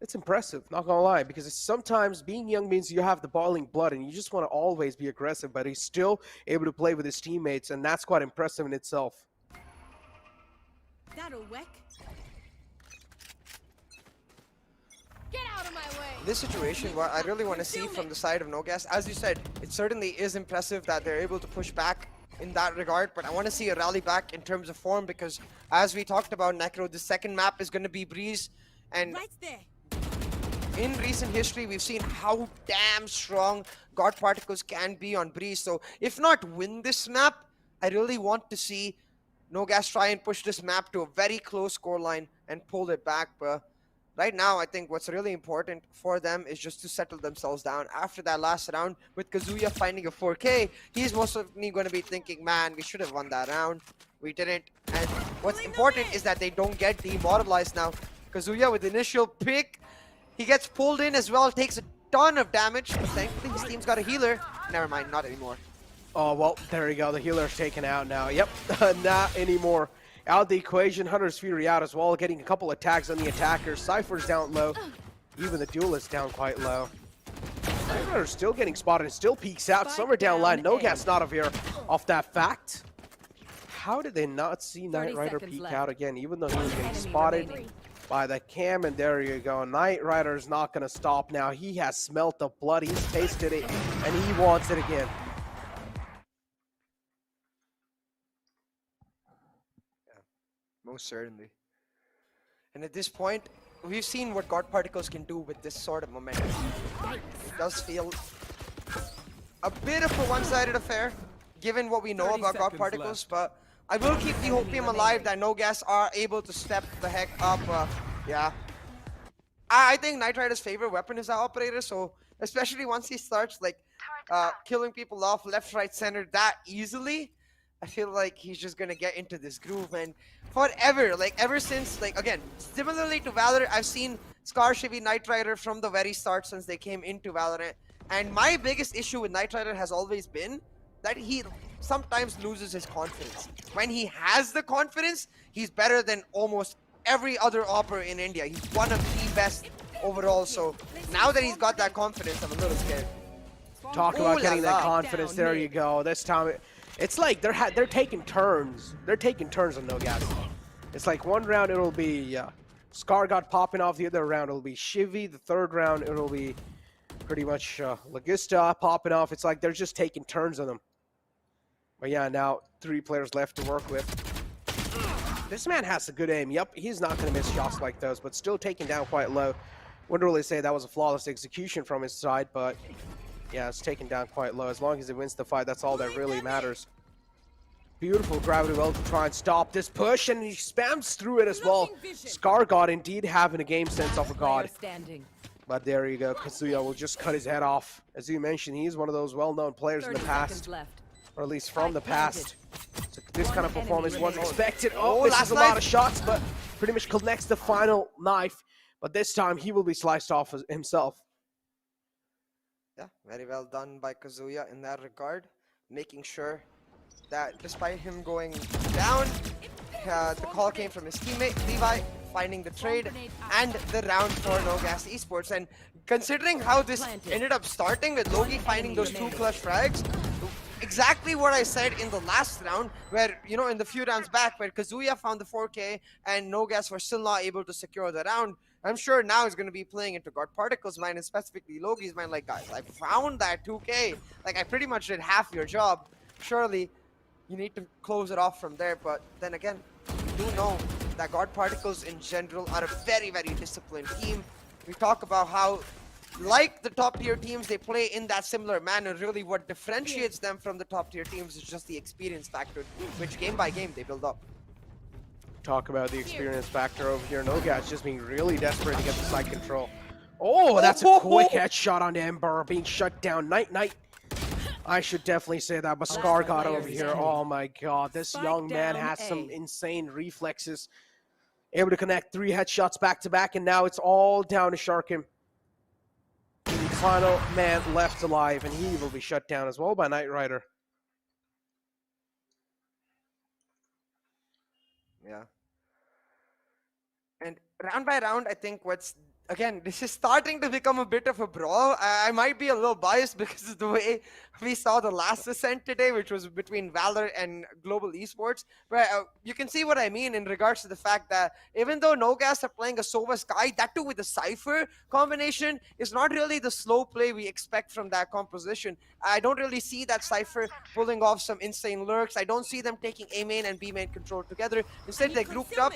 it's impressive, not gonna lie, because sometimes being young means you have the boiling blood and you just want to always be aggressive, but he's still able to play with his teammates, and that's quite impressive in itself.
That'll work. Get out of my way.
This situation, what I really want to see from the side of Nogas, as you said, it certainly is impressive that they're able to push back in that regard, but I want to see a rally back in terms of form, because as we talked about, Necro, the second map is going to be Breeze, and
Right there.
in recent history, we've seen how damn strong God Particles can be on Breeze. So if not win this map, I really want to see Nogas try and push this map to a very close scoreline and pull it back. But right now, I think what's really important for them is just to settle themselves down. After that last round, with Kazuya finding a 4K, he's most certainly going to be thinking, man, we should have won that round. We didn't. And what's important is that they don't get demoralized now. Kazuya with the initial pick, he gets pulled in as well, takes a ton of damage, but thankfully his team's got a healer. Never mind, not anymore.
Oh, well, there you go. The healer's taken out now. Yep, not anymore. Out the equation, Hunter's Fury out as well, getting a couple of tags on the attackers. Cypher's down low. Even the duelist down quite low. Cypher's still getting spotted and still peeks out. Some are down line. Nogas not aware off that fact. How did they not see Knight Rider peek out again, even though he was getting spotted by the cam? And there you go. Knight Rider's not going to stop now. He has smelt the blood. He's tasted it, and he wants it again.
Most certainly. And at this point, we've seen what God Particles can do with this sort of momentum. It does feel a bit of a one-sided affair, given what we know about God Particles, but I will keep the hopium alive that Nogas are able to step the heck up. Yeah. I think Knight Rider's favorite weapon is that operator, so especially once he starts like killing people off left, right, center that easily, I feel like he's just gonna get into this groove, and forever, like ever since, like again, similarly to Valor, I've seen Scar Shivi Knight Rider from the very start since they came into Valorant, and my biggest issue with Knight Rider has always been that he sometimes loses his confidence. When he has the confidence, he's better than almost every other opera in India. He's one of the best overall, so now that he's got that confidence, I'm a little scared.
Talk about getting that confidence. There you go. This time, it's like they're taking turns. They're taking turns on Nogas. It's like one round it'll be Scargot popping off. The other round it'll be Shivi. The third round it'll be pretty much Logista popping off. It's like they're just taking turns on them. But yeah, now 3 players left to work with. This man has a good aim. Yep, he's not going to miss shots like those, but still taking down quite low. Wouldn't really say that was a flawless execution from his side, but yeah, it's taken down quite low. As long as he wins the fight, that's all that really matters. Beautiful gravity well to try and stop this push, and he spams through it as well. Scargod indeed having a game sense of a god. But there you go, Kazuya will just cut his head off. As you mentioned, he's one of those well-known players in the
30
past,
seconds left.
or at least from the
Spike
past. So this kind of
One
performance
enemy
was
remaining.
expected.
Oh,
Oh, misses
last
a lot
knife.
of shots, but pretty much connects the final knife. But this time, he will be sliced off himself.
Yeah, very well done by Kazuya in that regard, making sure that despite him going down, the call came from his teammate Levi, finding the trade and the round for Nogas Esports. And considering how this ended up starting with Logi finding those two clutch frags, exactly what I said in the last round, where, you know, in the few rounds back, where Kazuya found the 4K and Nogas were still not able to secure the round, I'm sure now is going to be playing into God Particle's mind, and specifically Logi's mind, like, guys, I found that 2K. Like, I pretty much did half your job. Surely, you need to close it off from there. But then again, we do know that God Particles in general are a very, very disciplined team. We talk about how, like the top tier teams, they play in that similar manner. Really, what differentiates them from the top tier teams is just the experience factor, which game by game they build up.
Talk about the experience factor over here. Nogas just being really desperate to get the side control. Oh, that's a quick headshot on Ember, being shut down. Night. I should definitely say that, but Scar got over here. Oh my god, this young man has some insane reflexes. Able to connect 3 headshots back to back, and now it's all down to Sharkim. The final man left alive, and he will be shut down as well by Knight Rider.
Yeah. And round by round, I think again, this is starting to become a bit of a brawl. I might be a little biased because of the way we saw the last Ascent today, which was between Valor and Global Esports. But you can see what I mean in regards to the fact that even though Nogas are playing a Sova Sky, that too with a Cypher combination, is not really the slow play we expect from that composition. I don't really see that Cypher pulling off some insane lurks. I don't see them taking A main and B main control together. Instead, they grouped up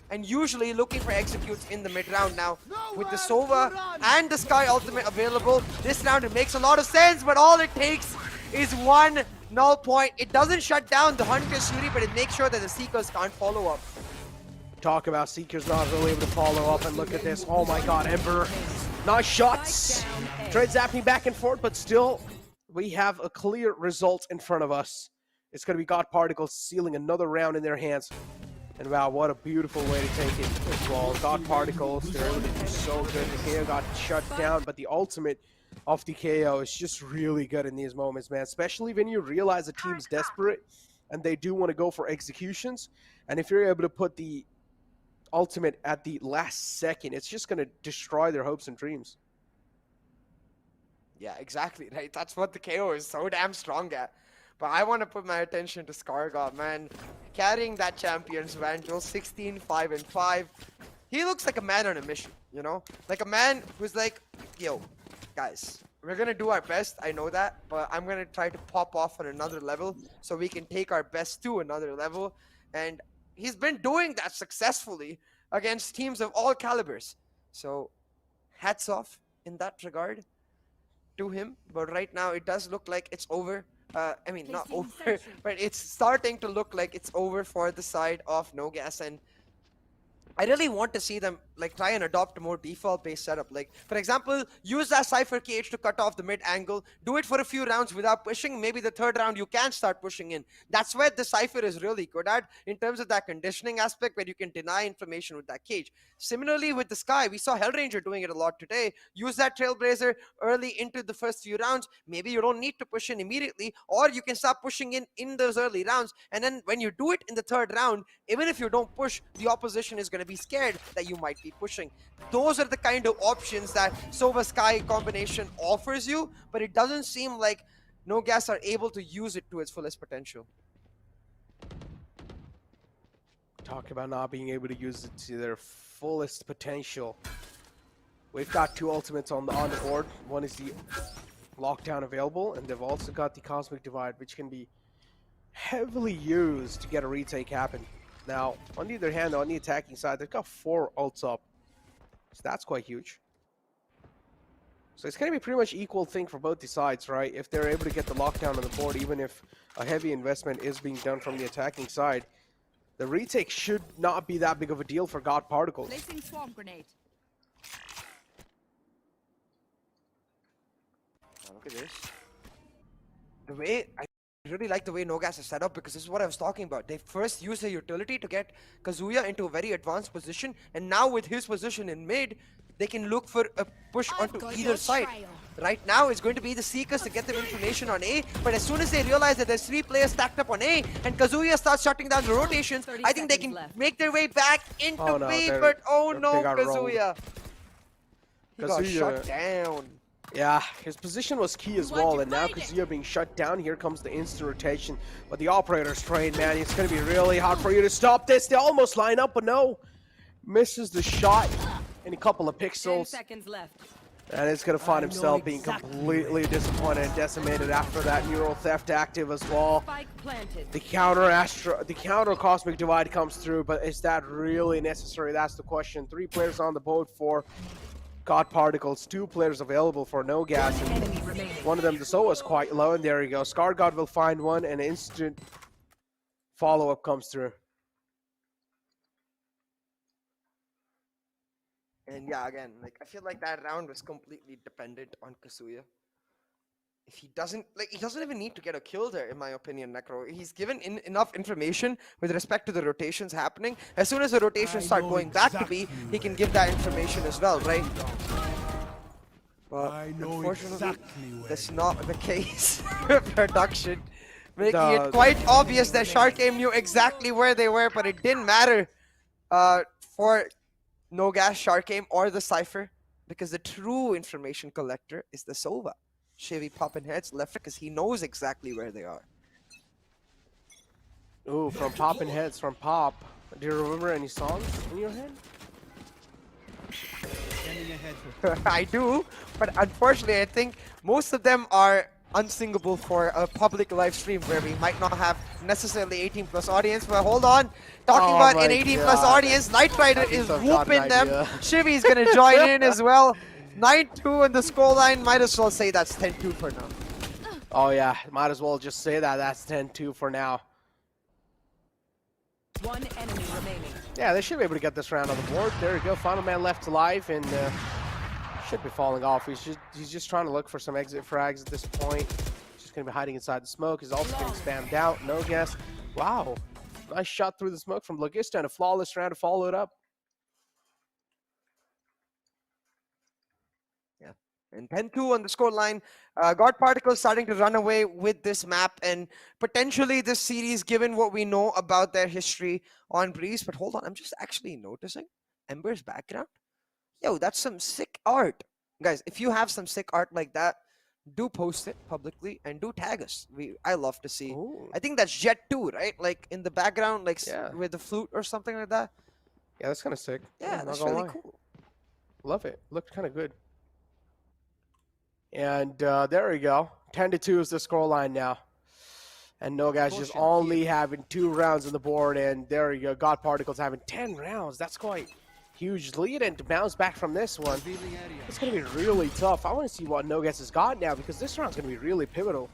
and usually looking for executes in the mid-round. Now, with the Sova and the Sky ultimate available, this round it makes a lot of sense, but all it takes is one null point. It doesn't shut down the Hunter's Fury, but it makes sure that the Seekers can't follow up.
Talk about Seekers not really able to follow up, and look at this. Oh my god, Ember. Nice shots. Trade zapping back and forth, but still, we have a clear result in front of us. It's going to be God Particles sealing another round in their hands. And wow, what a beautiful way to take it as well. God Particles, they're able to do so good. The KO got shut down, but the ultimate of the KO is just really good in these moments, man. Especially when you realize the team's desperate and they do want to go for executions. And if you're able to put the ultimate at the last second, it's just going to destroy their hopes and dreams.
Yeah, exactly, right? That's what the KO is so damn strong at. But I want to put my attention to Scargod, man. Carrying that Champions Vandal, 16, 5, and 5. He looks like a man on a mission, you know? Like a man who's like, yo, guys, we're going to do our best, I know that, but I'm going to try to pop off on another level so we can take our best to another level. And he's been doing that successfully against teams of all calibers. So, hats off in that regard to him. But right now, it does look like it's over. I mean, not over, but it's starting to look like it's over for the side of Nogas, and I really want to see them like try and adopt a more default-based setup. Like, for example, use that Cypher cage to cut off the mid angle. Do it for a few rounds without pushing. Maybe the third round you can start pushing in. That's where the Cypher is really good at in terms of that conditioning aspect where you can deny information with that cage. Similarly with the Sky, we saw Hellranger doing it a lot today. Use that Trailblazer early into the first few rounds. Maybe you don't need to push in immediately, or you can start pushing in those early rounds. And then when you do it in the third round, even if you don't push, the opposition is going to be scared that you might be pushing. Those are the kind of options that Sova Sky combination offers you, but it doesn't seem like Nogas are able to use it to its fullest potential.
Talk about not being able to use it to their fullest potential. We've got 2 ultimates on the board. One is the lockdown available, and they've also got the Cosmic Divide, which can be heavily used to get a retake happen. Now, on the other hand, on the attacking side, they've got 4 ults up. So that's quite huge. So it's going to be pretty much equal thing for both the sides, right? If they're able to get the lockdown on the board, even if a heavy investment is being done from the attacking side, the retake should not be that big of a deal for God Particles.
Placing swarm grenade.
Look at this. The way I really like the way Nogas is set up, because this is what I was talking about. They first use their utility to get Kazuya into a very advanced position, and now with his position in mid, they can look for a push onto either side. Right now, it's going to be the Seekers to get them information on A, but as soon as they realize that there's 3 players stacked up on A, and Kazuya starts shutting down the rotations, I think they can make their way back into B, but oh no, Kazuya! He got shut down.
Yeah, his position was key as well, and now Kazuya being shut down, here comes the instant rotation. But the operator's trained, man. It's going to be really hard for you to stop this. They almost line up, but no. Misses the shot in a couple of
10
pixels.
seconds left.
And it's going to find himself being completely disappointed and decimated after that neural theft active as well.
Spike planted.
The counter Cosmic Divide comes through, but is that really necessary? That's the question. 3 players on the boat for God Particles, 2 players available for Nogas, and one of them, the Soa, is quite low, and there you go. Scar God will find one, and instant follow-up comes through.
And yeah, again, like I feel like that round was completely dependent on Kazuya. If he doesn't even need to get a kill there, in my opinion, Necro. He's given enough information with respect to the rotations happening. As soon as the rotations start going back to B, he can give that information as well, right? But unfortunately, that's not the case. Production making it quite obvious that Shark Game knew exactly where they were, but it didn't matter for Nogas, Shark Game, or the Cypher, because the true information collector is the Sova. Chevy popping heads left because he knows exactly where they are.
Ooh, from popping heads, from Pop. Do you remember any songs in your head?
I do, but unfortunately I think most of them are unsingable for a public live stream where we might not have necessarily 18 plus audience. But hold on, talking about an 18 plus audience, Knight Rider is whooping them. Chivy's gonna join in as well. 9-2 in the scoreline, might as well say that's 10-2 for now.
Oh yeah, might as well just say that that's 10-2 for now.
1 enemy remaining.
Yeah, they should be able to get this round on the board. There we go, final man left alive, and should be falling off. He's just trying to look for some exit frags at this point. Just gonna be hiding inside the smoke. He's also getting spammed out. No guess. Wow, nice shot through the smoke from Logista, and a flawless round to follow it up.
And 10-2 on the scoreline. God Particles starting to run away with this map, and potentially this series, given what we know about their history on Breeze. But hold on, I'm just actually noticing Ember's background. Yo, that's some sick art. Guys, if you have some sick art like that, do post it publicly and do tag us. I love to see.
Ooh.
I think that's Jet 2, right? Like in the background, like with the flute or something like that.
Yeah, that's kind of sick.
Yeah, that's really cool.
Love it. Looked kind of good. And there we go. 10-2 is the scoreline now. And Nogas just only having 2 rounds on the board. And there we go. God Particles having 10 rounds. That's quite huge lead. And to bounce back from this one, it's going to be really tough. I want to see what Nogas has got now, because this round's going to be really pivotal.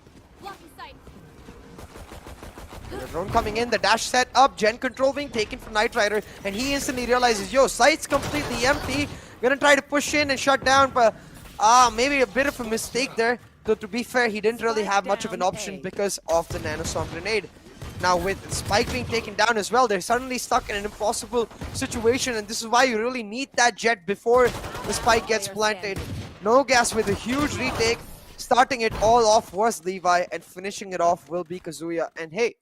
The drone coming in, the dash set up, gen control being taken from Knight Rider, and he instantly realizes, yo, site's completely empty. Gonna try to push in and shut down, but maybe a bit of a mistake there. Though to be fair, he didn't really have much of an option because of the Nanostorm grenade. Now with Spike being taken down as well, they're suddenly stuck in an impossible situation, and this is why you really need that jet before the Spike gets planted. Nogas with a huge retake. Starting it all off was Levi, and finishing it off will be Kazuya. And hey,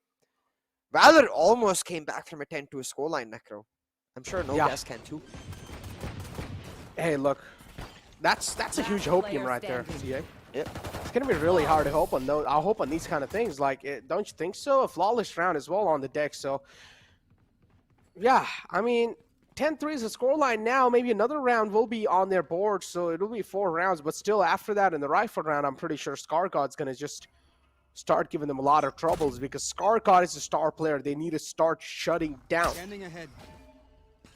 Valor almost came back from a 10-2 scoreline, Necro. I'm sure Nogas can too.
Hey, look. That's a huge hopium right there, CA.
Yep.
It's gonna be really hard to hope on those. I'll hope on these kind of things. Like, don't you think so? A flawless round as well on the deck. So, yeah, I mean, 10-3 is the scoreline now. Maybe another round will be on their board, so it'll be 4 rounds. But still, after that, in the rifle round, I'm pretty sure Scar God's gonna just start giving them a lot of troubles, because Scar God is a star player. They need to start shutting down.
Standing ahead.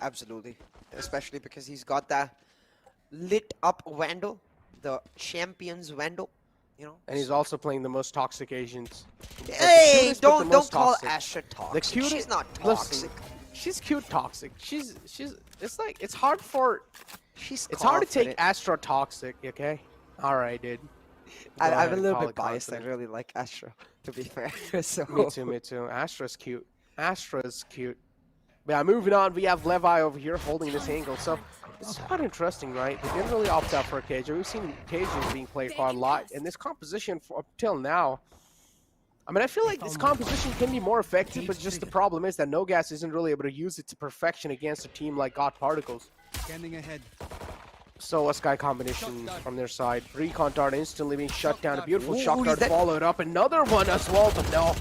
Absolutely, especially because he's got that lit up Vandal, the Champions Vandal, you know.
And he's also playing the most toxic agents.
Hey, don't call Astra toxic.
The cutest,
she's not toxic.
Listen, she's cute toxic. She's it's like it's hard to take Astra toxic, okay? All right, dude.
I'm
ahead
a
and
little
call
bit
it
biased. I
confident.
really like Astro, to be fair. So
Me too, me too. Astra's cute. Astra's cute. But yeah, moving on, we have Levi over here holding this angle. So it's quite interesting, right? They didn't really opt out for a Cager. We've seen Cagers being played quite a lot. And this composition, up till now, I mean, I feel like this composition can be more effective, but just the problem is that Nogas isn't really able to use it to perfection against a team like God Particles.
Scanning ahead.
So a Sky combination from their side. Recon Dart instantly being shut down. A beautiful shock
Ooh,
dart
that-
followed up. Another one as well, but no.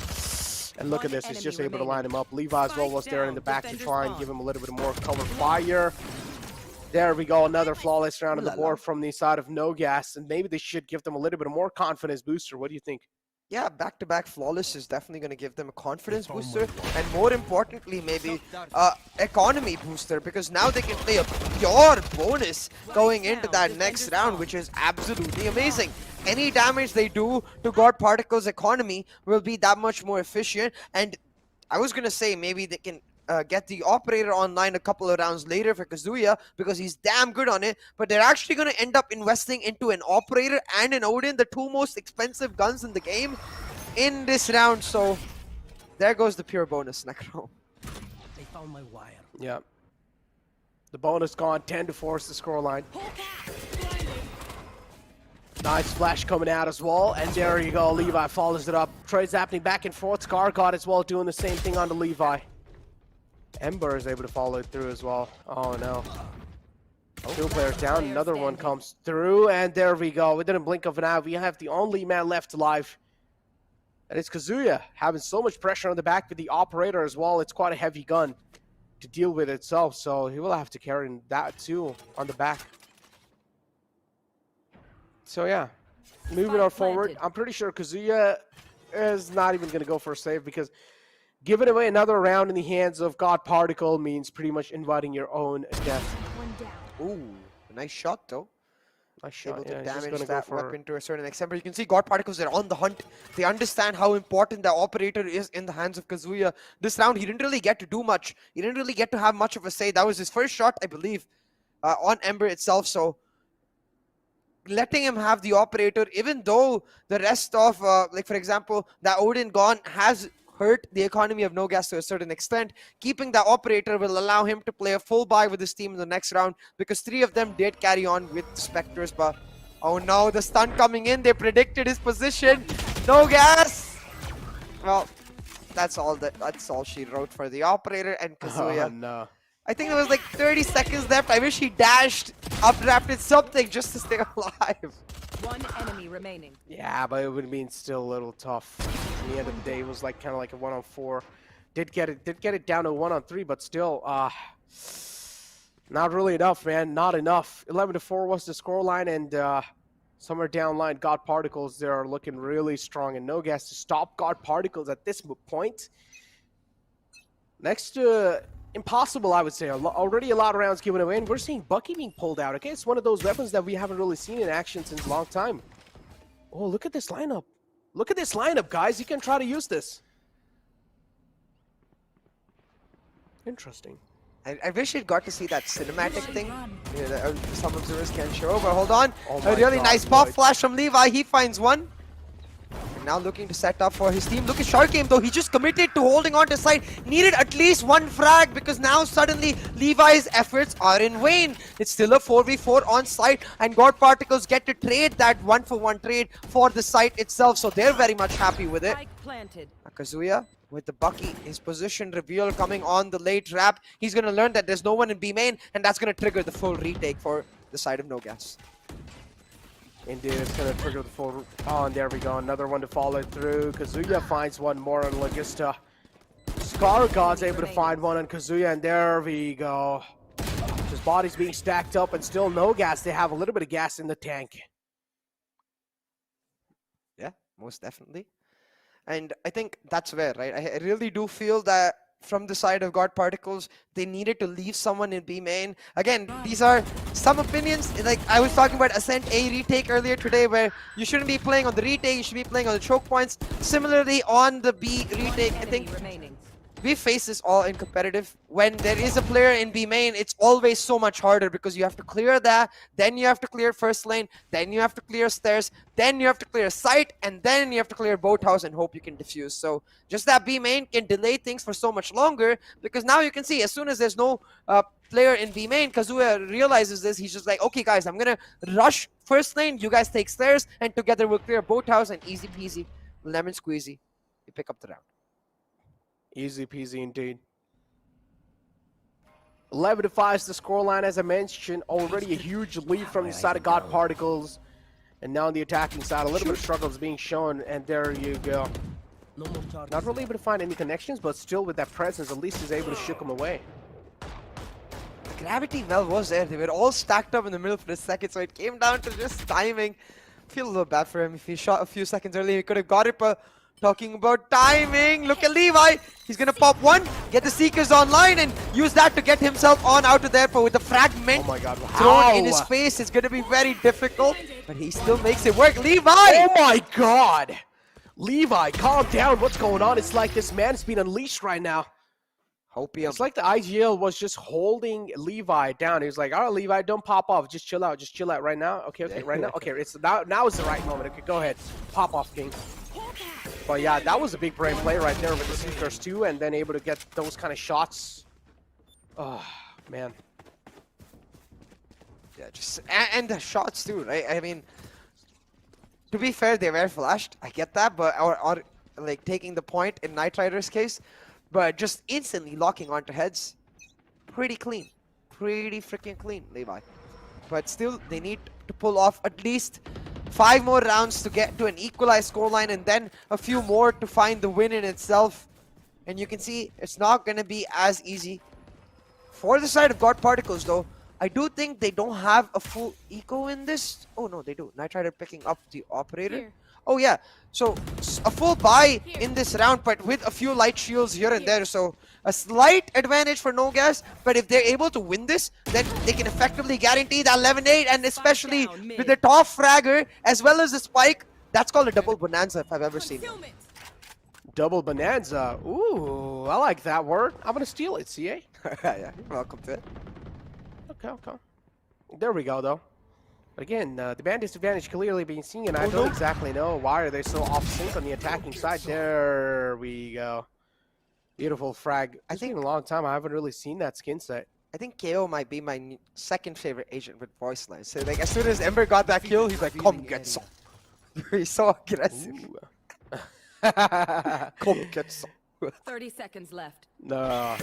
And look at this, he's just able to line him up. Levi as well was there in the back to try and give him a little bit more cover fire. There we go, another flawless round on the board from the side of Nogas, and maybe they should give them a little bit more confidence booster. What do you think?
yeah, back-to-back flawless is definitely going to give them a confidence booster, and more importantly, maybe economy booster, because now they can play a pure bonus going into that next round, which is absolutely amazing. Any damage they do to God Particles' economy will be that much more efficient, and I was going to say maybe they can get the operator online a couple of rounds later for Kazuya because he's damn good on it, but they're actually going to end up investing into an operator and an Odin, the two most expensive guns in the game, in this round. So there goes the pure bonus, Necro.
They found my wire.
Yeah. The bonus gone, 10 to force the scoreline. Nice flash coming out as well, and there you go, Levi follows it up. Trades happening back and forth, Scar God as well doing the same thing on the Levi. Ember is able to follow it through as well. Oh no. Two players down, another one comes through, and there we go. Within a blink of an eye, we have the only man left alive. And it's Kazuya, having so much pressure on the back with the operator as well. It's quite a heavy gun to deal with itself, so he will have to carry that too on the back. So yeah, moving on forward, I'm pretty sure Kazuya is not even going to go for a save because giving away another round in the hands of God Particle means pretty much inviting your own death.
Ooh, a nice shot though.
Nice shot,
Able
yeah,
to
he's just
damage
gonna go
that
for-
weapon to a certain extent. But you can see God Particles are on the hunt. They understand how important the operator is in the hands of Kazuya. This round, he didn't really get to do much. He didn't really get to have much of a say. That was his first shot, I believe, on Ember itself. So letting him have the operator, even though the rest of, like for example, that Odin gone has hurt the economy of Nogas to a certain extent, keeping the operator will allow him to play a full buy with his team in the next round, because three of them did carry on with the Spectres. But oh no, the stun coming in, they predicted his position. Nogas, well, that's all she wrote for the operator and Kazuya.
Oh no.
I think there was like 30 seconds left. I wish he dashed, updrafted something just to stay alive.
One enemy remaining.
Yeah, but it would have been still a little tough. In the end of the day, it was like kind of like a 1-on-4. Did get it down to 1-on-3, but still, not really enough, man. Not enough. 11-4 was the scoreline, and somewhere down line, God Particles they are looking really strong, and Nogas to stop God Particles at this point. Next to impossible, I would say. Already a lot of rounds given away, and we're seeing Bucky being pulled out. Okay, it's one of those weapons that we haven't really seen in action since a long time. Oh, look at this lineup. Look at this lineup, guys. You can try to use this. Interesting.
I wish it got to see that cinematic thing. Yeah, that, some observers can show, but hold on.
Oh
A really
God,
nice pop
Lloyd.
flash from Levi. He finds one. And now looking to set up for his team. Look at Shark Game though. He just committed to holding on to side. Needed at least one frag because now suddenly Levi's efforts are in vain. It's still a 4v4 on site, and God Particles get to trade that 1-for-1 trade for the site itself. So they're very much happy with it.
Spike planted.
Kazuya with the Bucky, his position reveal coming on the late wrap. He's going to learn that there's no one in B main, and that's going to trigger the full retake for the side of Nogas.
Indeed, it's going to trigger the full... Oh, and there we go. Another one to follow through. Kazuya finds one more on Logista. Scar God's able to find one on Kazuya, and there we go. His body's being stacked up, and still no gas. They have a little bit of gas in the tank.
Yeah, most definitely. And I think that's where, right? I really do feel that from the side of God Particles, they needed to leave someone in B main. Again, these are some opinions. Like I was talking about Ascent A retake earlier today, where you shouldn't be playing on the retake, you should be playing on the choke points. Similarly, on the B retake, I think we face this all in competitive. When there is a player in B main, it's always so much harder because you have to clear that, then you have to clear first lane, then you have to clear stairs, then you have to clear site, and then you have to clear boathouse and hope you can defuse. So just that B main can delay things for so much longer, because now you can see as soon as there's no player in B main, Kazuya realizes this. He's just like, okay guys, I'm gonna rush first lane, you guys take stairs, and together we'll clear boathouse, and easy peasy, lemon squeezy, you pick up the round.
Easy peasy indeed. 11-5 is the scoreline, as I mentioned. Already a huge lead from the side of God Particles. And now on the attacking side, a little bit of struggles being shown. And there you go. Not really able to find any connections, but still with that presence, at least he's able to shook him away.
The gravity well was there. They were all stacked up in the middle for a second, so it came down to just timing. Feel a little bad for him. If he shot a few seconds earlier, he could have got it, but talking about timing, look at Levi. He's gonna pop one, get the Seekers online, and use that to get himself on out of there. But with the fragment thrown in his face, it's gonna be very difficult. But he still makes it work. Levi!
Oh my god! Levi, calm down. What's going on? It's like this man's being unleashed right now.
Hopium.
It's like the IGL was just holding Levi down. He was like, all right, Levi, don't pop off. Just chill out. Just chill out right now. Okay, right now. Okay, it's now is the right moment. Okay, go ahead. Pop off, King. But yeah, that was a big brain play right there with the Seekers too, and then able to get those kind of shots. Oh, man.
Yeah, just and the shots too, right? I mean, to be fair, they were flashed. I get that, but or like taking the point in Knight Rider's case, but just instantly locking onto heads, pretty clean, pretty freaking clean, Levi. But still, they need to pull off at least 5 more rounds to get to an equalized scoreline, and then a few more to find the win in itself. And you can see it's not going to be as easy. For the side of God Particles, though, I do think they don't have a full eco in this. Oh, no, they do. Knight Rider picking up the operator.
Here.
Oh, yeah. So, a full buy in this round, but with a few light shields here and there. So, a slight advantage for Nogas, but if they're able to win this, then they can effectively guarantee that 11-8, and especially with the top fragger as well as the spike, that's called a double bonanza if I've ever seen one.
Double bonanza. Ooh, I like that word. I'm gonna steal it, CA.
Yeah, you're welcome to it.
Okay. There we go, though. Again, the band disadvantage clearly being seen, and I don't exactly know why are they so off sync on the attacking side. There we go. Beautiful frag. I think in a long time I haven't really seen that skin set.
I think KO might be my second favorite agent with voice lines. So like as soon as Ember got that kill, he's like, "Come get some." He's so aggressive. Come get some.
30 seconds left.
No.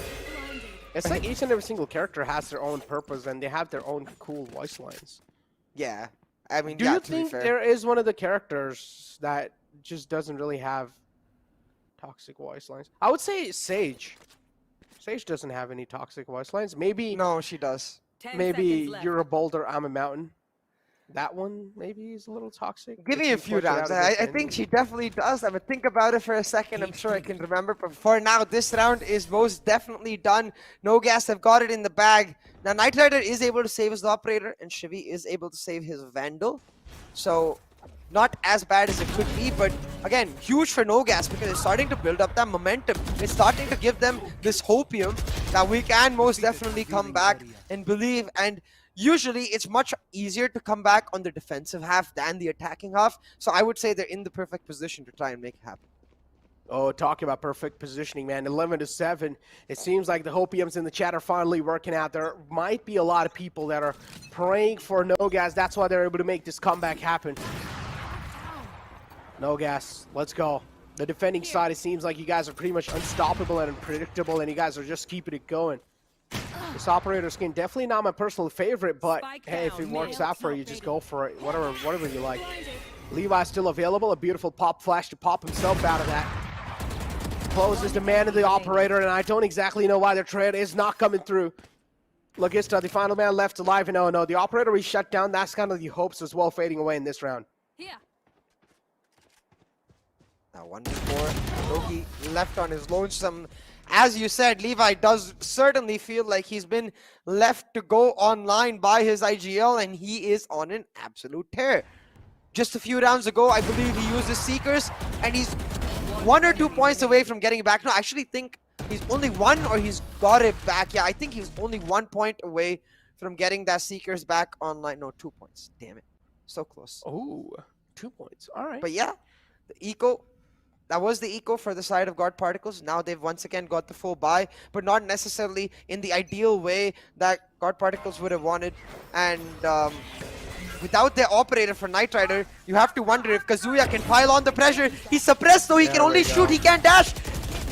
It's like each and every single character has their own purpose and they have their own cool voice lines.
Yeah. I mean,
Do
yeah,
you
to be
think
fair.
there is one of the characters that just doesn't really have toxic voice lines? I would say Sage. Sage doesn't have any toxic voice lines. Maybe
No, she does.
10
maybe
seconds left.
you're a boulder, I'm a mountain. That one maybe is a little toxic.
Give
if
me a
you
few
push it out
rounds.
against
I
enemy.
think she definitely does. I'm gonna think about it for a second. I'm sure I can remember. But for now, this round is most definitely done. Nogas have got it in the bag. Now, Knight Rider is able to save his operator, and Shivi is able to save his Vandal. So, not as bad as it could be, but again, huge for Nogas because it's starting to build up that momentum. It's starting to give them this hopium that we can most definitely come back and believe. And usually, it's much easier to come back on the defensive half than the attacking half. So I would say they're in the perfect position to try and make it happen.
Oh, talking about perfect positioning, man. 11-7. It seems like the hopiums in the chat are finally working out. There might be a lot of people that are praying for Nogas. That's why they're able to make this comeback happen. Nogas, let's go. The defending side, it seems like you guys are pretty much unstoppable and unpredictable, and you guys are just keeping it going. This operator skin, definitely not my personal favorite, but hey, if it works out for you, just go for it. Whatever you like. Levi's still available. A beautiful pop flash to pop himself out of that. Closes the man of the operator, and I don't exactly know why their trade is not coming through. Logista, the final man left alive, and oh no, the operator we shut down. That's kind of the hopes as well fading away in this round.
Yeah.
Now 1v4, Loki left on his lonesome. As you said, Levi does certainly feel like he's been left to go online by his IGL, and he is on an absolute tear. Just a few rounds ago, I believe he used his Seekers, and he's 1 or 2 points away from getting back. No, I actually think He's only one, or he's got it back. Yeah, I think he's only 1 point away from getting that Seekers back online. No, 2 points. Damn it. So close.
Oh, 2 points. All right.
But yeah, the eco, that was the eco for the side of God Particles. Now they've once again got the full buy, but not necessarily in the ideal way that God Particles would have wanted. And without their operator for Knight Rider, you have to wonder if Kazuya can pile on the pressure. He's suppressed, though. He can only shoot. He can't dash.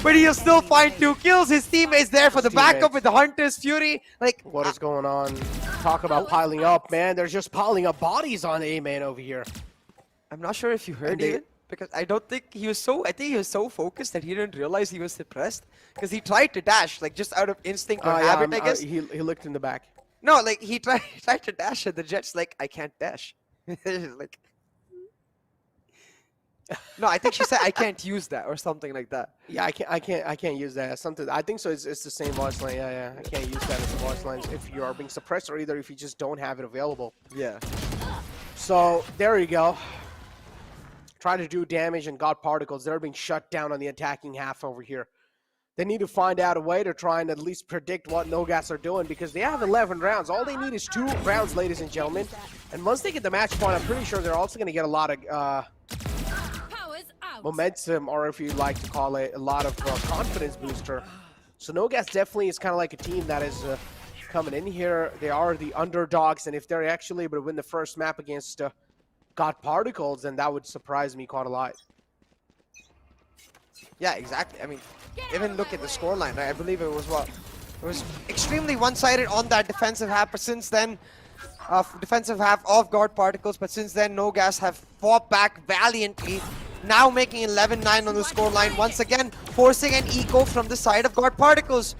But he'll still find 2 kills. His teammate's there for the backup with the Hunter's Fury. Like,
what is going on? Talk about piling up, man. They're just piling up bodies on A-main over here.
I'm not sure if you heard it, because I don't think he was so, I think he was so focused that he didn't realize he was suppressed. Because he tried to dash, like just out of instinct or habit, I guess.
He looked in the back.
No, like he tried to dash and the Jet's like, I can't dash. Like, no, I think she said I can't use that or something like that.
Yeah, I can't use that. Something I think so. It's the same voice line. Yeah, I can't use that as a voice line if you are being suppressed, or either if you just don't have it available.
Yeah.
So there you go. Try to do damage and God Particles. They're being shut down on the attacking half over here. They need to find out a way to try and at least predict what Nogas are doing, because they have 11 rounds. All they need is 2 rounds, ladies and gentlemen. And once they get the match point, I'm pretty sure they're also going to get a lot of momentum, or if you like to call it, a lot of confidence booster. So Nogas definitely is kind of like a team that is coming in here. They are the underdogs, and if they're actually able to win the first map against God Particles, then that would surprise me quite a lot.
Yeah, exactly. I mean, even look at the scoreline, right? I believe it was what? It was extremely one-sided on that defensive half, but since then, defensive half of God Particles, but since then, Nogas have fought back valiantly, now making 11-9 on the scoreline, once again, forcing an eco from the side of God Particles.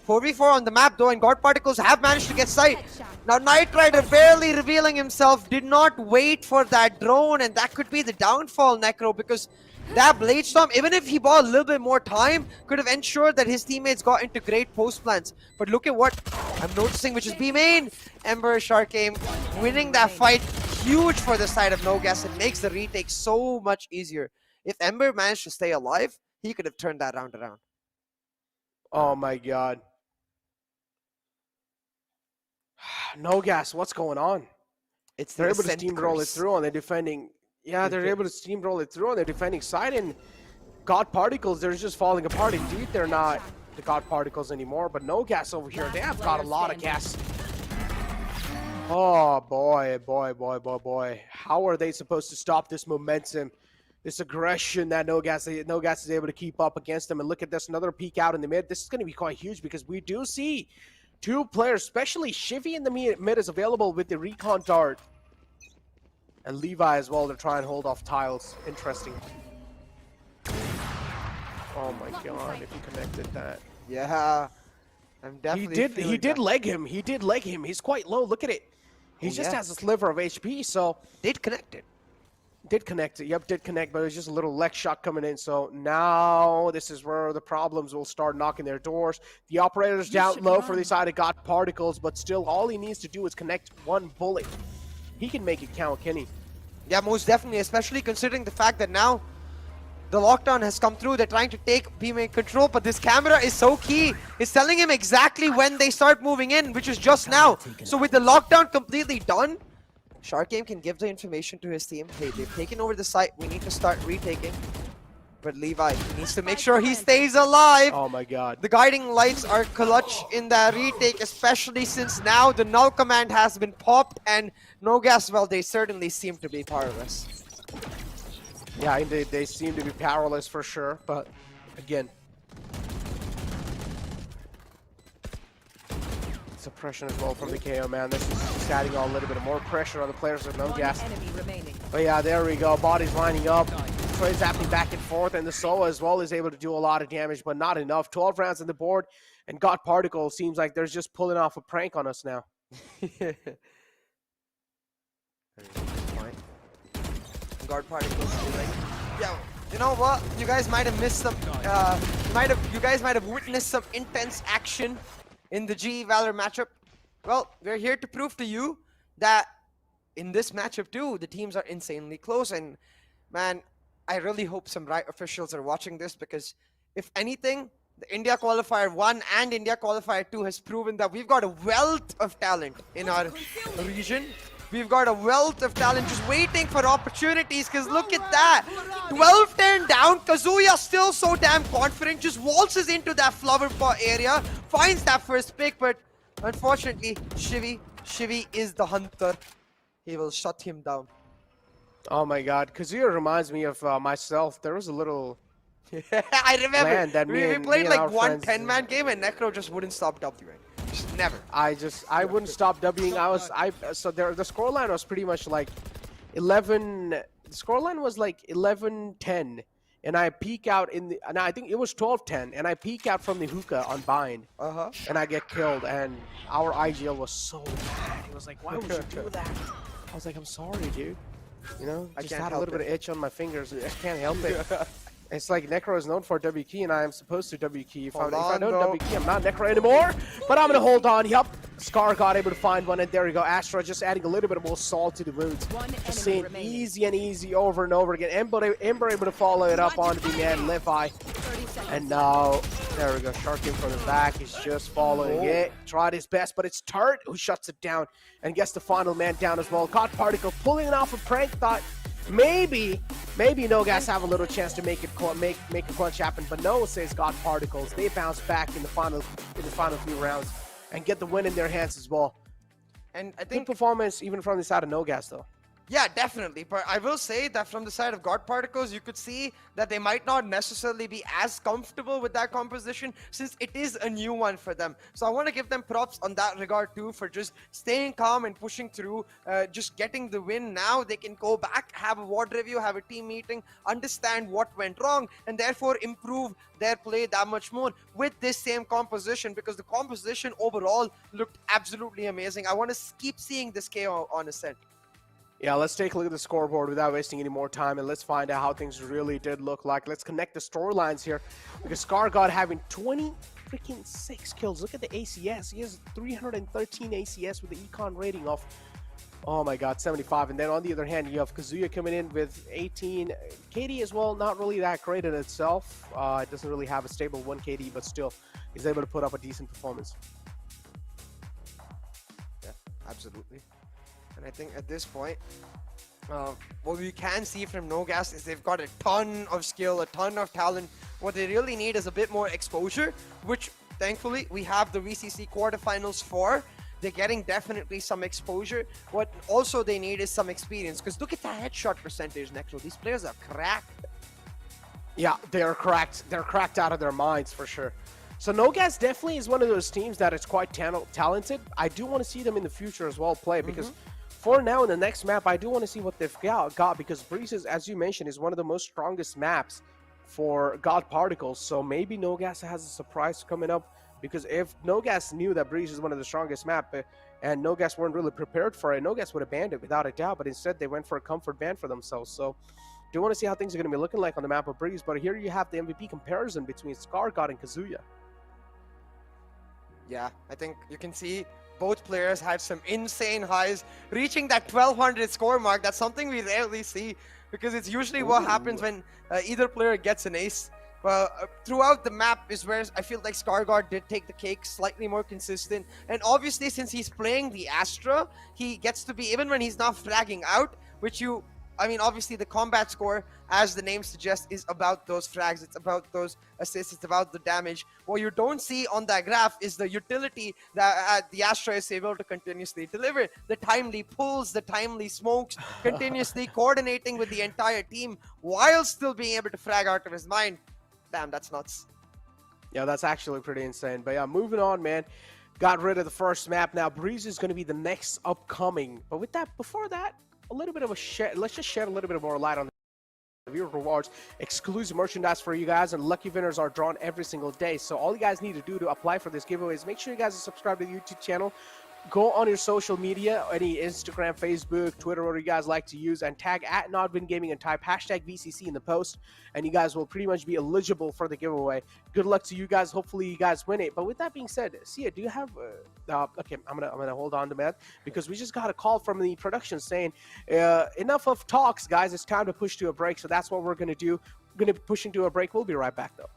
4v4 on the map though, and God Particles have managed to get sight. Now Knight Rider barely revealing himself, did not wait for that drone, and that could be the downfall, Necro, because that Blade Storm, even if he bought a little bit more time, could have ensured that his teammates got into great post plans. But look at what I'm noticing, which is B main. Ember Shark Game winning that fight, huge for the side of Nogas, and makes the retake so much easier. If Ember managed to stay alive, he could have turned that round around.
Oh my god. Nogas, what's going on? They're able to steamroll it through, and they're defending. Yeah, they're able to steamroll it through on their defending side, and God Particles, they're just falling apart. Indeed, they're not the God Particles anymore, but Nogas over here, they have got a lot of gas. Oh, boy. How are they supposed to stop this momentum, this aggression that Nogas is able to keep up against them? And look at this, another peek out in the mid. This is going to be quite huge, because we do see 2 players, especially Shivy in the mid is available with the Recon Dart. And Levi as well, they're trying to hold off tiles. Interesting. Oh my god, if he connected that.
Yeah, I'm definitely
He did leg him. He did leg him. He's quite low. Look at it. He just has a sliver of HP, so.
Did connect it.
Did connect it. Yep, did connect, but it was just a little leg shot coming in. So now this is where the problems will start knocking their doors. The operator's down low for the side of God Particles, but still all he needs to do is connect 1 bullet. He can make it count, can he?
Yeah, most definitely, especially considering the fact that now the lockdown has come through. They're trying to take B-main control, but this camera is so key. It's telling him exactly when they start moving in, which is just now. So with the lockdown completely done, Shark Game can give the information to his team. Hey, they've taken over the site. We need to start retaking. But Levi needs to make sure he stays alive.
Oh my god.
The guiding lights are clutch in the retake, especially since now the null command has been popped, and Nogas, well, they certainly seem to be powerless.
Yeah, they seem to be powerless for sure, but again. Suppression as well from the KO, man. This is just adding a little bit more pressure on the players with Nogas. But yeah, there we go. Bodies lining up. Trades happening back and forth, and the Soa as well is able to do a lot of damage, but not enough. 12 rounds on the board, and God Particle seems like they're just pulling off a prank on us now.
God Particles is like, yeah, you know what? You guys might have missed some. You guys might have witnessed some intense action in the GE Valor matchup. Well, we're here to prove to you that in this matchup too, the teams are insanely close. And man, I really hope some Riot officials are watching this, because if anything, The India Qualifier 1 and India Qualifier 2 has proven that we've got a wealth of talent in our region. We've got a wealth of talent just waiting for opportunities, because look at that. 12-10 down. Kazuya still so damn confident, just waltzes into that flower pot area, finds that first pick, but unfortunately, Shivi is the hunter. He will shut him down.
Oh my god, Kazuya reminds me of myself. There was a little
I remember.
plan that
We
me
played
and
like
our
one
friends-
10-man game and Necro just wouldn't stop Wing. Just never.
I wouldn't stop Wing. So the scoreline was pretty much like 11. The scoreline was like 11-10, and I peek out in the. And I think it was 12-10, and I peek out from the hookah on bind, and I get killed. And our IGL was so mad. He was like, "Why would you do that?" I was like, "I'm sorry, dude. You know, I just
can't
had a
help
little bit
it."
of itch on my fingers. I just can't help it." It's like Necro is known for W key, and I am supposed to W key. If I don't W key, I'm not Necro anymore. But I'm gonna hold on. Yup, Scar got able to find one, and there we go. Astra just adding a little bit more salt to the wounds. Just saying easy and easy over and over again. Ember able to follow it up onto the man Levi. And now, there we go. Shark in from the back. He's just following it. Tried his best, but it's Turt who shuts it down and gets the final man down as well. Caught Particle pulling it off a prank. Thought maybe Nogas have a little chance to make a clutch happen, but no, says God Particles. They bounce back in the final few rounds and get the win in their hands as well.
And I
Good
think
performance even from the side of Nogas though.
yeah, definitely. But I will say that from the side of God Particles, you could see that they might not necessarily be as comfortable with that composition, since it is a new one for them. So I want to give them props on that regard too, for just staying calm and pushing through, just getting the win. Now they can go back, have a ward review, have a team meeting, understand what went wrong, and therefore improve their play that much more with this same composition, because the composition overall looked absolutely amazing. I want to keep seeing this KO on Ascent.
Yeah, let's take a look at the scoreboard without wasting any more time, and let's find out how things really did look like. Let's connect the storylines here, because Scargod having 26 kills. Look at the ACS. He has 313 ACS with the econ rating of, oh my god, 75. And then on the other hand, you have Kazuya coming in with 18. KD as well, not really that great in itself. It doesn't really have a stable 1 KD, but still, he's able to put up a decent performance.
Yeah, absolutely. And I think at this point, what we can see from Nogas is they've got a ton of skill, a ton of talent. What they really need is a bit more exposure, which thankfully we have the VCC quarterfinals for. They're getting definitely some exposure. What also they need is some experience, because look at that headshot percentage, Necro. These players are cracked.
Yeah, they're cracked. They're cracked out of their minds for sure. So Nogas definitely is one of those teams that is quite talented. I do want to see them in the future as well play, because for now in the next map, I do want to see what they've got, because Breezes, as you mentioned, is one of the most strongest maps for God Particles. So maybe Nogas has a surprise coming up, because if Nogas knew that Breeze is one of the strongest map and Nogas weren't really prepared for it, Nogas would have banned it without a doubt, but instead they went for a comfort ban for themselves. So do want to see how things are going to be looking like on the map of Breeze, but here you have the MVP comparison between Scargod and Kazuya.
Yeah, I think you can see both players had some insane highs, reaching that 1200 score mark. That's something we rarely see, because it's usually what happens when either player gets an ace. But throughout the map is where I feel like Scargod did take the cake, slightly more consistent. And obviously, since he's playing the Astra, he gets to be, even when he's not fragging out, which obviously the combat score, as the name suggests, is about those frags. It's about those assists. It's about the damage. What you don't see on that graph is the utility that the Astra is able to continuously deliver. The timely pulls, the timely smokes, continuously coordinating with the entire team while still being able to frag out of his mind. Damn, that's nuts.
Yeah, that's actually pretty insane. But yeah, moving on, man. Got rid of the first map. Now Breeze is going to be the next upcoming. But with that, before that, a little bit of a let's just shed a little bit more light on the viewer rewards, exclusive merchandise for you guys, and lucky winners are drawn every single day. So all you guys need to do to apply for this giveaway is make sure you guys are subscribed to the YouTube channel. Go on your social media, any Instagram, Facebook, Twitter, whatever you guys like to use, and tag at NODWIN Gaming and type hashtag VCC in the post, and you guys will pretty much be eligible for the giveaway. Good luck to you guys. Hopefully you guys win it. But with that being said, Sia, do you have okay, I'm gonna hold on to that, because we just got a call from the production saying enough of talks, guys. It's time to push to a break. So that's what we're gonna do. We're gonna be pushing to a break. We'll be right back though.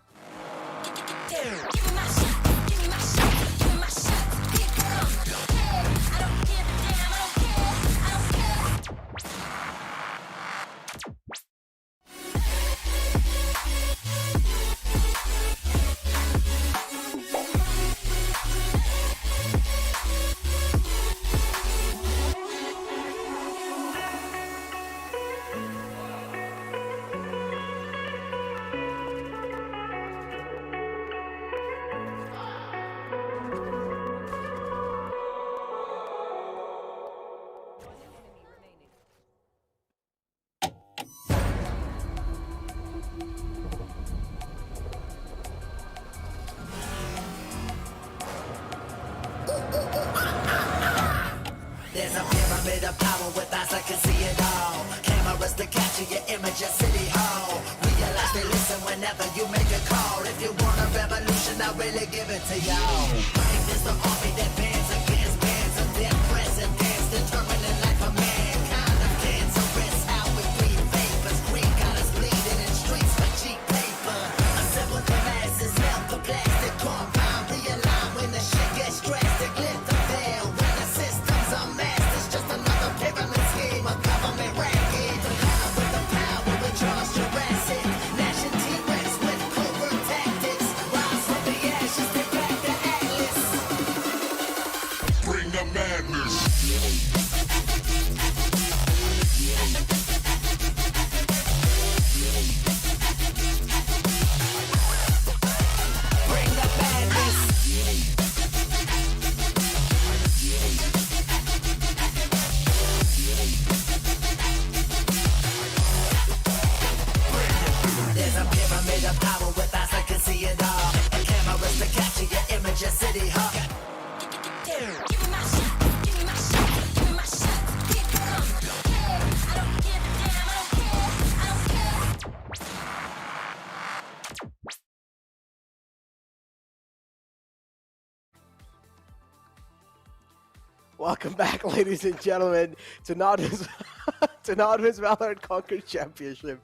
There's a pyramid of power with eyes that can see it all. Cameras to capture your image at City Hall. Realize they listen whenever you make a call. If you want a revolution, I really give it to y'all. Life is the army that bands against bands of dead presidents, determining life of mankind. Of cancerous, how we breathe vapors. Green colors bleeding in streets like cheap paper. Assemble the masses, melt the plastic compound. Realign when the shit gets drastic. Lift the veil when the system's a mess. It's just another pyramid scheme, a government racket. Power with the power, we charge Jurassic. Nation T-Rex with covert tactics. Rise from the ashes, take back the atlas.
Bring the madness.
Bring the madness. There's a pyramid of power with eyes that can see it all. Cameras to capture your image at City Hall.
Welcome back, ladies and gentlemen, to NODWIN's Valorant Conquerors Championship.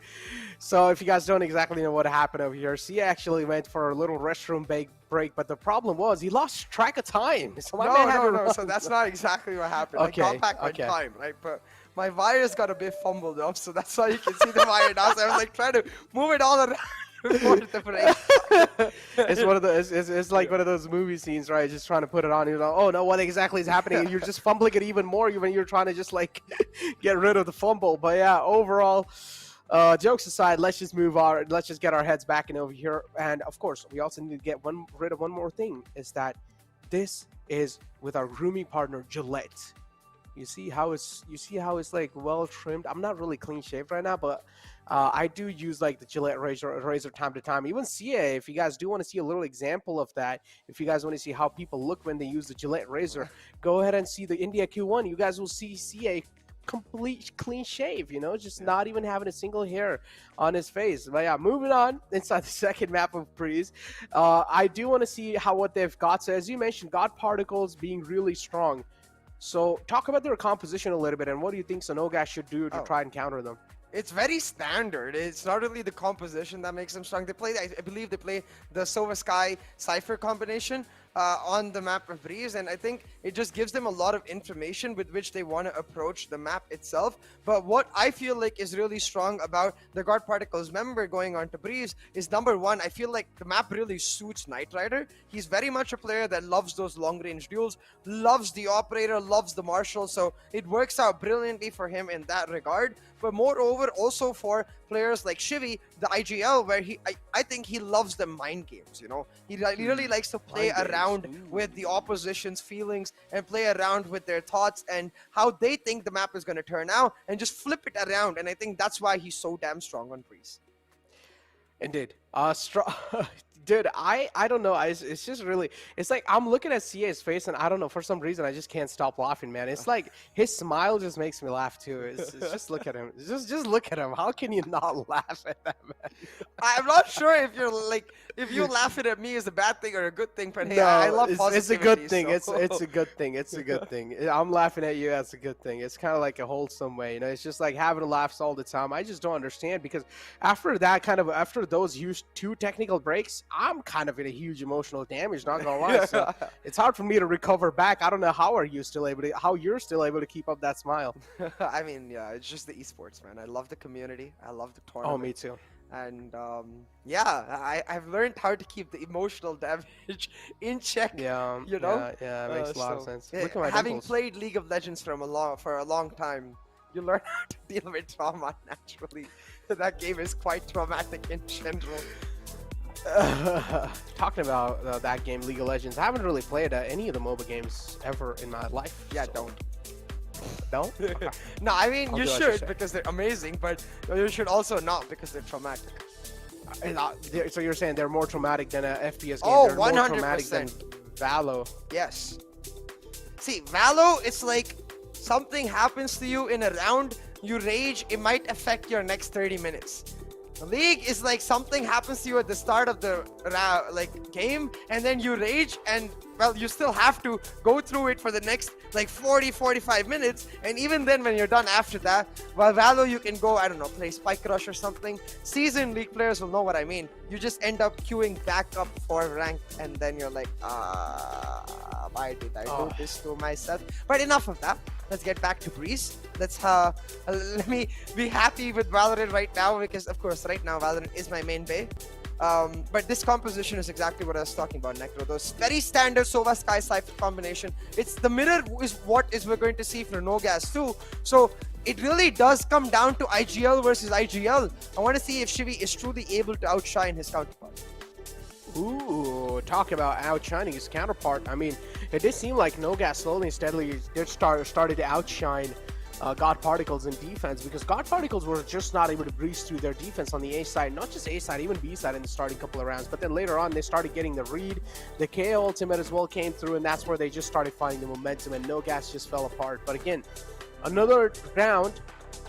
So, if you guys don't exactly know what happened over here, Sia actually went for a little restroom break, but the problem was he lost track of time. So my man had to
No.
run.
So that's not exactly what happened.
Okay,
I got back on
okay.
time, right? But my virus got a bit fumbled up, so that's why you can see the wire now. So I was like trying to move it all around before the break.
It's one of the it's like one of those movie scenes, right? Just trying to put it on. You're like, oh no, what exactly is happening? And you're just fumbling it even more when you're trying to just like get rid of the fumble. But yeah, overall, jokes aside, let's just move on. Let's just get our heads back in over here. And of course, we also need to get rid of one more thing. Is that this is with our grooming partner Gillette. You see how it's like well trimmed. I'm not really clean shaved right now, but I do use like the Gillette razor time to time. Even CA, if you guys do want to see a little example of that, if you guys want to see how people look when they use the Gillette razor, go ahead and see the India Q1. You guys will see CA complete clean shave, you know, just not even having a single hair on his face. But yeah, moving on inside the second map of Breeze, I do want to see what they've got. So as you mentioned, God Particles being really strong. So talk about their composition a little bit, and what do you think Nogas should do to try and counter them?
It's very standard. It's not really the composition that makes them strong. They play, I believe they play the Silver Sky Cypher combination on the map of Breeze, and I think it just gives them a lot of information with which they want to approach the map itself. But what I feel like is really strong about the God Particles member going on to Breeze is, number one, I feel like the map really suits Knight Rider. He's very much a player that loves those long-range duels, loves the Operator, loves the Marshal, so it works out brilliantly for him in that regard. But moreover, also for players like Shivy, the IGL, where I think he loves the mind games, you know. He really likes to play around with the opposition's feelings and play around with their thoughts and how they think the map is going to turn out and just flip it around. And I think that's why he's so damn strong on Breeze.
Indeed. Dude, I don't know. It's just really, it's like I'm looking at CA's face and I don't know, for some reason I just can't stop laughing, man. It's like his smile just makes me laugh too. It's just look at him. Just look at him. How can you not laugh at that, man?
I'm not sure if you laughing at me is a bad thing or a good thing, but hey,
No,
I love positivity.
it's a good thing.
So.
It's a good thing. It's a good thing. I'm laughing at you. That's a good thing. It's kind of like a wholesome way, you know. It's just like having laughs all the time. I just don't understand, because after those huge 2 technical breaks, I'm kind of in a huge emotional damage, not gonna lie. So it's hard for me to recover back. I don't know how you're still able to keep up that smile.
I mean, yeah, it's just the esports, man. I love the community. I love the tournament.
Oh, me too.
And yeah, I've learned how to keep the emotional damage in check.
Yeah,
you know.
Yeah, it makes a lot of sense.
Yeah,
Look at my
having
dimples.
played League of Legends for a long time, you learn how to deal with trauma naturally. That game is quite traumatic in general.
Talking about that game, League of Legends, I haven't really played any of the MOBA games ever in my life.
Yeah,
so. Don't? Okay.
No, I mean, you
do as
should
say.
because they're amazing, but you should also not because they're traumatic.
So you're saying they're more traumatic than a FPS game?
Oh,
they're more traumatic than
100%.
Valo.
Yes. See, Valo, it's like something happens to you in a round, you rage, it might affect your next 30 minutes. League is like something happens to you at the start of the game, and then you rage, and well, you still have to go through it for the next like 40-45 minutes, and even then when you're done after that, while Valo you can go, I don't know, play Spike Rush or something. Seasoned League players will know what I mean. You just end up queuing back up for rank, and then you're like, why did I do this to myself? But enough of that. Let's get back to Breeze. Let me be happy with Valorant right now, because of course right now Valorant is my main bay. But this composition is exactly what I was talking about, Necro. Those very standard Sova Sky Cypher combination. It's the mirror is what we're going to see for Nogas too. So it really does come down to IGL versus IGL. I want to see if Shivi is truly able to outshine his counterpart.
Ooh, talk about outshining his counterpart. I mean, it did seem like Nogas slowly and steadily started to outshine God Particles in defense, because God Particles were just not able to breeze through their defense on the A side, not just A side, even B side in the starting couple of rounds. But then later on, they started getting the read. The KO ultimate as well came through, and that's where they just started finding the momentum, and Nogas just fell apart. But again, another round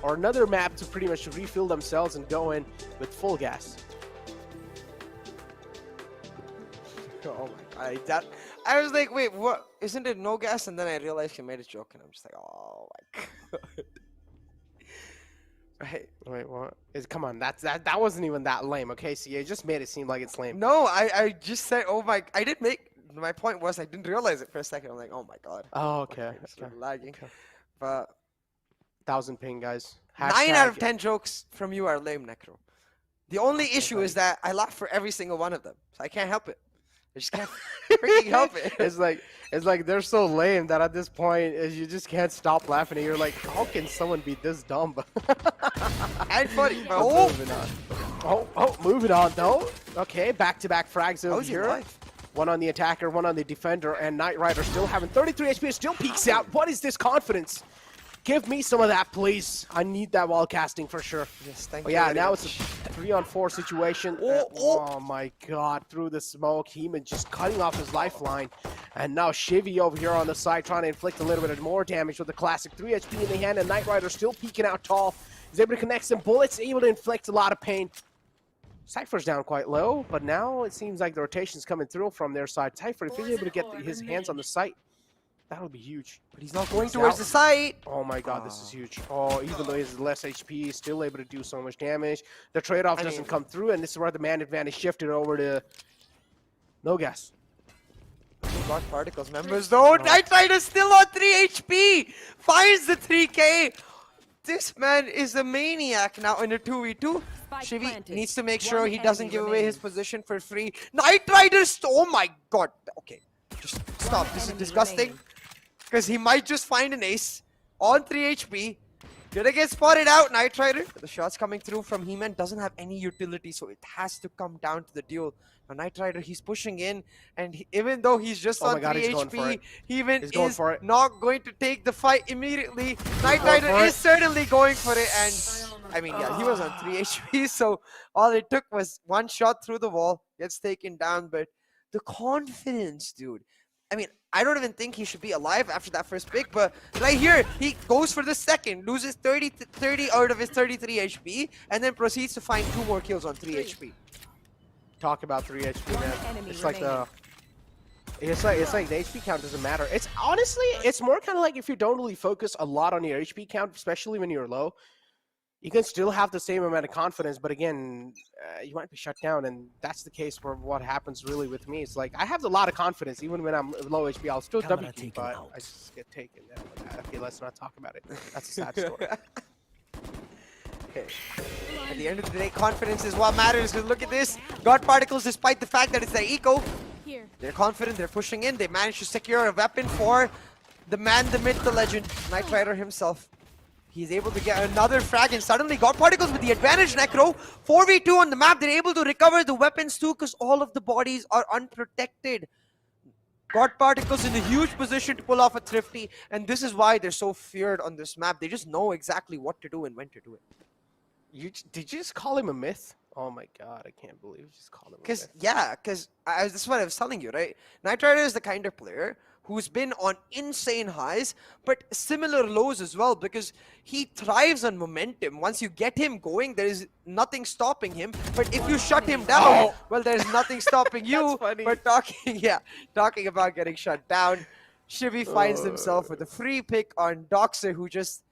or another map to pretty much refill themselves and go in with full gas.
Oh my god, I was like, wait, what? Isn't it Nogas? And then I realized she made a joke, and I'm just like, oh my god. Right.
Wait, what? Come on, that wasn't even that lame, okay? So you just made it seem like it's lame.
No, I just said, oh my, I didn't make, my point was I didn't realize it for a second. I'm like, oh my god.
Oh, okay.
Okay. Lagging. Okay. But
1000 ping, guys.
9 out of 10 jokes from you are lame, Necro. The only issue is that I laugh for every single one of them, so I can't help it. I just can't freaking help it.
It's like they're so lame that at this point you just can't stop laughing, and you're like, how can someone be this dumb?
And funny.
Moving on though. Okay, back-to-back frags over here.
Life?
One on the attacker, one on the defender, and Knight Rider still having 33 HP, still peeks out. What is this confidence? Give me some of that, please. I need that while casting for sure.
Yes, thank you.
Yeah, now it's a 3-on-4 situation. Oh my god, through the smoke. Heeman just cutting off his lifeline. And now Shivy over here on the side trying to inflict a little bit more damage with the classic 3 HP in the hand, and Knight Rider still peeking out tall. He's able to connect some bullets, able to inflict a lot of pain. Cypher's down quite low, but now it seems like the rotation's coming through from their side. Cypher, if he's able to get his hands on the site, that would be huge.
But he's not going towards the site.
Oh my god, this is huge. Oh, even though he has less HP, he's still able to do so much damage. The trade-off doesn't come through, and this is where the man advantage shifted over to Nogas.
God Particles members though. Knight Rider still on 3 HP. Finds the 3K. This man is a maniac now in a 2v2. Shivy needs to make sure he doesn't give away his position for free. Knight Rider, oh my god. Okay, just stop. This is disgusting. Because he might just find an ace on 3 HP. Gonna get spotted out, Knight Rider. The shots coming through from He-Man doesn't have any utility, so it has to come down to the duel. Now, Knight Rider, he's pushing in, and even though he's just on 3 HP, He-Man is not going to take the fight immediately. Knight Rider is certainly going for it, and I mean, yeah, he was on 3 HP, so all it took was one shot through the wall, gets taken down, but the confidence, dude. I mean, I don't even think he should be alive after that first pick, but right here, he goes for the second, loses 30 out of his 33 HP, and then proceeds to find 2 more kills on 3 HP.
Talk about 3 HP, man. It's like the HP count doesn't matter. It's honestly, it's more kind of like if you don't really focus a lot on your HP count, especially when you're low. you can still have the same amount of confidence, but again, you might be shut down, and that's the case for what happens really with me. It's like I have a lot of confidence, even when I'm low HP, I'll still
Camera
W key,
taken
but
out.
I just get taken down. Okay, let's not talk about it. That's a sad story.
Okay. At the end of the day, confidence is what matters. Because look at this. God Particles, despite the fact that it's their eco,
Here.
they're confident, they're pushing in. They managed to secure a weapon for the man, the myth, the legend, Knight Rider himself. He's able to get another frag, and suddenly God Particles with the advantage, Necro. 4v2 on the map. They're able to recover the weapons too, because all of the bodies are unprotected. God Particles in a huge position to pull off a Thrifty, and this is why they're so feared on this map. They just know exactly what to do and when to do it.
Did you just call him a myth? Oh my god, I can't believe you just called him a myth.
Because this is what I was telling you, right? Knight Rider is the kind of player who's been on insane highs, but similar lows as well, because he thrives on momentum. Once you get him going, there is nothing stopping him. But if you shut him down, well, there's nothing stopping you.
funny.
But talking about getting shut down, Shivy finds himself with a free pick on Doxer, who just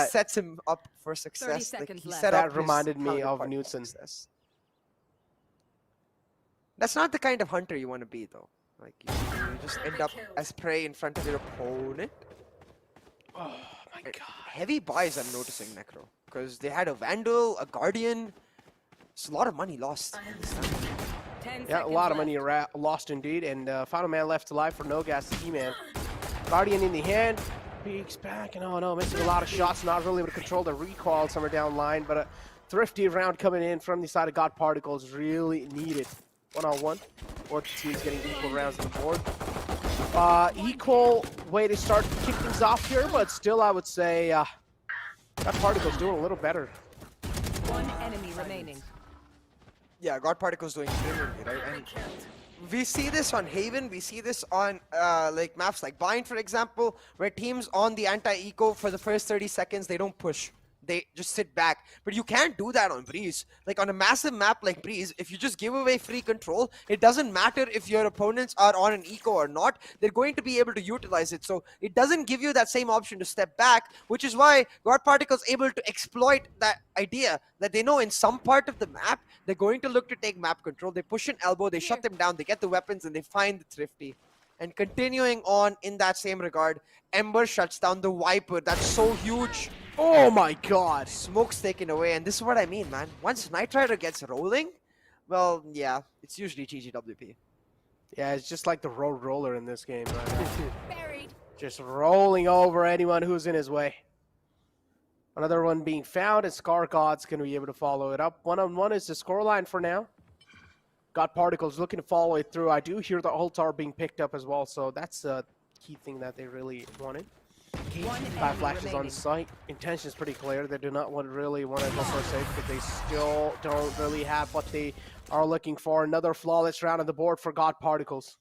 sets him up for success.
30 seconds
he
left.
set up
That
his
reminded me of
counterpart for
Newton.
success. That's not the kind of hunter you want to be, though. Like, you just end up as prey in front of your opponent.
Oh my god.
Heavy buys, I'm noticing, Necro. Because they had a Vandal, a Guardian. It's a lot of money lost.
10
Yeah, a lot of money lost indeed. And final man left alive for Nogas, the He-Man. Guardian in the hand. Peeks back, and oh no, missing a lot of shots. Not really able to control the recoil somewhere down line. But a thrifty round coming in from the side of God Particles really needed. 1-on-1. Both teams getting equal rounds on the board. Equal way to start to kick things off here, but still I would say God Particles doing a little better.
One enemy remaining.
Yeah, God Particles doing brilliantly, right? And we see this on Haven, we see this on like maps like Bind, for example, where teams on the anti-eco for the first 30 seconds, they don't push. They just sit back. But you can't do that on Breeze. Like on a massive map like Breeze, if you just give away free control, it doesn't matter if your opponents are on an eco or not. They're going to be able to utilize it. So it doesn't give you that same option to step back, which is why God Particles able to exploit that idea that they know in some part of the map, they're going to look to take map control. They push an elbow, they shut them down, they get the weapons, and they find the Thrifty. And continuing on in that same regard, Ember shuts down the Viper. That's so huge.
Oh my god.
Smoke's taken away, and this is what I mean, man. Once Knight Rider gets rolling, well, yeah, it's usually GGWP.
Yeah, it's just like the road roller in this game, right?
Buried.
Just rolling over anyone who's in his way. Another one being found, and Scar God's going to be able to follow it up. 1-on-1 is the scoreline for now. God Particles looking to follow it through. I do hear the ultar being picked up as well, so that's a key thing that they really wanted. 5 flashes on site. Intention is pretty clear. They do not really want to go for a save because they still don't really have what they are looking for. Another flawless round on the board for God Particles.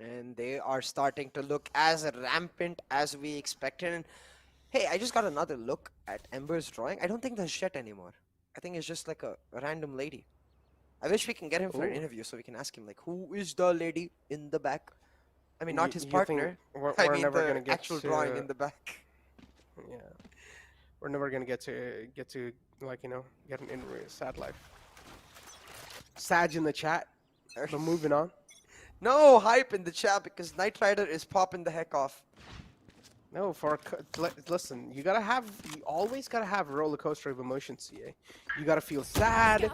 And they are starting to look as rampant as we expected. And hey, I just got another look at Ember's drawing. I don't think there's shit anymore. I think it's just like a random lady. I wish we can get him for an interview so we can ask him, like, who is the lady in the back? I mean, not his partner.
We're
I mean,
never
the
gonna get
actual
to,
drawing in the back.
Yeah, we're never gonna get to like, you know, get an interview. Sad life. Sag in the chat. But moving on.
No hype in the chat because Knight Rider is popping the heck off.
No, listen, you always gotta have a roller coaster of emotions, CA. You gotta feel sad.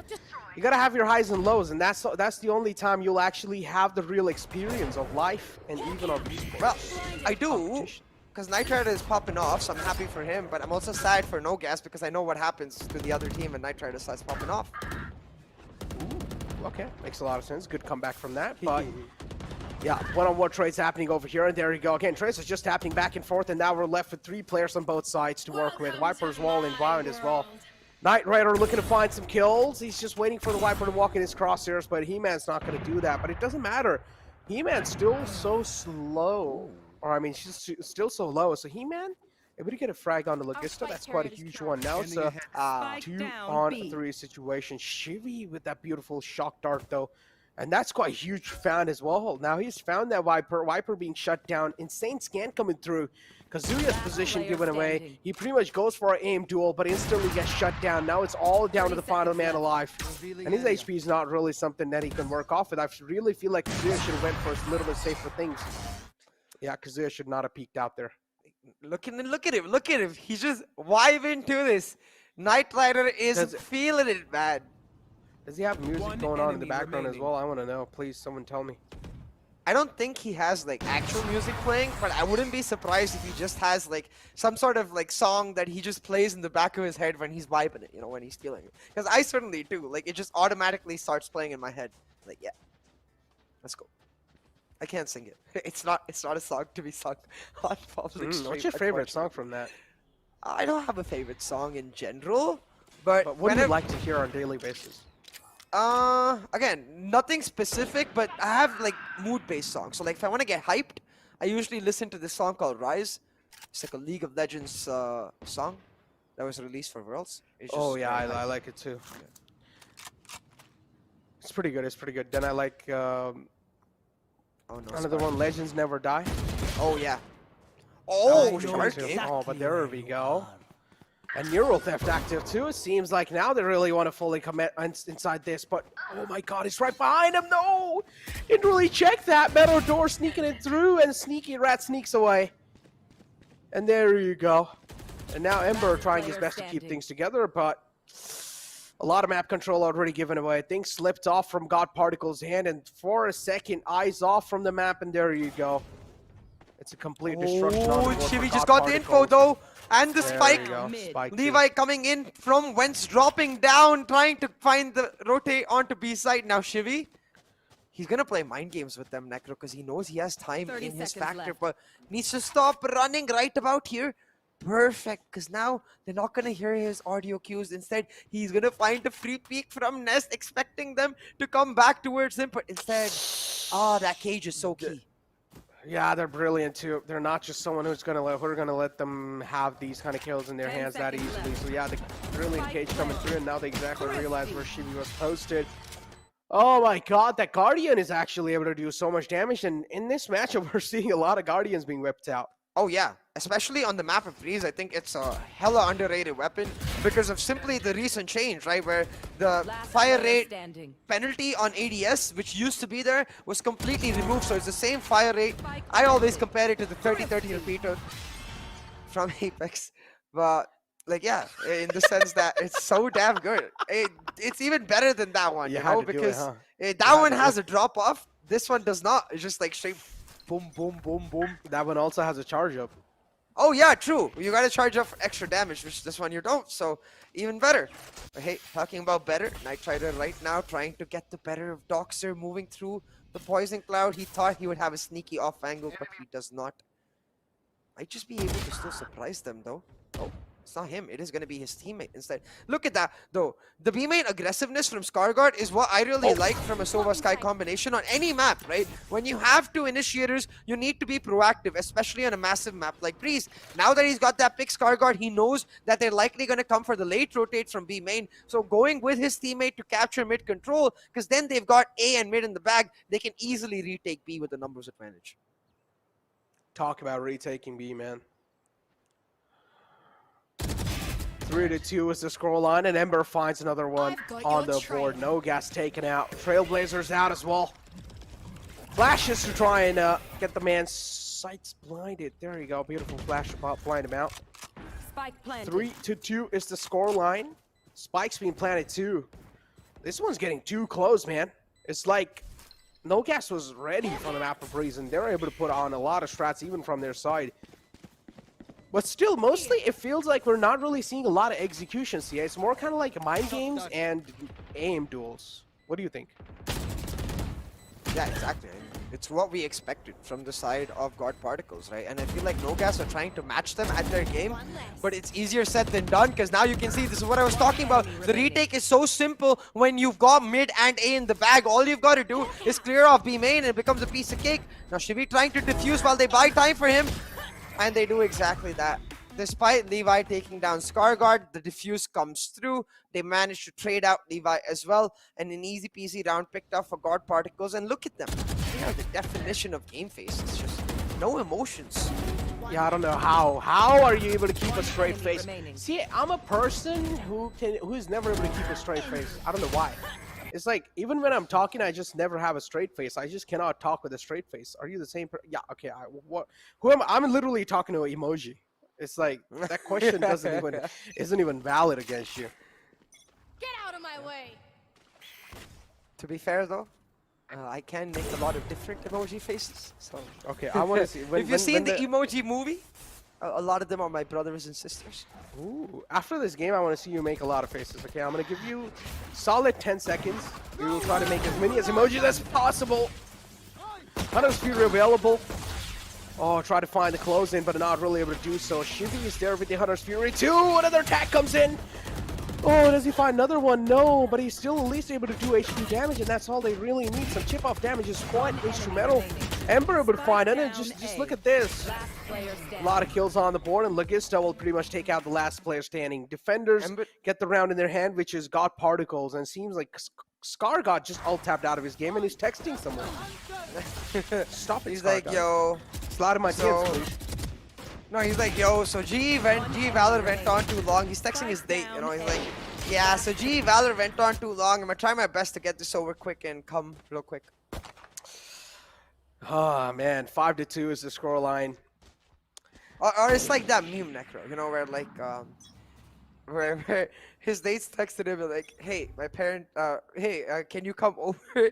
You gotta have your highs and lows, and that's the only time you'll actually have the real experience of life and even of esports.
Well, I do, because Knight Rider is popping off, so I'm happy for him, but I'm also sad for Nogas because I know what happens to the other team when Knight Rider starts popping off.
Ooh, okay, makes a lot of sense. Good comeback from that, but yeah, one-on-one trades happening over here, and there you go. Again, trades is just happening back and forth, and now we're left with 3 players on both sides to work with. Viper's wall environment as well. Knight Rider looking to find some kills. He's just waiting for the Viper to walk in his crosshairs, but He-Man's not going to do that. But it doesn't matter. He-Man's still so slow. Or, I mean, she's still so low. So He-Man able to get a frag on the Logista. That's quite a huge one. Now it's a 2-on-3 situation. Shivy with that beautiful shock dart, though. And that's quite a huge found as well. Now he's found that Viper being shut down. Insane scan coming through. Kazuya's position given away. He pretty much goes for an aim duel, but instantly gets shut down. Now it's all down to the final man alive. And his HP is not really something that he can work off with. I really feel like Kazuya should have went for a little bit safer things. Yeah, Kazuya should not have peeked out there.
Look at him. He's just vibing to this. Knight Rider is feeling it, man.
Does he have music going on in the background as well? I want to know. Please, someone tell me.
I don't think he has like actual music playing, but I wouldn't be surprised if he just has like some sort of like song that he just plays in the back of his head when he's vibing it, you know, when he's feeling it. Because I certainly do. Like it just automatically starts playing in my head. Like, yeah, let's go. I can't sing it. It's not a song to be sung on public stream.
What's your favorite song from that?
I don't have a favorite song in general, but
what do you like to hear on a daily basis?
Again, nothing specific, but I have like mood-based songs. So like if I want to get hyped, I usually listen to this song called Rise. It's like a League of Legends song that was released for Worlds.
Oh yeah, I like it too. It's pretty good. It's pretty good. Then I like another one, Legends Never Die.
Oh yeah. Oh,
oh, but there we go. And Neural Theft active too. It seems like now they really want to fully commit inside this, but oh my god, it's right behind him. No! Didn't really check that. Metal Door sneaking it through, and Sneaky Rat sneaks away. And there you go. And now Ember trying his best to keep things together, but a lot of map control already given away. Things slipped off from God Particle's hand, and for a second, eyes off from the map, and there you go. It's a complete destruction.
Oh, Chibi just got the info though. And the spike. Levi
too.
coming in from whence, dropping down, trying to find the rotate onto B side. Now Shivi, he's going to play mind games with them, Necro, because he knows he has time in his factor, but needs to stop running right about here. Perfect, because now they're not going to hear his audio cues. Instead, he's going to find a free peek from Nest, expecting them to come back towards him, but instead, that cage is so key.
Yeah, they're brilliant too. They're not just someone who's gonna let them have these kind of kills in their hands that easily. So yeah, the brilliant cage coming through, and now they exactly realize where Shivi was posted. Oh my god, that Guardian is actually able to do so much damage, and in this matchup, we're seeing a lot of Guardians being whipped out.
Oh yeah, especially on the map of Breeze, I think it's a hella underrated weapon because of simply the recent change, right? Where the fire rate penalty on ADS, which used to be there, was completely removed. So it's the same fire rate. I always compare it to the 30-30 repeater from Apex. But like, yeah, in the sense that it's so damn good. It's even better than that one, you know? Because that one has a drop off. This one does not. It's just like straight boom, boom, boom, boom.
That one also has a charge up.
Oh yeah, true. You gotta charge up for extra damage, which this one you don't, so even better. But hey, talking about better, Knight Rider right now trying to get the better of Doxer, moving through the poison cloud. He thought he would have a sneaky off angle, but he does not. Might just be able to still surprise them though. Oh, it's not him. It is going to be his teammate instead. Look at that, though. The B-main aggressiveness from Scarguard is what I really like from a Sova Sky combination on any map, right? When you have two initiators, you need to be proactive, especially on a massive map like Breeze. Now that he's got that pick Scarguard, he knows that they're likely going to come for the late rotate from B-main. So going with his teammate to capture mid control, because then they've got A and mid in the bag, they can easily retake B with the numbers advantage.
Talk about retaking B, man. 3-2 is the score line, and Ember finds another one on the board. Nogas taken out. Trailblazers out as well. Flashes to try and get the man's sights blinded. There you go. Beautiful flash to blind him out.
Spike planted.
3-2 is the score line. Spike's being planted too. This one's getting too close, man. It's like Nogas was ready for the map of Breeze, and they're able to put on a lot of strats even from their side. But still, mostly it feels like we're not really seeing a lot of executions here. It's more kind of like mind games and aim duels. What do you think?
Yeah, exactly. It's what we expected from the side of God Particles, right? And I feel like Nogas are trying to match them at their game, but it's easier said than done, because now you can see, this is what I was talking about. The retake is so simple when you've got mid and A in the bag. All you've got to do is clear off B main and it becomes a piece of cake. Now Shivi trying to defuse while they buy time for him. And they do exactly that. despite Levi taking down Scarguard, the defuse comes through. They managed to trade out Levi as well, and an easy peasy round picked up for God Particles. And look at them. They are the definition of game face. It's just no emotions.
Yeah, I don't know how. How are you able to keep a straight
Enemy
face?
remaining.
See, I'm a person who's never able to keep a straight face. I don't know why. It's like even when I'm talking, I just never have a straight face. I just cannot talk with a straight face. Are you the same person? Yeah. Okay. What? Who am I? I'm literally talking to an emoji. It's like that question isn't even valid against you.
Get out of my way.
To be fair though, I can make a lot of different emoji faces. So
Okay, I want to see.
if you've seen the emoji movie, a lot of them are my brothers and sisters.
Ooh, after this game, I want to see you make a lot of faces. Okay, I'm gonna give you solid 10 seconds. We will try to make as many as emojis as possible. Hunter's Fury available. Oh, try to find the close in, but not really able to do so. Shivy is there with the Hunter's Fury too. Another attack comes in. Oh, does he find another one? No, but he's still at least able to do HP damage, and that's all they really need. Some chip off damage is quite instrumental. Ember able to find it, and just look at this.
Last player
A
standing.
lot of kills on the board, and Logista will pretty much take out the last player standing. Defenders get the round in their hand, which is God Particles, and it seems like Scar got just alt-tapped out of his game, and he's texting someone. Stop it,
He's
Scar
like,
God.
yo.
Slide in my
So-
DMs, please.
No, he's like, yo, so GE Valor went on too long. He's texting his date, you know, he's like, yeah, so GE Valor went on too long. I'm gonna try my best to get this over quick and come real quick.
Oh, man, 5-2 is the scoreline.
Or it's like that meme, Necro, you know, where like, where his dates texted him and like, hey, my parent, can you come over?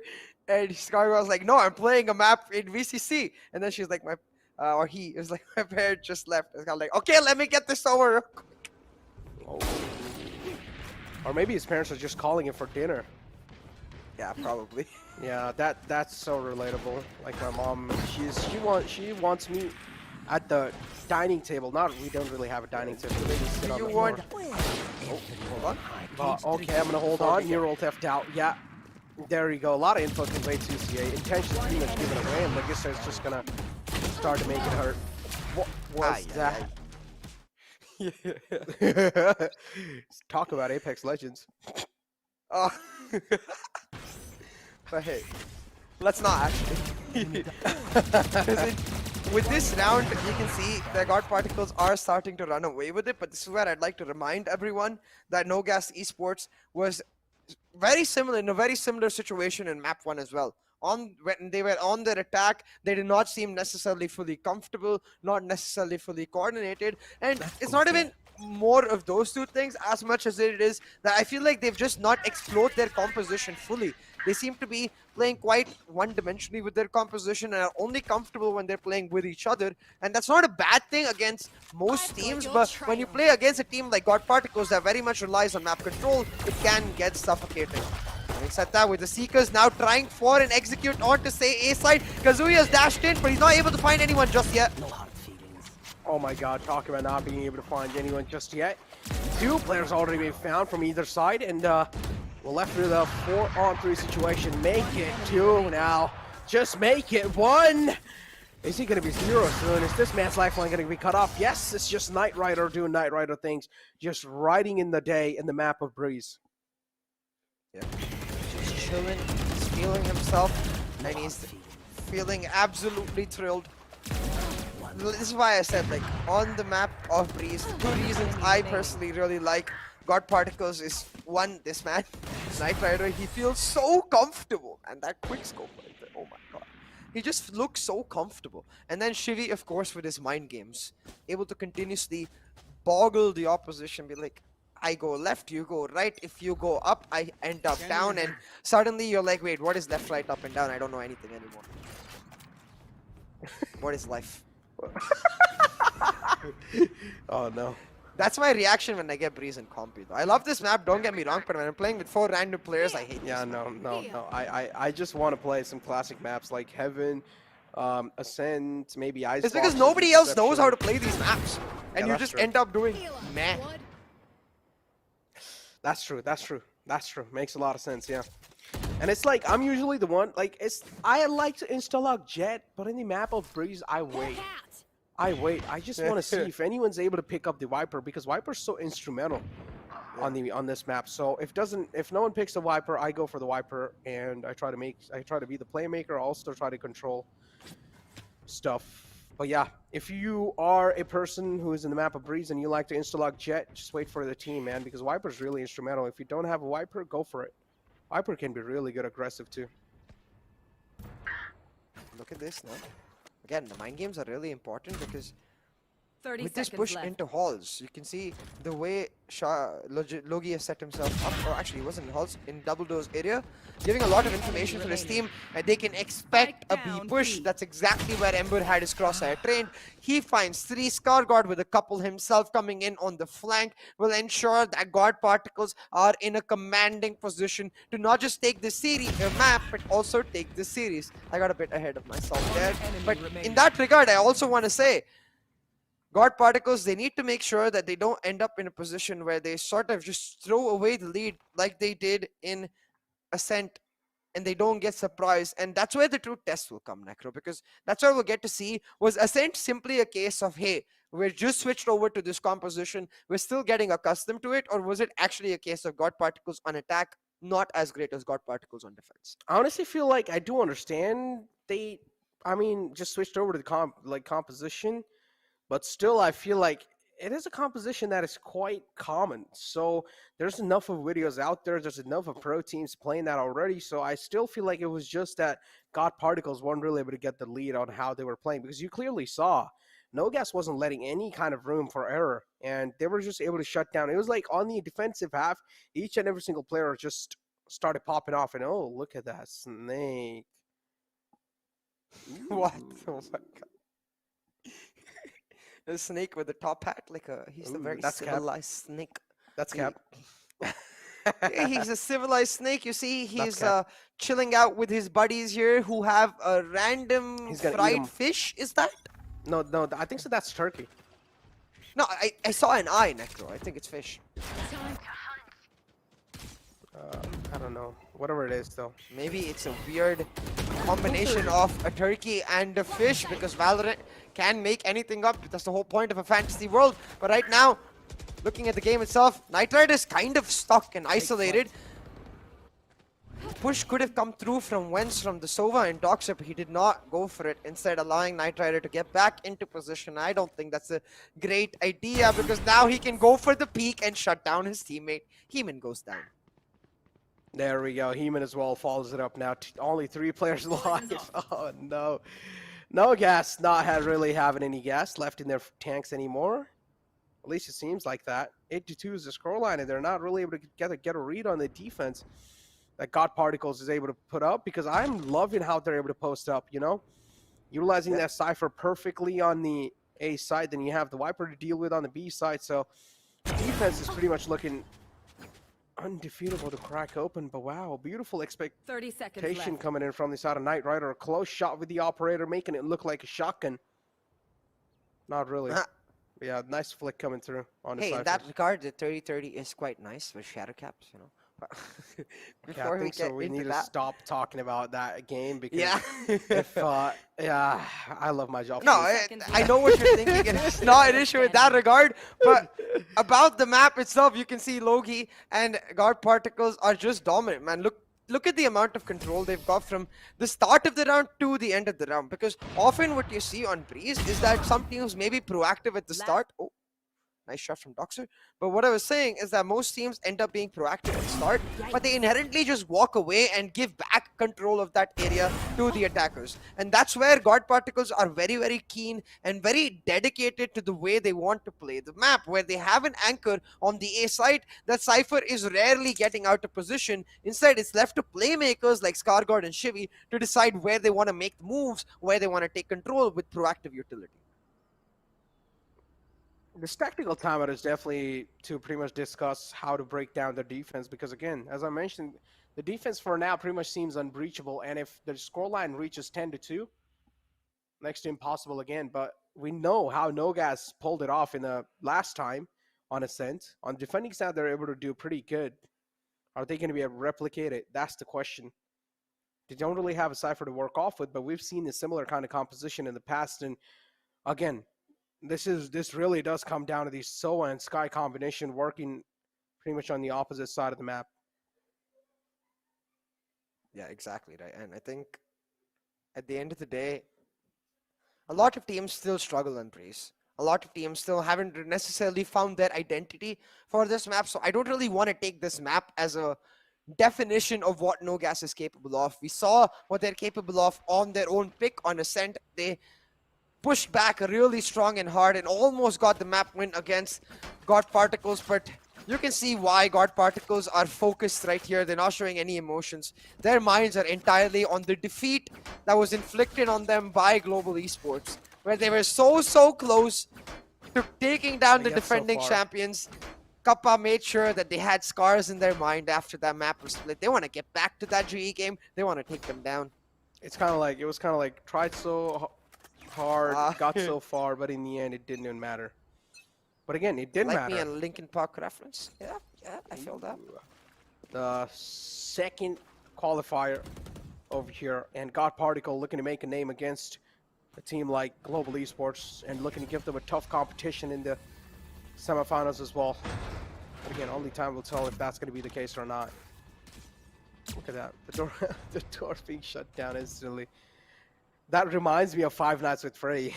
And Scar was like, no, I'm playing a map in VCC. And then she's like, he was like, my parent just left. It's kind of like, okay, let me get this over real quick.
Oh. Or maybe his parents are just calling him for dinner.
Yeah, probably.
Yeah, that's so relatable. Like my mom, she wants me at the dining table. We don't really have a dining table. They just sit on the floor.
Oh, hold on.
Okay, I'm gonna hold on. Neural theft out. Yeah, there you go. A lot of info conveyed to CA. Intentions pretty much given away, and Logista is just gonna start to make it hurt. What was that? Talk about Apex Legends.
Oh. But hey, let's not actually. With this round, you can see the God Particles are starting to run away with it, but this is where I'd like to remind everyone that Nogas Esports was in a very similar situation in map 1 as well. When they were on their attack, they did not seem necessarily fully comfortable, not necessarily fully coordinated, and it's not even more of those two things as much as it is that I feel like they've just not explored their composition fully. They seem to be playing quite one-dimensionally with their composition and are only comfortable when they're playing with each other. And that's not a bad thing against most teams, but when you play against a team like God Particles that very much relies on map control, it can get suffocating. Having said that, with the Seekers now trying for and execute on to say A side, Kazuya's dashed in, but he's not able to find anyone just yet.
Oh my god, talk about not being able to find anyone just yet. 2 players already been found from either side, and we're left with a 4-on-3 situation. Make it 2 now. Just make it 1. Is he going to be 0 soon? Is this man's lifeline going to be cut off? Yes, it's just Knight Rider doing Knight Rider things. Just riding in the day in the map of Breeze.
Yeah. Just chilling, he's feeling himself, and he's feeling absolutely thrilled. This is why I said, like, on the map of Breeze, 2 reasons I personally really like God Particles is 1, this man, Knight Rider, he feels so comfortable, and that quick scope right there, oh my god. He just looks so comfortable. And then Shivy, of course, with his mind games, able to continuously boggle the opposition, be like, I go left, you go right, if you go up, I end up down, and suddenly you're like, wait, what is left, right, up, and down? I don't know anything anymore. What is life?
Oh no.
That's my reaction when I get Breeze and Compy though. I love this map, don't get me wrong, but when I'm playing with 4 random players, I hate
Yeah,
this map.
no. I just want to play some classic maps like Heaven, Ascent, maybe Ice.
It's because nobody else knows how to play these maps. And you just end up doing meh.
That's true. Makes a lot of sense, yeah. And it's like, I'm usually the one, like, I like to install out Jet, but in the map of Breeze, I wait. I just want to see if anyone's able to pick up the Viper, because Viper's so instrumental on this map. So if no one picks the Viper, I go for the Viper, and I try to be the playmaker. I also try to control stuff. But yeah, if you are a person who is in the map of Breeze and you like to insta-lock Jet, just wait for the team, man, because Viper's really instrumental. If you don't have a Viper, go for it. Viper can be really good aggressive too.
Look at this now. Again, the mind games are really important because
30
with this
seconds
push
left.
into halls, you can see the way Logi has set himself up, or actually he wasn't in halls, in double doors area, giving a lot of information for his team, and they can expect a B push. That's exactly where Ember had his crosshair trained. He finds 3 Scar Guard with a couple himself coming in on the flank, will ensure that Guard Particles are in a commanding position to not just take the map, but also take the series. I got a bit ahead of myself there, but in that regard, I also want to say, Guard Particles, they need to make sure that they don't end up in a position where they sort of just throw away the lead like they did in Ascent, and they don't get surprised. And that's where the true test will come, Necro, because that's where we'll get to see, was Ascent simply a case of, hey, we're just switched over to this composition, we're still getting accustomed to it, or was it actually a case of Guard Particles on attack not as great as Guard Particles on defense?
I honestly feel like I do understand just switched over to the composition. But still, I feel like it is a composition that is quite common. So there's enough of videos out there. There's enough of pro teams playing that already. So I still feel like it was just that God Particles weren't really able to get the lead on how they were playing. Because you clearly saw Nogas wasn't letting any kind of room for error. And they were just able to shut down. It was like on the defensive half, each and every single player just started popping off. And oh, look at that snake.
What? Oh my god. The snake with the top hat, he's a very civilized snake.
That's Cap.
He's a civilized snake. You see, he's chilling out with his buddies here who have a random fried fish. Is that?
No, I think so. That's turkey.
No, I saw an eye, Necro. I think it's fish.
I don't know. Whatever it is, though.
Maybe it's a weird combination of a turkey and a fish, because Valorant can make anything up. That's the whole point of a fantasy world. But right now, looking at the game itself, Nitride is kind of stuck and isolated. Push could have come through from the Sova and Doxer, but he did not go for it, instead allowing Nitrider to get back into position. I don't think that's a great idea, because now he can go for the peek and shut down his teammate. Heeman goes down.
There we go. Heeman as well follows it up now. Only 3 players alive. Oh, no. No gas. Not really having any gas left in their tanks anymore. At least it seems like that. 8-2 is the scoreline, and they're not really able to get a read on the defense that God Particles is able to put up, because I'm loving how they're able to post up, utilizing that Cypher perfectly on the A side. Then you have the Viper to deal with on the B side. So defense is pretty much looking undefeatable to crack open. But wow, beautiful
30 seconds
expectation
left.
coming in from the side of Knight Rider. A close shot with the operator, making it look like a shotgun. Not really. Yeah, nice flick coming through on the
Hey,
Cypher.
in that regard, the 30-30 is quite nice with shadow caps, Before
I think we need to stop talking about that game, because I love my job.
No, I know what you're thinking, and it's not an issue in that regard. But about the map itself, you can see Logi and Guard Particles are just dominant, man. Look at the amount of control they've got from the start of the round to the end of the round. Because often what you see on Breeze is that some teams may be proactive at the start. Oh, nice shot from Doxer. But what I was saying is that most teams end up being proactive at the start, but they inherently just walk away and give back control of that area to the attackers. And that's where Guard Particles are very, very keen and very dedicated to the way they want to play the map, where they have an anchor on the A side that Cypher is rarely getting out of position. Instead, it's left to playmakers like Scarguard and Shivy to decide where they want to make moves, where they want to take control with proactive utility.
This tactical timeout is definitely to pretty much discuss how to break down their defense, because again, as I mentioned, the defense for now pretty much seems unbreachable, and if the scoreline reaches 10-2, next to impossible again. But we know how Nogas pulled it off in the last time on Ascent. On the defending side, they're able to do pretty good. Are they going to be able to replicate it? That's the question. They don't really have a Cypher to work off with, but we've seen a similar kind of composition in the past, and again, This really does come down to the Soa and Sky combination working pretty much on the opposite side of the map.
Yeah, exactly right. And I think at the end of the day, a lot of teams still struggle on Breeze. A lot of teams still haven't necessarily found their identity for this map. So I don't really want to take this map as a definition of what Nogas is capable of. We saw what they're capable of on their own pick on Ascent. They pushed back really strong and hard and almost got the map win against God Particles, but you can see why God Particles are focused right here. They're not showing any emotions. Their minds are entirely on the defeat that was inflicted on them by Global Esports, where they were so close to taking down the defending champions. Kappa made sure that they had scars in their mind after that map was split. They want to get back to that GE game. They want to take them down.
It was kind of like tried so hard, got so far, but in the end it didn't even matter. But again, it did matter.
Like me a Linkin Park reference. Yeah, I feel that.
The second qualifier over here, and God Particle looking to make a name against a team like Global Esports and looking to give them a tough competition in the semifinals as well. But again, only time will tell if that's going to be the case or not. Look at that. The door being shut down instantly. That reminds me of Five Nights with Freddy.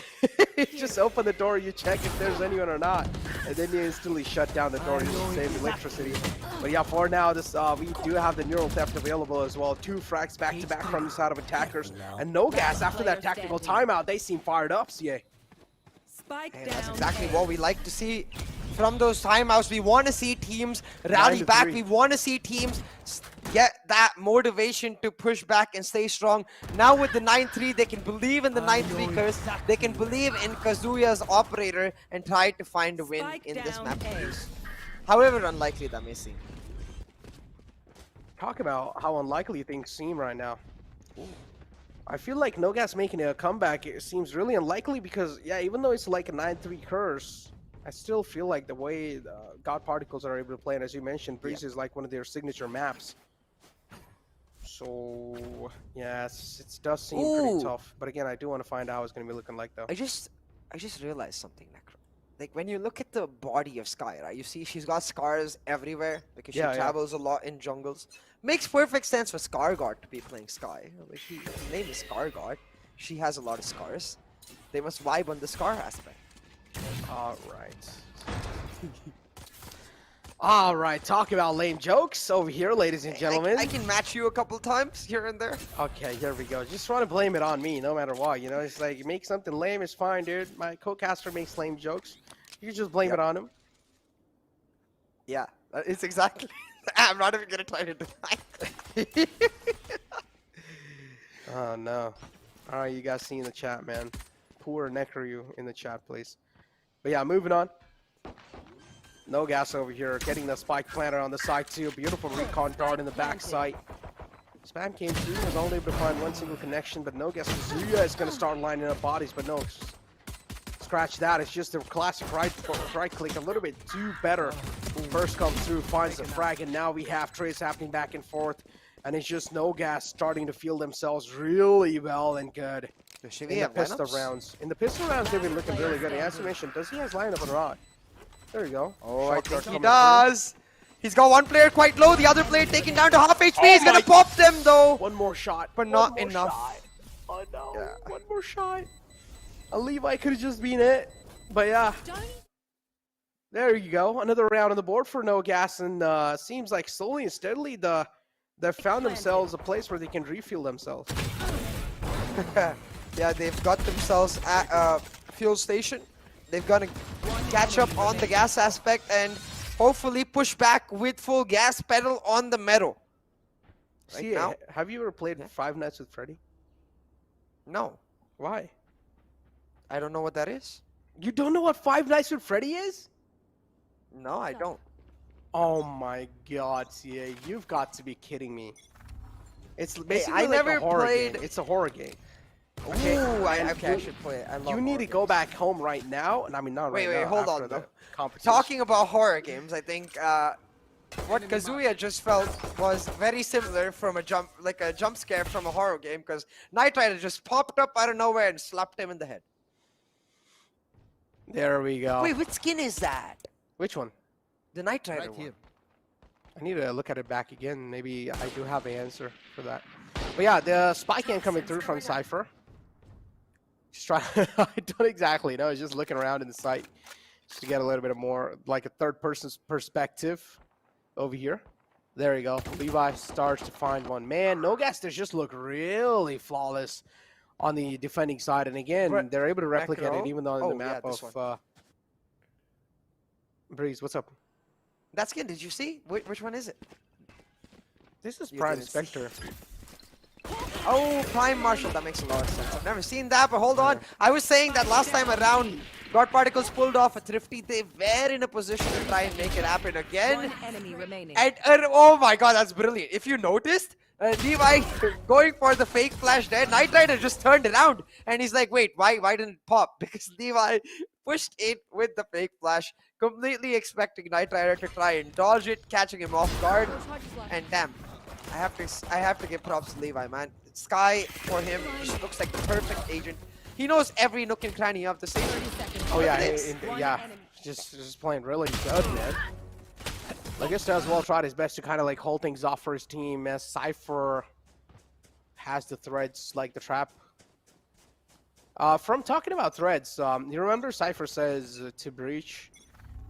You just open the door, you check if there's anyone or not, and then you instantly shut down the door to save electricity. But yeah, for now, this we do have the neural theft available as well. 2 frags back to back from the side of attackers, and Nogas after that tactical timeout. They seem fired up, CA.
Hey, that's exactly what we like to see from those timeouts. We want to see teams rally back. We want to see teams get that motivation to push back and stay strong. Now with the 9-3, they can believe in the 9-3 curse. They can believe in Kazuya's operator and try to find a win in this map. However unlikely that may seem.
Talk about how unlikely things seem right now. I feel like Nogas making a comeback, it seems really unlikely because, yeah, even though it's like a 9-3 curse, I still feel like the way God Particles are able to play, and as you mentioned, Breeze is like one of their signature maps. So, yeah, it does seem pretty tough. But again, I do want to find out how it's going to be looking like, though.
I just realized something, Necro. Like, when you look at the body of Sky, right, you see she's got scars everywhere because she travels a lot in jungles. Makes perfect sense for Scargard to be playing Sky. Like, his name is Scargard. She has a lot of scars. They must vibe on the scar aspect.
Alright. Alright, talk about lame jokes over here, ladies and gentlemen.
I can match you a couple times here and there.
Okay, here we go. Just want to blame it on me, no matter what. You know, it's like, you make something lame, it's fine, dude. My co-caster makes lame jokes. You can just blame it on him.
Yeah, it's exactly... I'm not even going to try to deny.
Oh, no. Alright, you guys see in the chat, man. Poor Necryu in the chat, please. But yeah, moving on. Nogas over here, getting the spike planter on the side too. Beautiful recon dart in the back site. Spam came through, was only able to find one single connection, but Nogas Kazuya is going to start lining up bodies, but no. Scratch that, it's just a classic right click, a little bit too better. First comes through, finds the frag, and now we have trades happening back and forth. And it's just Nogas starting to feel themselves really well and good. In the pistol rounds. In the pistol rounds, they've been looking really good. As you mentioned, does he have lineup or not? There you go.
Oh, I think he does. He's got one player quite low, the other player taken down to half HP. He's gonna pop them though.
One more shot.
But not enough.
Shot. Oh no, one more shot. A Levi could have just been it. But yeah. There you go. Another round on the board for Nogas, and seems like slowly and steadily they've found themselves a place where they can refuel themselves.
Yeah, they've got themselves at a fuel station. They've got to catch up on the gas aspect and hopefully push back with full gas pedal on the metal.
Right now. Have you ever played Five Nights with Freddy?
No.
Why?
I don't know what that is.
You don't know what Five Nights with Freddy is?
No, I don't.
Oh my god, CA, you've got to be kidding me. It's basically
I never played.
Game. It's a horror game.
Okay, ooh, I should play it. I love
you need to go back home right now, and I mean not right now.
Wait, hold on.
The competition.
Talking about horror games, I think what Kazuya just felt was very similar from a jump scare from a horror game, because Knight Rider just popped up out of nowhere and slapped him in the head.
There we go.
Wait, which skin is that?
Which one?
The Knight Rider
Right
one.
here.
I need to look at it back again. Maybe I do have an answer for that. But yeah, the spy can coming through from Cypher. Just try. I don't exactly know. Just looking around in the site just to get a little bit of more like a third person's perspective over here. There you go. Levi starts to find one. Man, Nogas just look really flawless on the defending side. And again, they're able to replicate it even though on the map of Breeze. What's up?
That skin, did you see? Which one is it?
This is
You
Prime
didn't see.
Spectre.
Oh, Prime Marshal. That makes a lot of sense. I've never seen that, but hold on. I was saying that last time around, God Particles pulled off a Thrifty. They were in a position to try and make it happen again.
One enemy remaining.
And oh my god, that's brilliant. If you noticed, Levi going for the fake flash there, Knight Rider just turned around and he's like, wait, why didn't it pop? Because Levi pushed it with the fake flash, completely expecting Knight Rider to try and dodge it, catching him off guard. And damn, I have to give props to Levi, man. Sky for him just looks like the perfect agent. He knows every nook and cranny of the stage.
Oh yeah, yeah, just playing really good, man. Lagista as well tried his best to kind of like hold things off for his team as Cypher has the threads like the trap. From talking about threads, you remember Cypher says to Breach,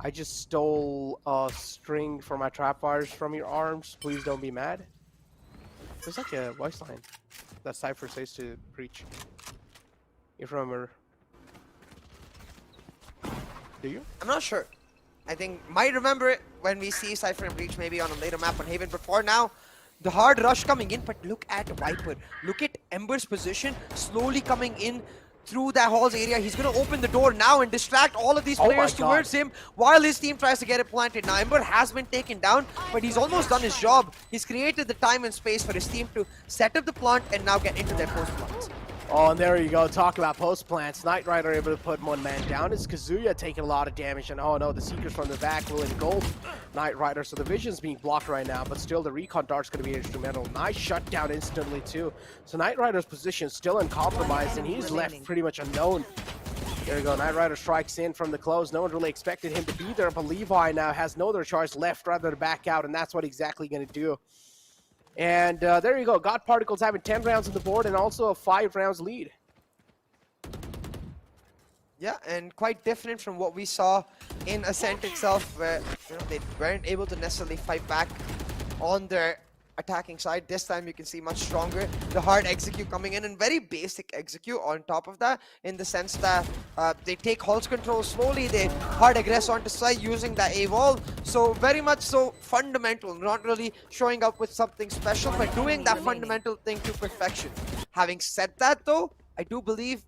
I just stole a string for my trap wires from your arms. Please don't be mad. There's like a voice line that Cypher says to Breach. If you remember. Do you?
I'm not sure. I think might remember it when we see Cypher and Breach maybe on a later map on Haven. But for now, the hard rush coming in. But look at Viper. Look at Ember's position slowly coming in through that Hall's area. He's going to open the door now and distract all of these players towards him while his team tries to get it planted. Now, Ember has been taken down, but he's almost done his job. He's created the time and space for his team to set up the plant and now get into their post plants.
Oh, and there you go. Talk about post plants. Knight Rider able to put one man down. It's Kazuya taking a lot of damage. And oh no, the Seekers from the back will engulf Knight Rider. So the vision's being blocked right now. But still, the recon dart's going to be instrumental. Nice shutdown instantly too. So Knight Rider's position still uncompromised. And he's left pretty much unknown. There you go. Knight Rider strikes in from the close. No one really expected him to be there. But Levi now has no other choice left rather than back out. And that's what exactly going to do. And there you go. God Particles having 10 rounds on the board and also a 5 rounds lead.
Yeah, and quite different from what we saw in Ascent itself, where they weren't able to necessarily fight back on their attacking side. This time you can see much stronger. The hard execute coming in and very basic execute on top of that, in the sense that they take Hall's control slowly, they hard aggress onto side using that A-wall. So very much so fundamental, not really showing up with something special, but doing that fundamental thing to perfection. Having said that though, I do believe,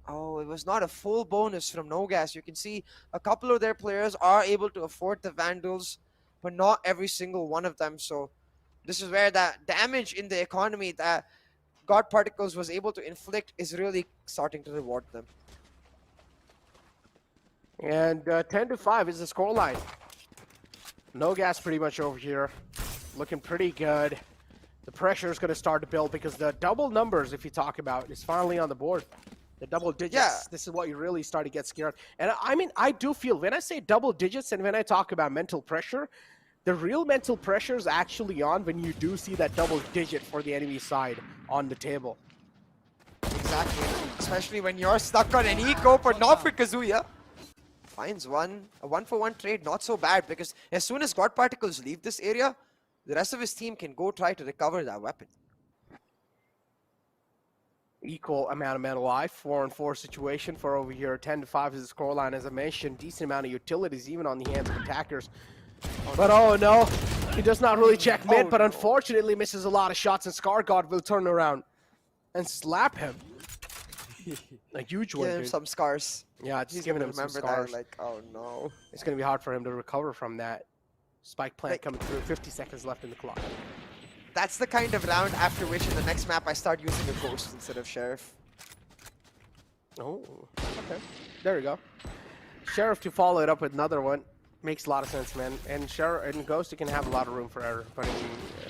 oh, it was not a full bonus from Nogas. You can see a couple of their players are able to afford the Vandals, but not every single one of them. So this is where that damage in the economy that God Particles was able to inflict is really starting to reward them.
And 10-5 is the scoreline. Nogas pretty much over here, looking pretty good. The pressure is going to start to build because the double numbers, if you talk about, is finally on the board. The double digits,
Yeah.
This is what you really start to get scared. And I mean, I do feel, when I say double digits and when I talk about mental pressure, the real mental pressure is actually on when you do see that double digit for the enemy side on the table.
Exactly. Especially when you're stuck on an eco, but not for Kazuya. Finds one. A 1-for-1 trade, not so bad, because as soon as God Particles leave this area, the rest of his team can go try to recover that weapon.
Equal amount of mental life, 4-on-4 situation for over here. 10-5 is the scoreline, as I mentioned. Decent amount of utilities even on the hands of attackers. But oh no, he does not really check mid, but unfortunately misses a lot of shots, and Scar God will turn around and slap him. A huge one,
Give him
dude.
some scars.
Yeah, just
He's
giving
gonna
him some
remember
scars.
that, like, oh no.
It's going to be hard for him to recover from that. Spike plant
Like,
coming through, 50 seconds left in the clock.
that's the kind of round after which in the next map I start using a ghost instead of Sheriff.
Oh, okay. There we go. Sheriff to follow it up with another one. Makes a lot of sense, man. And sure, in Ghost you can have a lot of room for error, but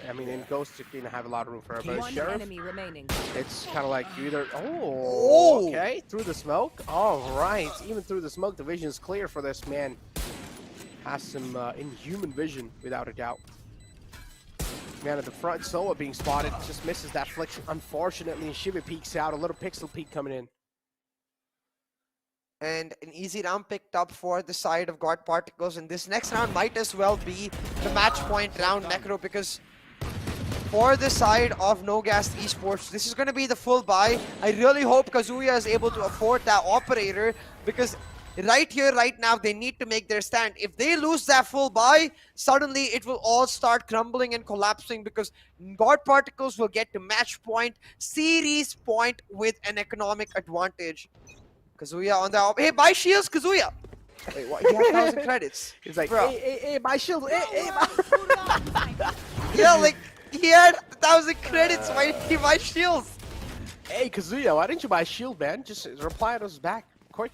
in Ghost you can have a lot of room for error. But in
One
Sheriff,
enemy remaining.
it's kind of like you either
Oh!
okay, through the smoke. All right, even through the smoke, the vision is clear for this man. Has some inhuman vision, without a doubt. Man at the front, Soa being spotted, just misses that flick. Unfortunately, and Shiva peeks out. A little pixel peek coming in.
And an easy round picked up for the side of God Particles, and this next round might as well be the match point round, Necro, because for the side of Nogas Esports, this is going to be the full buy. I really hope Kazuya is able to afford that operator, because right here, right now, they need to make their stand. If they lose that full buy, suddenly it will all start crumbling and collapsing, because God Particles will get to match point, series point with an economic advantage. Kazuya on the hey, buy shields, Kazuya. Wait, what? He has 1,000 credits.
He's like,
Bro.
hey, my shield, hey,
Yeah, like he had 1,000 credits. Why did he buy shields?
Hey, Kazuya, why didn't you buy a shield, man? Just reply to us back, quick.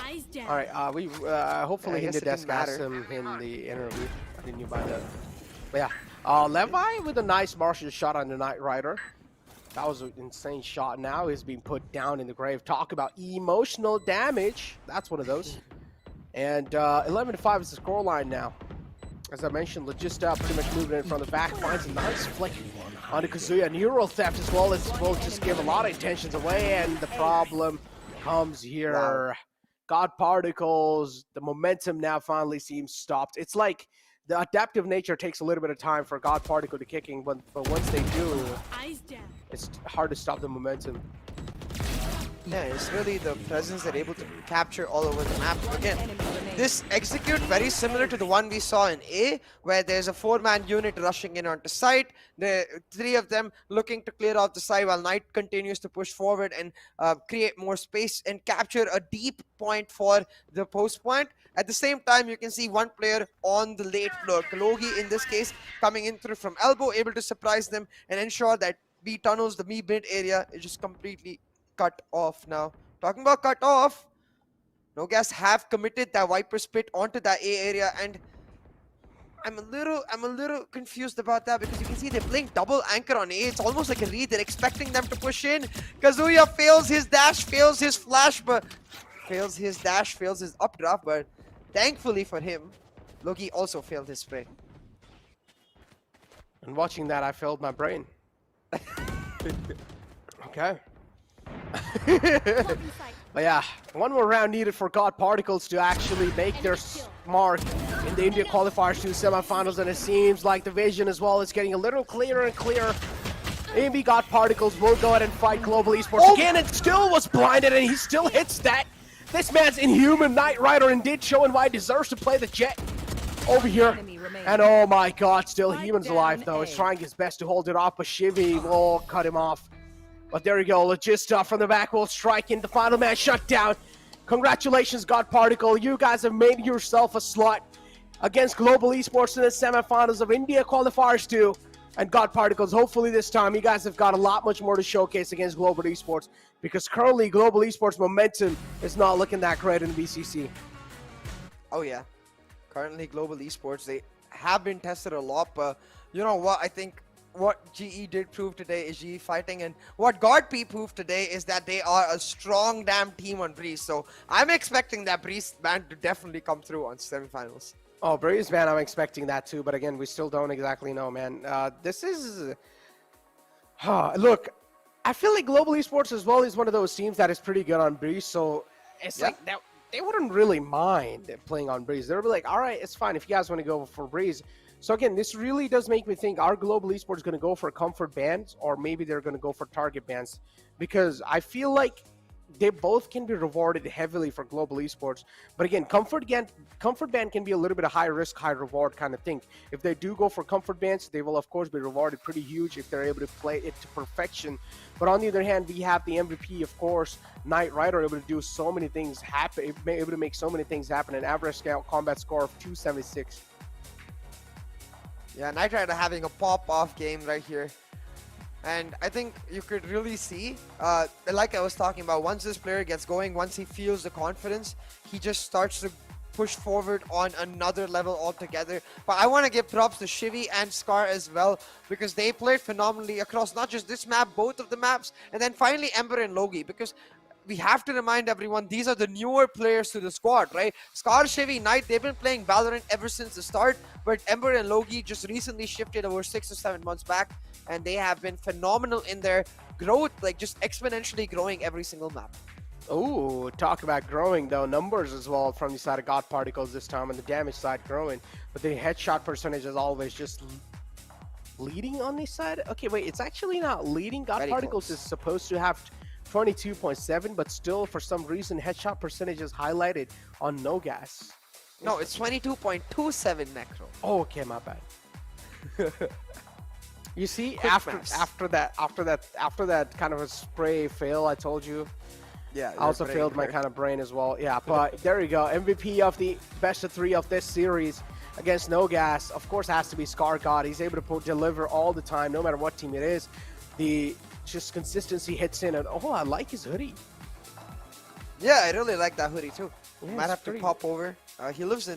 Eyes down.
All right, we hopefully
Yeah, I guess
Hinda
it didn't
Desk asked
matter.
him in the interview. Why didn't you buy that? But yeah, Levi with a nice Martial shot on the Knight Rider. That was an insane shot. Now he's being put down in the grave. Talk about emotional damage. That's one of those. And 11-5 is the scoreline now. As I mentioned, Logista pretty much moving in from the back. Finds a nice flick onto Kazuya. Neural theft as well just give a lot of intentions away. And the problem comes here.
Wow.
God Particles, the momentum now finally seems stopped. It's like the adaptive nature takes a little bit of time for God Particle to kicking, but once they do,
Eyes down.
it's hard to stop the momentum.
Yeah, it's really the presence they're able to capture all over the map. Again,
Enemy remaining.
this execute very similar to the one we saw in A, where there's a 4-man unit rushing in onto site. The 3 of them looking to clear off the side while Knight continues to push forward and create more space and capture a deep point for the post point. At the same time, you can see one player on the late floor, Kalogi in this case, coming in through from elbow, able to surprise them and ensure that B tunnels, the B mid area, is just completely cut off now. Talking about cut off, Nogas have committed that Viper split onto that A area, and I'm a little confused about that, because you can see they're playing double anchor on A. It's almost like a read. They're expecting them to push in. Kazuya fails his dash, fails his flash, but fails his dash, fails his updraft, but thankfully for him, Loki also failed his spray.
And watching that, I failed my brain. Okay. But yeah, one more round needed for God Particles to actually make their mark in the India Qualifiers to semifinals, and it seems like the vision as well is getting a little clearer and clearer. AB God Particles will go ahead and fight Global Esports again, and still was blinded, and he still hits that. This man's inhuman Knight Rider indeed showing why he deserves to play the Jet over here.
Enemy remaining.
And oh my god, still Human's
down
alive though. He's
A.
trying his best to hold it off, but Shivi will cut him off. But there you go, Logista from the back will strike in. The final man shut down. Congratulations, God Particle. You guys have made yourself a slot against Global Esports in the semifinals of India Qualifiers 2. And God Particles, hopefully this time you guys have got a lot much more to showcase against Global Esports, because currently Global Esports momentum is not looking that great in the BCC.
Oh yeah, currently Global Esports, they have been tested a lot, but you know what, I think what GE did prove today is GE fighting, and what God P proved today is that they are a strong damn team on Breeze. So I'm expecting that Breeze man to definitely come through on semifinals.
Oh, Breeze, man, I'm expecting that too, but again, we still don't exactly know, man. This is... look, I feel like Global Esports as well is one of those teams that is pretty good on Breeze, so it's like that, they wouldn't really mind playing on Breeze. They'll be like, all right, it's fine if you guys want to go for Breeze. So again, this really does make me think, are Global Esports going to go for comfort bans, or maybe they're going to go for target bans? Because I feel like they both can be rewarded heavily for Global Esports. But again, comfort ban can be a little bit of high risk, high reward kind of thing. If they do go for comfort bans, they will of course be rewarded pretty huge if they're able to play it to perfection. But on the other hand, we have the MVP, of course, Knight Rider, able to do so many things happen, able to make so many things happen. An average scale combat score of 276.
Yeah, Knight Rider having a pop-off game right here. And I think you could really see, like I was talking about, once this player gets going, once he feels the confidence, he just starts to push forward on another level altogether. But I want to give props to Shivy and Scar as well, because they played phenomenally across not just this map, both of the maps, and then finally Ember and Logi, because we have to remind everyone, these are the newer players to the squad, right? Scar, Shivy, Knight, they've been playing Valorant ever since the start, but Ember and Logi just recently shifted over 6 or 7 months back, and they have been phenomenal in their growth, like just exponentially growing every single map.
Ooh, talk about growing though. Numbers as well from the side of God Particles this time, and the damage side growing. But the headshot percentage is always just leading on this side. Okay, wait, it's actually not leading. God
Very
Particles
close.
is supposed to have 22.7, but still, for some reason, headshot percentage is highlighted on Nogas.
No, it's 22.27 Necro.
Oh, okay, my bad. You see,
Quick
after
maths.
after that kind of a spray fail, I told you.
Yeah,
I also failed my kind of brain as well. Yeah, but there you go. MVP of the best of 3 of this series against Nogas, of course, has to be Scar God. He's able to deliver all the time, no matter what team it is. The just consistency hits in, and oh, I like his hoodie.
Yeah, I really like that hoodie too.
Yeah,
Might
it's
have to
pretty-
pop over. He lives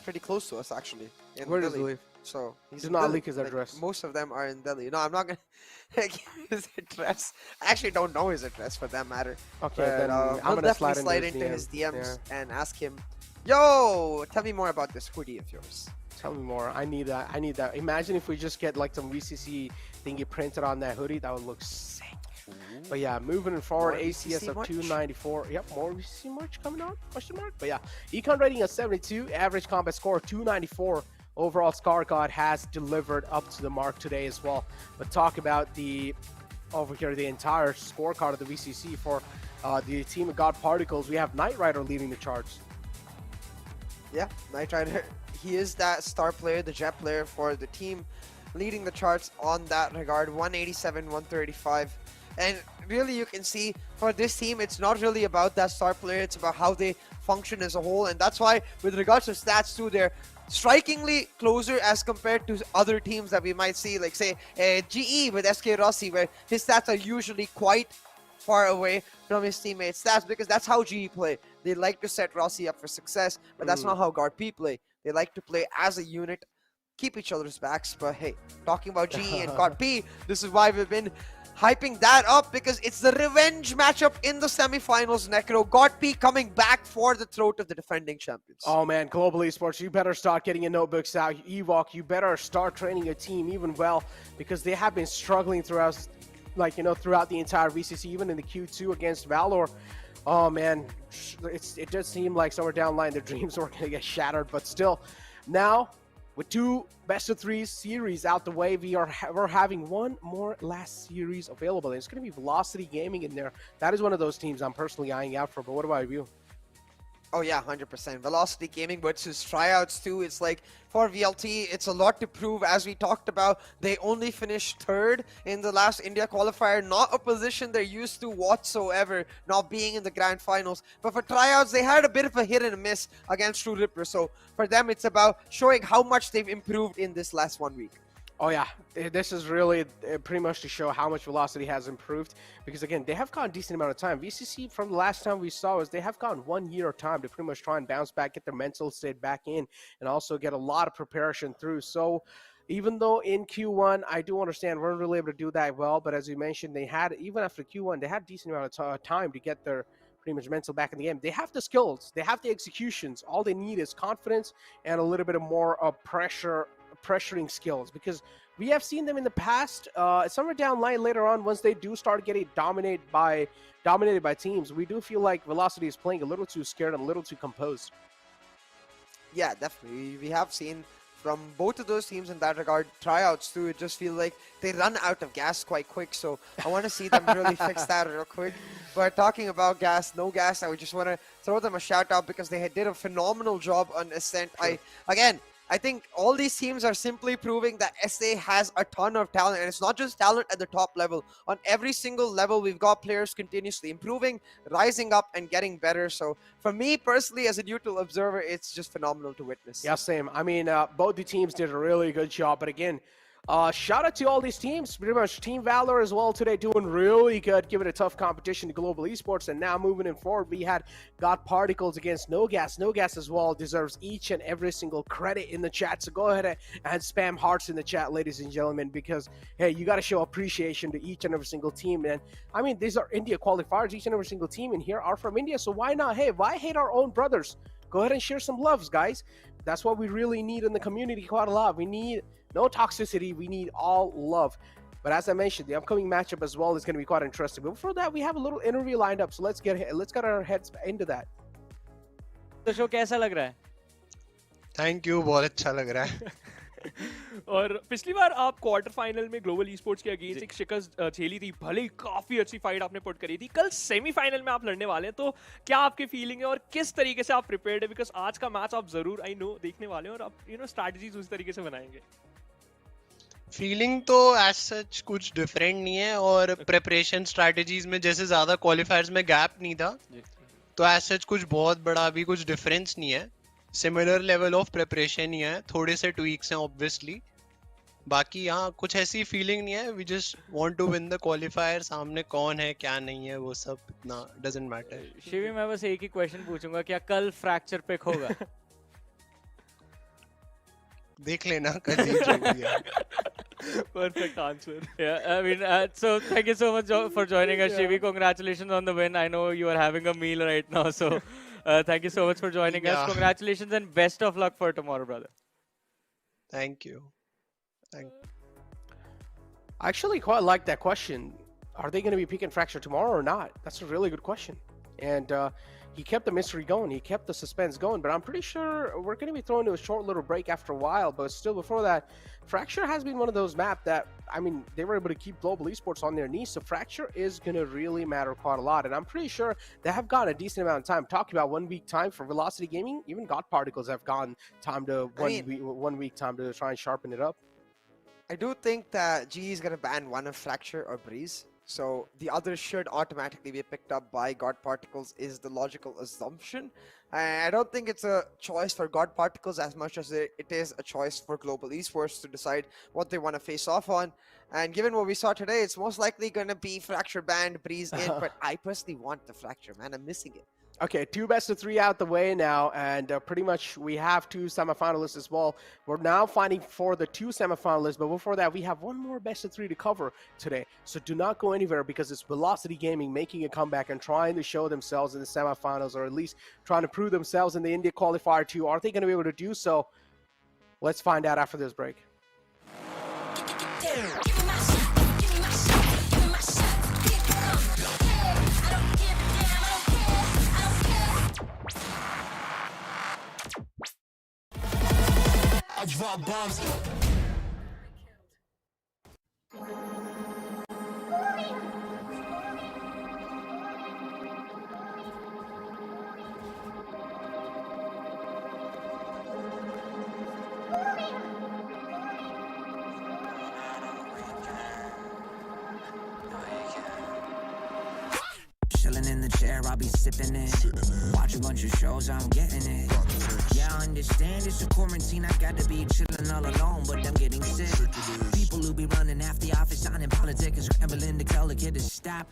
pretty close to us actually. In
Where does he
Delhi.
live?
So he's
Do
in
not
Delhi.
leak his
Like,
address.
most of them are in Delhi. No, I'm not gonna give his address. I actually don't know his address for that matter.
Okay,
But,
then
we'll
I'm gonna
definitely
slide
into his DMs
Yeah.
and ask him, "Yo, tell me more about this hoodie of yours."
Tell me more. I need that. I need that. Imagine if we just get like some VCC thingy printed on that hoodie. That would look sick. But yeah, moving forward,
More
ACS
VCC
of
merch?
294. Yep, more VCC merch coming on? Question mark. But yeah, econ rating of 72, average combat score 294. Overall, Scar God has delivered up to the mark today as well. But talk about the over here the entire scorecard of the VCC for the team of God Particles. We have Knight Rider leading the charts.
Yeah, Knight Rider. He is that star player, the jet player for the team, leading the charts on that regard. 187, 135. And really, you can see for this team, it's not really about that star player. It's about how they function as a whole. And that's why, with regards to stats too, they're strikingly closer as compared to other teams that we might see, like say GE with SK Rossi, where his stats are usually quite far away from his teammates' stats, because that's how GE play. They like to set Rossi up for success, but that's not how GuardP play. They like to play as a unit, keep each other's backs. But hey, talking about GE and GuardP, this is why we've been hyping that up, because it's the revenge matchup in the semifinals. Necro, GuardP coming back for the throat of the defending champions.
Oh man, Global Esports, you better start getting your notebooks out. Ewok, you better start training your team even well, because they have been struggling throughout, throughout the entire VCC, even in the Q2 against Valor. Oh man, it does seem like somewhere down the line their dreams were going to get shattered, but still, now with 2 best of 3 series out the way, we're having one more last series available. And it's going to be Velocity Gaming in there. That is one of those teams I'm personally eyeing out for. But what about you?
Oh yeah, 100%. Velocity Gaming versus Tryouts too. It's like, for VLT, it's a lot to prove. As we talked about, they only finished 3rd in the last India Qualifier. Not a position they're used to whatsoever, not being in the grand finals. But for Tryouts, they had a bit of a hit and miss against True Ripper. So for them, it's about showing how much they've improved in this last 1 week.
Oh yeah, this is really pretty much to show how much Velocity has improved, because again, they have gone a decent amount of time. VCC, from the last time we saw, is they have gone 1 year of time to pretty much try and bounce back, get their mental state back in, and also get a lot of preparation through. So even though in Q1, I do understand weren't really able to do that well, but as you mentioned, they had, even after Q1, they had a decent amount of time to get their pretty much mental back in the game. They have the skills, they have the executions. All they need is confidence and a little bit of more pressuring skills, because we have seen them in the past, somewhere down line later on, once they do start getting dominated by teams, we do feel like Velocity is playing a little too scared and a little too composed.
Yeah, definitely. We have seen from both of those teams in that regard. Tryouts too, it just feel like they run out of gas quite quick, so I want to see them really fix that real quick. But talking about gas, no gas, I would just want to throw them a shout out, because they did a phenomenal job on Ascent.
Sure.
I think all these teams are simply proving that SA has a ton of talent, and it's not just talent at the top level. On every single level, we've got players continuously improving, rising up, and getting better. So for me personally, as a neutral observer, it's just phenomenal to witness.
Yeah, same. I mean, both the teams did a really good job, but again, Shout out to all these teams. Pretty much Team Valor as well today, doing really good, giving a tough competition to Global Esports. And now moving in forward, we had Got Particles against Nogas. Nogas as well deserves each and every single credit in the chat. So go ahead and spam hearts in the chat, ladies and gentlemen, because hey, you got to show appreciation to each and every single team. And I mean, these are India qualifiers. Each and every single team in here are from India. So why not? Hey, why hate our own brothers? Go ahead and share some loves, guys. That's what we really need in the community quite a lot. We need no toxicity. We need all love. But as I mentioned, the upcoming matchup as well is going to be quite interesting. But before that, we have a little interview lined up. So let's get our heads into that.
तो show कैसा लग रहा है?
Thank you, बहुत अच्छा लग रहा है.
और पिछली बार आप क्वार्टर फाइनल में ग्लोबल ई-स्पोर्ट्स के अगेंस्ट एक शिकस्त झेली थी, भले ही काफी अच्छी फाइट आपने पुट करी थी. कल सेमीफाइनल में आप लड़ने वाले हैं, तो क्या आपकी फीलिंग है और किस तरीके से आप प्रिपेयर्ड है? बिकॉज आज का मैच आप जरूर आई नो देखने वाले हैं और आप स्ट्रैटेजीज उस तरीके से बनाएंगे.
फीलिंग तो एज सच कुछ डिफरेंट नहीं है और प्रिपरेशन स्ट्रैटेजीज में जैसे ज्यादा क्वालिफायर्स में गैप नहीं था, तो एज सच कुछ बहुत बड़ा अभी कुछ डिफरेंस नहीं है. सिमिलर लेवल ऑफ प्रिपरेशन ही है, थोड़े से ट्वीक्स हैं ऑब्वियसली. बाकी यहाँ कुछ ऐसी फीलिंग नहीं है. We just want to win the qualifier. सामने कौन है क्या नहीं है वो सब इतना डजंट मैटर.
शिवी, मैं बस एक ही क्वेश्चन पूछूंगा, क्या कल फ्रैक्चर पिक होगा?
देख लेना कल ही जो भी है.
Perfect answer.
Yeah, I mean, so thank you so much for joining us, Shivi. Congratulations on the win. I know you are having a meal right now, so thank you so much for joining us. Congratulations and best of luck for tomorrow, brother.
Thank you.
I actually quite like that question. Are they going to be picking Fracture tomorrow or not? That's a really good question. And he kept the mystery going. He kept the suspense going. But I'm pretty sure we're going to be thrown to a short little break after a while. But still, before that, Fracture has been one of those maps that, I mean, they were able to keep Global Esports on their knees. So Fracture is going to really matter quite a lot. And I'm pretty sure they have gotten a decent amount of time. Talking about 1 week time for Velocity Gaming, even God Particles have gotten time to one week time to try and sharpen it up.
I do think that GE is going to ban one of Fracture or Breeze. So the others should automatically be picked up by God Particles is the logical assumption. And I don't think it's a choice for God Particles as much as it is a choice for Global Esports to decide what they want to face off on. And given what we saw today, it's most likely going to be Fracture banned, Breeze in. But I personally want the Fracture, man. I'm missing it.
Okay, 2 best of 3 out the way now, and pretty much we have 2 semifinalists as well. We're now fighting for the 2 semifinalists, but before that, we have 1 more best of 3 to cover today. So do not go anywhere because it's Velocity Gaming making a comeback and trying to show themselves in the semifinals, or at least trying to prove themselves in the India Qualifier 2. Are they going to be able to do so? Let's find out after this break.
I drop bombs.
Chilling in the chair, I'll be sipping it. Watch a bunch of shows, I'm getting it. Yeah, I understand it's a quarantine. I got to be chilling all alone, but I'm getting sick. People who be running after the office, signing politics, scrambling to tell the kid to stop.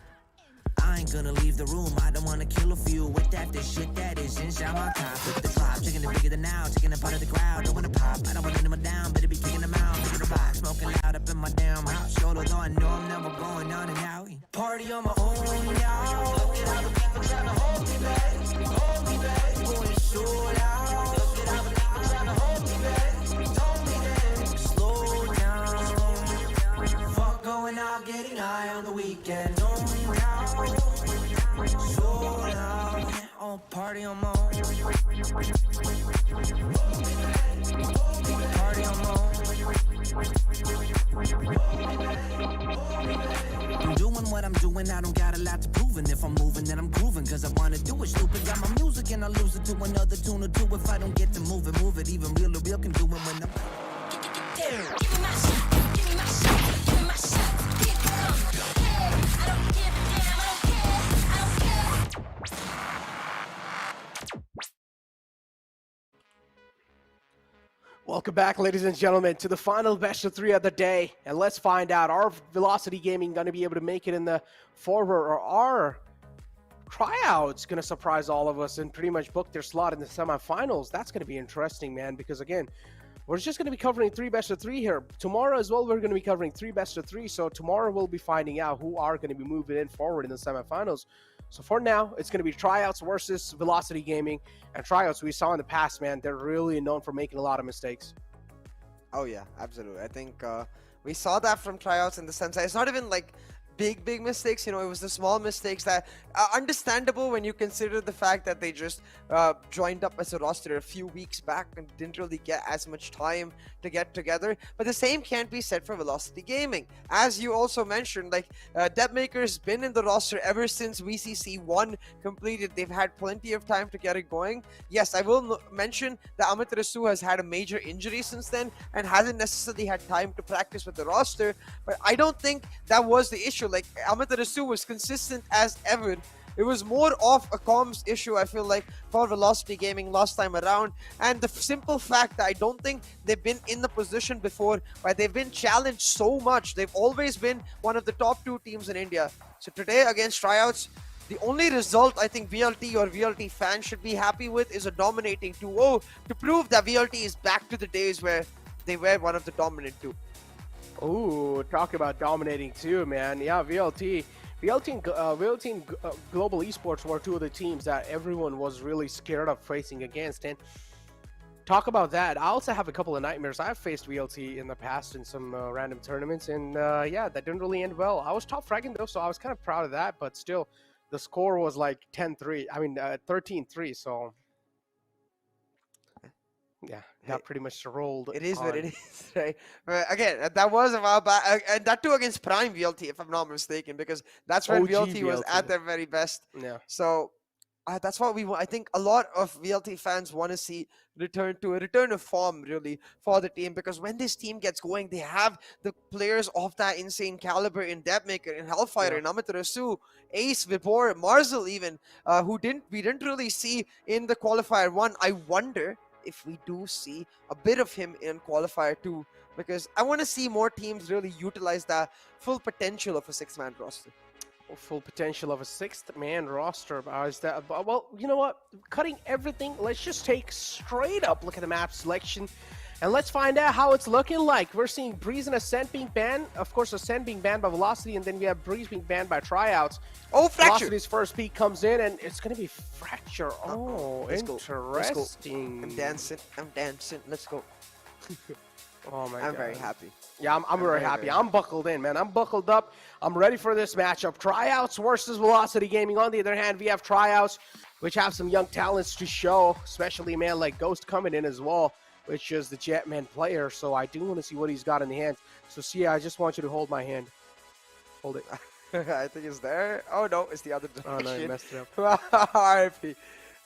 I ain't gonna leave the room. I don't wanna kill a few with that. This shit that is inside my top. With the drop, taking it bigger than now, taking a part of the crowd. Don't wanna pop, I don't want anyone down. Better be kicking them out. Look at the box, smoking loud up in my damn house. Solo though I know I'm never going on and out. Party on my own, y'all. Look at all the people trying to hold me back, hold me back. Going so loud. Look at all the people trying to hold me back, hold me back. Slow down. Fuck going out, getting high on the weekend. Only now. So loud, oh, party on my own. Party on my own. I'm doing what I'm doing, I don't got a lot to prove. And if I'm moving, then I'm grooving, cause I wanna do it. Stupid, got my music and I lose it to another tune or two. If I don't get to move it, even real can do it when I'm give me my shot, give me my shot, give me my shot. Pick up, hey, I don't give a damn, I don't care, I don't care.
Welcome back, ladies and gentlemen, to the final best of 3 of the day. And let's find out, are Velocity Gaming going to be able to make it in the forward, or are Tryouts going to surprise all of us and pretty much book their slot in the semifinals? That's going to be interesting, man, because again, we're just going to be covering 3 best of 3 here. Tomorrow as well, we're going to be covering 3 best of 3. So tomorrow we'll be finding out who are going to be moving in forward in the semifinals. So for now, it's going to be Tryouts versus Velocity Gaming. And Tryouts, we saw in the past, man, they're really known for making a lot of mistakes.
Oh yeah, absolutely. I think we saw that from Tryouts in the sense that it's not even like big mistakes. You know, it was the small mistakes that are understandable when you consider the fact that they just joined up as a roster a few weeks back and didn't really get as much time to get together. But the same can't be said for Velocity Gaming. As you also mentioned, like Depmaker's been in the roster ever since VCC 1 completed. They've had plenty of time to get it going. Yes, I will mention that Amaterasu has had a major injury since then and hasn't necessarily had time to practice with the roster, but I don't think that was the issue. Like, Amaterasu was consistent as ever. It was more of a comms issue, I feel like, for Velocity Gaming last time around. And the simple fact that I don't think they've been in the position before, but they've been challenged so much. They've always been one of the top 2 teams in India. So today against Tryouts, the only result I think VLT or VLT fans should be happy with is a dominating 2-0 to prove that VLT is back to the days where they were one of the dominant 2.
Ooh, talk about dominating too, man. Yeah, VLT and Global Esports were 2 of the teams that everyone was really scared of facing against. And talk about that. I also have a couple of nightmares. I've faced VLT in the past in some random tournaments, and yeah, that didn't really end well. I was top fragging though, so I was kind of proud of that. But still, the score was like 10-3. I mean, 13-3. So. Yeah, got pretty much rolled.
It is what it is, right? But again, that was a while back, and that too against Prime VLT, if I'm not mistaken, because that's when VLT was at their very best.
Yeah.
So that's what we want. I think a lot of VLT fans want to see a return of form, really, for the team, because when this team gets going, they have the players of that insane caliber in Depmaker, in Hellfire, in Amaterasu, Ace, Vibor, Marzel even, who we didn't really see in the Qualifier 1. I wonder if we do see a bit of him in Qualifier 2, because I want to see more teams really utilize that full potential of a 6-man roster.
Full potential of a 6-man roster. Is that, well, you know what? Cutting everything, let's just take straight up look at the map selection, and let's find out how it's looking like. We're seeing Breeze and Ascent being banned. Of course, Ascent being banned by Velocity, and then we have Breeze being banned by Tryouts.
Oh, Fracture!
Velocity's first peak comes in, and it's going to be Fracture. Oh, interesting.
Let's go. I'm dancing. Let's go.
Oh my God.
I'm very happy.
Yeah, I'm very happy. I'm buckled in, man. I'm buckled up. I'm ready for this matchup. Tryouts versus Velocity Gaming. On the other hand, we have Tryouts, which have some young talents to show, especially a man like Ghost coming in as well, which is the Jetman player. So I do want to see what he's got in the hands. So, Sia, I just want you to hold my hand. Hold it.
I think it's there. Oh, no, it's the other direction.
Oh, no, you messed it up.
RIP.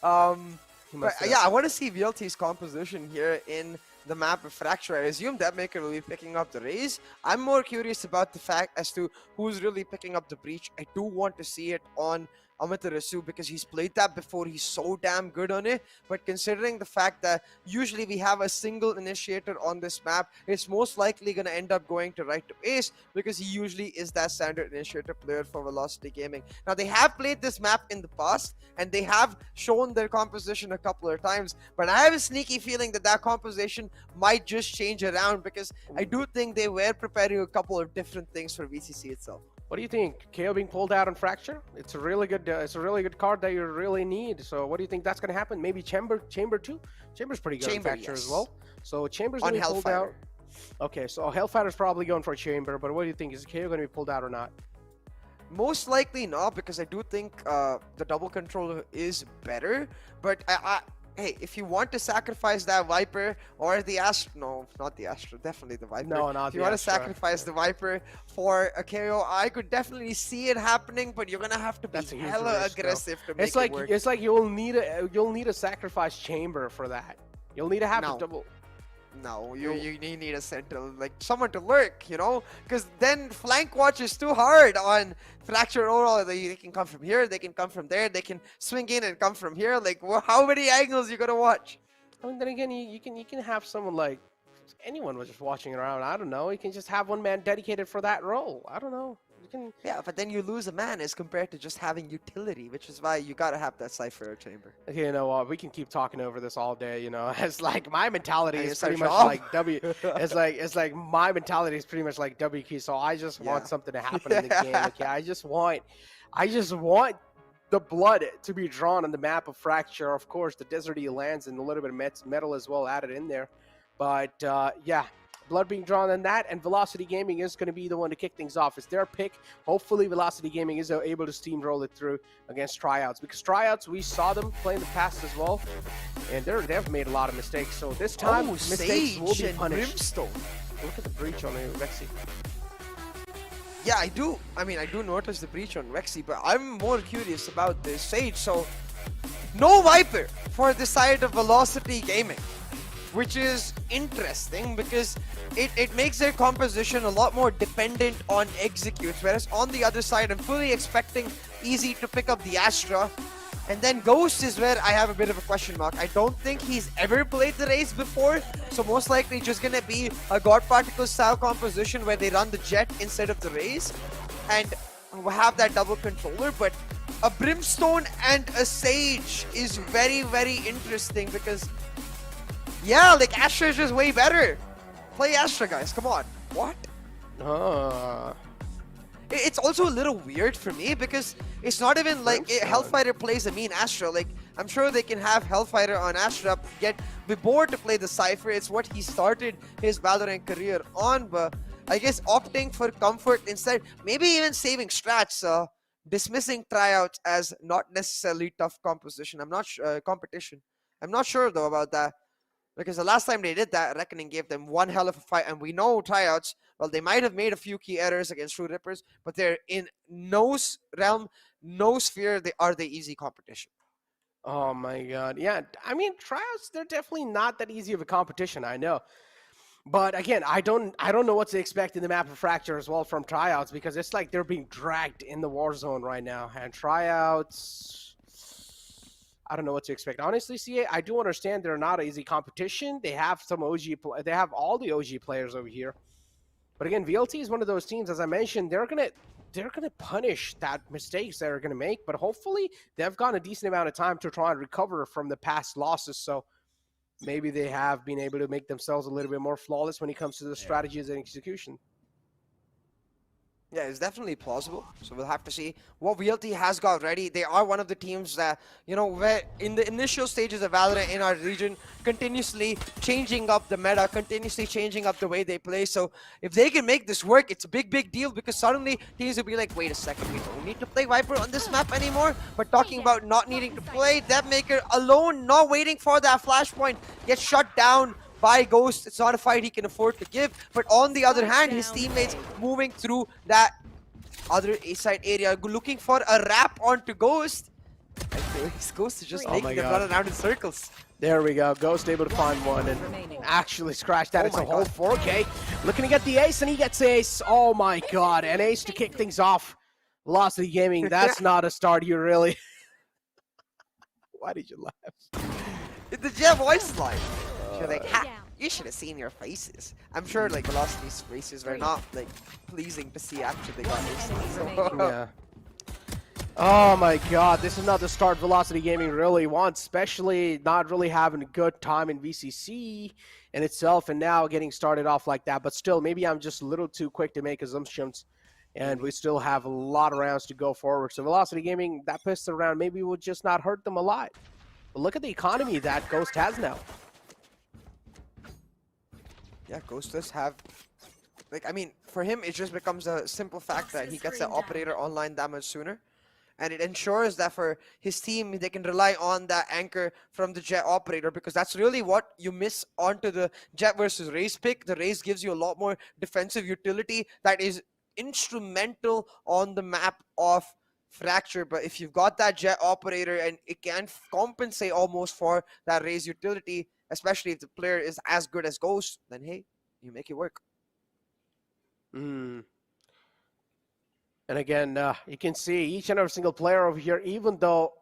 But, yeah, I want to see VLT's composition here in the map of Fracture. I assume Depmaker will be picking up the Raze. I'm more curious about the fact as to who's really picking up the Breach. I do want to see it on Amaterasu because he's played that before. He's so damn good on it. But considering the fact that usually we have a single initiator on this map, it's most likely going to end up going to right to Ace because he usually is that standard initiator player for Velocity Gaming. Now, they have played this map in the past and they have shown their composition a couple of times, but I have a sneaky feeling that that composition might just change around because I do think they were preparing a couple of different things for VCC itself.
What do you think? KO being pulled out on Fracture? It's a really good card that you really need. So what do you think that's going to happen? Maybe Chamber too? Chamber's pretty good on Fracture as well. So Chamber's going to be pulled out. Okay, so Hellfighter's probably going for Chamber, but what do you think? Is KO going to be pulled out or not?
Most likely not, because I do think the double controller is better, but hey, if you want to sacrifice that Viper or the Astra, no, not the Astra, definitely the Viper.
No, not the Astra.
If you want to sacrifice the Viper for a KO, I could definitely see it happening, but you're gonna have to be hella aggressive to make it work.
It's like you'll need a sacrifice chamber for that. You'll need to have a double.
No, you need a sentinel, like someone to lurk, you know, because then flank watch is too hard on Fracture overall. They can come from here, they can come from there, they can swing in and come from here. Like, how many angles you gonna watch?
I mean, then again, you can have someone like anyone was just watching around. I don't know. You can just have one man dedicated for that role. I don't know. You can.
Yeah, but then you lose a man as compared to just having utility, which is why you gotta have that Cypher chamber.
Okay, you know what? We can keep talking over this all day. You know, it's like my mentality
Hey,
is
it's our
pretty much
job.
like W. It's like my mentality is pretty much like W key. So I just want
Yeah.
something to happen in the game. Okay, I just want the blood to be drawn on the map of Fracture. Of course, the deserty lands and a little bit of metal as well added in there. But yeah, blood being drawn on that, and Velocity Gaming is going to be the one to kick things off. It's their pick. Hopefully, Velocity Gaming is able to steamroll it through against Tryouts, because Tryouts, we saw them play in the past as well, and they've made a lot of mistakes. So this time, mistakes
Sage
will be
and
punished.
Brimstone.
Look at the breach on Rexy.
Yeah, I do. I mean, I do notice the breach on Rexy, but I'm more curious about the Sage. So, no Viper for the side of Velocity Gaming, which is interesting because it makes their composition a lot more dependent on executes. Whereas on the other side, I'm fully expecting Easy to pick up the Astra. And then Ghost is where I have a bit of a question mark. I don't think he's ever played the Raze before, so most likely just gonna be a God Particle style composition where they run the Jet instead of the Raze and have that double controller. But a Brimstone and a Sage is very, very interesting because, yeah, like Astra is just way better. Play Astra, guys, come on. What? It's also a little weird for me because it's not even like Hellfighter plays a mean Astra. Like, I'm sure they can have Hellfighter on Astra, be bored to play the Cypher. It's what he started his Valorant career on, but I guess opting for comfort instead, maybe even saving strats, dismissing Tryouts as not necessarily tough composition. I'm not competition. I'm not sure though about that. Because the last time they did that, Reckoning gave them one hell of a fight. And we know Tryouts, well, they might have made a few key errors against True Rippers, but they're in no realm, no sphere, they are the easy competition.
Oh my god. Yeah, I mean, Tryouts, they're definitely not that easy of a competition, I know. But again, I don't know what to expect in the map of Fracture as well from Tryouts, because it's like they're being dragged in the war zone right now. And Tryouts, I don't know what to expect. Honestly, CA, I do understand they're not an easy competition. They have some they have all the OG players over here. But again, VLT is one of those teams, as I mentioned, they're gonna punish that mistakes they're gonna make. But hopefully, they've got a decent amount of time to try and recover from the past losses. So maybe they have been able to make themselves a little bit more flawless when it comes to the strategies and execution.
Yeah, it's definitely plausible. So we'll have to see what VLT has got ready. They are one of the teams that, you know, where in the initial stages of Valorant in our region, continuously changing up the meta, continuously changing up the way they play. So if they can make this work, it's a big, big deal because suddenly teams will be like, wait a second, we don't need to play Viper on this map anymore. But talking about not needing to play, Devmaker alone, not waiting for that flashpoint, gets shut down by Ghost. It's not a fight he can afford to give, but on the other hand, his teammates moving through that other A-side area, looking for a wrap onto Ghost. And Ghost is just making them run around in circles.
There we go. Ghost able to find one and actually scratch that. It's a whole 4K. Looking to get the ace, and he gets ace. Oh my god. And ace to kick things off. Velocity Gaming, that's not a start you really. Why did you laugh?
The Jet voice line. You're like, ha, you should have seen your faces. I'm sure like Velocity's faces were not like pleasing to see after they got this. So.
Yeah. Oh my god, this is not the start Velocity Gaming really wants, especially not really having a good time in VCC in itself and now getting started off like that. But still, maybe I'm just a little too quick to make assumptions, and we still have a lot of rounds to go forward. So Velocity Gaming, that pistol round maybe will just not hurt them a lot. But look at the economy that Ghost has now.
Yeah, Ghost does have, like, I mean, for him, it just becomes a simple fact that he gets that operator online that much sooner. And it ensures that for his team, they can rely on that anchor from the Jet operator, because that's really what you miss onto the Jet versus Raze pick. The Raze gives you a lot more defensive utility that is instrumental on the map of Fracture. But if you've got that Jet operator and it can compensate almost for that Raze utility, especially if the player is as good as Ghost, then hey, you make it work.
And again, you can see each and every single player over here, even though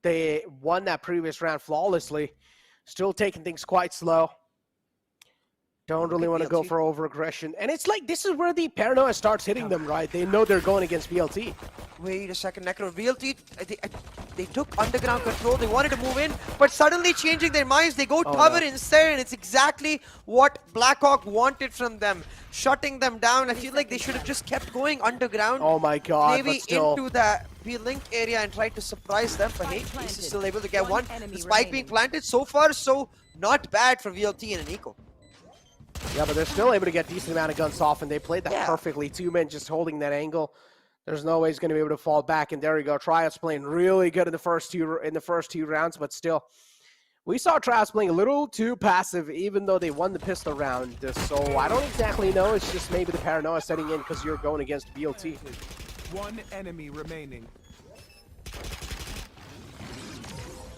they won that previous round flawlessly, Still taking things quite slow. Don't really want to go
VLT.
for over-aggression. And it's like, this is where the paranoia starts hitting them, right? They know they're going against VLT.
Wait a second, Necro. VLT, they took underground control. They wanted to move in, but suddenly changing their minds, they go tower instead, and it's exactly what Blackhawk wanted from them. Shutting them down. I feel like they should have just kept going underground.
Oh my god,
Maybe
but still.
into the B-Link area and tried to surprise them, but hey, Ace is still able to get one. The spike being planted so far, so not bad for VLT and an eco.
Yeah, but they're still able to get decent amount of guns off, and they played that
Yeah.
perfectly. Two men just holding that angle. There's no way he's going to be able to fall back, and there you go. Tryouts playing really good in the first two rounds, but still, we saw Tryouts playing a little too passive, even though they won the pistol round. So I don't exactly know. It's just maybe the paranoia setting in because you're going against VLT.
One enemy remaining.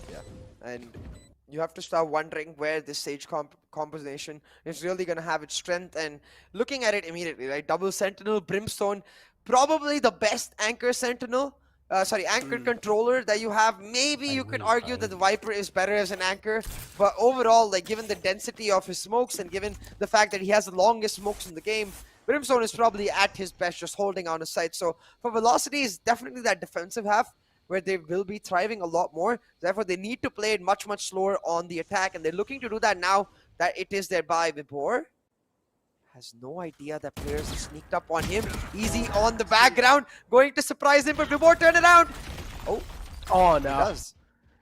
Yeah, and you have to start wondering where this Sage composition is really going to have its strength, and looking at it immediately, right? Double Sentinel, Brimstone, probably the best anchor Sentinel, anchor controller that you have. Maybe you could argue that the Viper is better as an anchor, but overall, like, given the density of his smokes and given the fact that he has the longest smokes in the game, Brimstone is probably at his best just holding on his side. So for Velocity is definitely that defensive half where they will be thriving a lot more. Therefore, they need to play it much, much slower on the attack, and they're looking to do that now that it is their buy. Vibor has no idea that players have sneaked up on him. Easy on the background, going to surprise him, but Vibor turn it around. Oh
no.
He does.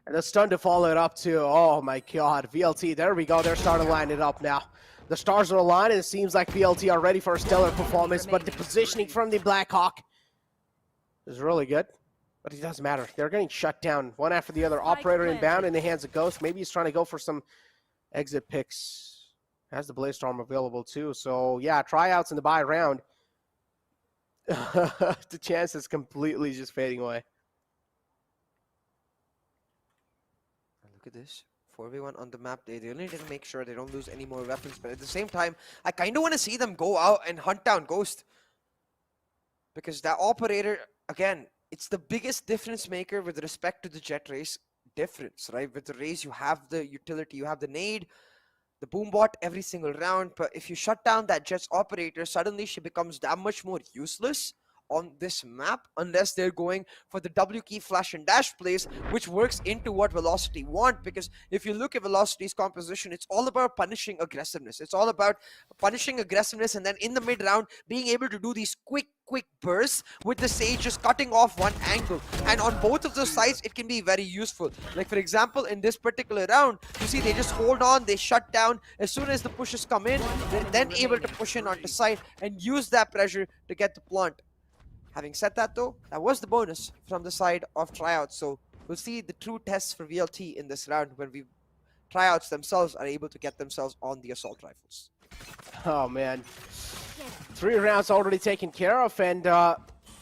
And the stun to follow it up too. Oh my god. VLT, there we go. They're starting to line it up now. The stars are aligned, and it seems like VLT are ready for a stellar performance, but the positioning from the Blackhawk is really good. But it doesn't matter. They're getting shut down one after the other. Operator inbound in the hands of Ghost. Maybe he's trying to go for some exit picks. Has the Blaze Storm available too. So yeah, Tryouts in the buy round. The chance is completely just fading away.
Look at this. 4v1 on the map. They really need to make sure they don't lose any more weapons. But at the same time, I kind of want to see them go out and hunt down Ghost. Because that operator, again, it's the biggest difference maker with respect to the Jet Race difference, right? With the Race, you have the utility, you have the nade, the Boombot every single round. But if you shut down that Jet's operator, suddenly she becomes that much more useless on this map, unless they're going for the W key flash and dash plays, which works into what Velocity want. Because if you look at Velocity's composition, it's all about punishing aggressiveness. It's all about punishing aggressiveness, and then in the mid round being able to do these quick bursts with the Sage just cutting off one angle. And on both of those sides, it can be very useful. Like for example, in this particular round, you see they just hold on, they shut down. As soon as the pushes come in, they're then able to push in onto side and use that pressure to get the plant. Having said that though, that was the bonus from the side of Tryouts. So we'll see the true tests for VLT in this round when Tryouts themselves are able to get themselves on the assault rifles.
Oh man. 3 rounds already taken care of, and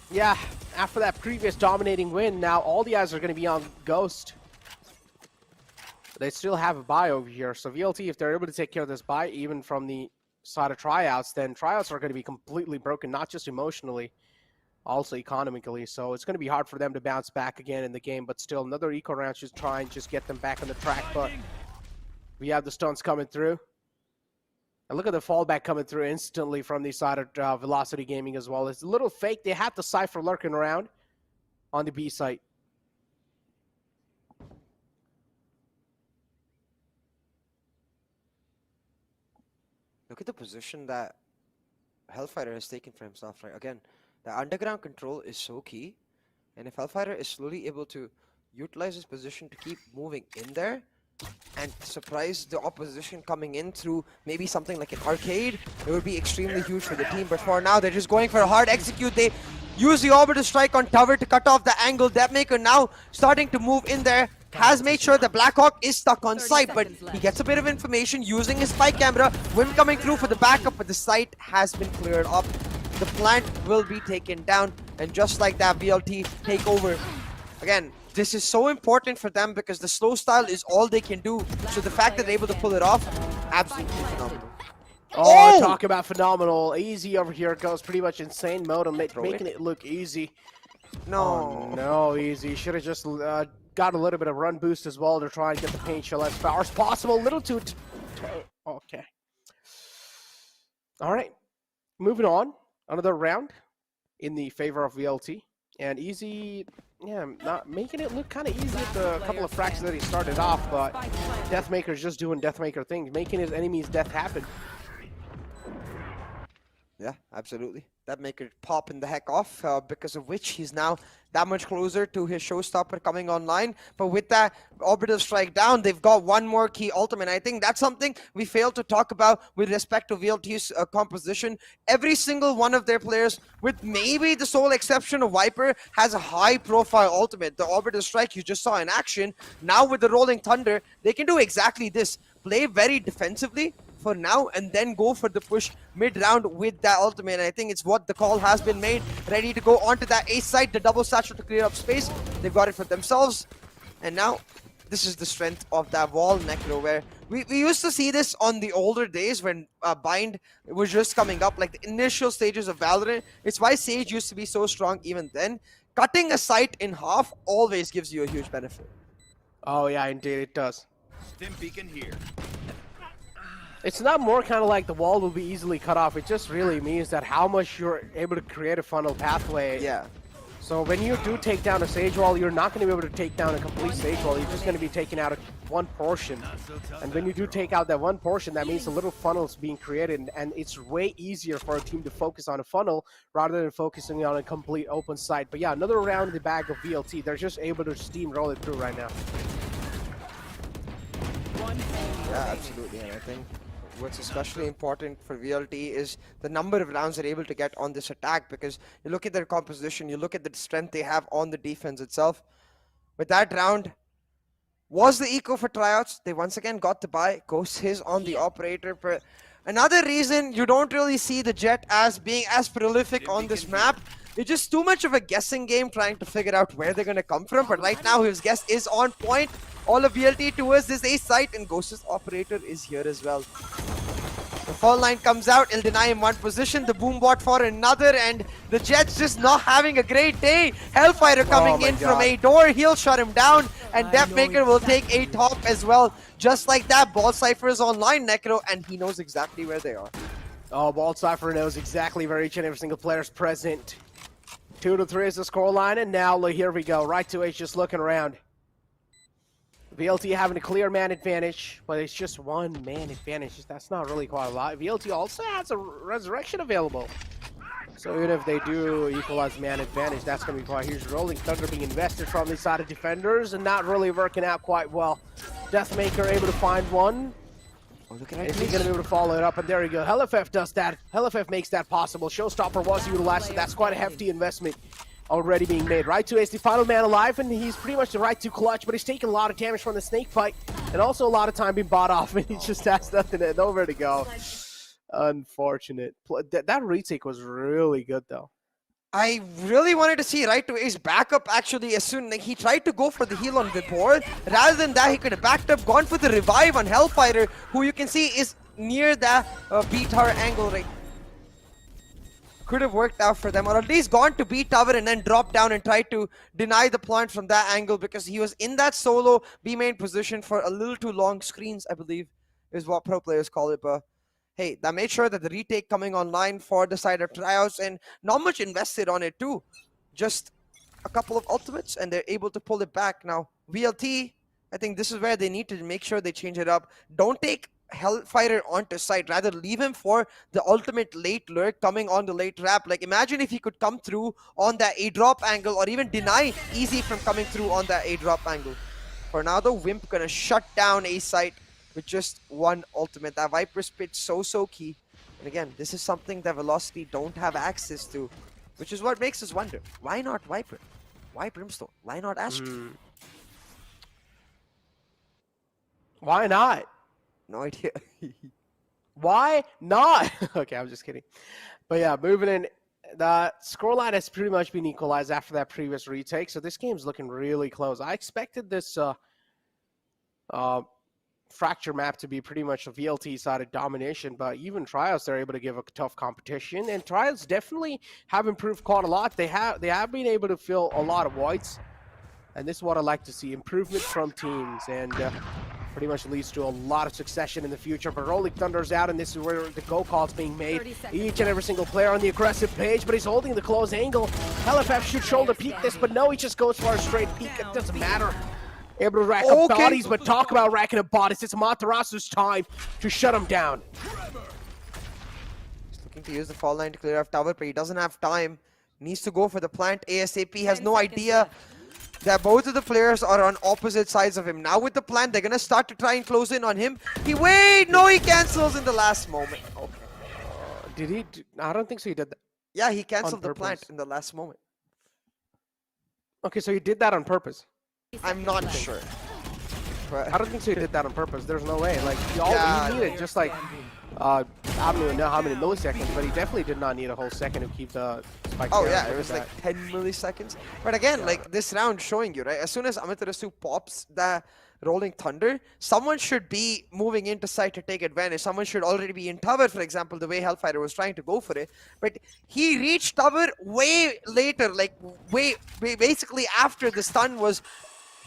yeah, after that previous dominating win, now all the eyes are going to be on Ghost. They still have a buy over here, so VLT, if they're able to take care of this buy, even from the side of Tryouts, then Tryouts are going to be completely broken, not just emotionally, also economically. So it's going to be hard for them to bounce back again in the game, but still another eco round, just try and just get them back on the track. But we have the stunts coming through. And look at the fallback coming through instantly from the side of Velocity Gaming as well. It's a little fake. They have the Cypher lurking around on the B site.
Look at the position that Hellfighter has taken for himself, right? Again, the underground control is so key. And if Hellfighter is slowly able to utilize his position to keep moving in there and surprise the opposition coming in through maybe something like an arcade, it would be extremely huge for the team. But for now, they're just going for a hard execute. They use the orbital strike on tower to cut off the angle. Deathmaker now starting to move in there. Has made sure the Blackhawk is stuck on site, but he gets a bit of information using his spy camera. Wind coming through for the backup, but the site has been cleared up. The plant will be taken down, and just like that, VLT take over. Again, this is so important for them because the slow style is all they can do. So the fact that they're able to pull it off, absolutely phenomenal.
Oh, talk about phenomenal. Easy over here. Goes pretty much insane mode and making it look easy.
No.
Oh, no, Easy. Should have just got a little bit of run boost as well to try and get the paint shell as far as possible. A little too... okay. All right. Moving on. Another round in the favor of VLT. And Easy, yeah, not making it look kind of easy with the couple of fracks that he started off, but Deathmaker's just doing Deathmaker things, making his enemies' death happen.
Yeah, absolutely. That maker popping the heck off, because of which he's now that much closer to his showstopper coming online. But with that orbital strike down, they've got one more key ultimate. I think that's something we failed to talk about with respect to VLT's composition. Every single one of their players, with maybe the sole exception of Viper, has a high-profile ultimate. The orbital strike you just saw in action. Now with the Rolling Thunder, they can do exactly this. Play very defensively for now and then go for the push mid-round with that ultimate. And I think it's what the call has been made. Ready to go onto that ace side, the double satchel to clear up space. They've got it for themselves. And now this is the strength of that wall, Necro, where we used to see this on the older days when Bind was just coming up, like the initial stages of Valorant. It's why Sage used to be so strong even then. Cutting a site in half always gives you a huge benefit.
Oh yeah, indeed it does.
Stim beacon here.
It's not more kind of like the wall will be easily cut off. It just really means that how much you're able to create a funnel pathway.
Yeah.
So when you do take down a Sage wall, you're not going to be able to take down a complete Sage wall. You're just going to be taking out one portion. And when you do take out that one portion, that means a little funnel is being created. And it's way easier for a team to focus on a funnel rather than focusing on a complete open site. But yeah, another round in the bag of VLT. They're just able to steamroll it through right now.
Yeah, absolutely. And I think what's especially important for VLT is the number of rounds they're able to get on this attack, because you look at their composition, you look at the strength they have on the defense itself. With that round, was the eco for Tryouts. They once again got the buy. Ghost his on the operator. But another reason you don't really see the Jet as being as prolific on this map, it's just too much of a guessing game trying to figure out where they're going to come from. But right now, his guess is on point. All of VLT towards this ace site, and Ghost's operator is here as well. The fall line comes out, it'll deny him one position, the boom bot for another, and the Jet's just not having a great day. Hellfire coming in from a door, he'll shut him down, and Deathmaker will take a top as well. Just like that, Ball Cypher is online, Necro, and he knows exactly where they are.
Oh, Ball Cypher knows exactly where each and every single player is present. 2-3 is the scoreline, and now here we go. Right to H, just looking around. VLT having a clear man advantage, but it's just one man advantage. That's not really quite a lot. VLT also has a resurrection available. So even if they do equalize man advantage, that's going to be quite huge. Rolling Thunder being invested from the side of defenders and not really working out quite well. Deathmaker able to find one.
Oh, look at
Is he going to be able to follow it up? And there you go. LFF does that. LFF makes that possible. Showstopper was utilized, so that's quite a hefty investment already being made. Right to is the final man alive, and he's pretty much the right to clutch, but he's taking a lot of damage from the snake fight, and also a lot of time being bought off, and he just has nothing, nowhere to go. Unfortunate. That retake was really good, though.
I really wanted to see right to ace back up actually as soon. Like, he tried to go for the heal on Vibor. Rather than that, he could have backed up, gone for the revive on Hellfighter, who you can see is near the B tower angle right. Could have worked out for them, or at least gone to B tower and then dropped down and tried to deny the plant from that angle, because he was in that solo B main position for a little too long. Screens, I believe, is what pro players call it. But hey, that made sure that the retake coming online for the side of Tryouts, and not much invested on it too. Just a couple of ultimates, and they're able to pull it back. Now, VLT, I think this is where they need to make sure they change it up. Don't take Hellfighter onto site, rather leave him for the ultimate late lurk coming on the late wrap. Like, imagine if he could come through on that A drop angle, or even deny Easy from coming through on that A drop angle. For now, the Wimp gonna shut down A site with just one ultimate. That Viper Spit so key. And again, this is something that Velocity don't have access to, which is what makes us wonder, why not Viper? Why Brimstone? Why not Astro?
Why not?
No idea.
Why not? Okay, I'm just kidding. But yeah, moving in. The scoreline has pretty much been equalized after that previous retake, so this game's looking really close. I expected this fracture map to be pretty much a VLT-sided domination, but even Tryouts, they're able to give a tough competition, and Tryouts definitely have improved quite a lot. They have been able to fill a lot of voids. And this is what I like to see, improvement from teams, and pretty much leads to a lot of succession in the future. But Rolling Thunder's out, and this is where the go call's being made. Each and every single player on the aggressive page, but he's holding the close angle. LFF should shoulder peek this, but no, he just goes for a straight peek. It doesn't matter. Able to rack up bodies, but talk about racking up bodies. It's Matarasu's time to shut him down.
He's looking to use the fall line to clear off tower, but he doesn't have time. Needs to go for the plant ASAP. Has no idea that both of the players are on opposite sides of him. Now with the plant, they're going to start to try and close in on him. No, he cancels in the last moment. Okay.
Did he? I don't think so. He did that.
Yeah, he canceled the plant in the last moment.
Okay, so he did that on purpose.
I'm not sure. But
I don't think so he did that on purpose. There's no way. Like, he needed just like, I don't even know how many milliseconds, but he definitely did not need a whole second to keep the spike down.
Yeah, it was like 10 milliseconds. But again, like this round showing you, right? As soon as Amaterasu pops the Rolling Thunder, someone should be moving into site to take advantage. Someone should already be in tower, for example, the way Hellfighter was trying to go for it. But he reached tower way later, like way basically after the stun was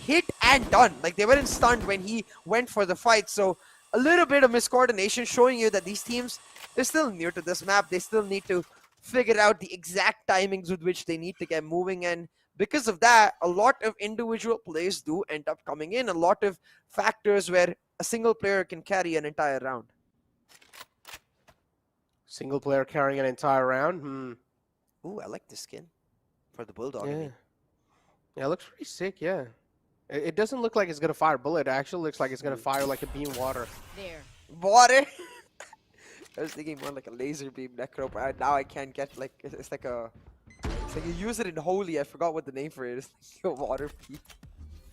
hit and done. Like they weren't stunned when he went for the fight. So a little bit of miscoordination showing you that these teams, they're still new to this map. They still need to figure out the exact timings with which they need to get moving. And because of that, a lot of individual plays do end up coming in. A lot of factors where a single player can carry an entire round.
Single player carrying an entire round?
Ooh, I like this skin for the Bulldog.
Yeah, yeah, it looks pretty sick, yeah. It doesn't look like it's going to fire bullet. It actually looks like it's going to fire like a beam water.
There. Water? I was thinking more like a laser beam necro, but now I can't get like, it's like you use it in Holy. I forgot what the name for it is. Like a water peak.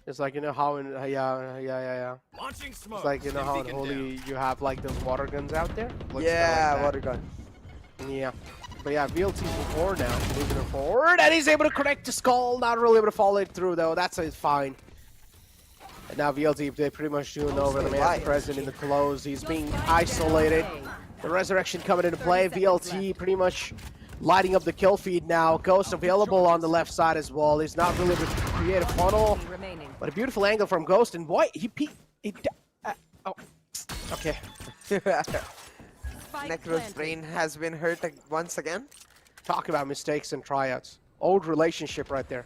It's like, you know how in, yeah.
Launching smoke.
It's like, you know how in Holy you have like those water guns out there? Looks
yeah,
like
water gun.
Yeah. But yeah, VLT's forward now, moving it forward, and he's able to connect the skull. Not really able to follow it through though. That's fine. And now VLT, they pretty much doing over the man present in the close. He's being isolated. The resurrection coming into play. VLT pretty much lighting up the kill feed now. Ghost available on the left side as well. He's not really able to create a funnel, but a beautiful angle from Ghost. And boy, he peeked. Oh, okay.
Necro's brain has been hurt once again.
Talk about mistakes and tryouts. Old relationship right there.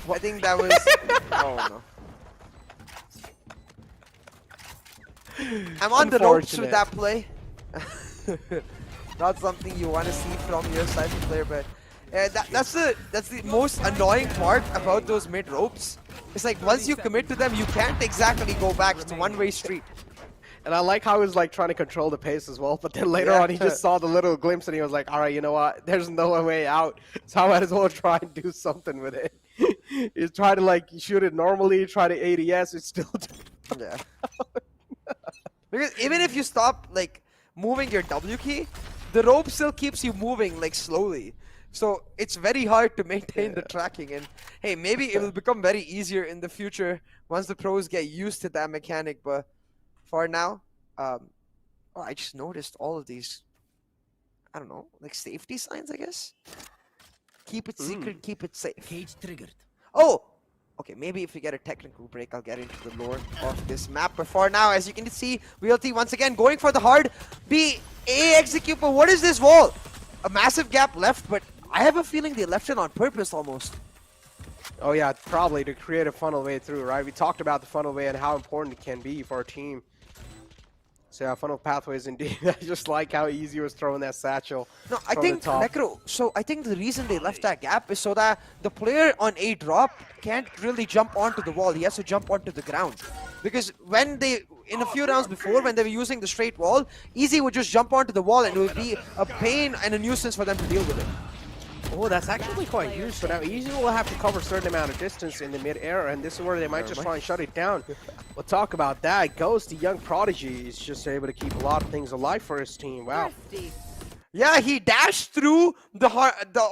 I think that was... oh no. I'm on the ropes with that play. Not something you want to see from your side player, but that's the most annoying part about those mid ropes. It's like once you commit to them, you can't exactly go back. It's a one-way street.
And I like how he was like trying to control the pace as well, but then later on he just saw the little glimpse and he was like, all right, you know what, there's no way out, so I might as well try and do something with it. He's trying to like shoot it normally, try to ADS, it's still
yeah. Because even if you stop like moving your W key, the rope still keeps you moving like slowly. So it's very hard to maintain the tracking, and hey, maybe it will become very easier in the future once the pros get used to that mechanic, but for now, I just noticed all of these, I don't know, like safety signs, I guess? Keep it secret, keep it safe.
Cage triggered.
Oh! Okay, maybe if we get a technical break, I'll get into the lore of this map. But for now, as you can see, VLT once again going for the hard B A execute. But what is this wall? A massive gap left, but I have a feeling they left it on purpose almost.
Oh yeah, probably to create a funnel way through, right? We talked about the funnel way and how important it can be for a team. So yeah, funnel pathways indeed. I just like how easy he was throwing that satchel.
No, I think Necro. So I think the reason they left that gap is so that the player on a drop can't really jump onto the wall. He has to jump onto the ground. Because when they, in a few rounds before, when they were using the straight wall, Easy would just jump onto the wall and it would be a pain and a nuisance for them to deal with it.
Oh, that's actually quite huge. So now Easy will have to cover a certain amount of distance in the mid-air, and this is where they might just try and shut it down. We'll talk about that. Ghost, the young prodigy, is just able to keep a lot of things alive for his team. Wow.
Yeah, he dashed through the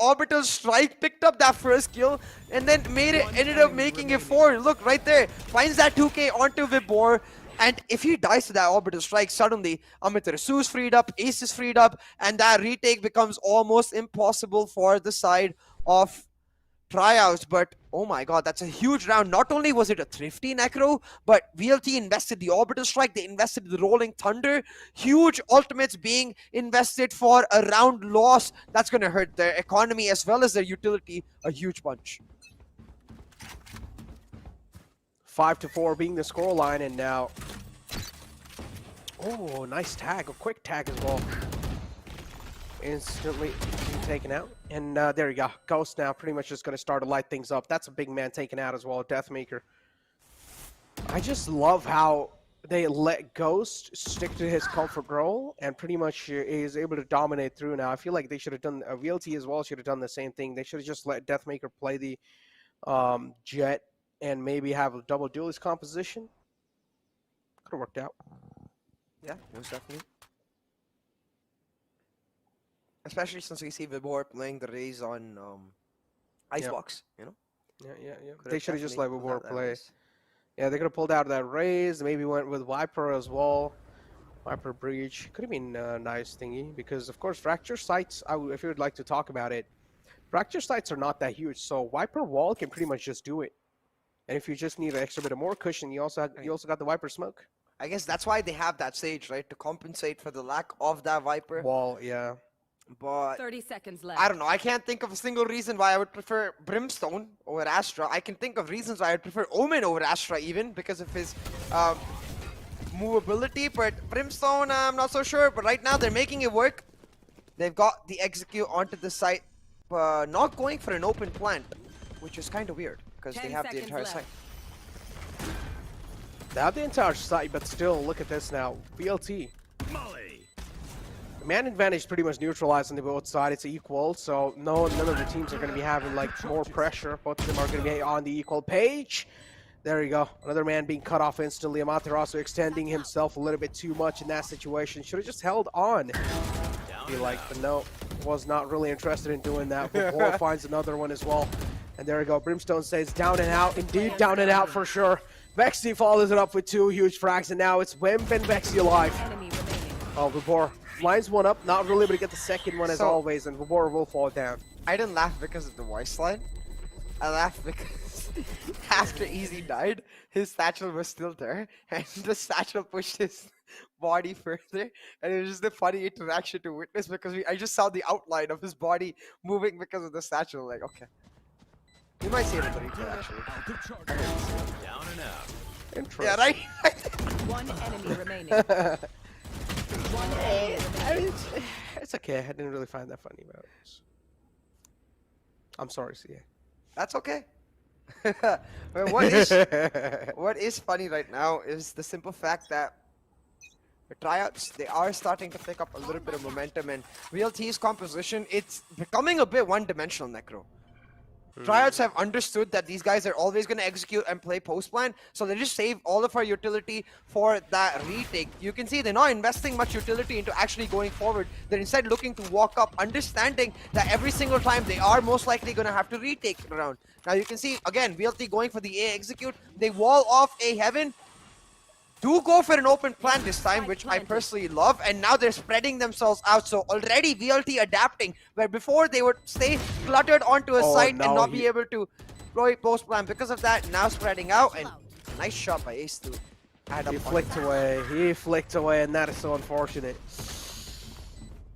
orbital strike, picked up that first kill, and then ended up making it 4. Look, right there. Finds that 2K onto Vibor. And if he dies to that orbital strike, suddenly Amaterasu freed up, Ace is freed up, and that retake becomes almost impossible for the side of Tryouts, but oh my god, that's a huge round. Not only was it a thrifty Necro, but VLT invested the Orbital Strike, they invested the Rolling Thunder, huge ultimates being invested for a round loss. That's going to hurt their economy as well as their utility a huge bunch.
5-4 being the scoreline, and now... Oh, nice tag, a quick tag as well. Instantly being taken out. And there you go. Ghost now pretty much just going to start to light things up. That's a big man taken out as well, Deathmaker. I just love how they let Ghost stick to his comfort role and pretty much is able to dominate through now. I feel like they should have done, VLT as well should have done the same thing. They should have just let Deathmaker play the Jet and maybe have a double duelist composition. Could have worked out.
Yeah, most definitely. Especially since we see Vibor playing the Raze on Icebox, you know?
Yeah. They should have just let Vibor play. Yeah, they could have pulled out that Raze, maybe went with Viper as well. Viper Breach. Could have been a nice thingy because, of course, Fracture Sights, if you would like to talk about it, Fracture Sights are not that huge, so Viper Wall can pretty much just do it. And if you just need an extra bit of more cushion, you also got the Viper Smoke.
I guess that's why they have that Sage, right? To compensate for the lack of that Viper.
Wall, yeah.
But 30 seconds left.
I don't know. I can't think of a single reason why I would prefer Brimstone over Astra. I can think of reasons why I would prefer Omen over Astra even because of his movability. But Brimstone, I'm not so sure. But right now they're making it work. They've got the execute onto the site, not going for an open plant, which is kind of weird because they have the entire site.
They have the entire site, but still, look at this now. VLT. The man advantage is pretty much neutralized on the both sides. It's equal, so none of the teams are going to be having like more pressure. Both of them are going to be on the equal page. There you go. Another man being cut off instantly. Amaterasu extending himself a little bit too much in that situation. Should have just held on. I feel like, but no, was not really interested in doing that. Before finds another one as well. And there we go. Brimstone says down and out. Indeed, down and out for sure. Vexy follows it up with 2 huge frags, and now it's Wimp and Vexy alive. Oh, Vibor lines one up, not really able to get the second one as always, and Vibor will fall down.
I didn't laugh because of the voice line. I laughed because after Easy died, his satchel was still there, and the satchel pushed his body further, and it was just a funny interaction to witness because I just saw the outline of his body moving because of the satchel. Like, okay. You might see it in the replay, actually.
Down and out.
Interesting.
Yeah, right?
One enemy remaining.
I mean, it's okay. I didn't really find that funny about it. I'm sorry, CA.
That's okay. What is funny right now is the simple fact that the Tryouts, they are starting to pick up a little bit of momentum, and VLT's composition, it's becoming a bit one-dimensional, Necro. Tryouts have understood that these guys are always going to execute and play post-plan, so they just save all of our utility for that retake. You can see they're not investing much utility into actually going forward. They're instead looking to walk up, understanding that every single time they are most likely going to have to retake the round. Now you can see, again, VLT going for the A execute. They wall off A Heaven. Do go for an open plan this time, which I personally love, and now they're spreading themselves out. So already VLT adapting, where before they would stay cluttered onto a site and not be able to deploy post plan. Because of that, now spreading out, and nice shot by Ace to add up.
He flicked away, and that is so unfortunate.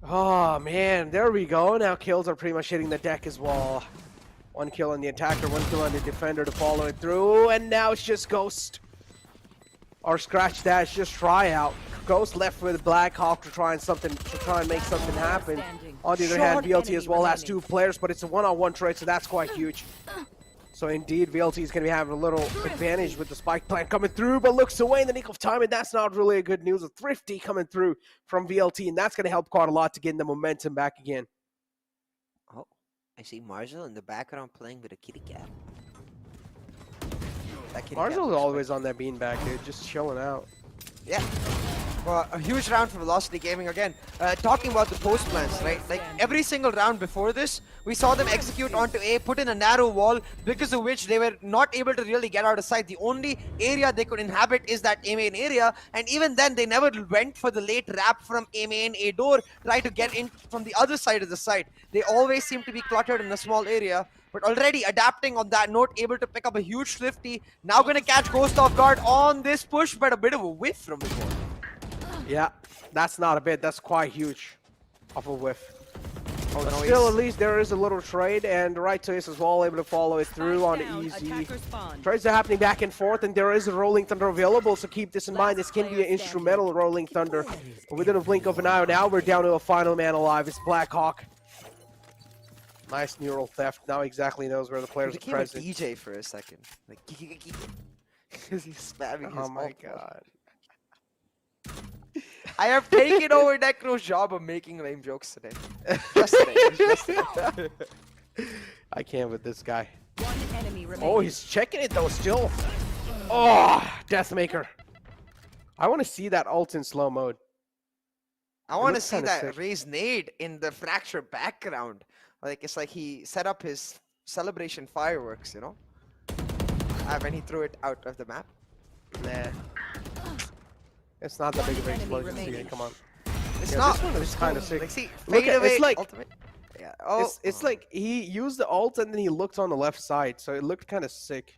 Oh man, there we go. Now kills are pretty much hitting the deck as well. 1 kill on the attacker, 1 kill on the defender to follow it through, and now it's just Ghost. Or Scratch Dash, just Tryout. Ghost left with Black Hawk to try and make something happen. On the other hand, VLT as well has 2 players, but it's a one-on-one trade, so that's quite huge. So indeed, VLT is going to be having a little advantage with the spike plant coming through, but looks away in the nick of time, and that's not really a good news. A Thrifty coming through from VLT, and that's going to help quite a lot to get the momentum back again.
Oh, I see Marshall in the background playing with a kitty cat.
Marshall's always on that beanbag, dude, just chilling out.
Yeah. Well, a huge round for Velocity Gaming again. Talking about the post plans, right? Like every single round before this, we saw them execute onto A, put in a narrow wall, because of which they were not able to really get out of sight. The only area they could inhabit is that A main area, and even then they never went for the late wrap from A main, A door, try to get in from the other side of the site. They always seem to be cluttered in a small area. but already adapting on that note, able to pick up a huge Swifty. Now going to catch Ghost off guard on this push, but a bit of a whiff from the ball.
Yeah, that's not a bit. That's quite huge of a whiff.
Oh,
But
no,
still,
he's-
at least there is a little trade, and right to ace as well, able to follow it through on the easy. Trades are happening back and forth, and there is a Rolling Thunder available, so keep this in mind. This can be an instrumental Rolling Thunder. But within a blink of an eye, now we're down to a final man alive. It's Blackhawk. Nice neural theft. Now he exactly knows where the players
He
are
became a
present.
DJ for a second. Like, because he's spamming his
Oh my
alt.
god.
I have taken over Necro's job of making lame jokes today. Just today. Just today.
I can't with this guy.
One enemy remaining.
Oh, he's checking it though still. Oh, Deathmaker. I want to see that ult in slow mode.
I want to
looks
see
kinda
that
sick.
raised nade in the fracture background. Like, it's like he set up his celebration fireworks, you know? When he threw it out of the map.
Nah. It's not that big of an
enemy
explosion, CA,
remaining.
come on.
It's
Yeah,
not.
this one is kind of sick.
Like, see,
Look
fade
at,
away
it's like,
ultimate. Yeah. Oh,
it's like he used the ult and then he looked on the left side, so it looked kind of sick.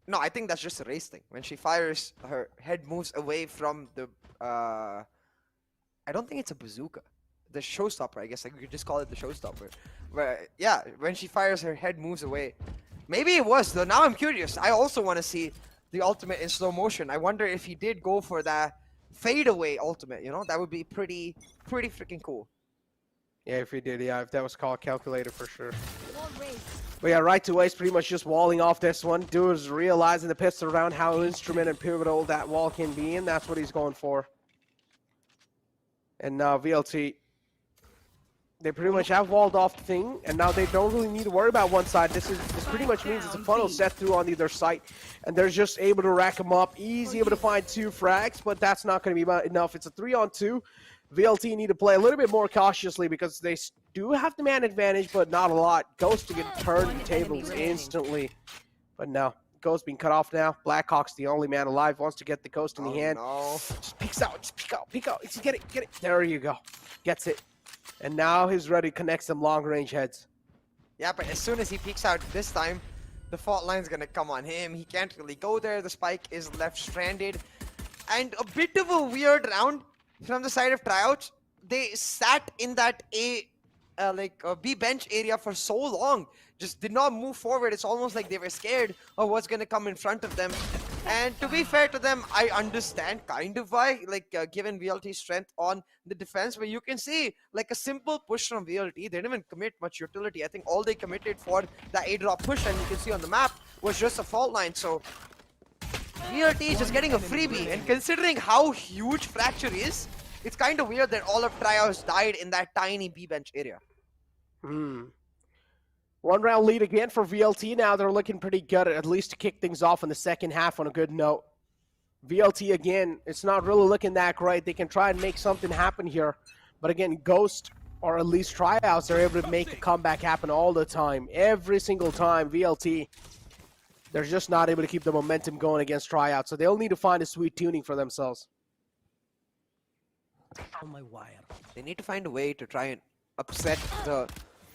No, I think that's just a race thing. When she fires, her head moves away from the. I don't think it's a bazooka. The showstopper, I guess. Like, we could just call it the showstopper. But yeah, when she fires, her head moves away. Maybe it was though. Now I'm curious. I also want to see the ultimate in slow motion. I wonder if he did go for that fade away ultimate. You know, that would be pretty freaking cool.
Yeah, if he did, yeah, if that was called calculator for sure. But yeah, right to waste, pretty much just walling off this one. Dude is realizing the pistol round how instrument and pivotal that wall can be, and that's what he's going for. And now VLT, they pretty much have walled off the thing, and now they don't really need to worry about one side. This pretty much means it's a funnel set through on either side, and they're just able to rack them up, easy able to find 2 frags, but that's not going to be enough. It's a 3-on-2. VLT need to play a little bit more cautiously because they do have the man advantage, but not a lot. Ghost to get turned tables instantly, but no. Ghost being cut off now. Blackhawk's the only man alive. Wants to get the Ghost in the hand.
No.
Just peeks out. Just peek out. Peek out. Just get it. There you go. Gets it. And now he's ready to connect some long-range heads.
Yeah, but as soon as he peeks out this time, the fault line's gonna come on him. He can't really go there. The spike is left stranded. And a bit of a weird round from the side of Tryouts. They sat in that B bench area for so long. Just did not move forward. It's almost like they were scared of what's gonna come in front of them. And to be fair to them, I understand kind of why, given VLT's strength on the defense, but you can see like a simple push from VLT. They didn't even commit much utility. I think all they committed for the A-drop push, and you can see on the map, was just a fault line. So VLT is just getting a freebie, and considering how huge Fracture is, it's kind of weird that all of Tryouts died in that tiny B bench area.
One round lead again for VLT. Now they're looking pretty good, at least to kick things off in the second half on a good note. VLT again, it's not really looking that great. They can try and make something happen here. But again, Ghost, or at least Tryouts, are able to make a comeback happen all the time. Every single time, VLT, they're just not able to keep the momentum going against Tryouts. So they'll need to find a sweet tuning for themselves.
On my wire.
They need to find a way to try and upset the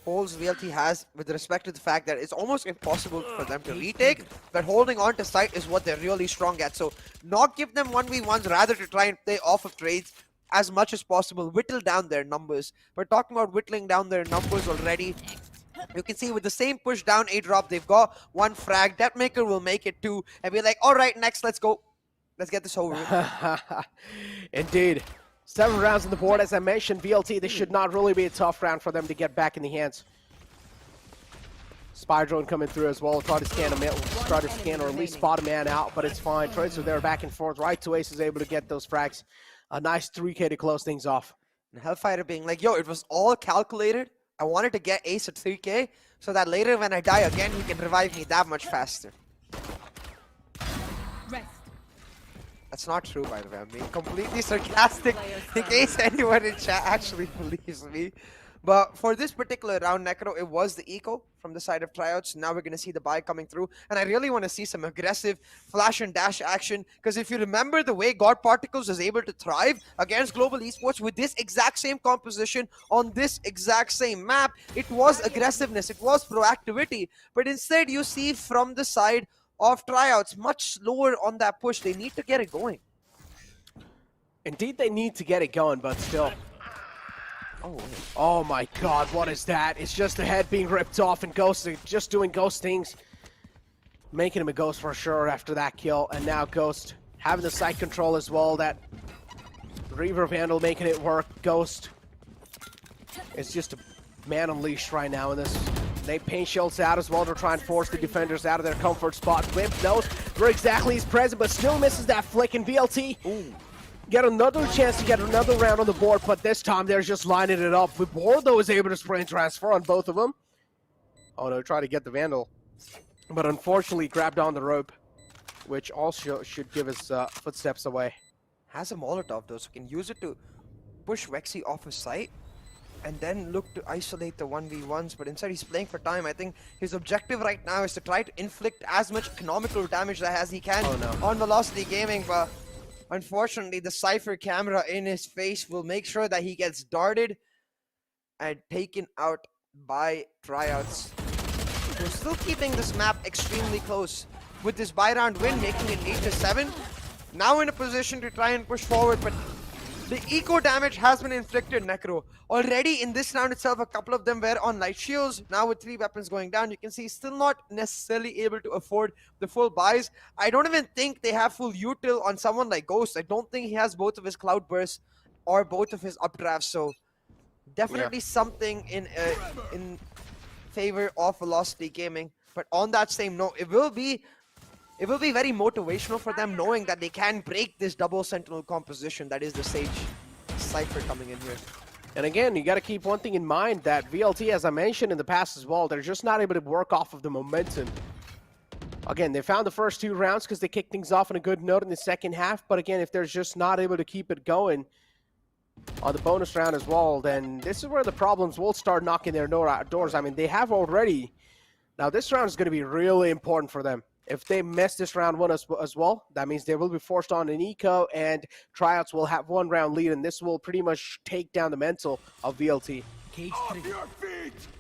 holes VLT has with respect to the fact that it's almost impossible for them to retake, but holding on to site is what they're really strong at. So not give them 1v1s, rather to try and play off of trades as much as possible, whittle down their numbers. We're talking about whittling down their numbers already. You can see with the same push down A-drop, they've got 1 frag. Deathmaker will make it 2, and be like, all right, next, let's go. Let's get this over with.
Indeed. 7 rounds on the board. As I mentioned, VLT, this should not really be a tough round for them to get back in the hands. Spy drone coming through as well. Try to scan or at least spot a man out, but it's fine. Trades are there back and forth. Right to Ace is able to get those frags. A nice 3K to close things off.
And Hellfighter being like, yo, it was all calculated. I wanted to get Ace at 3K so that later when I die again, he can revive me that much faster.
Rest.
That's not true, by the way. I'm being completely sarcastic in case anyone in chat actually believes me. But for this particular round, Necro, it was the eco from the side of Tryouts. Now we're going to see the buy coming through. And I really want to see some aggressive flash and dash action. Because if you remember the way God Particles was able to thrive against Global Esports with this exact same composition on this exact same map, it was aggressiveness, it was proactivity. But instead, you see from the side of Tryouts, much slower on that push. They need to get it going.
Indeed, they need to get it going, but still. Oh my god, what is that? It's just the head being ripped off and Ghost just doing Ghost things. Making him a Ghost for sure after that kill. And now Ghost having the side control as well. That Reaver Vandal making it work. Ghost is just a man unleashed right now in this. They paint shields out as well to try and force the defenders out of their comfort spot. Wimp knows where exactly he's present, but still misses that flick. And VLT get another chance to get another round on the board, but this time they're just lining it up. Bordo is able to sprint transfer on both of them. Oh no, try to get the Vandal. But unfortunately grabbed on the rope, which also should give his footsteps away.
Has a Molotov though, so can use it to push Vexy off his site and then look to isolate the 1v1s, but instead he's playing for time. I think his objective right now is to try to inflict as much economical damage as he can on Velocity Gaming, but unfortunately the Cypher camera in his face will make sure that he gets darted and taken out by Tryouts. We're still keeping this map extremely close with this buy-round win, making it 8-7. Now in a position to try and push forward, but the eco damage has been inflicted, Necro. Already in this round itself, a couple of them were on light shields. Now with 3 weapons going down, you can see still not necessarily able to afford the full buys. I don't even think they have full util on someone like Ghost. I don't think he has both of his cloud bursts or both of his updrafts. So definitely something in favor of Velocity Gaming. But on that same note, it will be very motivational for them knowing that they can break this double sentinel composition that is the Sage Cypher coming in here.
And again, you got to keep one thing in mind, that VLT, as I mentioned in the past as well, they're just not able to work off of the momentum. Again, they found the first 2 rounds because they kicked things off on a good note in the second half, but again, if they're just not able to keep it going on the bonus round as well, then this is where the problems will start knocking their doors. I mean, they have already. Now, this round is going to be really important for them. If they miss this round 1 as well, that means they will be forced on an eco, and Tryouts will have 1 round lead, and this will pretty much take down the mental of VLT.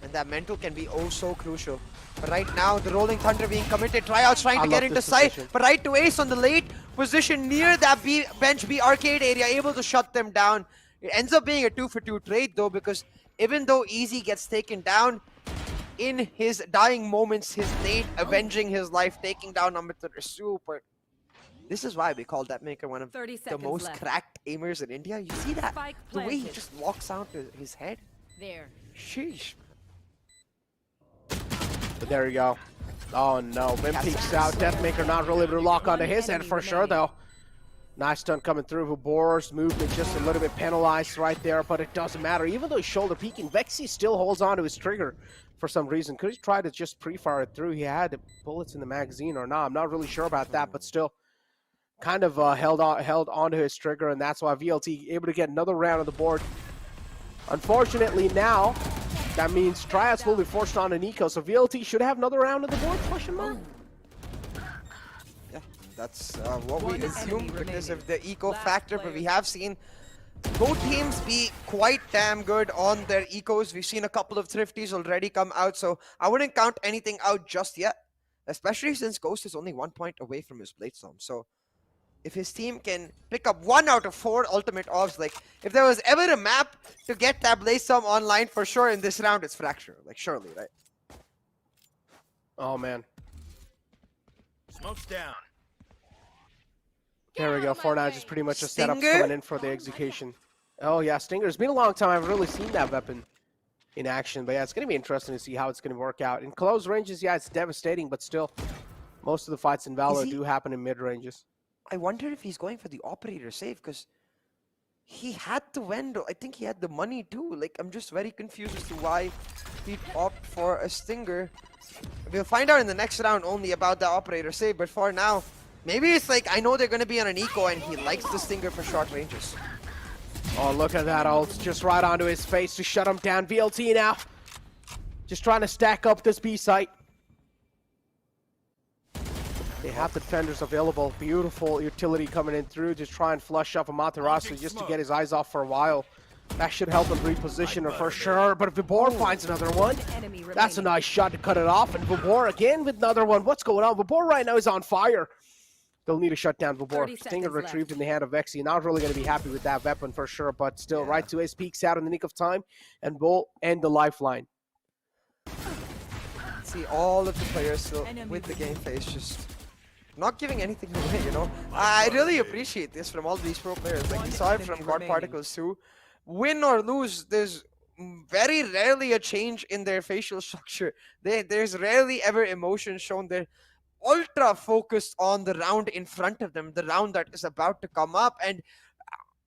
And that mental can be oh so crucial. But right now, the Rolling Thunder being committed. Tryouts trying to get into sight, but right to Ace on the late position near that bench B arcade area, able to shut them down. It ends up being a 2-for-2 trade though, because even though Easy gets taken down, in his dying moments, his Nate avenging his life, taking down number 3 super. This is why we call that maker one of the most cracked aimers in India. You see that? The way he just walks out to his head.
There.
Sheesh.
But there you go. Oh no, Vim peeks out. Deathmaker not really able to lock onto his head for sure though. Nice stun coming through for Boar's movement, just a little bit penalized right there, but it doesn't matter. Even though he's shoulder peeking, Vexy still holds on to his trigger for some reason. Could he try to just pre-fire it through? He had bullets in the magazine or not. I'm not really sure about that, but still kind of held onto his trigger, and that's why VLT able to get another round on the board. Unfortunately now, that means Tryouts will be forced on an eco, so VLT should have another round on the board, question mark?
Yeah, that's what we assume because of the eco factor, but we have seen both teams be quite damn good on their ecos. We've seen a couple of thrifties already come out, so I wouldn't count anything out just yet, especially since Ghost is only 1 point away from his Bladestorm. So if his team can pick up 1 out of 4 ultimate orbs, like if there was ever a map to get that Bladestorm online for sure in this round, it's Fracture, like surely, right?
Oh man.
Smoke's down.
There we go. Fortnite is pretty much a setup coming in for the execution. Oh yeah, Stinger. It's been a long time I've really seen that weapon in action, but yeah, it's going to be interesting to see how it's going to work out. In close ranges, yeah, it's devastating, but still, most of the fights in Valor do happen in mid ranges.
I wonder if he's going for the operator save, because he had the Vandal. I think he had the money too. Like, I'm just very confused as to why he'd opt for a Stinger. We'll find out in the next round only about the operator save, but for now, maybe it's like, I know they're going to be on an eco and he likes the Stinger for short ranges.
Oh, look at that ult. Just right onto his face to shut him down. VLT now. Just trying to stack up this B site. They have the defenders available. Beautiful utility coming in through. Just try and flush up Amaterasu just to get his eyes off for a while. That should help him reposition for sure. But if Vibor finds another one, that's a nice shot to cut it off. And Vibor again with another one. What's going on? Vibor right now is on fire. They'll need to shut down Vibor. Stinger retrieved in the hand of Vexy. Not really going to be happy with that weapon for sure. But still, right to his peaks out in the nick of time and will end the lifeline.
See all of the players still with the game face, just not giving anything away, you know. I really appreciate this from all these pro players. Like, we saw it from God Particles too. Win or lose, there's very rarely a change in their facial structure. There's rarely ever emotion shown. They're ultra focused on the round in front of them, the round that is about to come up. And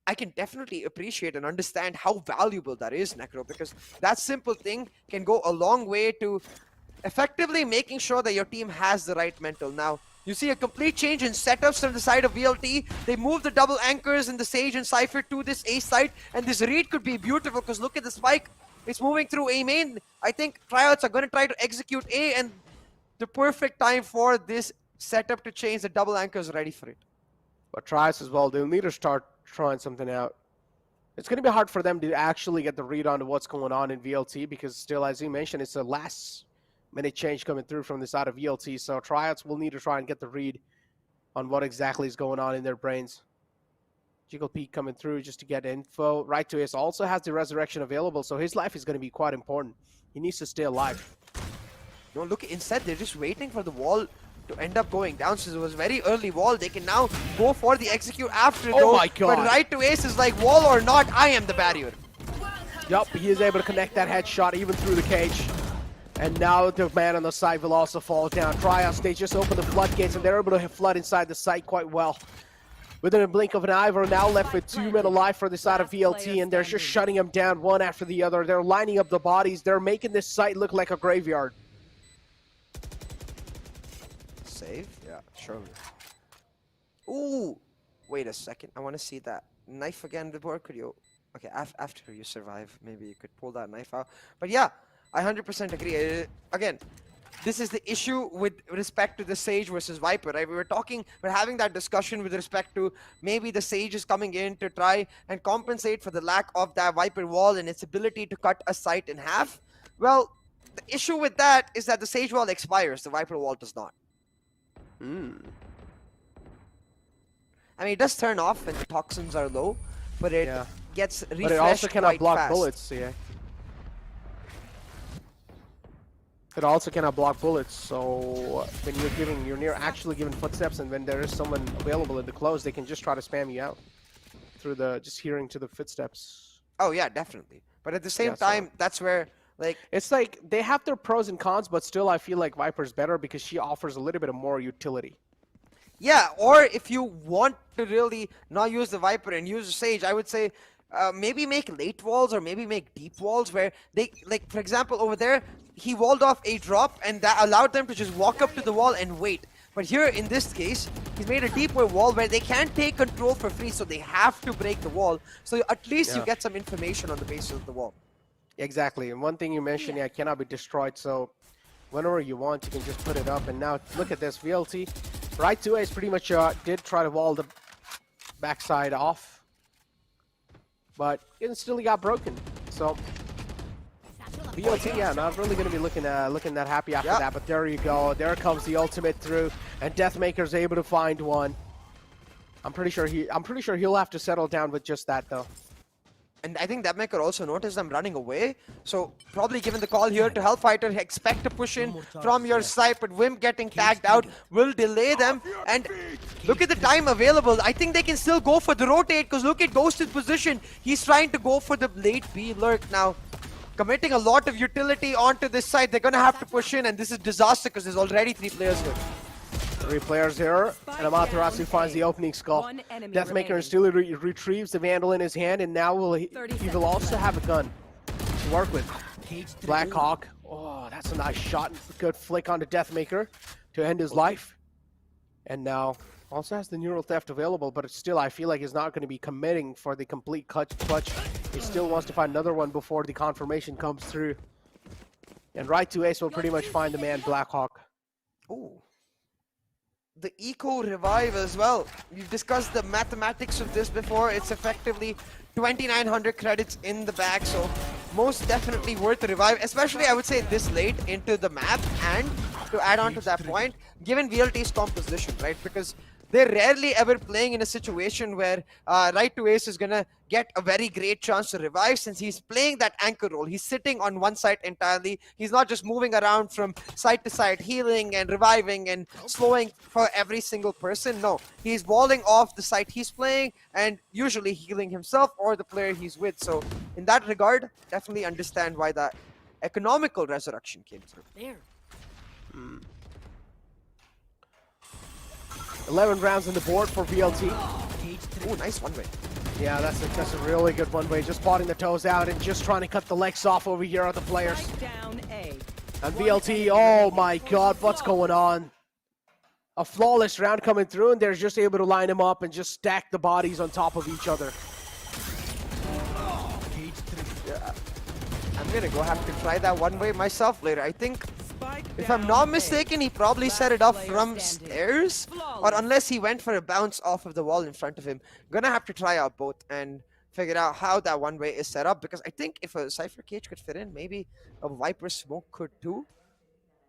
I can definitely appreciate and understand how valuable that is, Necro, because that simple thing can go a long way to effectively making sure that your team has the right mental. Now, you see a complete change in setups from the side of VLT. They move the double anchors in the Sage and Cypher to this A site, and this read could be beautiful because look at the spike. It's moving through A main. I think Tryouts are going to try to execute A, and the perfect time for this setup to change. The double anchor is ready for it.
But Tryouts as well, they'll need to start trying something out. It's going to be hard for them to actually get the read on what's going on in VLT because still, as you mentioned, it's a last minute change coming through from the side of VLT, so Tryouts will need to try and get the read on what exactly is going on in their brains. Jiggle Peak coming through just to get info. Right to his also has the resurrection available, so his life is going to be quite important. He needs to stay alive.
No, look, instead they're just waiting for the wall to end up going down. So it was very early wall. They can now go for the execute after
Oh my god.
But right to ace is like, wall or not, I am the barrier.
Yup, he is able to connect that headshot even through the cage. And now the man on the side will also fall down. Tryouts, they just open the floodgates and they're able to flood inside the site quite well. Within a blink of an eye, we're now left with 2 men alive for the side of VLT, and they're just shutting them down one after the other. They're lining up the bodies. They're making this site look like a graveyard.
Save? Yeah, surely. Ooh! Wait a second. I want to see that knife again, Vibor. Could you... Okay, after you survive, maybe you could pull that knife out. But yeah, I 100% agree. Again, this is the issue with respect to the Sage versus Viper, right? We're having that discussion with respect to maybe the Sage is coming in to try and compensate for the lack of that Viper wall and its ability to cut a site in half. Well, the issue with that is that the Sage wall expires, the Viper wall does not. I mean, it does turn off when the toxins are low, but it gets refreshed. But it also cannot
block bullets, yeah. It also cannot block bullets, so when you're actually giving footsteps, and when there is someone available in the close, they can just try to spam you out through just hearing to the footsteps.
Oh yeah, definitely. But at the same time, that's where
it's like they have their pros and cons, but still I feel like Viper's better because she offers a little bit of more utility.
Yeah, or if you want to really not use the Viper and use the Sage, I would say maybe make late walls or maybe make deep walls where they, like for example over there, he walled off a drop and that allowed them to just walk up to the wall and wait. But here in this case, he's made a deeper wall where they can't take control for free, so they have to break the wall. So at least you get some information on the basis of the wall.
Exactly, and one thing you mentioned, it cannot be destroyed, so whenever you want, you can just put it up. And now look at this, VLT. Right to ace pretty much did try to wall the backside off, but it still got broken. So VLT, not really going to be looking that happy after that. But there you go. There comes the ultimate through, and Deathmaker's able to find one. I'm pretty sure he'll have to settle down with just that though.
And I think Deathmaker also noticed them running away. So probably given the call here to Hellfighter, expect to push in from your side, but Wim getting tagged out will delay them. And look at the time available. I think they can still go for the rotate because look at Ghost's position. He's trying to go for the late B lurk now. Committing a lot of utility onto this side. They're going to have to push in, and this is disaster because there's already 3 players here.
3 players here, and Amaterasu finds the opening skull. Deathmaker still retrieves the Vandal in his hand, and now he will also have a gun to work with. Blackhawk, oh, that's a nice shot. Good flick onto Deathmaker to end his life. And now also has the neural theft available, but still I feel like he's not going to be committing for the complete clutch. He still wants to find another one before the confirmation comes through. And right to ace will pretty much find the man Blackhawk.
Ooh. The eco revive as well. We've discussed the mathematics of this before. It's effectively 2,900 credits in the bag, so most definitely worth the revive, especially I would say this late into the map. And to add on to that point, given VLT's composition, right? Because they're rarely ever playing in a situation where right to ace is gonna get a very great chance to revive, since he's playing that anchor role. He's sitting on one side entirely. He's not just moving around from side to side, healing and reviving and slowing for every single person. No, he's walling off the side he's playing and usually healing himself or the player he's with. So in that regard, definitely understand why that economical resurrection came through.
There.
11 rounds on the board for VLT.
Oh, nice one way.
Yeah, that's a really good one way. Just potting the toes out and just trying to cut the legs off over here of the players.
Down A.
And VLT, oh my god, what's going on? A flawless round coming through, and they're just able to line them up and just stack the bodies on top of each other.
Yeah. I'm gonna go have to try that one way myself later. I think, if I'm not mistaken, he probably set it up from stairs, or unless he went for a bounce off of the wall in front of him. Gonna have to try out both and figure out how that one way is set up, because I think if a Cypher cage could fit in, maybe a Viper smoke could too.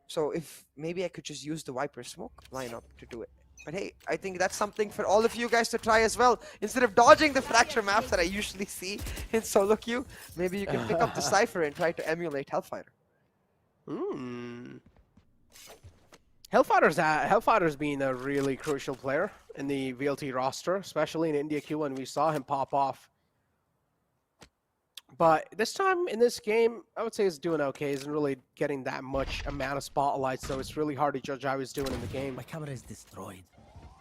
So if maybe I could just use the Viper smoke lineup to do it. But hey, I think that's something for all of you guys to try as well. Instead of dodging the fracture maps that I usually see in solo queue, maybe you can pick up the Cypher and try to emulate Hellfighter.
Hellfighter's been a really crucial player in the VLT roster, especially in India Q when we saw him pop off. But this time in this game, I would say he's doing okay. He isn't really getting that much amount of spotlight, so it's really hard to judge how he's doing in the game.
My camera is destroyed.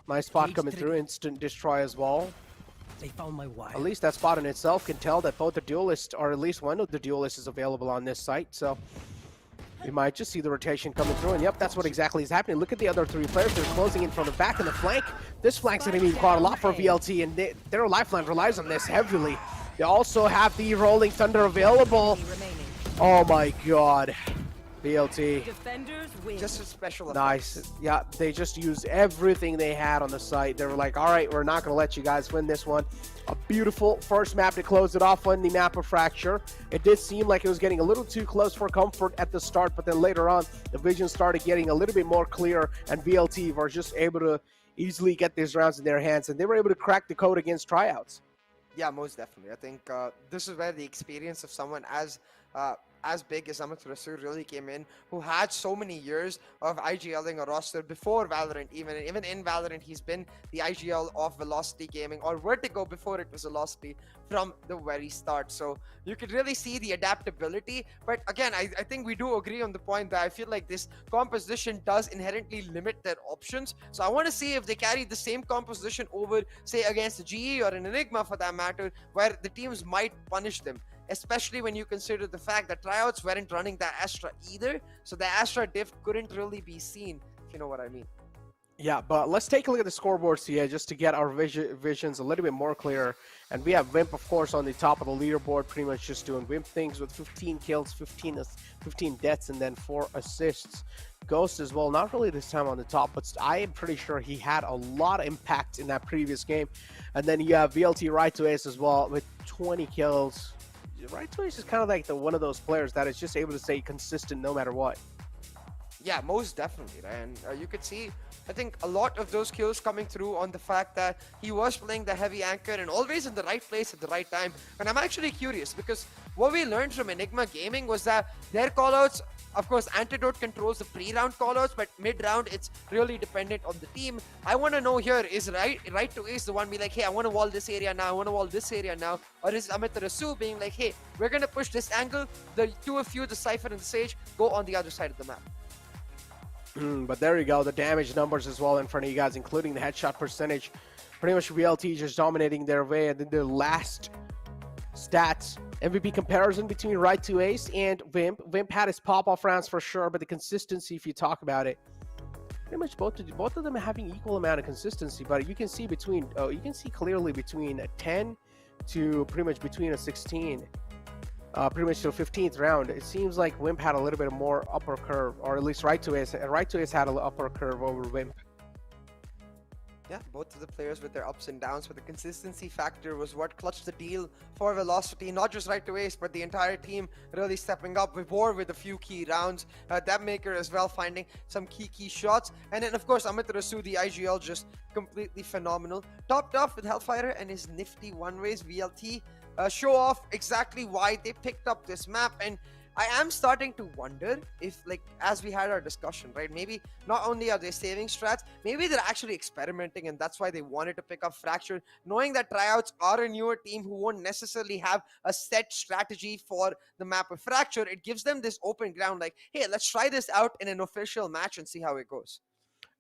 Nice spot coming through, instant destroy as well.
They found my wire.
At least that spot in itself can tell that both the duelists, or at least one of the duelists, is available on this site. So we might just see the rotation coming through, and yep, that's what exactly is happening. Look at the other three players. They're closing in from the back and the flank. This flank's going to mean quite a lot for VLT, and their lifeline relies on this heavily. They also have the Rolling Thunder available. Oh my god. VLT.
Defenders win.
Just a special effect.
Nice. Yeah, they just used everything they had on the site. They were like, all right, we're not going to let you guys win this one. A beautiful first map to close it off on the map of Fracture. It did seem like it was getting a little too close for comfort at the start, but then later on, the vision started getting a little bit more clear, and VLT were just able to easily get these rounds in their hands, and they were able to crack the code against Tryouts.
Yeah, most definitely. I think this is where the experience of someone as big as Amit Rasool really came in, who had so many years of IGLing a roster before Valorant. Even in Valorant, he's been the IGL of Velocity Gaming, or Vertigo before it was Velocity, from the very start. So you could really see the adaptability. But again, I think we do agree on the point that I feel like this composition does inherently limit their options. So I want to see if they carry the same composition over, say, against a GE or an Enigma for that matter, where the teams might punish them. Especially when you consider the fact that Tryouts weren't running the Astra either, so the Astra diff couldn't really be seen, if you know what I mean.
Yeah, but let's take a look at the scoreboards here just to get our visions a little bit more clear. And we have Wimp, of course, on the top of the leaderboard, pretty much just doing Wimp things with 15 kills, 15 deaths, and then 4 assists. Ghost as well, not really this time on the top, but I am pretty sure he had a lot of impact in that previous game. And then you have VLT Right to Ace as well with 20 kills. Right to Ace is kind of like one of those players that is just able to stay consistent no matter what.
Yeah, most definitely. And you could see, I think, a lot of those kills coming through on the fact that he was playing the heavy anchor and always in the right place at the right time. And I'm actually curious, because what we learned from Enigma Gaming was that their callouts, of course, Antidote controls the pre-round callouts, but mid-round, it's really dependent on the team. I want to know here, is right to Ace the one be like, hey, I want to wall this area now, I want to wall this area now? Or is Amit Rasool being like, hey, we're going to push this angle, the two of you, the Cypher and the Sage, go on the other side of the map?
But there you go, the damage numbers as well in front of you guys, including the headshot percentage. Pretty much VLT just dominating their way. And then the last stats, MVP comparison between Right to Ace and Wimp. Wimp had his pop-off rounds for sure, but the consistency, if you talk about it, pretty much both of them having equal amount of consistency. But you can see clearly between a 10 to pretty much between a 16. Pretty much to the 15th round, it seems like Wimp had a little bit more upper curve, or at least Right to Ace had an upper curve over Wimp.
Yeah, both of the players with their ups and downs, but the consistency factor was what clutched the deal for Velocity. Not just Right to Ace, but the entire team really stepping up. We bore with a few key rounds. Debmaker as well finding some key shots. And then, of course, Amit Rasu, the IGL, just completely phenomenal. Topped off with Hellfire and his nifty one-ways VLT. Show off exactly why they picked up this map. And I am starting to wonder if, like, as we had our discussion, right, maybe not only are they saving strats, maybe they're actually experimenting, and that's why they wanted to pick up Fracture, knowing that Tryouts are a newer team who won't necessarily have a set strategy for the map of Fracture. It gives them this open ground, like, hey, let's try this out in an official match and see how it goes.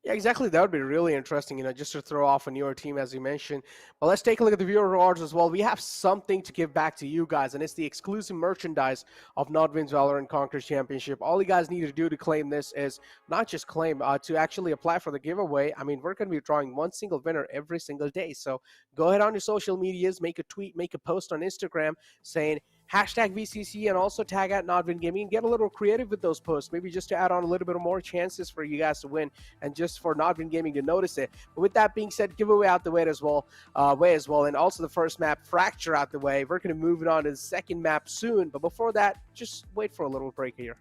Yeah, exactly. That would be really interesting, just to throw off a newer team, as you mentioned. But let's take a look at the viewer rewards as well. We have something to give back to you guys, and it's the exclusive merchandise of NODWIN's Valorant Conquerors Championship. All you guys need to do to claim this is not just claim, to actually apply for the giveaway. I mean, we're going to be drawing one single winner every single day. So go ahead on your social medias, make a tweet, make a post on Instagram saying #VCC and also tag at NODWIN Gaming and get a little creative with those posts, maybe just to add on a little bit more chances for you guys to win and just for NODWIN Gaming to notice it. But with that being said, giveaway out the way as well, and also the first map, Fracture, out the way. We're going to move it on to the second map soon, but before that, just wait for a little break here.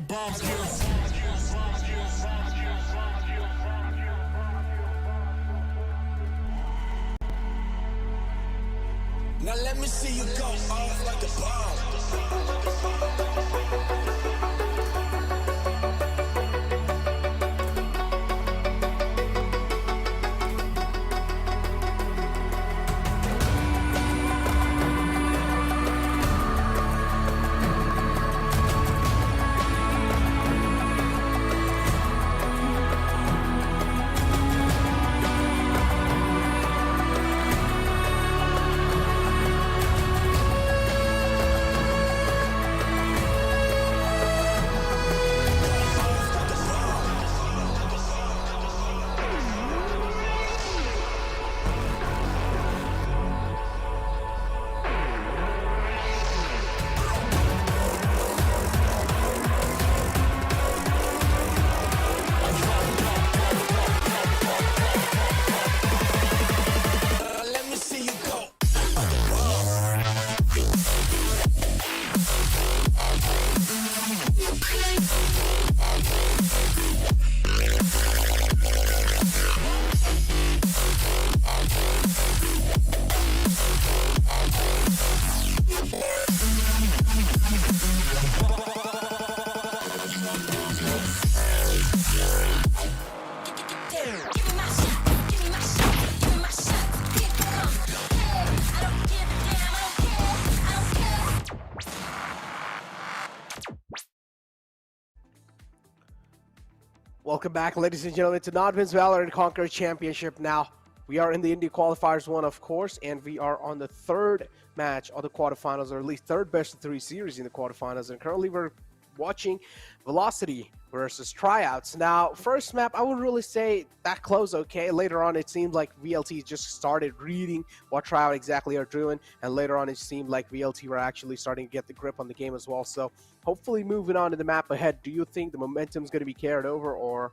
bombs get Now let me see you go off like a bomb. Let me see you go.
Welcome back, ladies and gentlemen, to NODWIN's Valorant Conquerors Championship. Now, we are in the India Qualifiers 1, of course, and we are on the third match of the quarterfinals, or at least third best of 3 series in the quarterfinals. And currently, we're watching Velocity versus Tryouts. Now, first map, I would really say that close okay. Later on, it seemed like VLT just started reading what Tryout exactly are doing, and later on, it seemed like VLT were actually starting to get the grip on the game as well. So, hopefully, moving on to the map ahead, do you think the momentum is going to be carried over, or?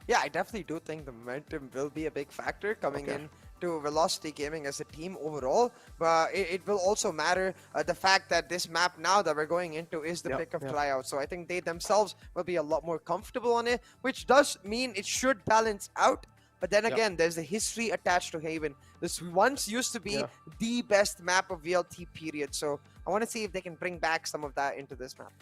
Yeah, I definitely do think the momentum will be a big factor coming in to Velocity Gaming as a team overall, but it will also matter the fact that this map now that we're going into is the pick of Tryouts. So I think they themselves will be a lot more comfortable on it, which does mean it should balance out. But then again, there's the history attached to Haven. This once used to be the best map of VLT period. So I want to see if they can bring back some of that into this map.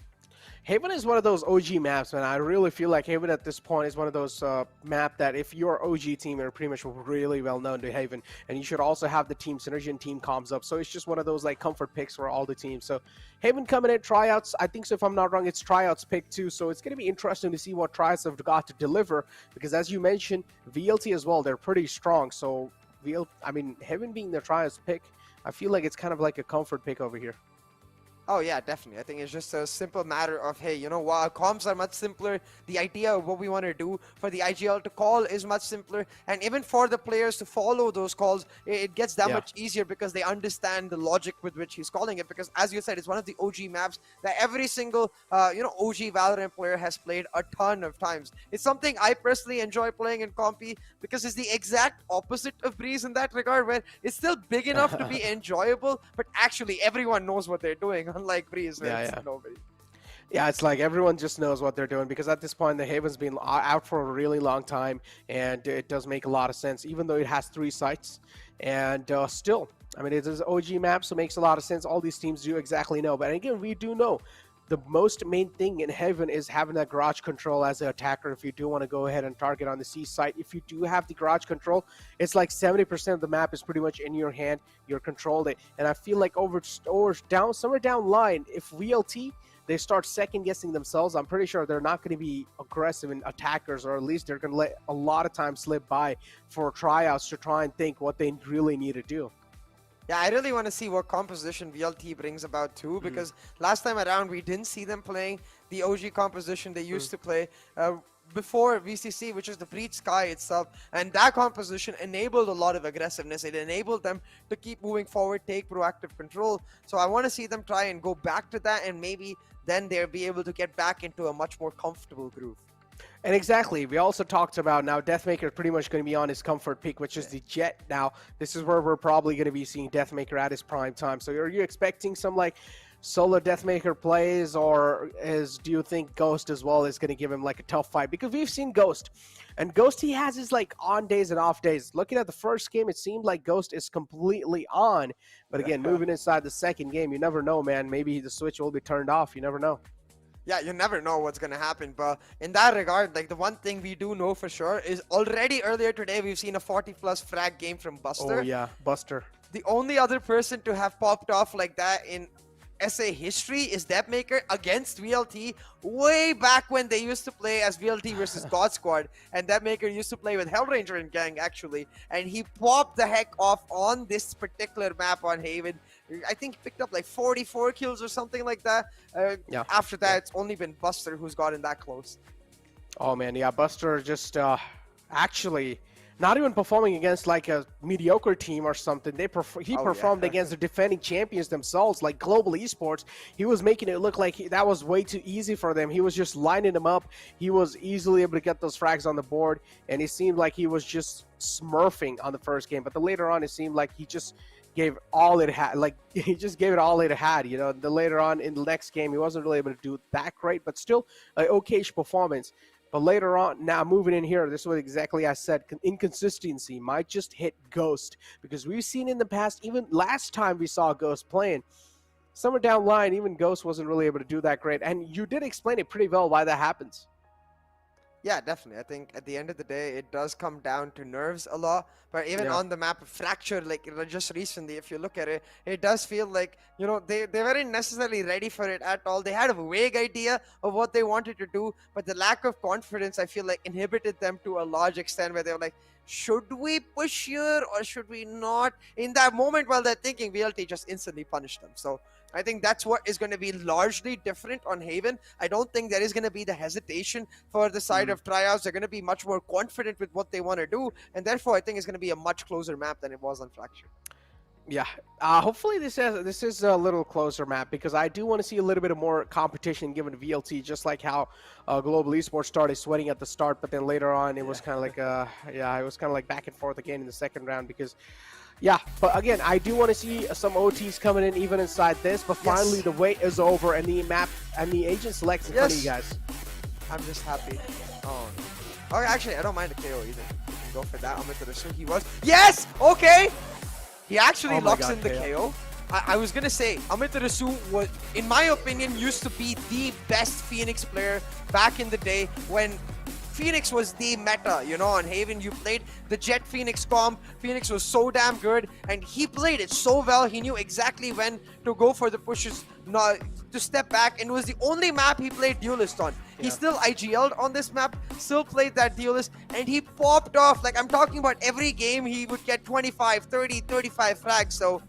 Haven is one of those OG maps, man. I really feel like Haven at this point is one of those map that if you're OG team, you're pretty much really well known to Haven, and you should also have the team synergy and team comms up. So it's just one of those like comfort picks for all the teams. So Haven coming in, Tryouts. I think so. If I'm not wrong, it's Tryouts pick too. So it's going to be interesting to see what Tryouts have got to deliver, because as you mentioned, VLT as well, they're pretty strong. So Haven being the Tryouts pick, I feel like it's kind of like a comfort pick over here.
Oh yeah, definitely. I think it's just a simple matter of, hey, you know what, comms are much simpler. The idea of what we want to do for the IGL to call is much simpler. And even for the players to follow those calls, it gets that much easier because they understand the logic with which he's calling it. Because as you said, it's one of the OG maps that every single, OG Valorant player has played a ton of times. It's something I personally enjoy playing in Compy because it's the exact opposite of Breeze in that regard, where it's still big enough to be enjoyable, but actually everyone knows what they're doing. Unlike Breeze, nobody.
Yeah, it's like everyone just knows what they're doing, because at this point the Haven's been out for a really long time, and it does make a lot of sense, even though it has 3 sites. And still, I mean, it is an OG map, so it makes a lot of sense. All these teams do exactly know. But again, we do know the most main thing in Haven is having that garage control as an attacker. If you do want to go ahead and target on the C site, if you do have the garage control, it's like 70% of the map is pretty much in your hand. You're controlled it, and I feel like somewhere down line, if VLT they start second guessing themselves, I'm pretty sure they're not going to be aggressive in attackers, or at least they're going to let a lot of time slip by for Tryouts to try and think what they really need to do.
Yeah, I really want to see what composition VLT brings about too, because last time around we didn't see them playing the OG composition they used to play before VCC, which is the Breach Sky itself, and that composition enabled a lot of aggressiveness. It enabled them to keep moving forward, take proactive control. So I want to see them try and go back to that, and maybe then they'll be able to get back into a much more comfortable groove.
And exactly, we also talked about now Deathmaker is pretty much going to be on his comfort peak, which is the Jet. Now, this is where we're probably going to be seeing Deathmaker at his prime time. So are you expecting some like solo Deathmaker plays, or do you think Ghost as well is going to give him like a tough fight? Because we've seen Ghost, and Ghost, he has his like on days and off days. Looking at the first game, it seemed like Ghost is completely on, but again, moving inside the second game, you never know, man. Maybe the switch will be turned off. You never know.
Yeah, you never know what's going to happen. But in that regard, like the one thing we do know for sure is already earlier today, we've seen a 40+ frag game from Buster.
Oh, yeah, Buster.
The only other person to have popped off like that in SA history is Deathmaker against VLT way back when they used to play as VLT versus God Squad, and Deathmaker used to play with Hellranger and Gang actually, and he popped the heck off on this particular map on Haven. I think he picked up like 44 kills or something like that.
Yeah.
After that, it's only been Buster who's gotten that close.
Oh man, yeah, Buster just actually not even performing against like a mediocre team or something. He performed against the defending champions themselves, like Global Esports. He was making it look like that was way too easy for them. He was just lining them up. He was easily able to get those frags on the board, and it seemed like he was just smurfing on the first game. But the later on, it seemed like he just gave all it had. Like he just gave it all it had. You know, the later on in the next game, he wasn't really able to do that great, but still an okayish performance. But later on, now moving in here, this is what exactly I said. Inconsistency might just hit Ghost, because we've seen in the past, even last time we saw Ghost playing, somewhere down the line, even Ghost wasn't really able to do that great. And you did explain it pretty well why that happens.
Yeah, definitely. I think at the end of the day, it does come down to nerves a lot. But even on the map of Fracture, like just recently, if you look at it, it does feel like, you know, they weren't necessarily ready for it at all. They had a vague idea of what they wanted to do, but the lack of confidence, I feel like, inhibited them to a large extent, where they were like, should we push here or should we not? In that moment while they're thinking, VLT just instantly punished them. So I think that's what is going to be largely different on Haven. I don't think there is going to be the hesitation for the side of Tryouts. They're going to be much more confident with what they want to do, and therefore I think it's going to be a much closer map than it was on Fracture.
Yeah, hopefully this is a little closer map, because I do want to see a little bit of more competition given to VLT, just like how Global Esports started sweating at the start, but then later on it was kind of like it was kind of like back and forth again in the second round, because but again, I do want to see some OTs coming in even inside this, but finally the wait is over and the map and the agent selects in front of you guys.
I'm just happy. Oh, actually, I don't mind the KO either. Go for that. He was. Yes! Okay! He actually locks in the KO. I was going to say, Amitarasu was, in my opinion, used to be the best Phoenix player back in the day when Phoenix was the meta, you know, on Haven. You played the Jet Phoenix comp. Phoenix was so damn good, and he played it so well. He knew exactly when to go for the pushes, not to step back, and it was the only map he played Duelist on. He still IGL'd on this map, still played that Duelist, and he popped off. Like, I'm talking about every game, he would get 25, 30, 35 frags. So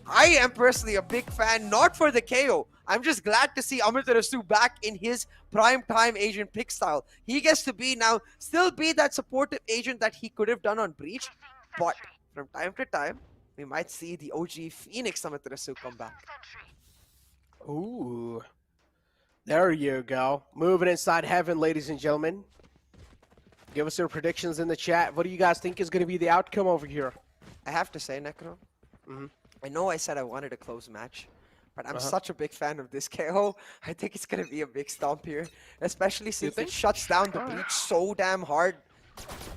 I am personally a big fan, not for the KO. I'm just glad to see Amitarasu back in his prime time agent pick style. He gets to be now, still be that supportive agent that he could have done on Breach, but from time to time, we might see the OG Phoenix Amitarasu come back.
Ooh. There you go. Moving inside Heaven, ladies and gentlemen. Give us your predictions in the chat. What do you guys think is going to be the outcome over here?
I have to say, Necro, I know I said I wanted a close match, but I'm such a big fan of this KO. I think it's going to be a big stomp here, especially since it shuts down the Breach so damn hard.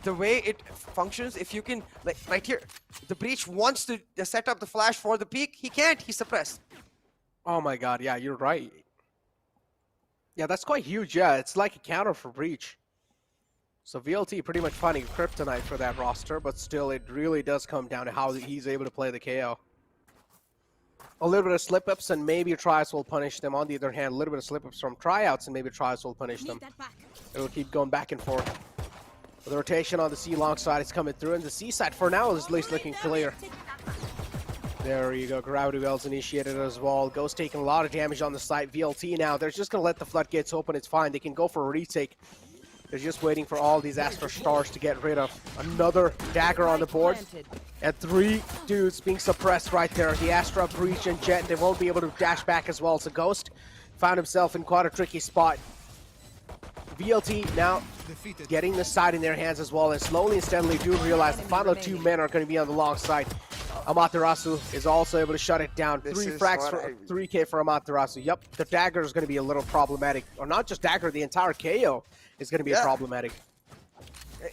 The way it functions, if you can, like right here, the Breach wants to set up the flash for the peak. He can't. He's suppressed.
Oh my god, yeah, you're right. Yeah, that's quite huge. Yeah, it's like a counter for Breach. So VLT pretty much finding kryptonite for that roster, but still it really does come down to how he's able to play the KO. A little bit of slip-ups and maybe Tryouts will punish them. On the other hand, a little bit of slip-ups from Tryouts and maybe Tryouts will punish them. It will keep going back and forth. The rotation on the C long side is coming through, and the C side for now is at least looking clear. There you go, Gravity Wells initiated as well. Ghost taking a lot of damage on the site. VLT now, they're just going to let the floodgates open. It's fine. They can go for a retake. They're just waiting for all these Astra Stars to get rid of. Another dagger on the board. And 3 dudes being suppressed right there. The Astra, Breach, and Jet, they won't be able to dash back as well. So Ghost found himself in quite a tricky spot. VLT now getting the side in their hands as well. And slowly and steadily do realize the final 2 men are going to be on the long side. Amaterasu is also able to shut it down.
This
3
is
frags
what
for 3K for Amaterasu. Yep, the dagger is going to be a little problematic. Or not just dagger, the entire KO is going to be problematic.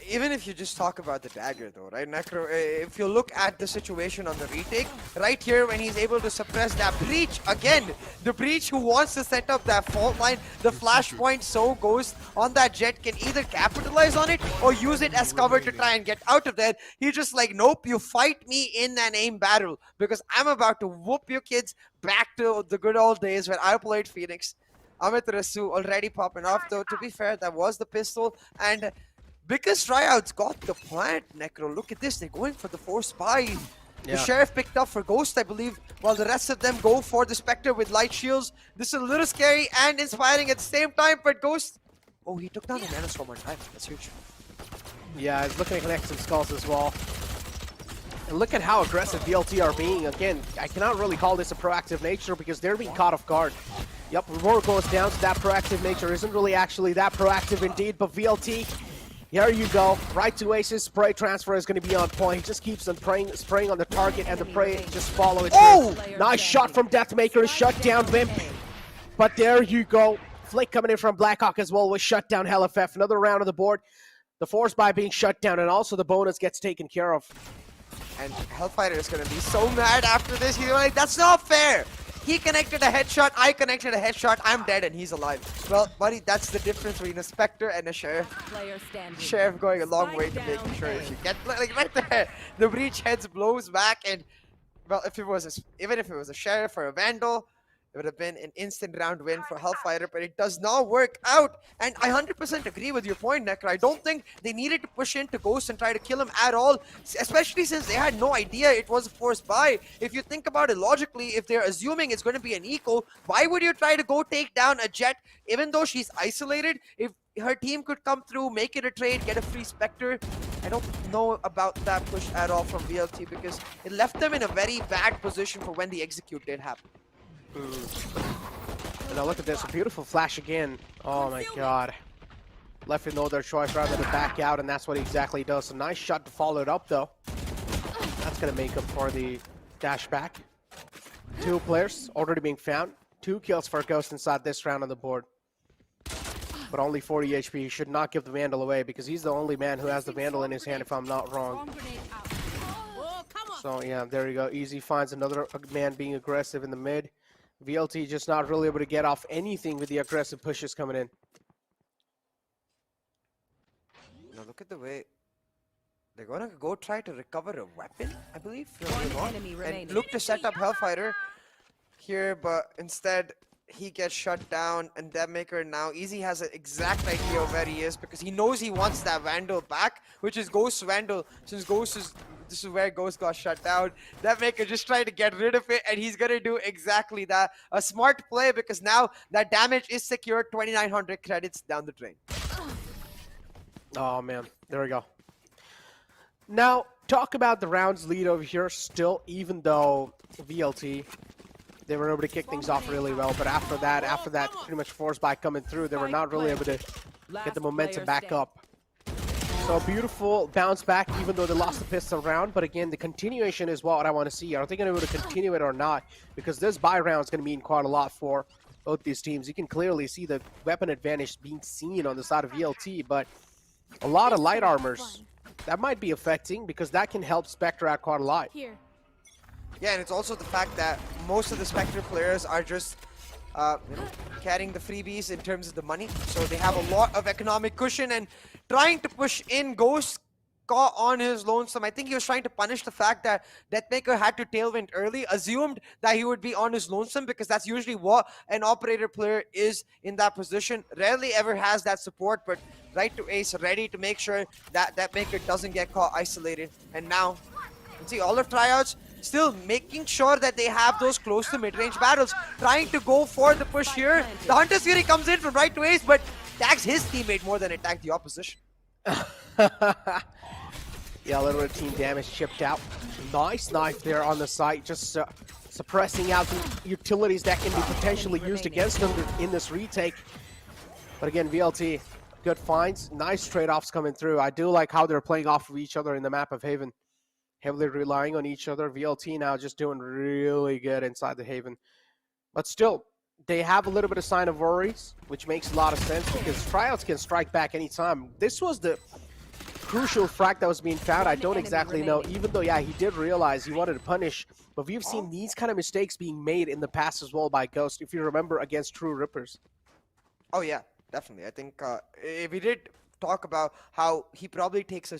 Even if you just talk about the dagger though, right, Necro, if you look at the situation on the retake, right here when he's able to suppress that breach, again, the breach who wants to set up that fault line, the flashpoint so Ghost on that Jet can either capitalize on it or use it as cover to try and get out of there. He's just like, nope, you fight me in an aim battle because I'm about to whoop your kids back to the good old days when I played Phoenix. Amaterasu already popping off though, to be fair, that was the pistol, and because Tryouts got the plant, Necro. Look at this, they're going for the force buy. The Sheriff picked up for Ghost, I believe, while the rest of them go for the Spectre with light shields. This is a little scary and inspiring at the same time, but Ghost... Oh, he took down the Nanostorm on time. That's huge.
Yeah, he's looking to connect some skulls as well. And look at how aggressive VLT are being. Again, I cannot really call this a proactive nature because they're being caught off guard. Yep, Roar goes down, so that proactive nature isn't really actually that proactive indeed, but VLT... Here you go, right to aces, spray transfer is going to be on point. He just keeps on spraying on the target and the prey just follow it. Oh! Nice shot from Deathmaker to shut down Vimp. But there you go. Flick coming in from Blackhawk as well with shut down HellFF. Another round on the board. The force buy being shut down and also the bonus gets taken care of.
And Hellfighter is going to be so mad after this. He's like, that's not fair. He connected a headshot, I connected a headshot, I'm dead and he's alive. Well, buddy, that's the difference between a Spectre and a Sheriff. Sheriff going a long way to making sure if you get, like right there, the breach heads blows back and, well, if it was even if it was a Sheriff or a Vandal, it would have been an instant round win for Hellfighter, but it does not work out. And I 100% agree with your point, Necro. I don't think they needed to push into Ghost and try to kill him at all, especially since they had no idea it was a forced buy. If you think about it logically, if they're assuming it's going to be an eco, why would you try to go take down a Jet, even though she's isolated? If her team could come through, make it a trade, get a free Spectre. I don't know about that push at all from VLT because it left them in a very bad position for when the execute did happen.
And now look at this, a beautiful flash again. Oh my god. Left with no other choice rather than back out, and that's what he exactly does. A nice shot to follow it up though. That's gonna make up for the dash back. 2 players already being found. 2 kills for Ghost inside this round on the board. But only 40 HP. He should not give the Vandal away because he's the only man who has the Vandal in his hand if I'm not wrong. So yeah, there you go. Easy finds another man being aggressive in the mid. VLT just not really able to get off anything with the aggressive pushes coming in.
Now look at the way they're gonna go try to recover a weapon, I believe, and look to set up Hellfighter here, but instead he gets shut down, and Deathmaker now Easy has an exact idea of where he is because he knows he wants that Vandal back, which is Ghost's Vandal, since this is where Ghost got shut down. Deathmaker just tried to get rid of it, and he's gonna do exactly that. A smart play because now that damage is secured, 2,900 credits down the drain.
Oh man, there we go. Now, talk about the rounds lead over here still, even though VLT, they were able to kick things off really well, but after that pretty much force buy coming through, they were not really able to get the momentum back up. So beautiful bounce back, even though they lost the pistol round. But again, the continuation is what I want to see. Are they going to be able to continue it or not? Because this buy round is going to mean quite a lot for both these teams. You can clearly see the weapon advantage being seen on the side of VLT, but a lot of light armors, that might be affecting because that can help Spectre out quite a lot.
Yeah, and it's also the fact that most of the Spectre players are just carrying the freebies in terms of the money. So they have a lot of economic cushion, and trying to push in Ghost caught on his lonesome. I think he was trying to punish the fact that Deathmaker had to tailwind early, assumed that he would be on his lonesome because that's usually what an operator player is in that position. Rarely ever has that support, but right to ace, ready to make sure that Deathmaker doesn't get caught isolated. And now, you can see all of Tryouts still making sure that they have those close to mid-range battles, trying to go for the push here. The Hunter's Fury comes in from right to ace, but tags his teammate more than it tagged the opposition.
Yeah, a little bit of team damage chipped out. Nice knife there on the site, just suppressing out the utilities that can be potentially used against them in this retake. But again, VLT, good finds, nice trade-offs coming through. I do like how they're playing off of each other in the map of Haven. heavily relying on each other. VLT now just doing really good inside the Haven. But still, they have a little bit of sign of worries, which makes a lot of sense because Tryouts can strike back anytime. This was the crucial frag that was being found. I don't exactly know, even though, yeah, he did realize he wanted to punish, but we've seen these kind of mistakes being made in the past as well by Ghost, if you remember, against True Rippers.
Oh yeah, definitely. I think we did talk about how he probably takes a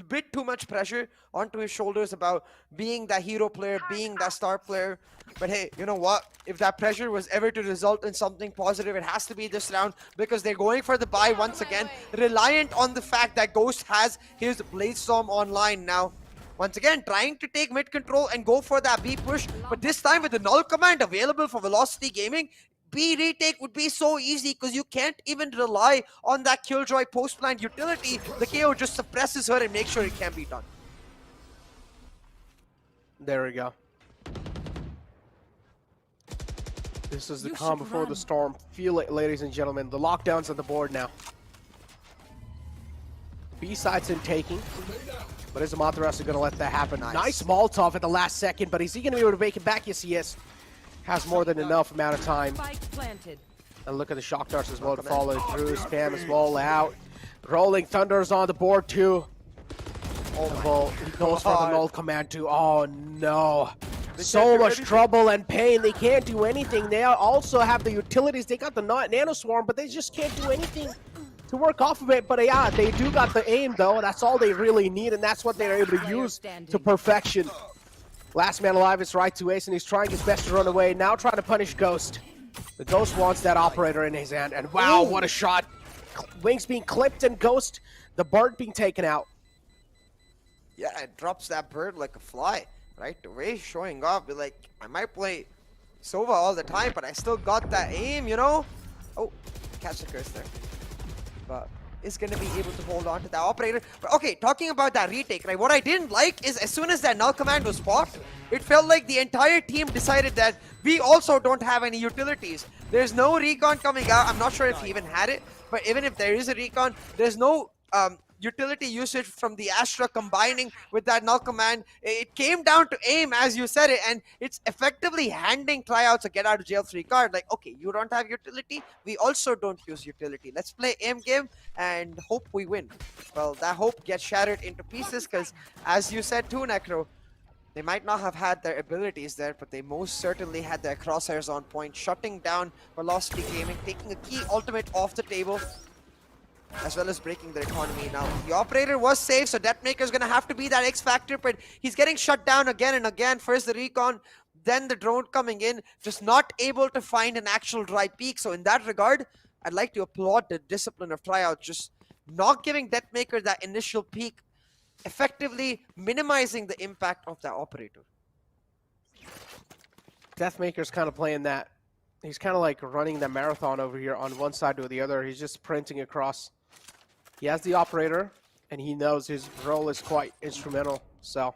bit too much pressure onto his shoulders about being that hero player, being that star player. But hey, you know what? If that pressure was ever to result in something positive, it has to be this round because they're going for the buy once again, reliant on the fact that Ghost has his Bladestorm online now. Once again, trying to take mid control and go for that B push, but this time with the null command available for Velocity Gaming, B retake would be so easy because you can't even rely on that Killjoy post-plant utility. The KO just suppresses her and makes sure it can't be done.
There we go. This is the calm before the storm. Feel it, ladies and gentlemen. The lockdown's on the board now. B side's in taking. But is Amaterasu going to let that happen? Nice Molotov at the last second, but is he going to be able to make it back? Yes, he is. Has more than enough amount of time. And look at the shock darts as well to follow through. Spam as well out. Rolling Thunder's on the board too. Oh, well, he goes for the null command too. Oh no. So much trouble and pain. They can't do anything. They also have the utilities. They got the Nano Swarm, but they just can't do anything to work off of it. But yeah, they do got the aim though. That's all they really need, and that's what they're able to use to perfection. Last man alive is right to Ace, and he's trying his best to run away. Now trying to punish Ghost. The Ghost wants that operator in his hand, and wow, what a shot. Wings being clipped, and Ghost, the bird being taken out.
Yeah, it drops that bird like a fly. Right away, showing off. Be like, I might play Sova all the time, but I still got that aim, you know? Oh, catch the curse there. But is going to be able to hold on to that operator. But okay, talking about that retake, right? What I didn't like is as soon as that null command was popped, it felt like the entire team decided that we also don't have any utilities. There's no recon coming out. I'm not sure if he even had it, but even if there is a recon, there's no utility usage from the Astra combining with that null command. It came down to aim, as you said it, and it's effectively handing Tryouts a get out of jail free card. Like, okay, you don't have utility, we also don't use utility. Let's play aim game and hope we win. Well, that hope gets shattered into pieces because, as you said too, Necro, they might not have had their abilities there, but they most certainly had their crosshairs on point, shutting down Velocity Gaming, taking a key ultimate off the table, as well as breaking their economy. Now, the operator was safe, so Deathmaker's gonna have to be that X factor, but he's getting shut down again and again. First the recon, then the drone coming in, just not able to find an actual dry peak. So in that regard, I'd like to applaud the discipline of Tryouts, just not giving Deathmaker that initial peak, effectively minimizing the impact of that operator.
Deathmaker's kind of playing that. He's kind of like running the marathon over here on one side to the other. He's just sprinting across. He has the operator, and he knows his role is quite instrumental, so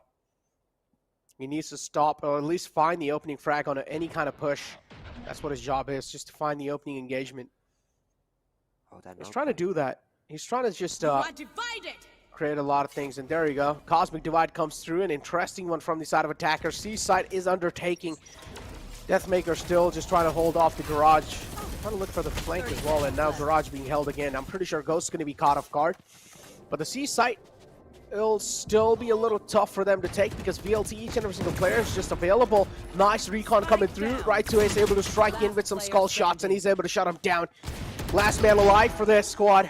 he needs to stop, or at least find the opening frag on any kind of push. That's what his job is, just to find the opening engagement.
Oh, that
He's trying to do that. He's trying to just create a lot of things, and there you go. Cosmic Divide comes through, an interesting one from the side of attacker. C-side is undertaking. Deathmaker still just trying to hold off the Garage. Trying to look for the flank as well, and now Garage being held again. I'm pretty sure Ghost's going to be caught off guard. But the C site, it'll still be a little tough for them to take because VLT, each and every single player is just available. Nice recon coming through. Right to Ace, able to strike in with some skull shots, and he's able to shut him down. Last man alive for this squad.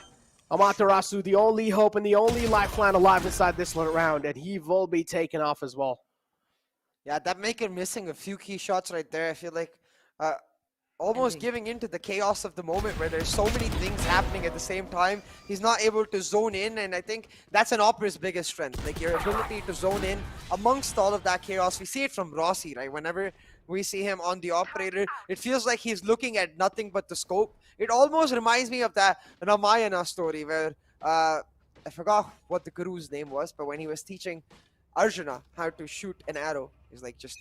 Amaterasu, the only hope and the only lifeline alive inside this round, and he will be taken off as well.
Yeah, Deathmaker missing a few key shots right there. I feel like almost giving into the chaos of the moment where there's so many things happening at the same time. He's not able to zone in, and I think that's an Opera's biggest strength. Like, your ability to zone in amongst all of that chaos. We see it from Rossi, right? Whenever we see him on the operator, it feels like he's looking at nothing but the scope. It almost reminds me of that Ramayana story where, I forgot what the guru's name was, but when he was teaching Arjuna how to shoot an arrow, he's like, just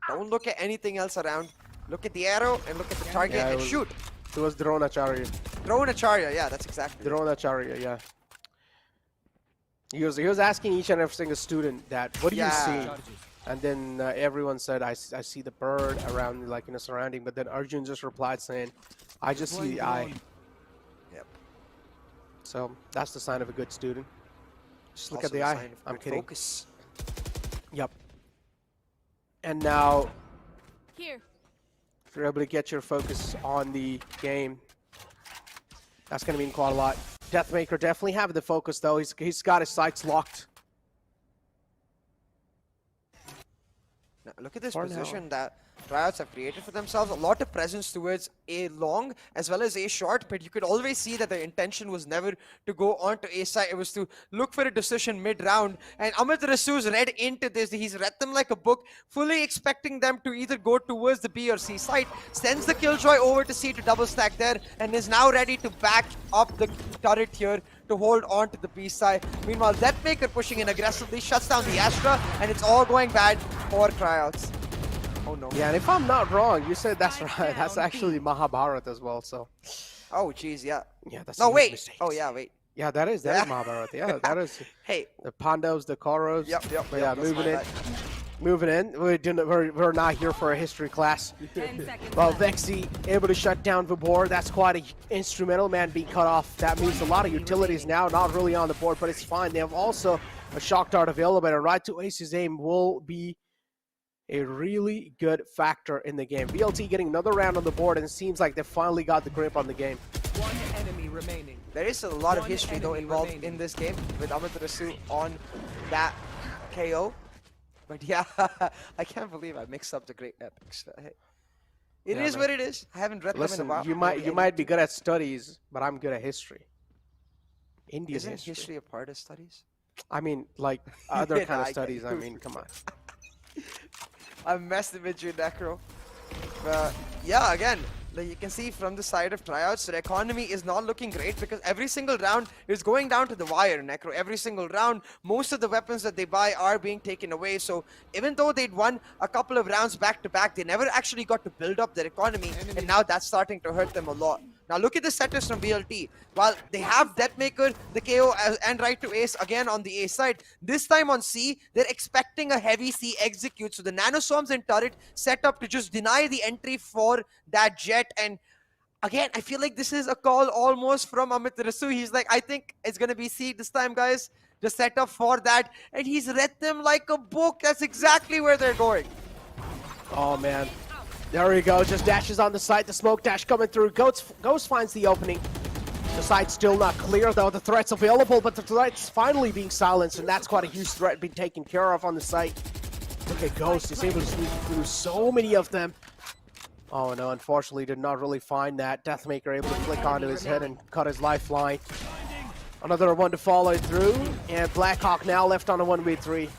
don't look at anything else around. Look at the arrow and look at the target and shoot.
It was Dronacharya.
Dronacharya, yeah, that's exactly.
Dronacharya, yeah. He was asking each and every single student that, what do you
Yeah.
see? And then everyone said, I see the bird around, like, surrounding. But then Arjun just replied saying, I just see the eye.
Yep.
So that's the sign of a good student. Just look
Also
at the
a
eye.
sign of
I'm
good
kidding.
Focus.
Yep. And now,
Here.
if you're able to get your focus on the game, that's going to mean quite a lot. Deathmaker definitely having the focus, though. He's got his sights locked.
Now, look at this
For now.
position that Tryouts have created for themselves. A lot of presence towards A long as well as A short, but you could always see that their intention was never to go on to A side. It was to look for a decision mid-round. And Amit Rasu's read into this. He's read them like a book, fully expecting them to either go towards the B or C side. Sends the Killjoy over to C to double stack there, and is now ready to back up the turret here to hold on to the B side. Meanwhile, Deathmaker pushing in aggressively, shuts down the Astra, and it's all going bad for Tryouts. Oh no.
Yeah, and if I'm not wrong, you said that's right. That's actually Mahabharata as well, so.
Oh, jeez, yeah.
Yeah, that's
No,
a huge
wait.
mistake.
Oh, yeah, wait.
Yeah, that is
Yeah.
Mahabharata. Yeah, that is.
Hey.
The Pandavas, the Kauravas.
Yep.
But yeah,
that's my bad.
moving in. We're not here for a history class.
10 seconds
Well,
left.
Vexy able to shut down Vibor. That's quite a instrumental man being cut off. That means a lot of utilities now not really on the board, but it's fine. They have also a shock dart available, and right to Ace's aim will be a really good factor in the game. VLT getting another round on the board, and it seems like they finally got the grip on the game.
One enemy remaining.
There is a lot of
One
history, though,
enemy
involved
remaining.
in this game with Amit Rasu on that KO. But yeah, I can't believe I mixed up the great epics. Hey, it
Yeah,
is
man.
what it is. I haven't read them in
Listen,
a while.
you might be good at studies, but I'm good at history. Indian
Isn't
history.
history a part of studies?
I mean, like other
Yeah,
kind
I
of
get
studies. I
you.
mean, come on.
I'm messing with you, Necro. But yeah, again, like you can see from the side of Tryouts, their economy is not looking great because every single round is going down to the wire, Necro. Every single round, most of the weapons that they buy are being taken away. So even though they'd won a couple of rounds back to back, they never actually got to build up their economy, and now that's starting to hurt them a lot. Now look at the setters from BLT. While they have Deathmaker, the KO, and right to ace again on the A side, this time on C, they're expecting a heavy C execute. So the nanoswarms and turret set up to just deny the entry for that jet. And again, I feel like this is a call almost from Amit Rasu. He's like, I think it's going to be C this time, guys. Just set up for that. And he's read them like a book. That's exactly where they're going.
Oh man, there we go. Just dashes on the site. The smoke dash coming through. Ghost finds the opening. The site's still not clear though. The threat's available, but the threat's finally being silenced, and that's quite a huge threat being taken care of on the site. Look at Ghost. He's able to sneak through so many of them. Oh no, unfortunately did not really find that. Deathmaker able to flick onto his head and cut his lifeline. Another one to follow through, and Blackhawk now left on a 1v3.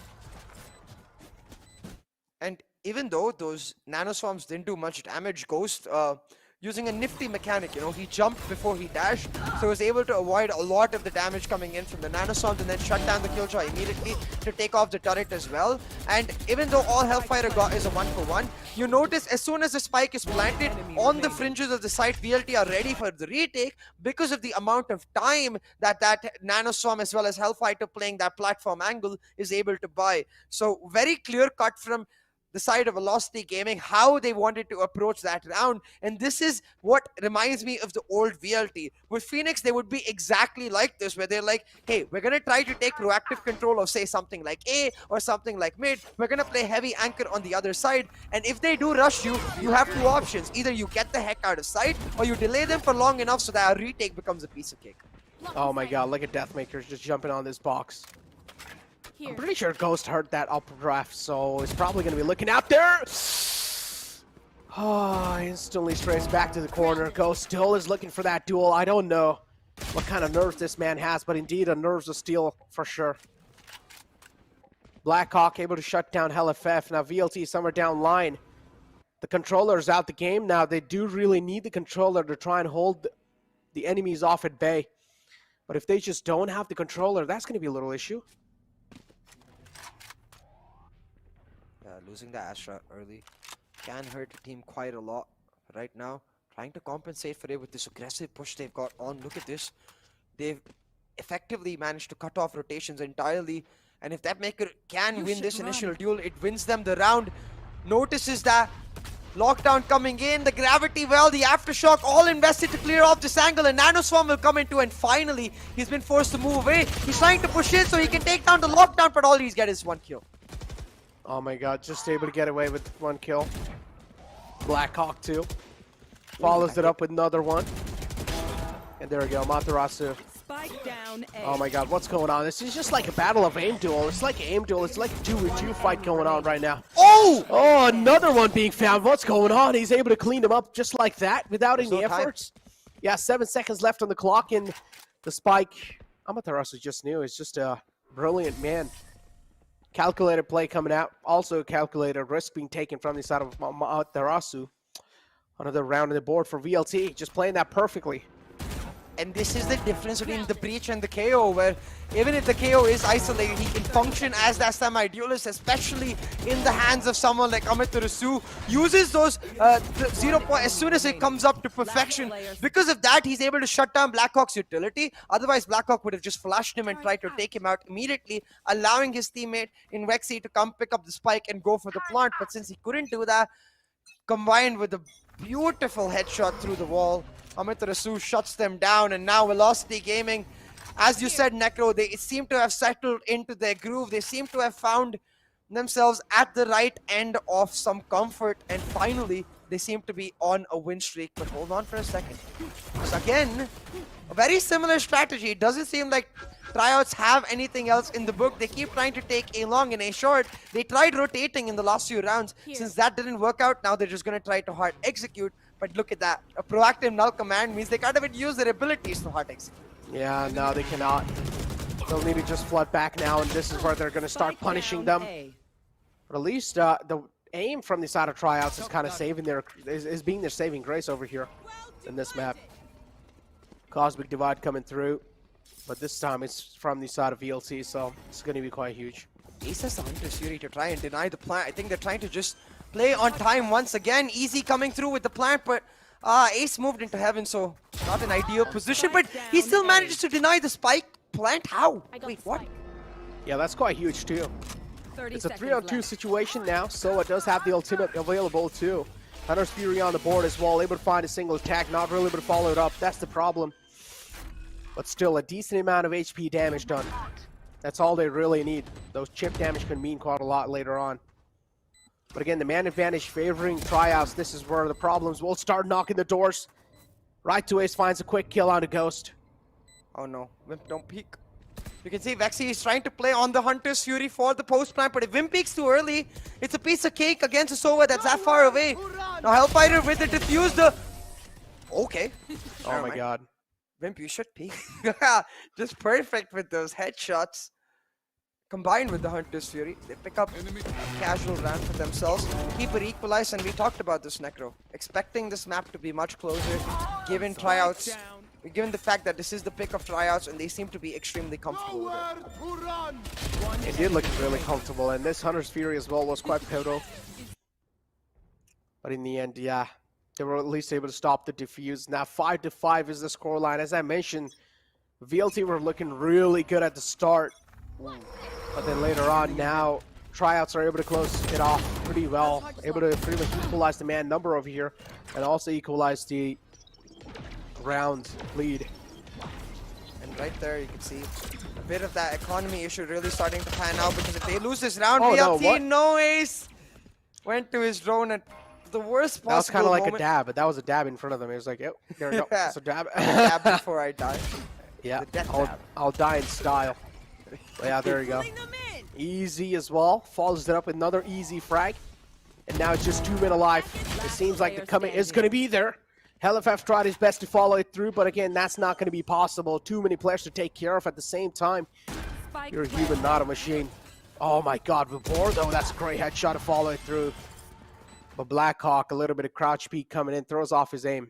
And even though those nanoswarms didn't do much damage, Ghost, using a nifty mechanic, you know, he jumped before he dashed, so he was able to avoid a lot of the damage coming in from the nanoswarms and then shut down the Killjoy immediately to take off the turret as well. And even though all Hellfire got is a 1-for-1, you notice as soon as the spike is planted on the fringes of the site, VLT are ready for the retake because of the amount of time that nanoswarm as well as Hellfighter playing that platform angle is able to buy. So very clear cut from the side of Velocity Gaming, how they wanted to approach that round. And this is what reminds me of the old VLT. With Phoenix, they would be exactly like this, where they're like, hey, we're going to try to take proactive control of, say, something like A or something like mid. We're going to play heavy anchor on the other side. And if they do rush you, you have two options. Either you get the heck out of sight, or you delay them for long enough so that a retake becomes a piece of cake.
Oh my god, look at Deathmaker's just jumping on this box. I'm pretty sure Ghost heard that upper draft, so he's probably going to be looking out there. Oh, instantly strays back to the corner. Ghost still is looking for that duel. I don't know what kind of nerves this man has, but indeed a nerves of steel for sure. Blackhawk able to shut down HellFF. Now VLT somewhere down line. The controller is out the game now. They do really need the controller to try and hold the enemies off at bay. But if they just don't have the controller, that's going to be a little issue.
Losing the Astra early can hurt the team quite a lot right now. Trying to compensate for it with this aggressive push they've got on. Look at this. They've effectively managed to cut off rotations entirely. And if that maker can win this initial duel, it wins them the round. Notices that lockdown coming in, the gravity well, the aftershock, all invested to clear off this angle, and Nanoswarm will come into, and finally he's been forced to move away. He's trying to push in so he can take down the lockdown, but all he's got is 1 kill.
Oh my god, just able to get away with 1 kill. Blackhawk 2 follows it up with another one. And there we go, Matarasu.
Spike down A.
Oh my god, what's going on? This is just like a battle of aim duel. It's like an aim duel. It's like a 2v2 fight going on right now.
Oh!
Oh, another one being found. What's going on? He's able to clean them up just like that without any efforts. Yeah, 7 seconds left on the clock, and the spike. Amaterasu just knew. It's just a brilliant man. Calculated play coming out. Also a calculated risk being taken from the side of Amaterasu. Another round on the board for VLT. Just playing that perfectly.
And this is the difference between the Breach and the KO, where even if the KO is isolated, he can function as that semi-duelist, especially in the hands of someone like Amaterasu. Uses those 0 point as soon as it comes up to perfection. Because of that, he's able to shut down Blackhawk's utility. Otherwise, Blackhawk would have just flashed him and tried to take him out immediately, allowing his teammate in Vexy to come pick up the spike and go for the plant. But since he couldn't do that, combined with a beautiful headshot through the wall, Amaterasu shuts them down. And now Velocity Gaming, as you said, Necro, they seem to have settled into their groove. They seem to have found themselves at the right end of some comfort, and finally they seem to be on a win streak. But hold on for a second. So again, a very similar strategy. It doesn't seem like Tryouts have anything else in the book. They keep trying to take A long and A short. They tried rotating in the last few rounds. Since that didn't work out, now they're just going to try to hard execute. But look at that. A proactive null command means they can't even use their abilities to hard execute.
Yeah, no, they cannot. They'll need to just flood back now, and this is where they're going to start punishing them. But at least the aim from the side of Tryouts is kind of saving their, is being their saving grace over here in this map. Cosmic Divide coming through, but this time it's from the side of VLT, so it's going to be quite huge.
Ace has the Hunter's Fury to try and deny the plant. I think they're trying to just play on time once again. Easy coming through with the plant, but Ace moved into heaven, so not an ideal position, but he still manages to deny the spike. Plant, how? Wait, what?
Yeah, that's quite huge too. It's a 3-on-2 situation now, so it does have the ultimate available too. Hunter's Fury on the board as well, able to find a single attack, not really able to follow it up. That's the problem. But still, a decent amount of HP damage done. That's all they really need. Those chip damage can mean quite a lot later on. But again, the man advantage favoring Tryouts. This is where the problems will start knocking the doors. Right to Ace finds a quick kill on a Ghost.
Oh no, Wimp don't peek. You can see Vexy is trying to play on the Hunter's Fury for the post plant, but if Wimp peeks too early, it's a piece of cake against a Sova that's that far away. Now Hellfighter with the diffuse, the... Okay.
Oh my god.
Wimp, you should peek. Just perfect with those headshots. Combined with the Hunter's Fury, they pick up a casual round for themselves. Keep it equalized, and we talked about this, Necro. Expecting this map to be much closer, given Tryouts. Given the fact that this is the pick of Tryouts, and they seem to be extremely comfortable with it.
It did look really comfortable, and this Hunter's Fury as well was quite pivotal. But in the end, yeah, they were at least able to stop the defuse. Now 5-5 is the scoreline. As I mentioned, VLT were looking really good at the start. But then later on, now Tryouts are able to close it off pretty well. Able to pretty much equalize the man number over here, and also equalize the round lead.
And right there, you can see a bit of that economy issue really starting to pan out, because if they lose this round, VLT, no Ace, went to his drone at the worst possible
That was kind of like
moment.
a dab, but that was a dab in front of them. It was like, yep, there we go. It's a dab.
Dab before I die.
Yeah,
dab.
I'll die in style. But yeah, there you go. Easy as well. Follows it up with another easy frag. And now it's just 2 men alive. It seems like the coming is going to be there. HellFF tried his best to follow it through, but again, that's not going to be possible. Too many players to take care of at the same time. You're a human, not a machine. Oh my god, Vibor though, that's a great headshot to follow it through. But Blackhawk, a little bit of crouch peek coming in, throws off his aim.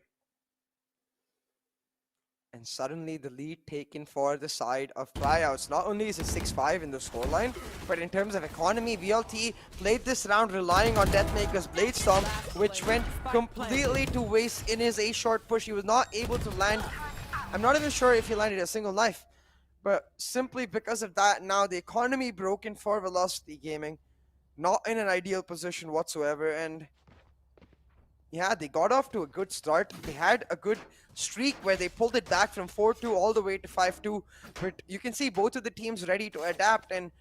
And suddenly the lead taken for the side of Tryouts. Not only is it 6-5 in the scoreline, but in terms of economy, VLT played this round relying on Deathmaker's Blade Storm, which went completely to waste in his A-short push. He was not able to land. I'm not even sure if he landed a single knife. But simply because of that, now the economy broken for Velocity Gaming. Not in an ideal position whatsoever. And yeah, they got off to a good start. They had a good streak where they pulled it back from 4-2 all the way to 5-2. But you can see both of the teams ready to adapt. And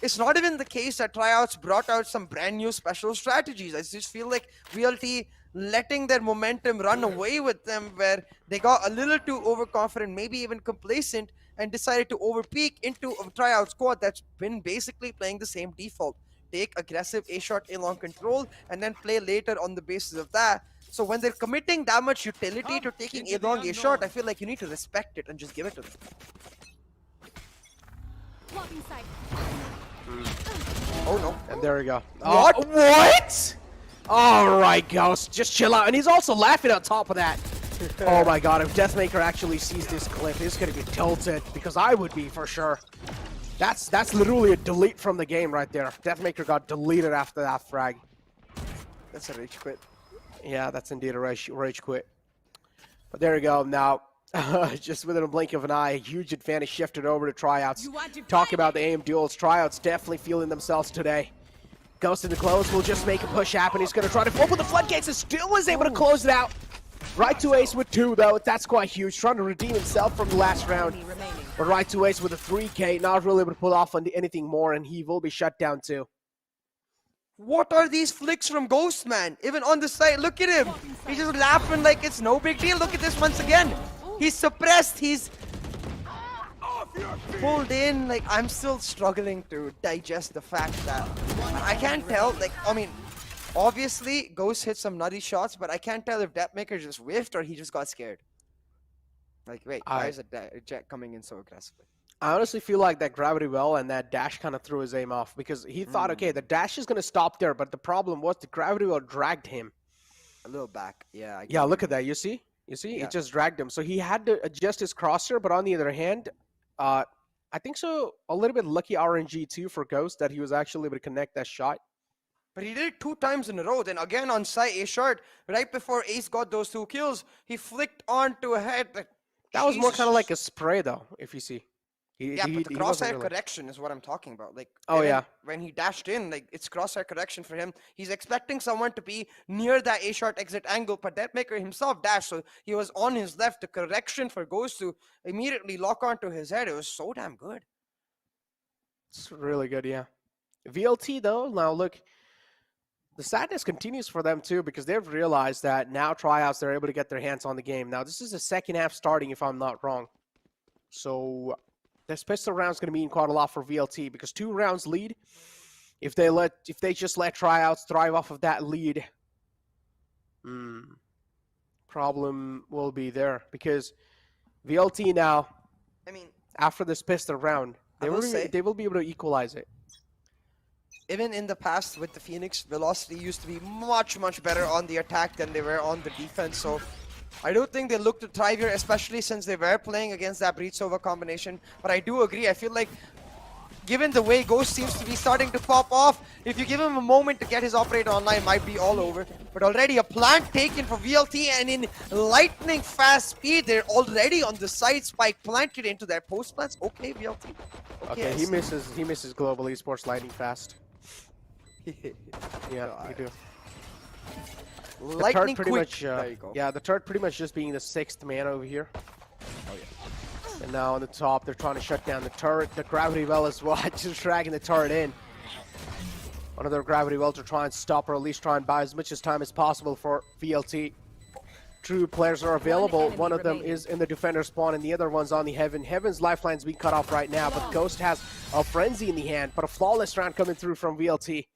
it's not even the case that Tryouts brought out some brand new special strategies. I just feel like VLT letting their momentum run away with them, where they got a little too overconfident, maybe even complacent, and decided to overpeak into a Tryout squad that's been basically playing the same default. Take aggressive A-shot A-long control and then play later on the basis of that. So when they're committing that much utility to taking A-long A-shot, I feel like you need to respect it and just give it to them.
Blocking sight.
Oh no.
And there we go.
What?
What? All right, Ghost, just chill out. And he's also laughing on top of that. Oh my god, if Deathmaker actually sees this clip, he's gonna be tilted, because I would be for sure. That's literally a delete from the game right there. Deathmaker got deleted after that frag.
That's a rage quit.
Yeah, that's indeed a rage quit. But there we go. Now, just within a blink of an eye, a huge advantage shifted over to Tryouts. Talk about the aim duels. Tryouts definitely feeling themselves today. Ghost in the close will just make a push happen. He's going to try to open the floodgates and still is able to close it out. Right to Ace with 2, though. That's quite huge. Trying to redeem himself from the last round. But right to Ace with a 3K. Not really able to pull off on anything more, and he will be shut down too.
What are these flicks from Ghost, man? Even on the side, look at him. He's just laughing like it's no big deal. Look at this once again. He's suppressed. He's pulled in. Like, I'm still struggling to digest the fact that I can't tell. Like, I mean, obviously, Ghost hit some nutty shots, but I can't tell if Deathmaker just whiffed or he just got scared. Like, wait, why is a Jet coming in so aggressively?
I honestly feel like that gravity well and that dash kind of threw his aim off, because he thought, okay, the dash is going to stop there, but the problem was the gravity well dragged him.
A little back, yeah.
Yeah, look at that. You see? You see?
Yeah.
It just dragged him. So he had to adjust his crosshair, but on the other hand, I think so a little bit lucky RNG too for Ghost that he was actually able to connect that shot.
But he did it 2 times in a row. Then again on site, A-shot, right before Ace got those 2 kills, he flicked onto a head.
That was more kind of like a spray, though, if you see.
But the crosshair correction is what I'm talking about. Like, when he dashed in, like, it's crosshair correction for him. He's expecting someone to be near that A-shot exit angle, but Deathmaker himself dashed, so he was on his left. The correction for Ghost to immediately lock onto his head, it was so damn good.
It's really good, yeah. VLT, though, now look, the sadness continues for them, too, because they've realized that now Tryouts, they're able to get their hands on the game. Now, this is the second half starting, if I'm not wrong. So this pistol round's going to mean quite a lot for VLT, because 2 rounds lead. If they just let Tryouts thrive off of that lead, problem will be there, because VLT now,
I mean,
after this pistol round, they will be able to equalize it.
Even in the past with the Phoenix, Velocity used to be much, much better on the attack than they were on the defense. So I do think they look to thrive here, especially since they were playing against that Breach-Sova combination. But I do agree. I feel like, given the way Ghost seems to be starting to pop off, if you give him a moment to get his operator online, might be all over. But already a plant taken for VLT, and in lightning fast speed, they're already on the side. Spike planted into their post plants. Okay, VLT.
Okay, he misses Global Esports lightning fast. Yeah, you do.
Lightning
pretty
quick.
much,
There you go.
yeah, the turret pretty much just being the 6th man over here.
Oh yeah.
And now on the top, they're trying to shut down the turret. The gravity well as well, just dragging the turret in. Another gravity well to try and stop, or at least try and buy as much time as possible for VLT. 2 players are available. One of them is in the defender spawn, and the other one's on the Heaven. Heaven's lifeline's being cut off right now, but Ghost has a frenzy in the hand, but a flawless round coming through from VLT.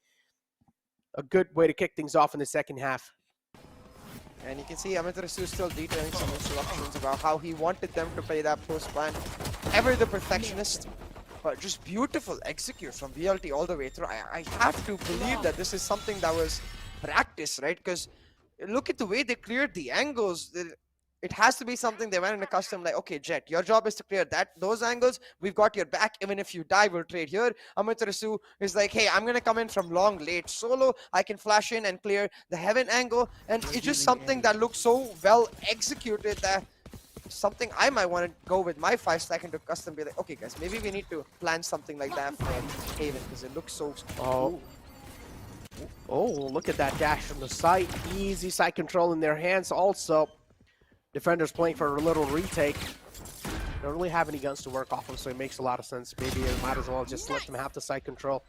A good way to kick things off in the second half.
And you can see Amaterasu still detailing some instructions about how he wanted them to play that post plan. Ever the perfectionist, but just beautiful execute from VLT all the way through. I have to believe that this is something that was practiced, right? Because look at the way they cleared the angles. It has to be something they went in a custom, like, okay, Jet, your job is to clear those angles. We've got your back. Even if you die, we'll trade here. Amaterasu is like, hey, I'm going to come in from long, late solo. I can flash in and clear the Heaven angle. And it's just something that looks so well executed that something I might want to go with my 5-stack into custom, be like, okay guys, maybe we need to plan something like that for Haven because it looks so.
Oh. Oh, look at that dash from the site. Easy site control in their hands. Also, defenders playing for a little retake. Don't really have any guns to work off of, so it makes a lot of sense. Maybe it might as well just let them have the site control.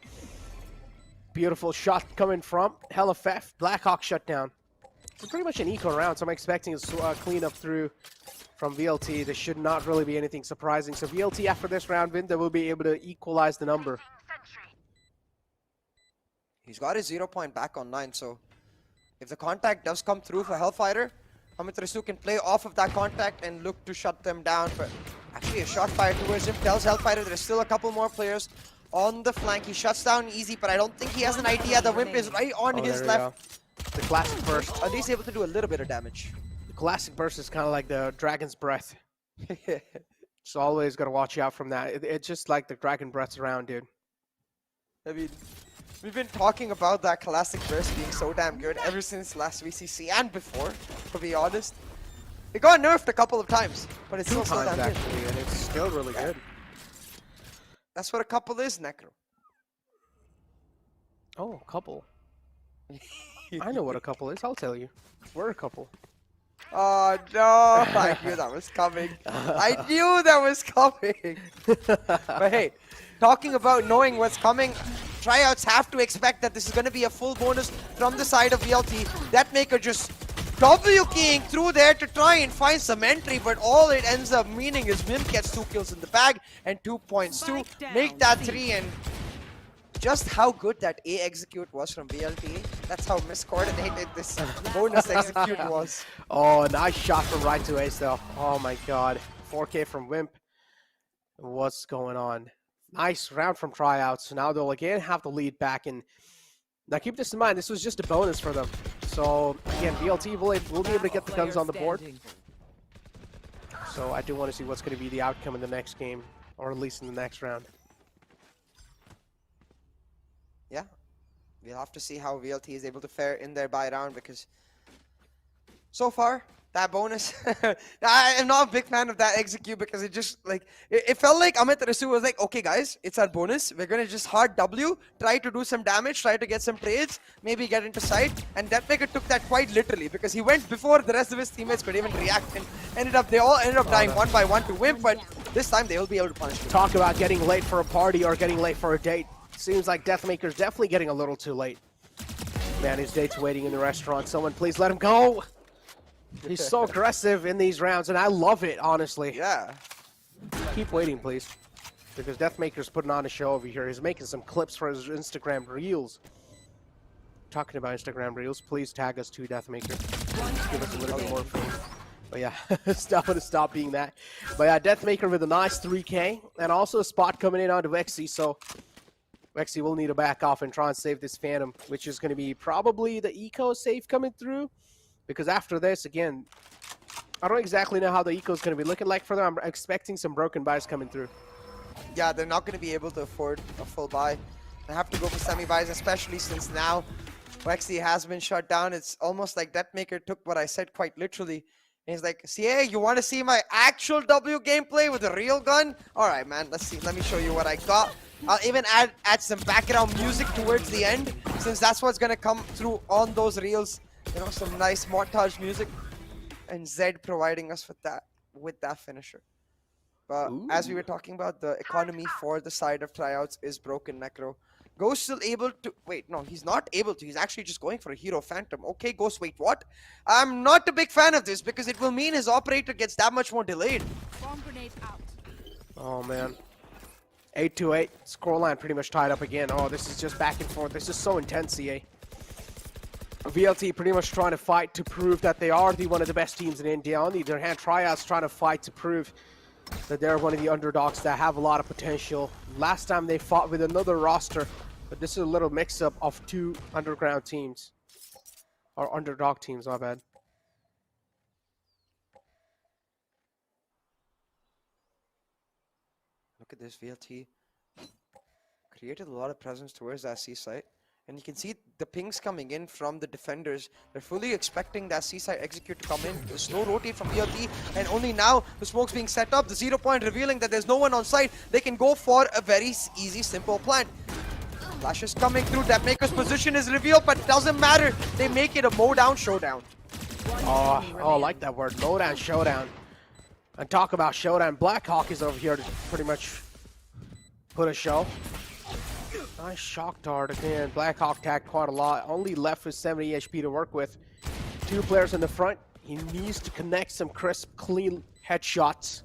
Beautiful shot coming from HellFF. Blackhawk shut down. It's pretty much an eco round, so I'm expecting a clean up through from VLT. There should not really be anything surprising. So VLT after this round win, they will be able to equalize the number.
He's got his 0 point back on 9, so if the contact does come through for Hellfighter, Amitresu can play off of that contact and look to shut them down. But actually a shot fired towards him tells Hellfighter there's still a couple more players on the flank. He shuts down easy, but I don't think he has an idea. The Wimp is right on his left.
The classic burst.
At least able to do a little bit of damage.
The classic burst is kind of like the Dragon's Breath. So always got to watch out from that. It's just like the Dragon Breath's around, dude.
I mean, we've been talking about that classic burst being so damn good ever since last VCC and before, to be honest. It got nerfed a couple of times, but it's still so damn good.
Actually, and it's still really good.
That's what a couple is, Necro.
Oh, a couple. I know what a couple is, I'll tell you. We're a couple.
Oh no, I knew that was coming. I knew that was coming. But hey, talking about knowing what's coming, Tryouts have to expect that this is going to be a full bonus from the side of VLT. That maker just W-keying through there to try and find some entry, but all it ends up meaning is Wimp gets 2 kills in the bag and 2 points to make that 3. And just how good that A execute was from VLT. That's how miscoordinated this bonus execute was.
Oh, nice shot from right to ace though. Oh my god. 4K from Wimp. What's going on? Nice round from Tryouts. Now they'll again have the lead back. And now keep this in mind, this was just a bonus for them. So again, VLT will be able to get the guns on the board. So I do want to see what's going to be the outcome in the next game, or at least in the next round.
Yeah, we'll have to see how VLT is able to fare in their buy round, because so far, that bonus, I am not a big fan of that execute, because it just, like, it felt like Amitresu was like, okay guys, it's our bonus, we're gonna just hard W, try to do some damage, try to get some trades, maybe get into sight, and Deathmaker took that quite literally, because he went before the rest of his teammates could even react, and they all ended up dying one by one to Wimp, but this time they will be able to punish him.
Talk about getting late for a party or getting late for a date. Seems like Deathmaker's definitely getting a little too late. Man, his date's waiting in the restaurant. Someone please let him go. He's so aggressive in these rounds, and I love it, honestly.
Yeah.
Keep waiting, please. Because Deathmaker's putting on a show over here. He's making some clips for his Instagram Reels. Talking about Instagram Reels, please tag us to Deathmaker. Give us a little bit more fame. But yeah, stop being that. But yeah, Deathmaker with a nice 3K, and also a spot coming in onto Vexy, so Vexy will need to back off and try and save this Phantom, which is going to be probably the eco save coming through. Because after this, again, I don't exactly know how the eco is going to be looking like for them. I'm expecting some broken buys coming through.
Yeah, they're not going to be able to afford a full buy. They have to go for semi-buys, especially since now Vexy has been shut down. It's almost like Deathmaker took what I said quite literally. And he's like, CA, you want to see my actual W gameplay with a real gun? All right, man, let's see. Let me show you what I got. I'll even add some background music towards the end, since that's what's going to come through on those reels. You know, some nice montage music. And Zed providing us with that finisher. But as we were talking about, the economy for the side of Tryouts is broken, Necro. Ghost still able to... Wait, no, he's not able to. He's actually just going for a Hero Phantom. Okay, Ghost, wait, what? I'm not a big fan of this, because it will mean his operator gets that much more delayed.
Bomb grenade out.
Oh, man. 8-8. Scoreline pretty much tied up again. Oh, this is just back and forth. This is so intense, CA. VLT pretty much trying to fight to prove that they are one of the best teams in India. On the other hand, Tryouts trying to fight to prove that they're one of the underdogs that have a lot of potential. Last time they fought with another roster, but this is a little mix-up of 2 underground teams. Or underdog teams, my bad.
Look at this, VLT created a lot of presence towards that C site. And you can see the pings coming in from the defenders. They're fully expecting that Seaside execute to come in. There's no rotate from VLT, and only now the smoke's being set up. The 0 point revealing that there's no one on site. They can go for a very easy, simple plant. Flash is coming through. Deathmaker's position is revealed, but it doesn't matter. They make it a mow-down showdown.
Oh, I like that word, mow-down showdown. And talk about showdown. Blackhawk is over here to pretty much put a show. Nice shock dart again. Blackhawk tagged quite a lot. Only left with 70 HP to work with. 2 players in the front. He needs to connect some crisp, clean headshots.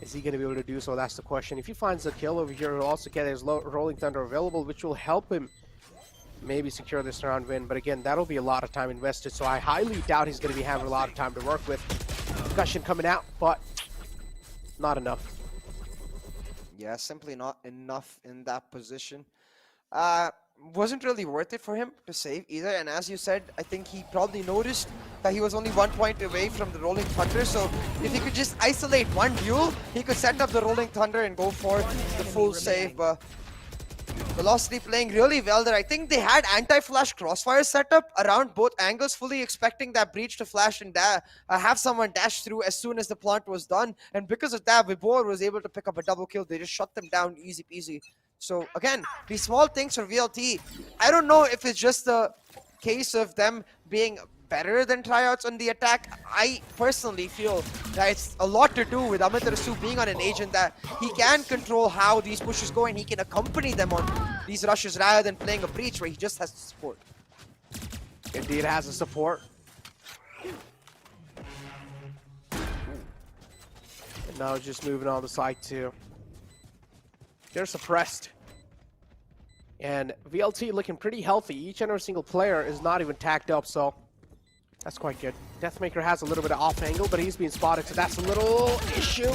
Is he going to be able to do so? That's the question. If he finds the kill over here, he'll also get his Rolling Thunder available, which will help him maybe secure this round win. But again, that'll be a lot of time invested, so I highly doubt he's going to be having a lot of time to work with. Discussion coming out, but not enough.
Yeah, simply not enough in that position. Wasn't really worth it for him to save either, and as you said, I think he probably noticed that he was only 1 point away from the Rolling Thunder, so if he could just isolate one duel, he could set up the Rolling Thunder and go for the full save. But Velocity playing really well there. I think they had anti-flash crossfire set up around both angles, fully expecting that breach to flash and have someone dash through as soon as the plant was done, and because of that, Vibor was able to pick up a double kill. They just shut them down easy peasy. So again, these small things for VLT, I don't know if it's just a case of them being better than Tryouts on the attack. I personally feel that it's a lot to do with Amaterasu being on an agent, that he can control how these pushes go and he can accompany them on these rushes rather than playing a breach where he just has to support.
Indeed has a support. And now just moving on the side too. They're suppressed. And VLT looking pretty healthy. Each and every single player is not even tacked up, so that's quite good. Deathmaker has a little bit of off angle, but he's being spotted, so that's a little issue.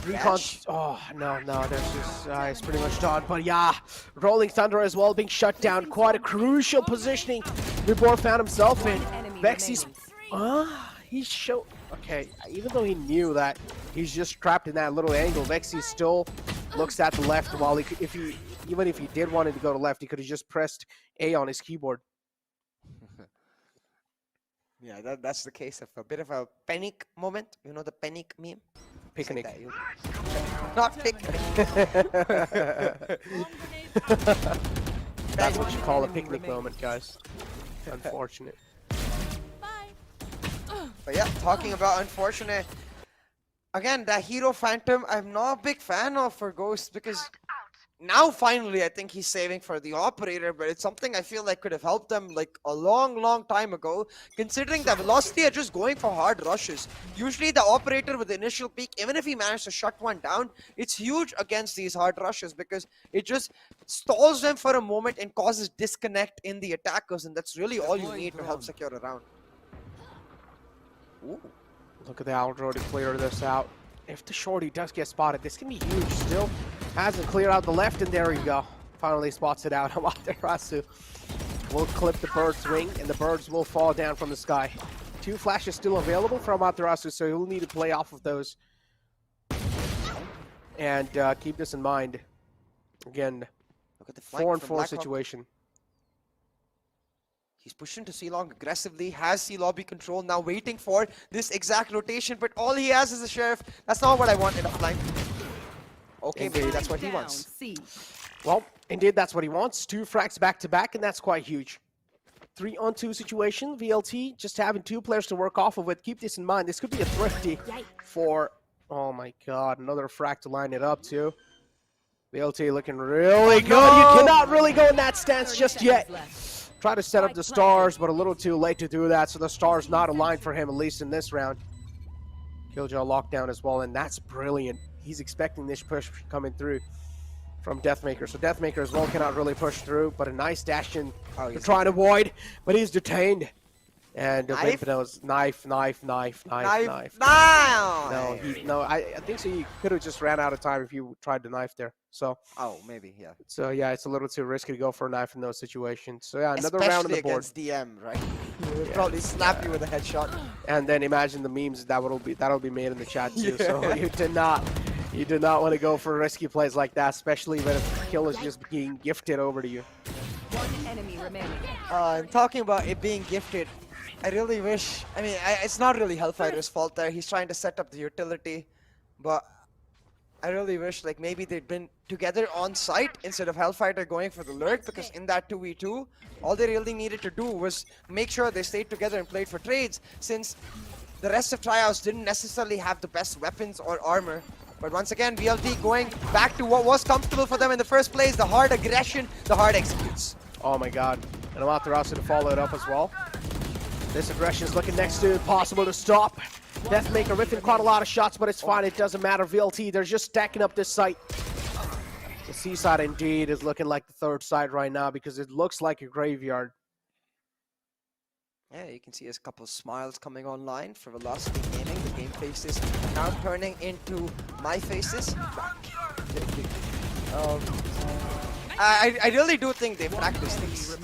Recon. Oh, no, there's just, it's pretty much done. But yeah, Rolling Thunder as well being shut down. Quite a crucial positioning Vibor found himself in. Vexy's, he's show. Okay, even though he knew that he's just trapped in that little angle, Vexy still looks at the left while he could, even if he did want him to go to left, he could have just pressed A on his keyboard.
Yeah, that's the case of a bit of a panic moment. You know the panic meme?
Picnic.
Like not picnic.
That's what you call a picnic moment, guys. Unfortunate.
But yeah, talking about unfortunate. Again, that Hero Phantom, I'm not a big fan of for Ghost, because now finally I think he's saving for the operator, but it's something I feel like could have helped them like a long time ago, considering that Velocity are just going for hard rushes. Usually the operator with the initial peak, even if he managed to shut one down, it's huge against these hard rushes because it just stalls them for a moment and causes disconnect in the attackers, and that's really all you need to help secure a round.
Ooh. Look at the Aldro to clear this out. If the shorty does get spotted, this can be huge still. Hasn't cleared out the left, and there you go. Finally spots it out. Amaterasu will clip the bird's wing, and the birds will fall down from the sky. 2 flashes still available for Amaterasu, so he'll need to play off of those. And keep this in mind. Again,
look at the
4-on-4 situation.
He's pushing to C-Long aggressively, has C-Lobby control, now waiting for this exact rotation, but all he has is a Sheriff. That's not what I want in a flank. Okay, maybe that's what he wants.
Well, indeed, that's what he wants. 2 frags back-to-back, and that's quite huge. 3-on-2 situation. VLT just having 2 players to work off of it. Keep this in mind. This could be a thrifty for, oh my god, another frag to line it up too. VLT looking really good. You cannot really go in that stance just yet. Try to set up the stars, but a little too late to do that, so the stars not aligned for him, at least in this round. Killjoy lockdown as well, and that's brilliant. He's expecting this push coming through from Deathmaker. So Deathmaker as well cannot really push through, but a nice dash in to try and avoid, but he's detained. And Vimpanel's knife. No, I think so. He could have just ran out of time if you tried to knife there. So.
Oh, maybe, yeah.
So yeah, it's a little too risky to go for a knife in those situations. So yeah, another round on the board.
Especially against DM, right? He'll probably slap you with a headshot.
And then imagine the memes that'll be made in the chat too. Yeah. So you did not want to go for risky plays like that, especially when a kill is just being gifted over to you.
remaining.
And talking about it being gifted, I really wish. I mean, it's not really Hellfighter's fault there. He's trying to set up the utility, but I really wish like maybe they'd been together on site instead of Hellfighter going for the lurk, because in that 2v2, all they really needed to do was make sure they stayed together and played for trades, since the rest of Tryouts didn't necessarily have the best weapons or armor. But once again, VLT going back to what was comfortable for them in the first place, the hard aggression, the hard executes.
Oh my god. And Amaterasu to follow it up as well. This aggression is looking next to impossible to stop. Deathmaker ripping quite a lot of shots, but it's fine. It doesn't matter. VLT, they're just stacking up this site. The seaside indeed is looking like the third side right now because it looks like a graveyard.
Yeah, you can see a couple of smiles coming online for Velocity Gaming. The game faces now turning into my faces. I really do think they practice these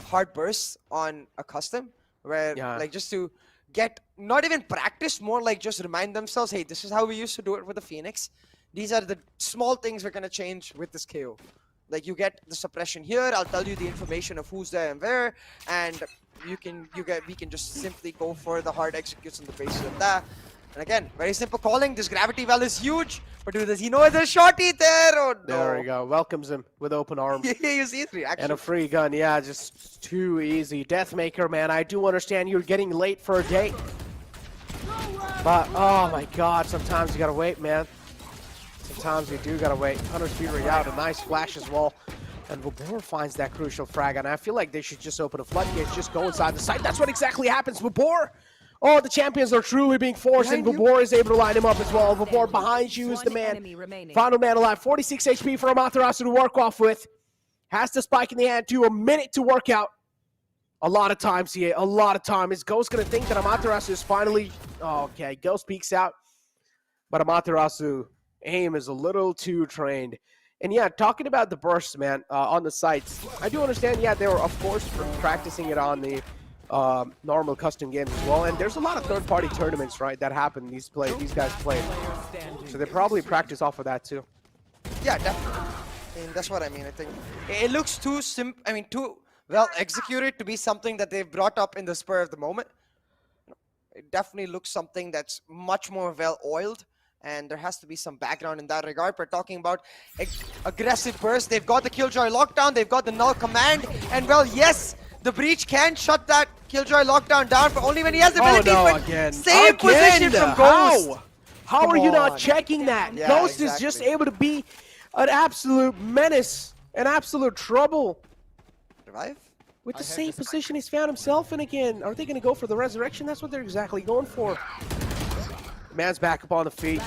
hard bursts on a custom, where like just to get not even practice, more like just remind themselves, hey, this is how we used to do it with the Phoenix. These are the small things we're gonna change with this KO. Like you get the suppression here. I'll tell you the information of who's there and where, and we can just simply go for the hard executes on the basis of that. And again, very simple calling. This gravity well is huge, but does he know there's a shorty there? Oh no!
There we go. Welcomes him with open arms.
You see his reaction.
And a free gun. Yeah, just too easy. Deathmaker, man, I do understand you're getting late for a date, but oh my god, sometimes you gotta wait, man. Sometimes you do gotta wait. 100 feet right out. A nice flash as well. And Vabor finds that crucial frag, and I feel like they should just open a floodgate, just go inside the site. That's what exactly happens. Vabor! Oh, the champions are truly being forced, and Vabor is able to line him up as well. Vabor behind you is the man. Final man alive. 46 HP for Amaterasu to work off with. Has the spike in the hand too. A minute to work out. A lot of time, CA. A lot of time. Is Ghost going to think that Amaterasu is finally... Oh, okay, Ghost peeks out. But Amaterasu, aim is a little too trained. And yeah, talking about the bursts, man, on the sites, I do understand, yeah, they were, of course, practicing it on the normal custom games as well. And there's a lot of third-party tournaments, right, that happen. These guys play. So they probably practice off of that, too.
Yeah, definitely. I mean, that's what I mean. I think it looks too too well executed to be something that they've brought up in the spur of the moment. It definitely looks something that's much more well-oiled. And there has to be some background in that regard. We're talking about aggressive burst. They've got the Killjoy lockdown. They've got the null command. And well, yes, the breach can shut that Killjoy lockdown down, but only when he has the ability.
Oh, no,
but
again.
Same position from Ghost.
How are you not checking that?
Yeah,
Ghost is just able to be an absolute menace, an absolute trouble.
Revive?
With the same position he's found himself in again. Are they going to go for the resurrection? That's what they're exactly going for. Man's back up on the feet.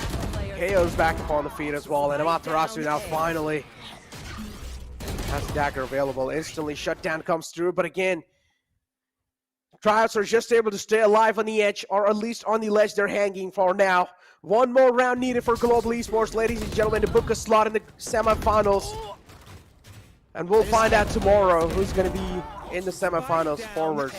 KO's back up on the feet as well. And Amaterasu now finally has the dagger available. Instantly shutdown comes through. But again, Tryouts are just able to stay alive on the edge, or at least on the ledge they're hanging for now. One more round needed for Global Esports, ladies and gentlemen, to book a slot in the semifinals. And we'll find out tomorrow who's going to be in the semifinals forward.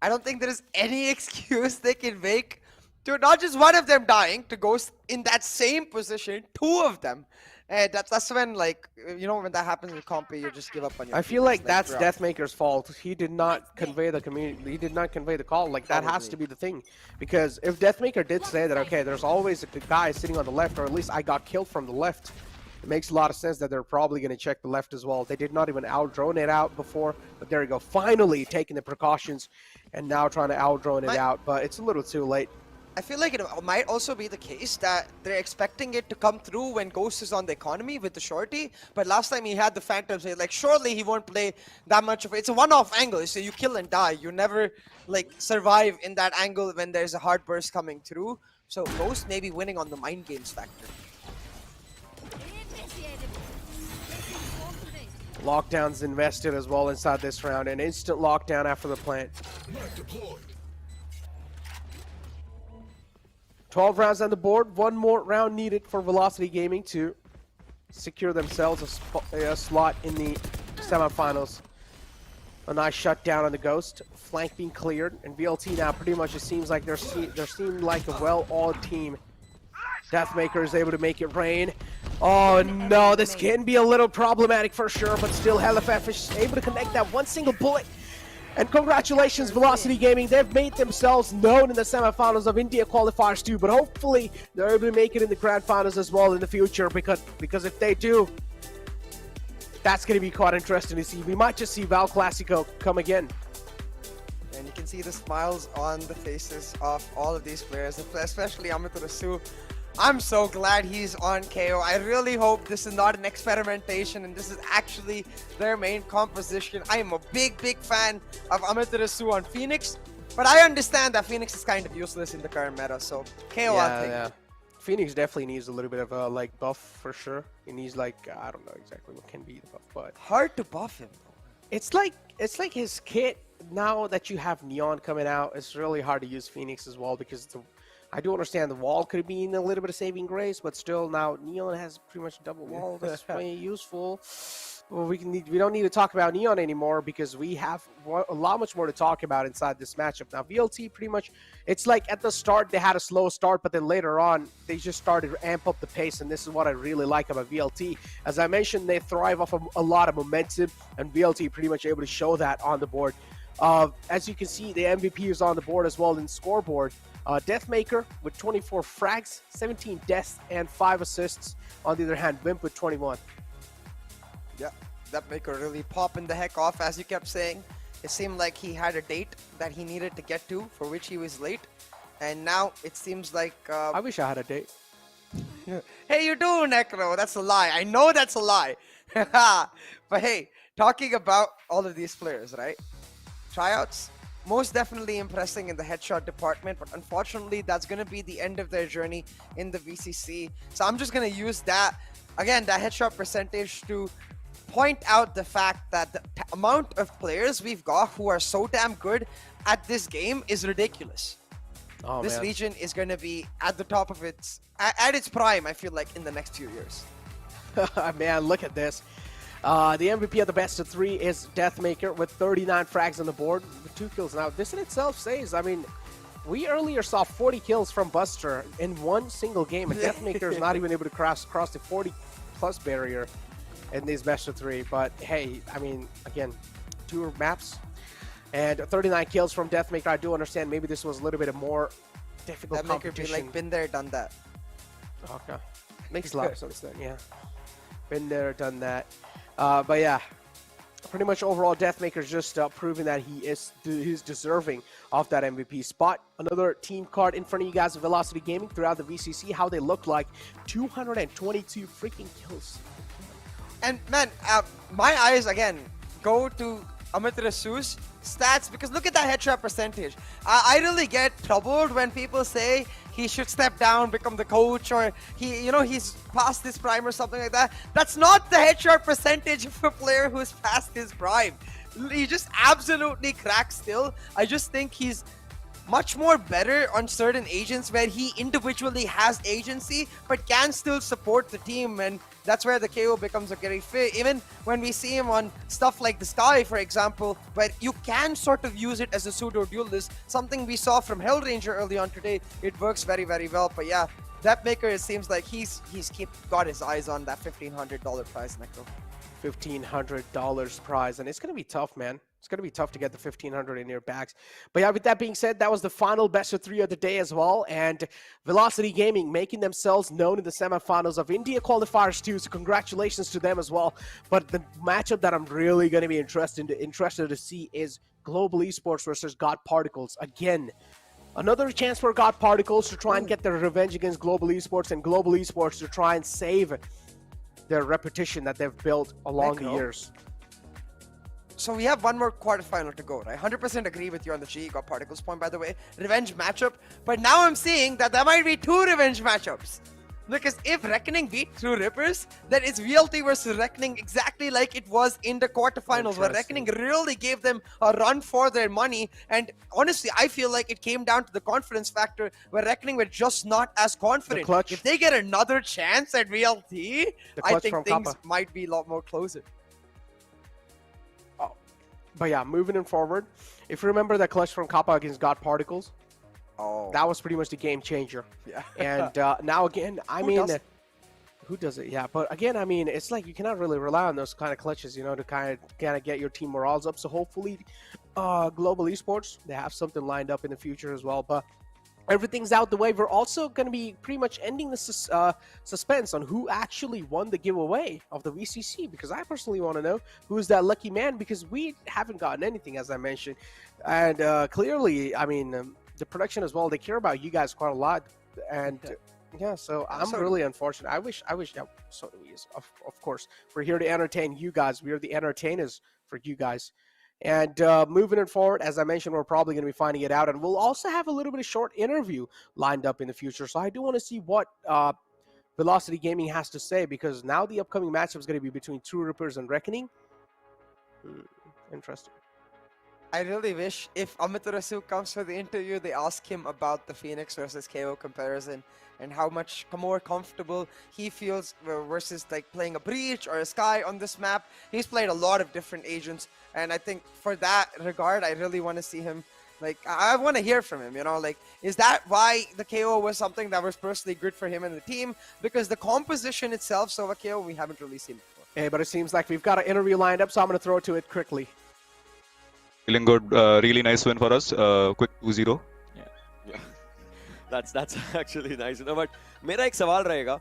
I don't think there is any excuse they can make to not just one of them dying, to Ghost in that same position, two of them. And that's when, like, you know, when that happens in compy, you just give up on your
I feel like that's Deathmaker's fault. He did not convey the community. He did not convey the call. Like, that has to be the thing. Because if Deathmaker did say that, okay, there's always a guy sitting on the left, or at least I got killed from the left, it makes a lot of sense that they're probably going to check the left as well. They did not even out-drone it out before, but there you go. Finally taking the precautions and now trying to out-drone it out, but it's a little too late.
I feel like it might also be the case that they're expecting it to come through when Ghost is on the economy with the shorty, but last time he had the Phantoms, like surely he won't play that much of it. It's a one-off angle, so you kill and die. You never like survive in that angle when there's a hard burst coming through. So Ghost may be winning on the mind games factor.
Lockdown's invested as well inside this round. An instant lockdown after the plant. 12 rounds on the board. One more round needed for Velocity Gaming to secure themselves a slot in the semifinals. A nice shutdown on the Ghost. Flank being cleared. And VLT now pretty much it seems like they're seem like a well-oiled team. Deathmaker is able to make it rain. Oh no, this can be a little problematic for sure, but still HLFF is able to connect that one single bullet. And congratulations, Velocity Gaming. They've made themselves known in the semifinals of India Qualifiers too, but hopefully they're able to make it in the grand finals as well in the future, because if they do, that's going to be quite interesting to see. We might just see Val Classico come again.
And you can see the smiles on the faces of all of these players, especially Amaterasu. I'm so glad he's on KO. I really hope this is not an experimentation and this is actually their main composition. I am a big fan of Amaterasu on Phoenix, but I understand that Phoenix is kind of useless in the current meta, so KO I'll take it.
Phoenix definitely needs a little bit of a like buff for sure. He needs like, I don't know exactly what can be the buff, but
hard to buff him.
It's like his kit. Now that you have Neon coming out, it's really hard to use Phoenix as well, because I do understand the wall could be in a little bit of saving grace, but still now Neon has pretty much double wall. That's very useful. Well, we don't need to talk about Neon anymore, because we have a lot much more to talk about inside this matchup. Now VLT pretty much, it's like at the start they had a slow start, but then later on they just started to amp up the pace, and this is what I really like about VLT. As I mentioned, they thrive off of a lot of momentum, and VLT pretty much able to show that on the board. As you can see, the MVP is on the board as well in scoreboard. Deathmaker with 24 frags, 17 deaths, and 5 assists. On the other hand, Wimp with 21.
Yeah, Deathmaker really popping the heck off, as you kept saying. It seemed like he had a date that he needed to get to, for which he was late. And now it seems like...
I wish I had a date.
Hey, you do, Necro. That's a lie. I know that's a lie. But hey, talking about all of these players, right? Tryouts, most definitely impressing in the headshot department, but unfortunately that's going to be the end of their journey in the VCC. So I'm just going to use that, again, that headshot percentage to point out the fact that the amount of players we've got who are so damn good at this game is ridiculous.
Oh,
this
man.
region is going to be at the top of at its prime, I feel like, in the next few years.
Man, look at this. The MVP of the best of 3 is Deathmaker with 39 frags on the board with 2 kills. Now, this in itself says, I mean, we earlier saw 40 kills from Buster in one single game, and Deathmaker is not even able to cross the 40-plus barrier in these best of 3. But hey, I mean, again, 2 maps and 39 kills from Deathmaker. I do understand maybe this was a little bit of more difficult competition.
Be like, been there, done that.
Okay, makes a lot of sense then. Yeah, been there, done that. But yeah, pretty much overall, Deathmaker's just proving that he's deserving of that MVP spot. Another team card in front of you guys of Velocity Gaming throughout the VCC. How they look like, 222 freaking kills.
And man, my eyes again go to Amaterasu's stats, because look at that headshot percentage. I really get troubled when people say he should step down, become the coach, or he's past his prime or something like that. That's not the headshot percentage of a player who's past his prime. He just absolutely cracks still. I just think he's much more better on certain agents where he individually has agency but can still support the team, and that's where the KO becomes a great fit. Even when we see him on stuff like the Sky, for example, where you can sort of use it as a pseudo duelist, something we saw from Hellranger early on today. It works very well. But yeah, Deathmaker, it seems like he's got his eyes on that $1,500 prize, Necro.
$1,500 prize, and it's gonna be tough, man. It's gonna be tough to get the 1,500 in your bags. But yeah, with that being said, that was the final best of 3 of the day as well, and Velocity Gaming making themselves known in the semifinals of India Qualifiers too. So congratulations to them as well. But the matchup that I'm really gonna be interested to see is Global Esports versus God Particles again. Another chance for God Particles to try and get their revenge against Global Esports, and Global Esports to try and save their repetition that they've built along the years.
So we have one more quarterfinal to go, right? 100% agree with you on the GE God Particles point, by the way. Revenge matchup. But now I'm seeing that there might be 2 revenge matchups. Because if Reckoning beat True Rippers, then it's VLT versus Reckoning exactly like it was in the quarterfinals, where Reckoning really gave them a run for their money. And honestly, I feel like it came down to the confidence factor, where Reckoning were just not as confident. If they get another chance at VLT, I think things might be a lot more closer.
But yeah, moving in forward, if you remember that clutch from Kappa against God Particles, that was pretty much the game changer.
Yeah.
And now again, I mean, Who does it? Yeah, but again, I mean, it's like you cannot really rely on those kind of clutches, you know, to kind of get your team morals up. So hopefully, Global Esports, they have something lined up in the future as well. But everything's out the way. We're also going to be pretty much ending the suspense on who actually won the giveaway of the VCC, because I personally want to know who's that lucky man, because we haven't gotten anything, as I mentioned. And clearly, I mean, the production as well, they care about you guys quite a lot. And yeah, so I'm really unfortunate. I wish, yeah, so do we, of course. We're here to entertain you guys. We are the entertainers for you guys. And moving it forward, as I mentioned, we're probably going to be finding it out. And we'll also have a little bit of short interview lined up in the future. So I do want to see what Velocity Gaming has to say, because now the upcoming matchup is going to be between True Rippers and Reckoning. Interesting.
I really wish if Amaterasu comes for the interview, they ask him about the Phoenix versus KO comparison and how much more comfortable he feels versus like playing a Breach or a Sky on this map. He's played a lot of different agents, and I think for that regard, I really want to see him. Like, I want to hear from him, you know, like, is that why the KO was something that was personally good for him and the team? Because the composition itself, so a KO, we haven't really seen before.
Hey, but it seems like we've got an interview lined up, so I'm going to throw to it quickly.
Feeling good. Really nice win for us. Quick 2-0.
Yeah. That's actually nice. You know, but मेरा एक सवाल रहेगा,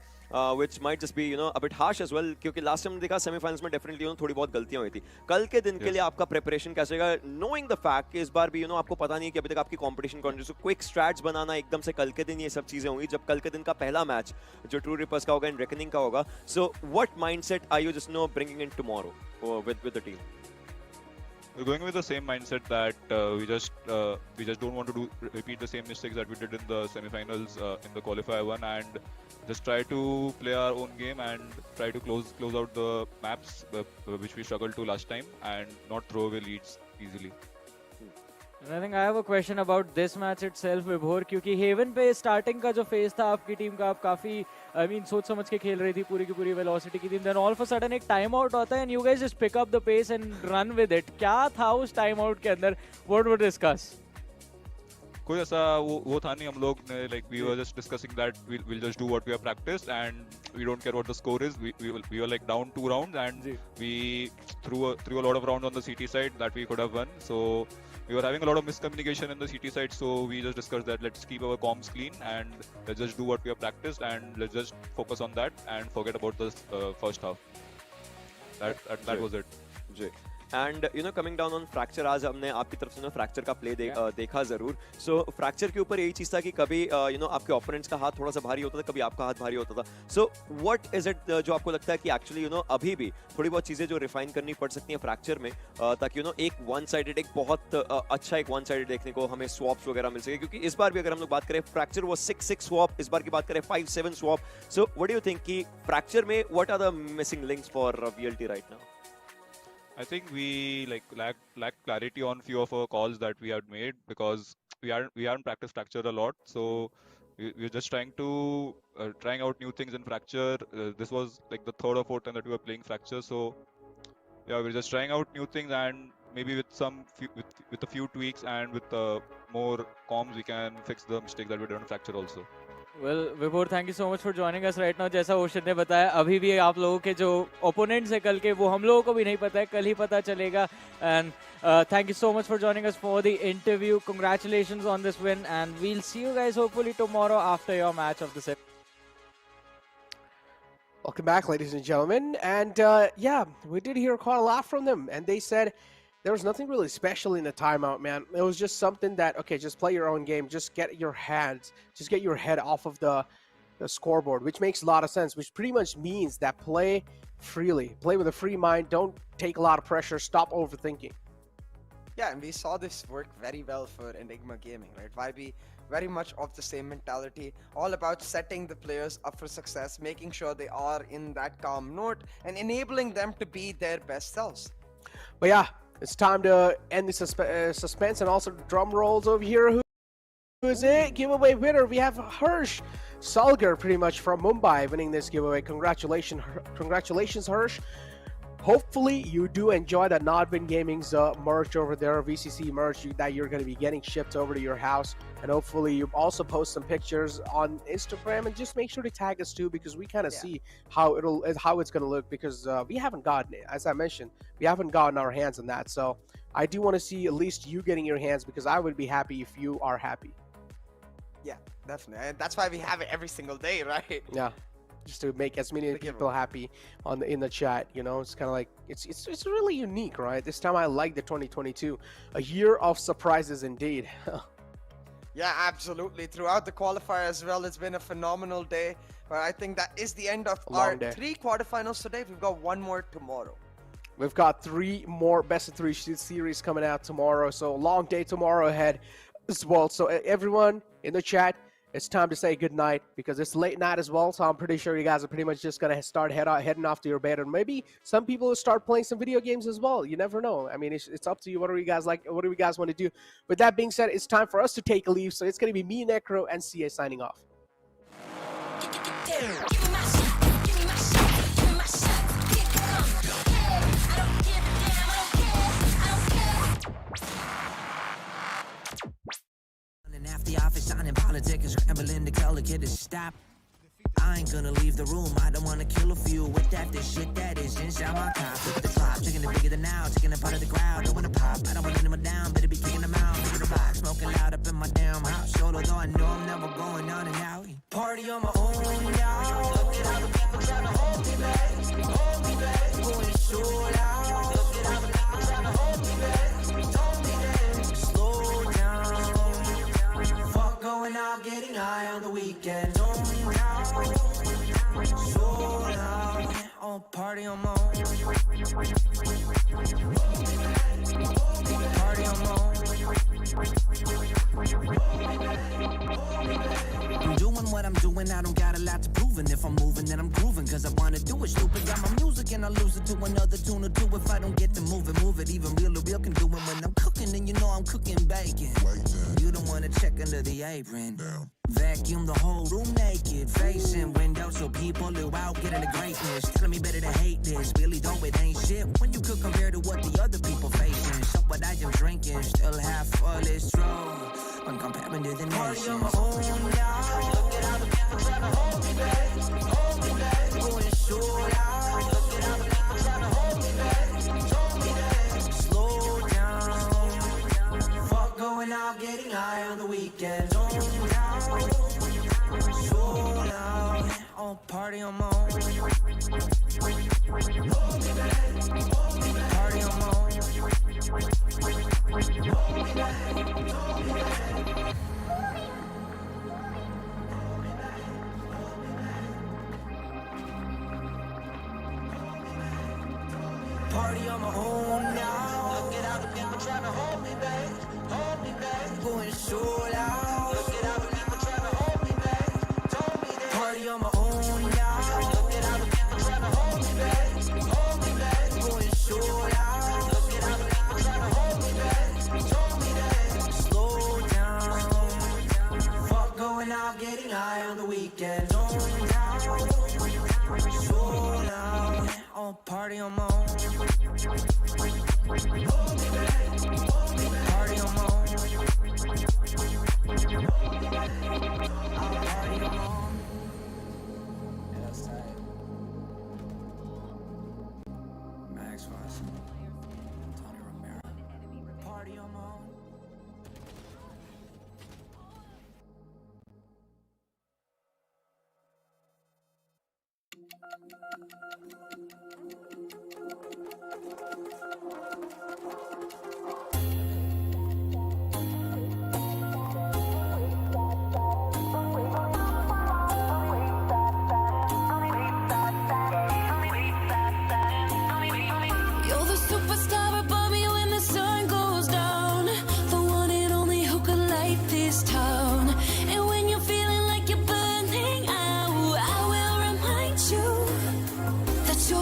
which might just be, you know, a bit harsh as well, क्योंकि last time देखा semi-finals में definitely, you know, थोड़ी बहुत गलतियां हुई थी. कल के दिन के लिए आपका preparation कैसे रहेगा? Knowing the fact कि इस बार भी, you know, आपको पता नहीं कि अभी तक आपकी competition कौन सी, so quick strats बनाना एकदम से कल के दिन ये सब चीजें हुई, जब कल के दिन का पहला match जो True Rippers का होगा and Reckoning का होगा. So what mindset are you just, you know, bringing in tomorrow with the team?
We're going with the same mindset that we just don't want to repeat the same mistakes that we did in the semi-finals in the qualifier one, and just try to play our own game and try to close out the maps which we struggled to last time, and not throw away leads easily.
And I think I have a question about this match itself, Vibhor, क्योंकि Haven पे starting का जो phase था आपकी team का, आप काफी सोच समझ के खेल रही थी पूरी की पूरी velocity की team, then all of a sudden एक time out होता है and you guys just pick up the pace and run with it. क्या था उस time out के अंदर? What would discuss?
कोई ऐसा वो था नहीं, हम लोग ने like we were just discussing that we'll just do what we have practiced and we don't care what the score is. We were like down 2 rounds and we threw a lot of rounds on the CT side that we could have won. So we were having a lot of miscommunication in the CT side, so we just discussed that let's keep our comms clean and let's just do what we have practiced and let's just focus on that and forget about the first half. That was it.
And you know, coming down on fracture, आज हमने आपकी तरफ से ना fracture का play देखा जरूर. So fracture के ऊपर यही चीज था कि कभी you know आपके opponents का हाथ थोड़ा सा भारी होता था, कभी आपका हाथ भारी होता था. So what is it जो आपको लगता है कि actually you know अभी भी थोड़ी बहुत चीजें जो refine करनी पड़ सकती हैं fracture में, ताकि you know एक one sided एक बहुत अच्छा एक one sided देखने को हमें swaps वगैरह मिल सके, क्योंकि इस बार भी अगर हम लोग बात करें fracture was 6-6 swap, इस बार की बात करें 5-7 swap. So what do you think कि fracture में what are the missing links for VLT right now?
I think we lack clarity on few of our calls that we had made, because we haven't practiced fracture a lot. So we're just trying out new things in fracture. This was like the 3rd or 4th time that we were playing fracture. So yeah, we're just trying out new things, and maybe with a few tweaks and with more comms, we can fix the mistakes that we did on fracture also.
Well, Vibhor, thank you so much for joining us right now. जैसा ocean ने बताया, अभी भी आप लोगों के जो opponents है कल के, वो हम लोगों को भी नहीं पता है, कल ही पता चलेगा. And thank you so much for joining us for the interview. Congratulations on this win, and we'll see you guys hopefully tomorrow after your match of the set.
Welcome back, ladies and gentlemen. And yeah, we did hear quite a lot from them, and they said there was nothing really special in the timeout, man. It was just something that, okay, just play your own game. Just get your head off of the scoreboard, which makes a lot of sense, which pretty much means that play freely. Play with a free mind. Don't take a lot of pressure. Stop overthinking.
Yeah, and we saw this work very well for Enigma Gaming, right? YB, very much of the same mentality, all about setting the players up for success, making sure they are in that calm note, and enabling them to be their best selves.
But yeah, it's time to end the suspense, and also drum rolls over here. Who is it? Giveaway winner. We have Hirsch Salgar, pretty much from Mumbai, winning this giveaway. Congratulations, Hirsch. Hopefully you do enjoy the NODWIN Gaming's merch over there, VCC merch that you're going to be getting shipped over to your house. and hopefully you also post some pictures on Instagram, and just make sure to tag us too, because we kind of see how it's going to look, because we haven't gotten it. As I mentioned, we haven't gotten our hands on that, so I do want to see at least you getting your hands, because I would be happy if you are happy.
Yeah, definitely, and that's why we have it every single day, right?
Yeah, just to make as many people happy in the chat. You know, it's kind of like it's really unique, right? This time I like the 2022, a year of surprises indeed.
Yeah, absolutely. Throughout the qualifier as well, it's been a phenomenal day. But I think that is the end of our 3 quarterfinals today. We've got one more tomorrow.
We've got 3 more best of 3 series coming out tomorrow. So long day tomorrow ahead as well. So everyone in the chat, it's time to say goodnight, because it's late night as well. So I'm pretty sure you guys are pretty much just going to start heading off to your bed. And maybe some people will start playing some video games as well. You never know. I mean, it's up to you. What do you guys like? What do you guys want to do? With that being said, it's time for us to take a leave. So it's going to be me, Necro, and CA signing off.
Half the office signing politics and scrambling to tell the kid to stop. I ain't gonna leave the room. I don't wanna kill a few with that. This shit that is inside my cop. Look at the drop, taking it bigger than now, taking it part of the crowd. Don't wanna pop. I don't want anyone down. Better be kicking them out. Look at the box, smoking loud up in my damn house. Solo though I know I'm never going on and out. Party on my own, y'all. Look at all the people trying to hold me back. Hold me back. Going so loud. Look at all the people trying to hold me back. Hold me back. Slow down. Fuck going out, getting high on the weekend. So loud, oh, party on my own. Party on my own. I'm doing what I'm doing, I don't got a lot to prove. And if I'm moving, then I'm grooving, cause I wanna do it. Stupid, got my music and I lose it to another tune or two. If I don't get to move it. Even real can do it when I'm cooking. And you know I'm cooking bacon. You don't wanna check under the apron. Vacuum the whole room naked, facing windows so people who out getting the greatness. Telling me better to hate this, really though it ain't shit when you could compare to what the other people facing. So what I am drinking, still half full is true when comparing to the nation. Look at all the people trying to hold me back, going so loud. Look at all the people trying to hold me back, slow down. Fuck going out, getting high on the weekend. So loud, oh, party on my own. Party on my own. Party on my own now. Look at all the people trying to hold me back, going so loud. Look at all the people trying to hold me back, party on my own now. Look at all the people trying to hold me back, going so loud. Look at all the people trying to hold me back, slow down. Fuck going out, getting high on the weekend. So loud, oh, party on my own. Party on my own. Max Watson, Tony Romero. Party on my own.
You're the superstar above me when the sun goes down. The one and only who could light this town. And when you're feeling like you're burning out, I will remind you that you're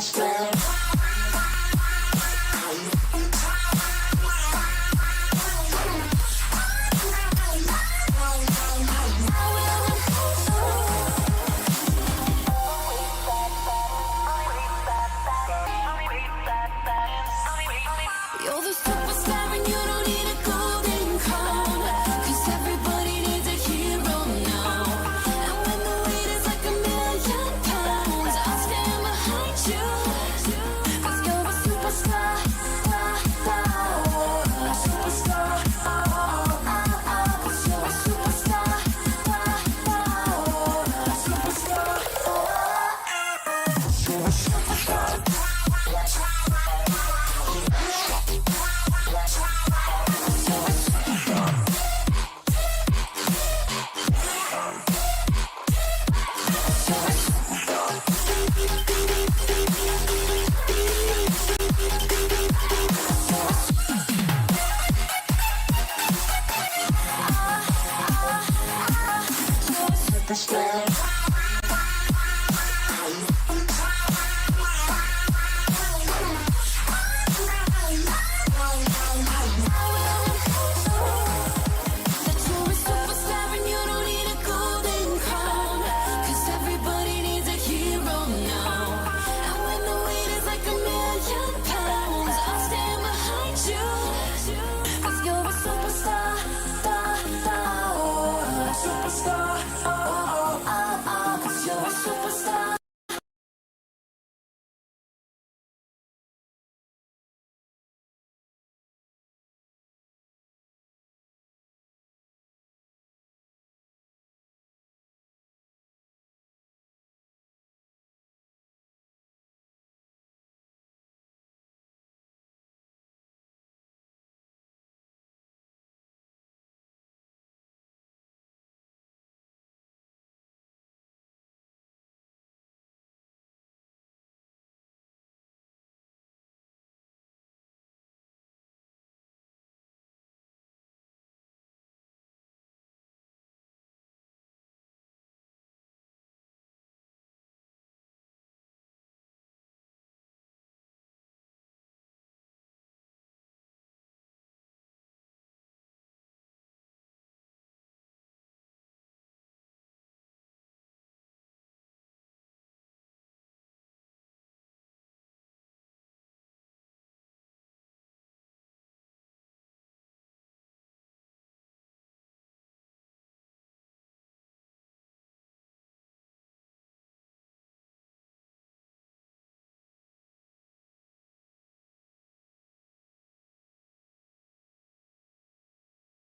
You're the superstar and you don't need a golden crown, 'cause everybody needs a hero now. And when the weight is like £1,000,000, I'll stand behind you, 'cause you're a superstar, a superstar, 'cause you're a superstar, a superstar. You're a superstar. Superstar.